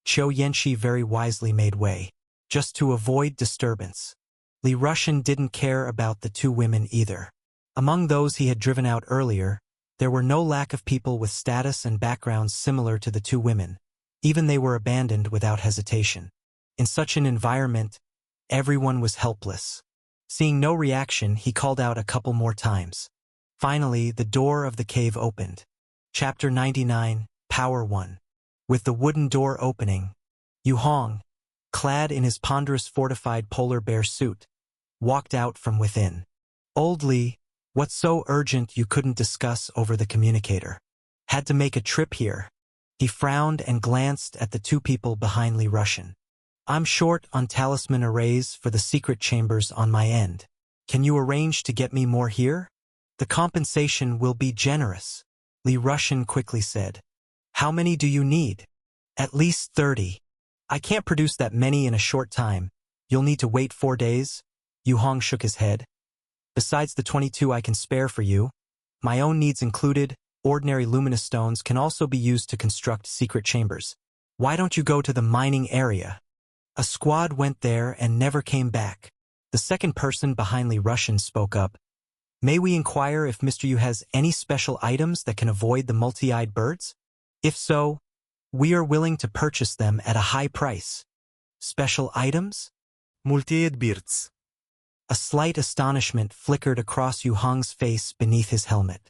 Qiu Yanqi very wisely made way, just to avoid disturbance. Li Rushan didn't care about the two women either. Among those he had driven out earlier, there were no lack of people with status and backgrounds similar to the two women. Even they were abandoned without hesitation. In such an environment, everyone was helpless. Seeing no reaction, he called out a couple more times. Finally, the door of the cave opened. Chapter 99, Power 1. With the wooden door opening, Yuhong, clad in his ponderous fortified polar bear suit, walked out from within. Old Li, what's so urgent you couldn't discuss over the communicator? Had to make a trip here. He frowned and glanced at the two people behind Li Rushan. I'm short on talisman arrays for the secret chambers on my end. Can you arrange to get me more here? The compensation will be generous, Li Rushan quickly said. How many do you need? At least 30. I can't produce that many in a short time. You'll need to wait 4 days. Yuhong shook his head. Besides the 22 I can spare for you, my own needs included, ordinary luminous stones can also be used to construct secret chambers. Why don't you go to the mining area? A squad went there and never came back. The second person behind Li Rushan spoke up. May we inquire if Mr. Yu has any special items that can avoid the multi-eyed birds? If so, we are willing to purchase them at a high price. Special items? Multi-eyed birds. A slight astonishment flickered across Yuhong's face beneath his helmet.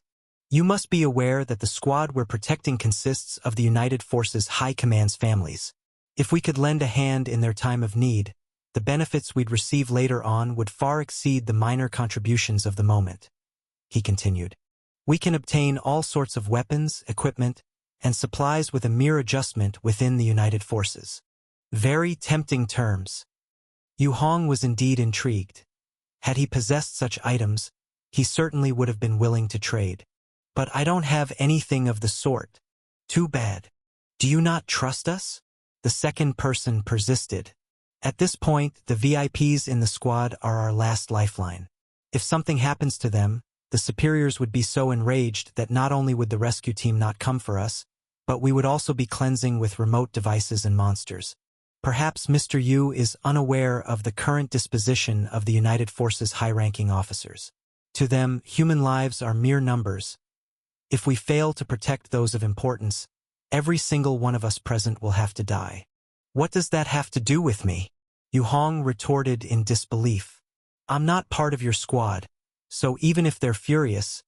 You must be aware that the squad we're protecting consists of the United Forces High Command's families. If we could lend a hand in their time of need, the benefits we'd receive later on would far exceed the minor contributions of the moment. He continued. We can obtain all sorts of weapons, equipment, and supplies with a mere adjustment within the United Forces. Very tempting terms. Yuhong was indeed intrigued. Had he possessed such items, he certainly would have been willing to trade. But I don't have anything of the sort. Too bad. Do you not trust us? The second person persisted. At this point, the VIPs in the squad are our last lifeline. If something happens to them, the superiors would be so enraged that not only would the rescue team not come for us, but we would also be cleansing with remote devices and monsters. Perhaps Mr. Yu is unaware of the current disposition of the United Forces high-ranking officers. To them, human lives are mere numbers. If we fail to protect those of importance, every single one of us present will have to die. What does that have to do with me? Yuhong retorted in disbelief. I'm not part of your squad, so even if they're furious,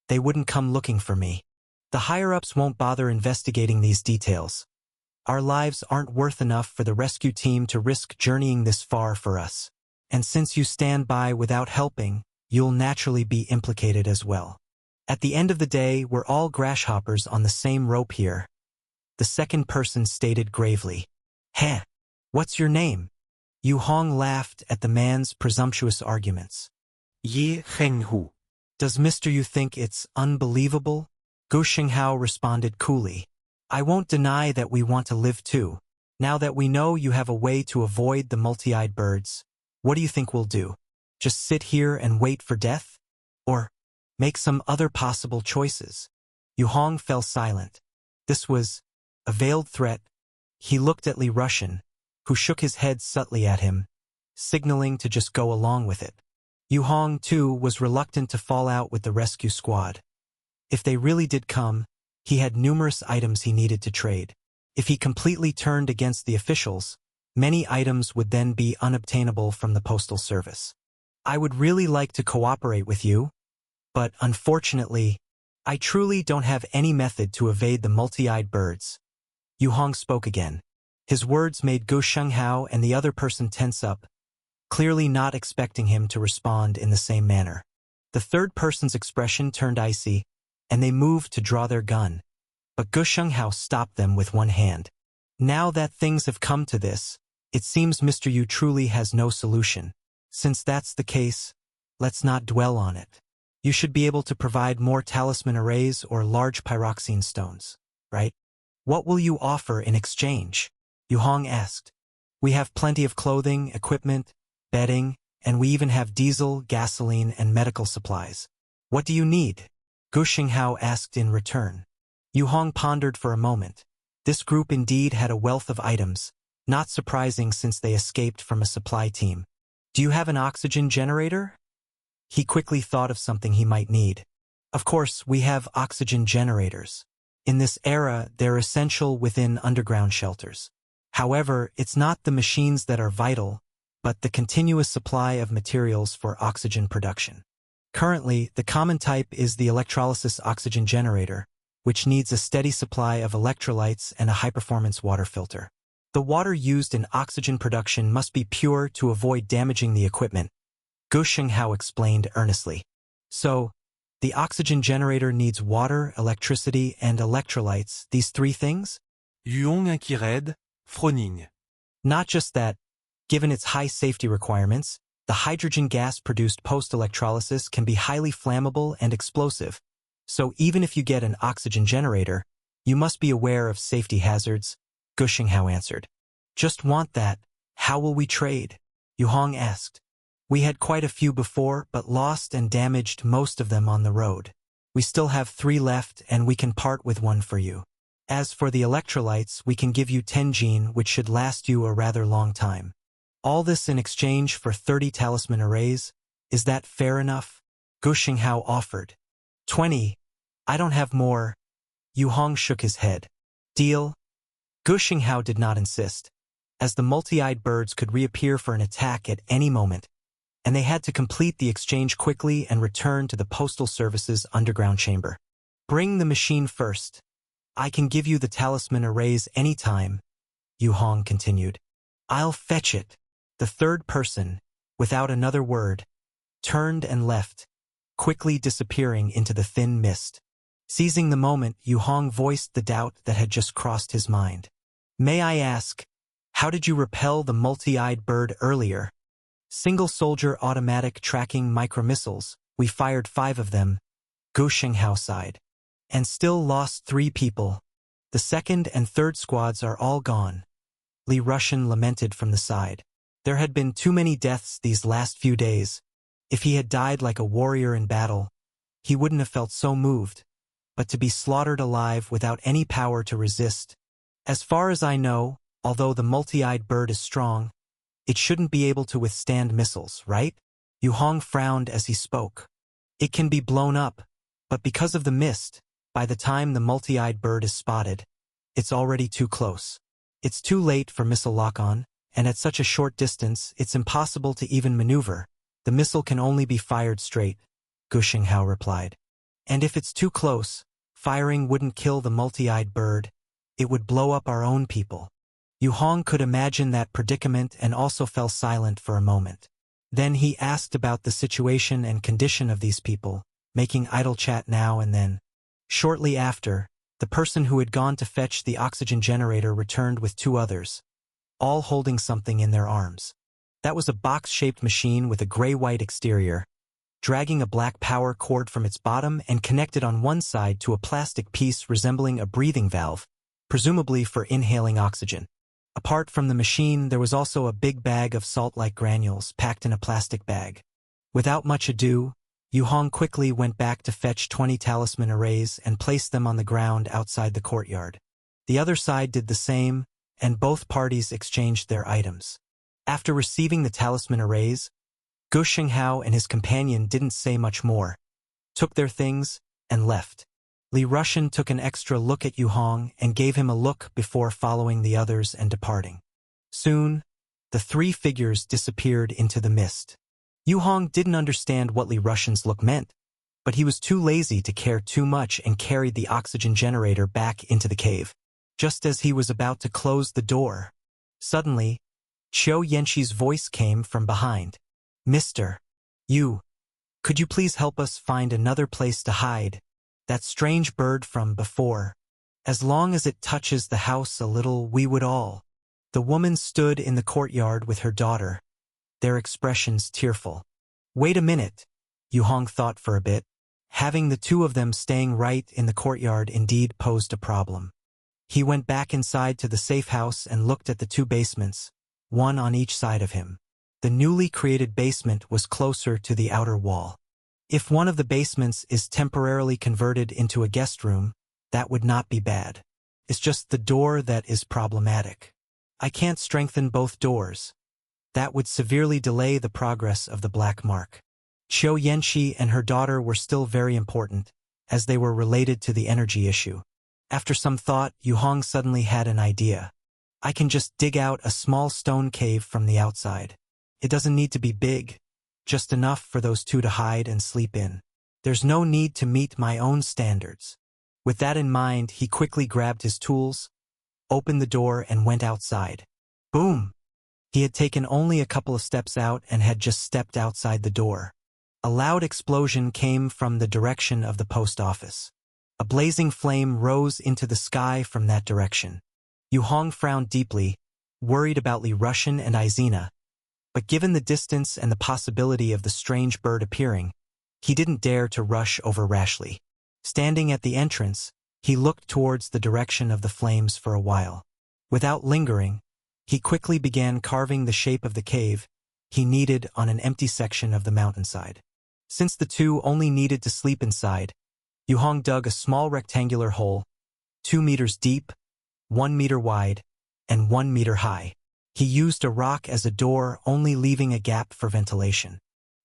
they wouldn't come looking for me. The higher-ups won't bother investigating these details. Our lives aren't worth enough for the rescue team to risk journeying this far for us. And since you stand by without helping, you'll naturally be implicated as well. At the end of the day, we're all grasshoppers on the same rope here. The second person stated gravely, "Heh, what's your name?" Yu Hong laughed at the man's presumptuous arguments. Yi Henghu. "Does Mr. Yu think it's unbelievable?" Gu Xinghao responded coolly. "I won't deny that we want to live too. Now that we know you have a way to avoid the multi-eyed birds, what do you think we'll do? Just sit here and wait for death? Or make some other possible choices?" Yu Hong fell silent. This was a veiled threat. He looked at Li Rushan, who shook his head subtly at him, signaling to just go along with it. Yu Hong, too, was reluctant to fall out with the rescue squad. If they really did come, he had numerous items he needed to trade. If he completely turned against the officials, many items would then be unobtainable from the postal service. "I would really like to cooperate with you, but unfortunately, I truly don't have any method to evade the multi-eyed birds." Yu Hong spoke again. His words made Gu Xinghao and the other person tense up, clearly not expecting him to respond in the same manner. The third person's expression turned icy, and they moved to draw their gun. But Gu Xinghao stopped them with one hand. "Now that things have come to this, it seems Mr. Yu truly has no solution. Since that's the case, let's not dwell on it. You should be able to provide more talisman arrays or large pyroxene stones, right? What will you offer in exchange?" Yu Hong asked. "We have plenty of clothing, equipment, bedding, and we even have diesel, gasoline, and medical supplies. What do you need?" Gu Xinghao asked in return. Yu Hong pondered for a moment. This group indeed had a wealth of items, not surprising since they escaped from a supply team. "Do you have an oxygen generator?" He quickly thought of something he might need. "Of course, we have oxygen generators. In this era, they're essential within underground shelters. However, it's not the machines that are vital, but the continuous supply of materials for oxygen production. Currently, the common type is the electrolysis oxygen generator, which needs a steady supply of electrolytes and a high-performance water filter. The water used in oxygen production must be pure to avoid damaging the equipment," Gu Xinghao explained earnestly. "So, the oxygen generator needs water, electricity, and electrolytes, these three things?" Yuong Inkired, Froning. "Not just that. Given its high safety requirements, the hydrogen gas produced post-electrolysis can be highly flammable and explosive. So even if you get an oxygen generator, you must be aware of safety hazards," Gu Xinghao answered. "Just want that. How will we trade?" Yu Hong asked. "We had quite a few before, but lost and damaged most of them on the road. We still have 3 left, and we can part with 1 for you. As for the electrolytes, we can give you 10 gene, which should last you a rather long time. All this in exchange for 30 talisman arrays. Is that fair enough?" Gu Xinghao offered. 20. I don't have more." Yu Hong shook his head. "Deal?" Gu Xinghao did not insist, as the multi-eyed birds could reappear for an attack at any moment, and they had to complete the exchange quickly and return to the Postal Service's underground chamber. "Bring the machine first. I can give you the talisman arrays any time," Yu Hong continued. "I'll fetch it." The third person, without another word, turned and left, quickly disappearing into the thin mist. Seizing the moment, Yu Hong voiced the doubt that had just crossed his mind. "May I ask, how did you repel the multi-eyed bird earlier?" "Single-soldier automatic tracking micromissiles. We fired 5 of them," Gu Xinghao sighed. "And still lost 3 people. The second and third squads are all gone," Li Rushan lamented from the side. There had been too many deaths these last few days. If he had died like a warrior in battle, he wouldn't have felt so moved. But to be slaughtered alive without any power to resist. "As far as I know, although the multi-eyed bird is strong, it shouldn't be able to withstand missiles, right?" Yu Hong frowned as he spoke. "It can be blown up, but because of the mist, by the time the multi-eyed bird is spotted, it's already too close. It's too late for missile lock-on, and at such a short distance, it's impossible to even maneuver. The missile can only be fired straight," Gu Xinghao replied. "And if it's too close, firing wouldn't kill the multi-eyed bird. It would blow up our own people." Yu Hong could imagine that predicament and also fell silent for a moment. Then he asked about the situation and condition of these people, making idle chat now and then. Shortly after, The person who had gone to fetch the oxygen generator returned with two others, all holding something in their arms. That was a box-shaped machine with a gray-white exterior, dragging a black power cord from its bottom and connected on one side to a plastic piece resembling a breathing valve, presumably for inhaling oxygen. Apart from the machine, there was also a big bag of salt-like granules packed in a plastic bag. Without much ado, Yu Hong quickly went back to fetch 20 talisman arrays and placed them on the ground outside the courtyard. The other side did the same, and both parties exchanged their items. After receiving the talisman arrays, Gu Shenghao and his companion didn't say much more, took their things, and left. Li Rushan took an extra look at Yu Hong and gave him a look before following the others and departing. Soon, the three figures disappeared into the mist. Yu Hong didn't understand what Li Rushan's look meant, but he was too lazy to care too much and carried the oxygen generator back into the cave. Just as he was about to close the door, suddenly, Qiu Yanqi's voice came from behind. "Mr. Yu, could you please help us find another place to hide that strange bird from before? As long as it touches the house a little, we would all." The woman stood in the courtyard with her daughter, their expressions tearful. Wait a minute, Yu Hong thought for a bit. Having the two of them staying right in the courtyard indeed posed a problem. He went back inside to the safe house and looked at the two basements, one on each side of him. The newly created basement was closer to the outer wall. If one of the basements is temporarily converted into a guest room, that would not be bad. It's just the door that is problematic. I can't strengthen both doors. That would severely delay the progress of the black mark. Qiu Yanqi and her daughter were still very important, as they were related to the energy issue. After some thought, Yu Hong suddenly had an idea. I can just dig out a small stone cave from the outside. It doesn't need to be big, just enough for those two to hide and sleep in. There's no need to meet my own standards. With that in mind, he quickly grabbed his tools, opened the door and went outside. Boom! He had taken only a couple of steps out and had just stepped outside the door. A loud explosion came from the direction of the post office. A blazing flame rose into the sky from that direction. Yu Hong frowned deeply, worried about Li Rushan and Izina, but given the distance and the possibility of the strange bird appearing, he didn't dare to rush over rashly. Standing at the entrance, he looked towards the direction of the flames for a while. Without lingering, he quickly began carving the shape of the cave he needed on an empty section of the mountainside. Since the two only needed to sleep inside, Yu Hong dug a small rectangular hole, 2 meters deep, 1 meter wide, and 1 meter high. He used a rock as a door, only leaving a gap for ventilation.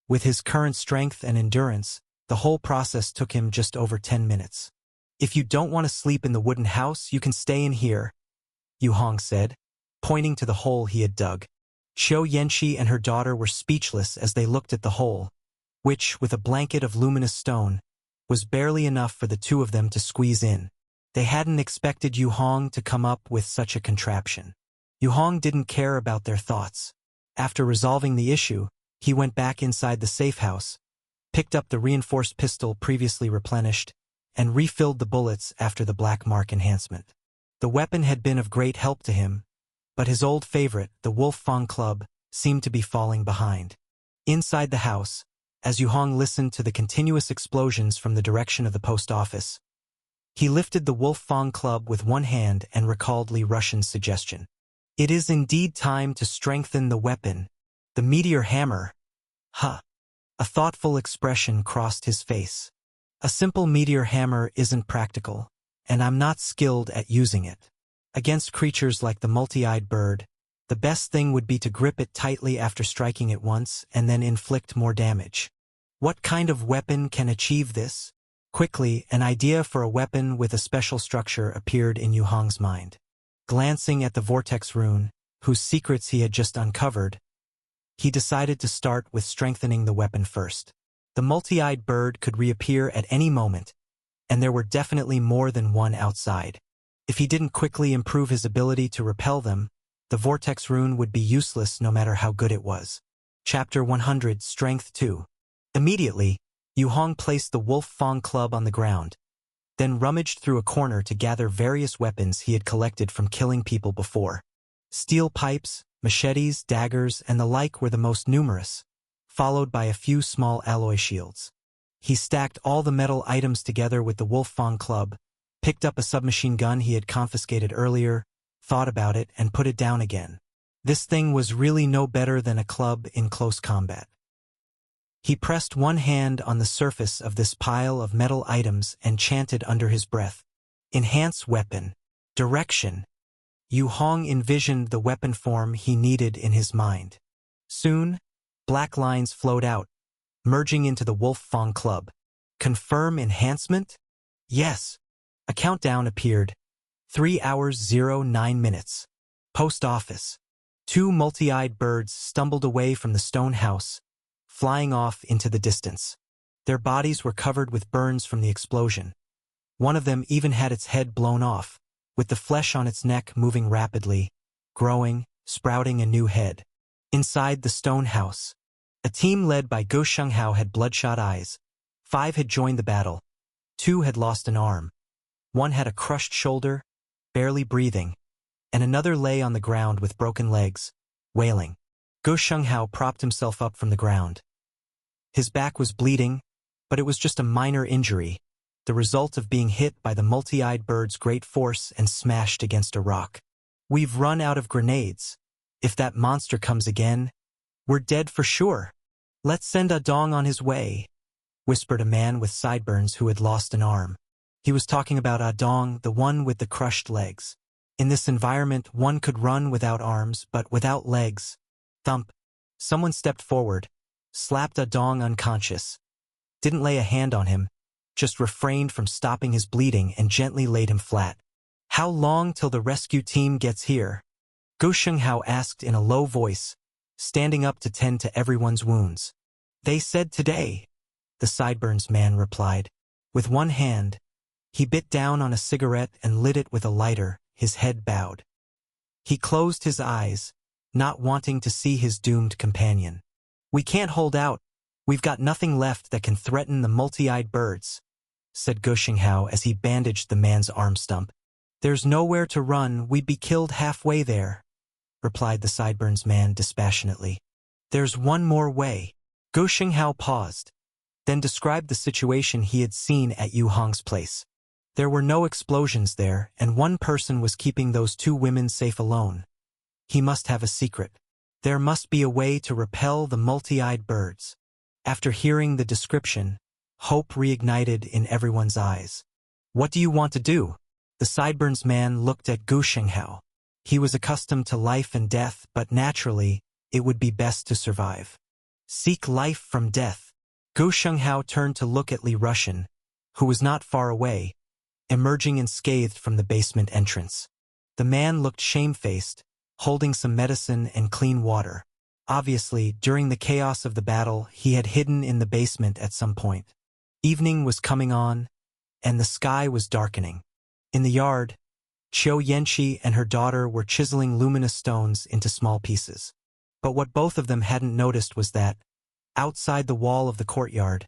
With his current strength and endurance, the whole process took him just over 10 minutes. If you don't want to sleep in the wooden house, you can stay in here, Yu Hong said, pointing to the hole he had dug. Qiu Yanqi and her daughter were speechless as they looked at the hole, which, with a blanket of luminous stone, was barely enough for the two of them to squeeze in. They hadn't expected Yu Hong to come up with such a contraption. Yu Hong didn't care about their thoughts. After resolving the issue, he went back inside the safe house, picked up the reinforced pistol previously replenished, and refilled the bullets after the black mark enhancement. The weapon had been of great help to him, but his old favorite, the Wolf Fang Club, seemed to be falling behind. Inside the house, as Yu Hong listened to the continuous explosions from the direction of the post office, he lifted the Wolf Fang Club with one hand and recalled Li Rushan's suggestion. It is indeed time to strengthen the weapon. The meteor hammer. Huh. A thoughtful expression crossed his face. A simple meteor hammer isn't practical, and I'm not skilled at using it. Against creatures like the multi-eyed bird, the best thing would be to grip it tightly after striking it once and then inflict more damage. What kind of weapon can achieve this? Quickly, an idea for a weapon with a special structure appeared in Yu Hong's mind. Glancing at the vortex rune, whose secrets he had just uncovered, he decided to start with strengthening the weapon first. The multi-eyed bird could reappear at any moment, and there were definitely more than one outside. If he didn't quickly improve his ability to repel them, the vortex rune would be useless no matter how good it was. Chapter 100 Strength 2. Immediately, Yu Hong placed the Wolf Fang Club on the ground, then rummaged through a corner to gather various weapons he had collected from killing people before. Steel pipes, machetes, daggers, and the like were the most numerous, followed by a few small alloy shields. He stacked all the metal items together with the Wolffang club, picked up a submachine gun he had confiscated earlier, thought about it, and put it down again. This thing was really no better than a club in close combat. He pressed one hand on the surface of this pile of metal items and chanted under his breath, "Enhance weapon. Direction." Yu Hong envisioned the weapon form he needed in his mind. Soon, black lines flowed out, merging into the Wolffang club. Confirm enhancement? Yes. A countdown appeared. 3 hours 09 minutes. Post office. 2 multi-eyed birds stumbled away from the stone house, flying off into the distance. Their bodies were covered with burns from the explosion. One of them even had its head blown off, with the flesh on its neck moving rapidly, growing, sprouting a new head. Inside the stone house, a team led by Go Shenghao had bloodshot eyes. 5 had joined the battle. 2 had lost an arm. 1 had a crushed shoulder, barely breathing, and another lay on the ground with broken legs, wailing. Go Shenghao propped himself up from the ground. His back was bleeding, but it was just a minor injury, the result of being hit by the multi-eyed bird's great force and smashed against a rock. We've run out of grenades. If that monster comes again, we're dead for sure. Let's send Dong on his way, whispered a man with sideburns who had lost an arm. He was talking about Dong, the one with the crushed legs. In this environment, one could run without arms, but without legs. Thump. Someone stepped forward, slapped Dong unconscious. Didn't lay a hand on him, just refrained from stopping his bleeding and gently laid him flat. How long till the rescue team gets here? Go Shenghao asked in a low voice, standing up to tend to everyone's wounds. They said today, the sideburns man replied. With one hand, he bit down on a cigarette and lit it with a lighter, his head bowed. He closed his eyes, not wanting to see his doomed companion. We can't hold out. We've got nothing left that can threaten the multi-eyed birds, said Go Shenghao as he bandaged the man's arm stump. There's nowhere to run, we'd be killed halfway there, replied the sideburns man dispassionately. There's one more way. Go Shenghao paused, then described the situation he had seen at Yu Hong's place. There were no explosions there, and one person was keeping those 2 women safe alone. He must have a secret. There must be a way to repel the multi-eyed birds. After hearing the description, hope reignited in everyone's eyes. What do you want to do? The sideburns man looked at Go Shenghao. He was accustomed to life and death, but naturally, it would be best to survive. Seek life from death. Go Shenghao turned to look at Li Rushan, who was not far away, emerging unscathed from the basement entrance. The man looked shamefaced, holding some medicine and clean water. Obviously, during the chaos of the battle, he had hidden in the basement at some point. Evening was coming on, and the sky was darkening. In the yard, Qiu Yanqi and her daughter were chiseling luminous stones into small pieces. But what both of them hadn't noticed was that, outside the wall of the courtyard,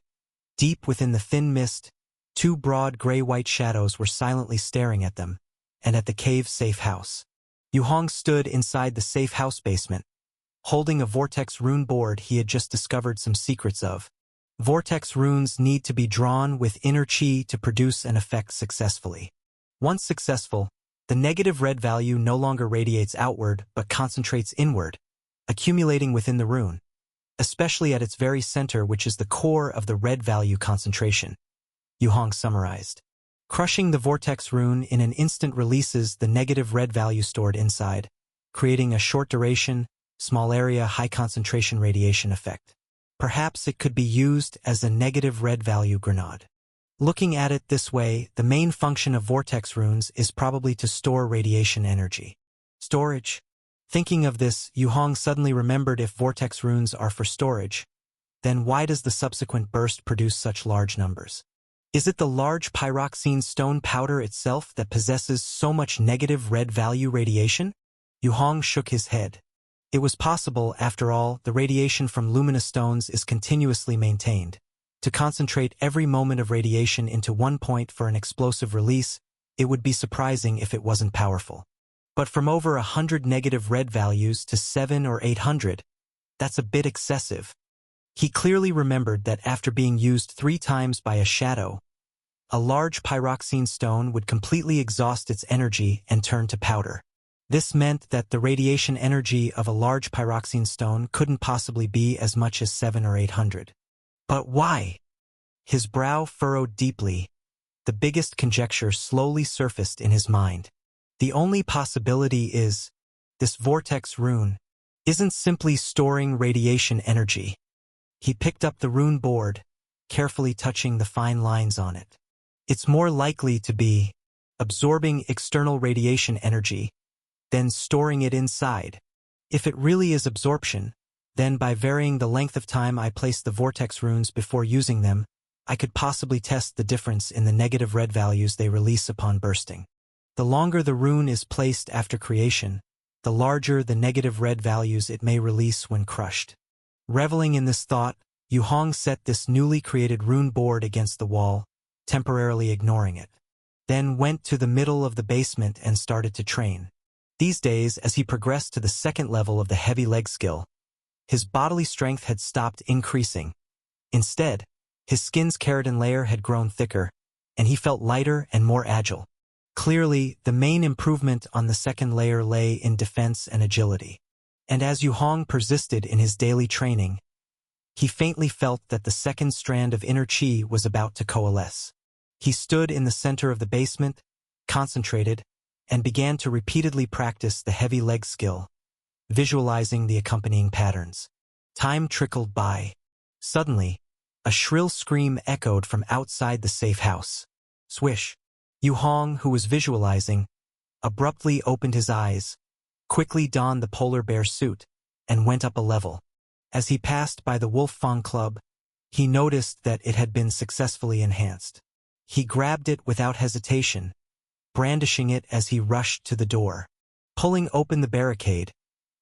deep within the thin mist, 2 broad gray-white shadows were silently staring at them, and at the cave's safe house. Yu Hong stood inside the safe house basement, holding a vortex rune board he had just discovered some secrets of. Vortex runes need to be drawn with inner qi to produce an effect successfully. Once successful, the negative red value no longer radiates outward but concentrates inward, accumulating within the rune, especially at its very center, which is the core of the red value concentration. Yu Hong summarized. Crushing the vortex rune in an instant releases the negative red value stored inside, creating a short duration, small area, high concentration radiation effect. Perhaps it could be used as a negative red value grenade. Looking at it this way, the main function of vortex runes is probably to store radiation energy. Storage. Thinking of this, Yu Hong suddenly remembered if vortex runes are for storage, then why does the subsequent burst produce such large numbers? Is it the large pyroxene stone powder itself that possesses so much negative red value radiation? Yu Hong shook his head. It was possible, after all, the radiation from luminous stones is continuously maintained. To concentrate every moment of radiation into one point for an explosive release, it would be surprising if it wasn't powerful. But from over 100 negative red values to 7 or 800, that's a bit excessive. He clearly remembered that after being used 3 times by a shadow, a large pyroxene stone would completely exhaust its energy and turn to powder. This meant that the radiation energy of a large pyroxene stone couldn't possibly be as much as 7 or 800. But why? His brow furrowed deeply. The biggest conjecture slowly surfaced in his mind. The only possibility is, this vortex rune isn't simply storing radiation energy. He picked up the rune board, carefully touching the fine lines on it. It's more likely to be absorbing external radiation energy, then storing it inside. If it really is absorption, then by varying the length of time I place the vortex runes before using them, I could possibly test the difference in the negative red values they release upon bursting. The longer the rune is placed after creation, the larger the negative red values it may release when crushed. Reveling in this thought, Yu Hong set this newly created rune board against the wall, temporarily ignoring it. Then went to the middle of the basement and started to train. These days, as he progressed to the second level of the heavy leg skill, his bodily strength had stopped increasing. Instead, his skin's keratin layer had grown thicker, and he felt lighter and more agile. Clearly, the main improvement on the second layer lay in defense and agility. And as Yu Hong persisted in his daily training, he faintly felt that the second strand of inner chi was about to coalesce. He stood in the center of the basement, concentrated, and began to repeatedly practice the heavy leg skill, visualizing the accompanying patterns. Time trickled by. Suddenly, a shrill scream echoed from outside the safe house. Swish. Yu Hong, who was visualizing, abruptly opened his eyes, quickly donned the polar bear suit, and went up a level. As he passed by the Wolf Fang Club, he noticed that it had been successfully enhanced. He grabbed it without hesitation, brandishing it as he rushed to the door. Pulling open the barricade,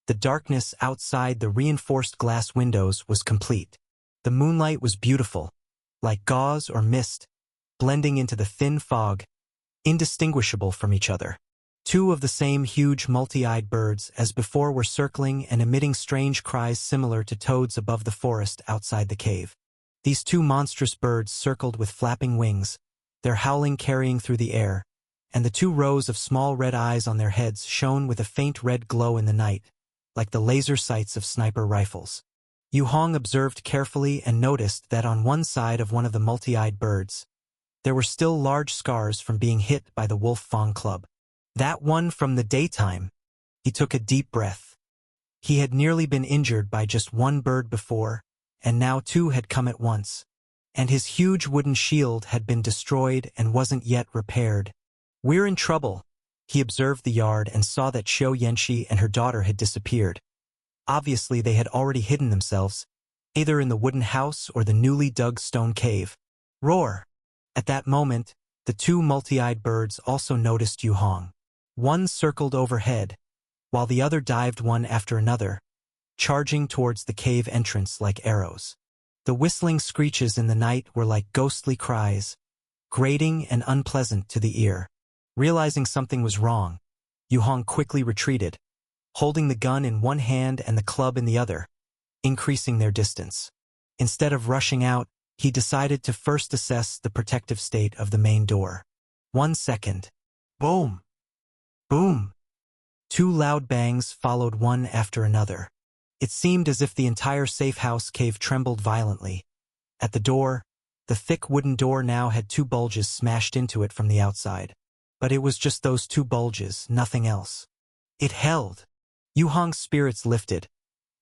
the darkness outside the reinforced glass windows was complete. The moonlight was beautiful, like gauze or mist, blending into the thin fog, indistinguishable from each other. 2 of the same huge multi-eyed birds as before were circling and emitting strange cries similar to toads above the forest outside the cave. These 2 monstrous birds circled with flapping wings, their howling carrying through the air, and the 2 rows of small red eyes on their heads shone with a faint red glow in the night, like the laser sights of sniper rifles. Yu Hong observed carefully and noticed that on one side of one of the multi-eyed birds, there were still large scars from being hit by the Wolf Fang Club. That one from the daytime. He took a deep breath. He had nearly been injured by just 1 bird before, and now 2 had come at once. And his huge wooden shield had been destroyed and wasn't yet repaired. We're in trouble. He observed the yard and saw that Xiao Yanxi and her daughter had disappeared. Obviously they had already hidden themselves, either in the wooden house or the newly dug stone cave. Roar! At that moment, the 2 multi-eyed birds also noticed Yu Hong. One circled overhead, while the other dived one after another, charging towards the cave entrance like arrows. The whistling screeches in the night were like ghostly cries, grating and unpleasant to the ear. Realizing something was wrong, Yu Hong quickly retreated, holding the gun in one hand and the club in the other, increasing their distance. Instead of rushing out, he decided to first assess the protective state of the main door. 1 second. Boom! Boom! 2 loud bangs followed one after another. It seemed as if the entire safe house cave trembled violently. At the door, the thick wooden door now had 2 bulges smashed into it from the outside. But it was just those 2 bulges, nothing else. It held. Yu Hong's spirits lifted,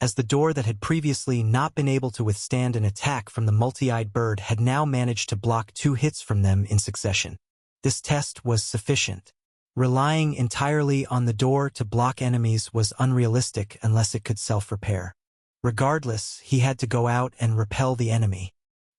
as the door that had previously not been able to withstand an attack from the multi-eyed bird had now managed to block 2 hits from them in succession. This test was sufficient. Relying entirely on the door to block enemies was unrealistic unless it could self-repair. Regardless, he had to go out and repel the enemy.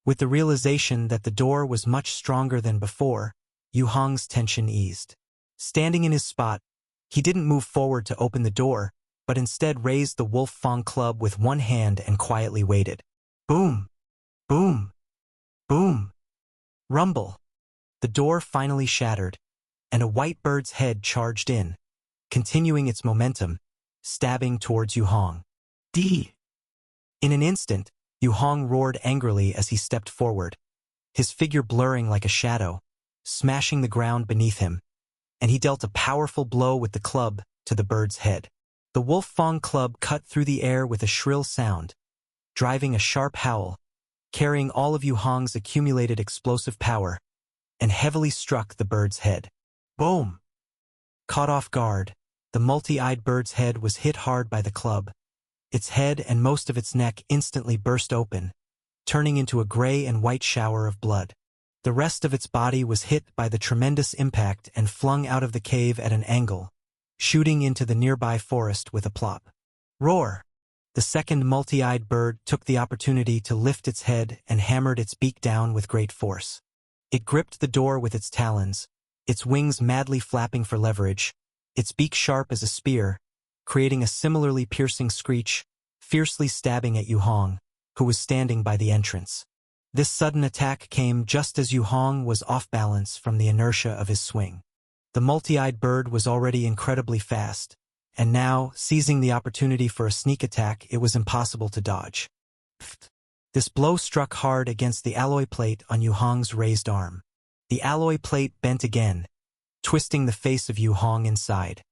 With the realization that the door was much stronger than before, Yu Hong's tension eased. Standing in his spot, he didn't move forward to open the door, but instead raised the Wolf Fang Club with one hand and quietly waited. Boom! Boom! Boom! Rumble! The door finally shattered, and a white bird's head charged in, continuing its momentum, stabbing towards Yu Hong. D. In an instant, Yu Hong roared angrily as he stepped forward, his figure blurring like a shadow, smashing the ground beneath him, and he dealt a powerful blow with the club to the bird's head. The Wolf Fang club cut through the air with a shrill sound, driving a sharp howl, carrying all of Yu Hong's accumulated explosive power, and heavily struck the bird's head. Boom! Caught off guard, the multi-eyed bird's head was hit hard by the club. Its head and most of its neck instantly burst open, turning into a gray and white shower of blood. The rest of its body was hit by the tremendous impact and flung out of the cave at an angle, shooting into the nearby forest with a plop. Roar! The second multi-eyed bird took the opportunity to lift its head and hammered its beak down with great force. It gripped the door with its talons, its wings madly flapping for leverage, its beak sharp as a spear, creating a similarly piercing screech, fiercely stabbing at Yu Hong, who was standing by the entrance. This sudden attack came just as Yu Hong was off balance from the inertia of his swing. The multi-eyed bird was already incredibly fast, and now, seizing the opportunity for a sneak attack, it was impossible to dodge. This blow struck hard against the alloy plate on Yu Hong's raised arm. The alloy plate bent again, twisting the face of Yu Hong inside.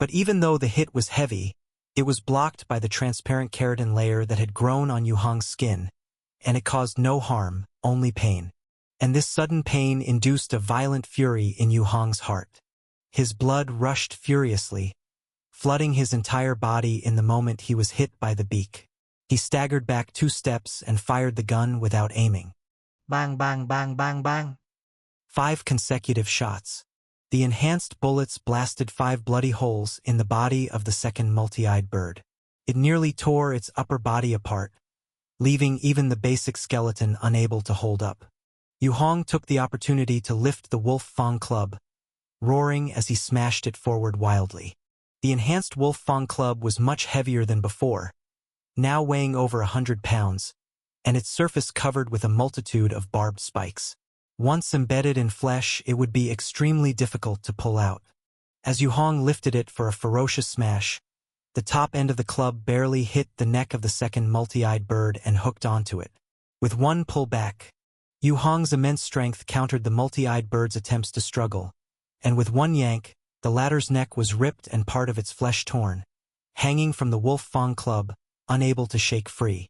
But even though the hit was heavy, it was blocked by the transparent keratin layer that had grown on Yu Hong's skin, and it caused no harm, only pain. And this sudden pain induced a violent fury in Yu Hong's heart. His blood rushed furiously, flooding his entire body in the moment he was hit by the beak. He staggered back 2 steps and fired the gun without aiming. Bang, bang, bang, bang, bang. 5 consecutive shots. The enhanced bullets blasted 5 bloody holes in the body of the second multi-eyed bird. It nearly tore its upper body apart, leaving even the basic skeleton unable to hold up. Yu Hong took the opportunity to lift the Wolf Fang club, roaring as he smashed it forward wildly. The enhanced Wolf Fang club was much heavier than before, now weighing over 100 pounds, and its surface covered with a multitude of barbed spikes. Once embedded in flesh, it would be extremely difficult to pull out. As Yu Hong lifted it for a ferocious smash, the top end of the club barely hit the neck of the second multi-eyed bird and hooked onto it. With one pull back, Yu Hong's immense strength countered the multi-eyed bird's attempts to struggle, and with one yank, the latter's neck was ripped and part of its flesh torn, hanging from the Wolf Fang club, unable to shake free.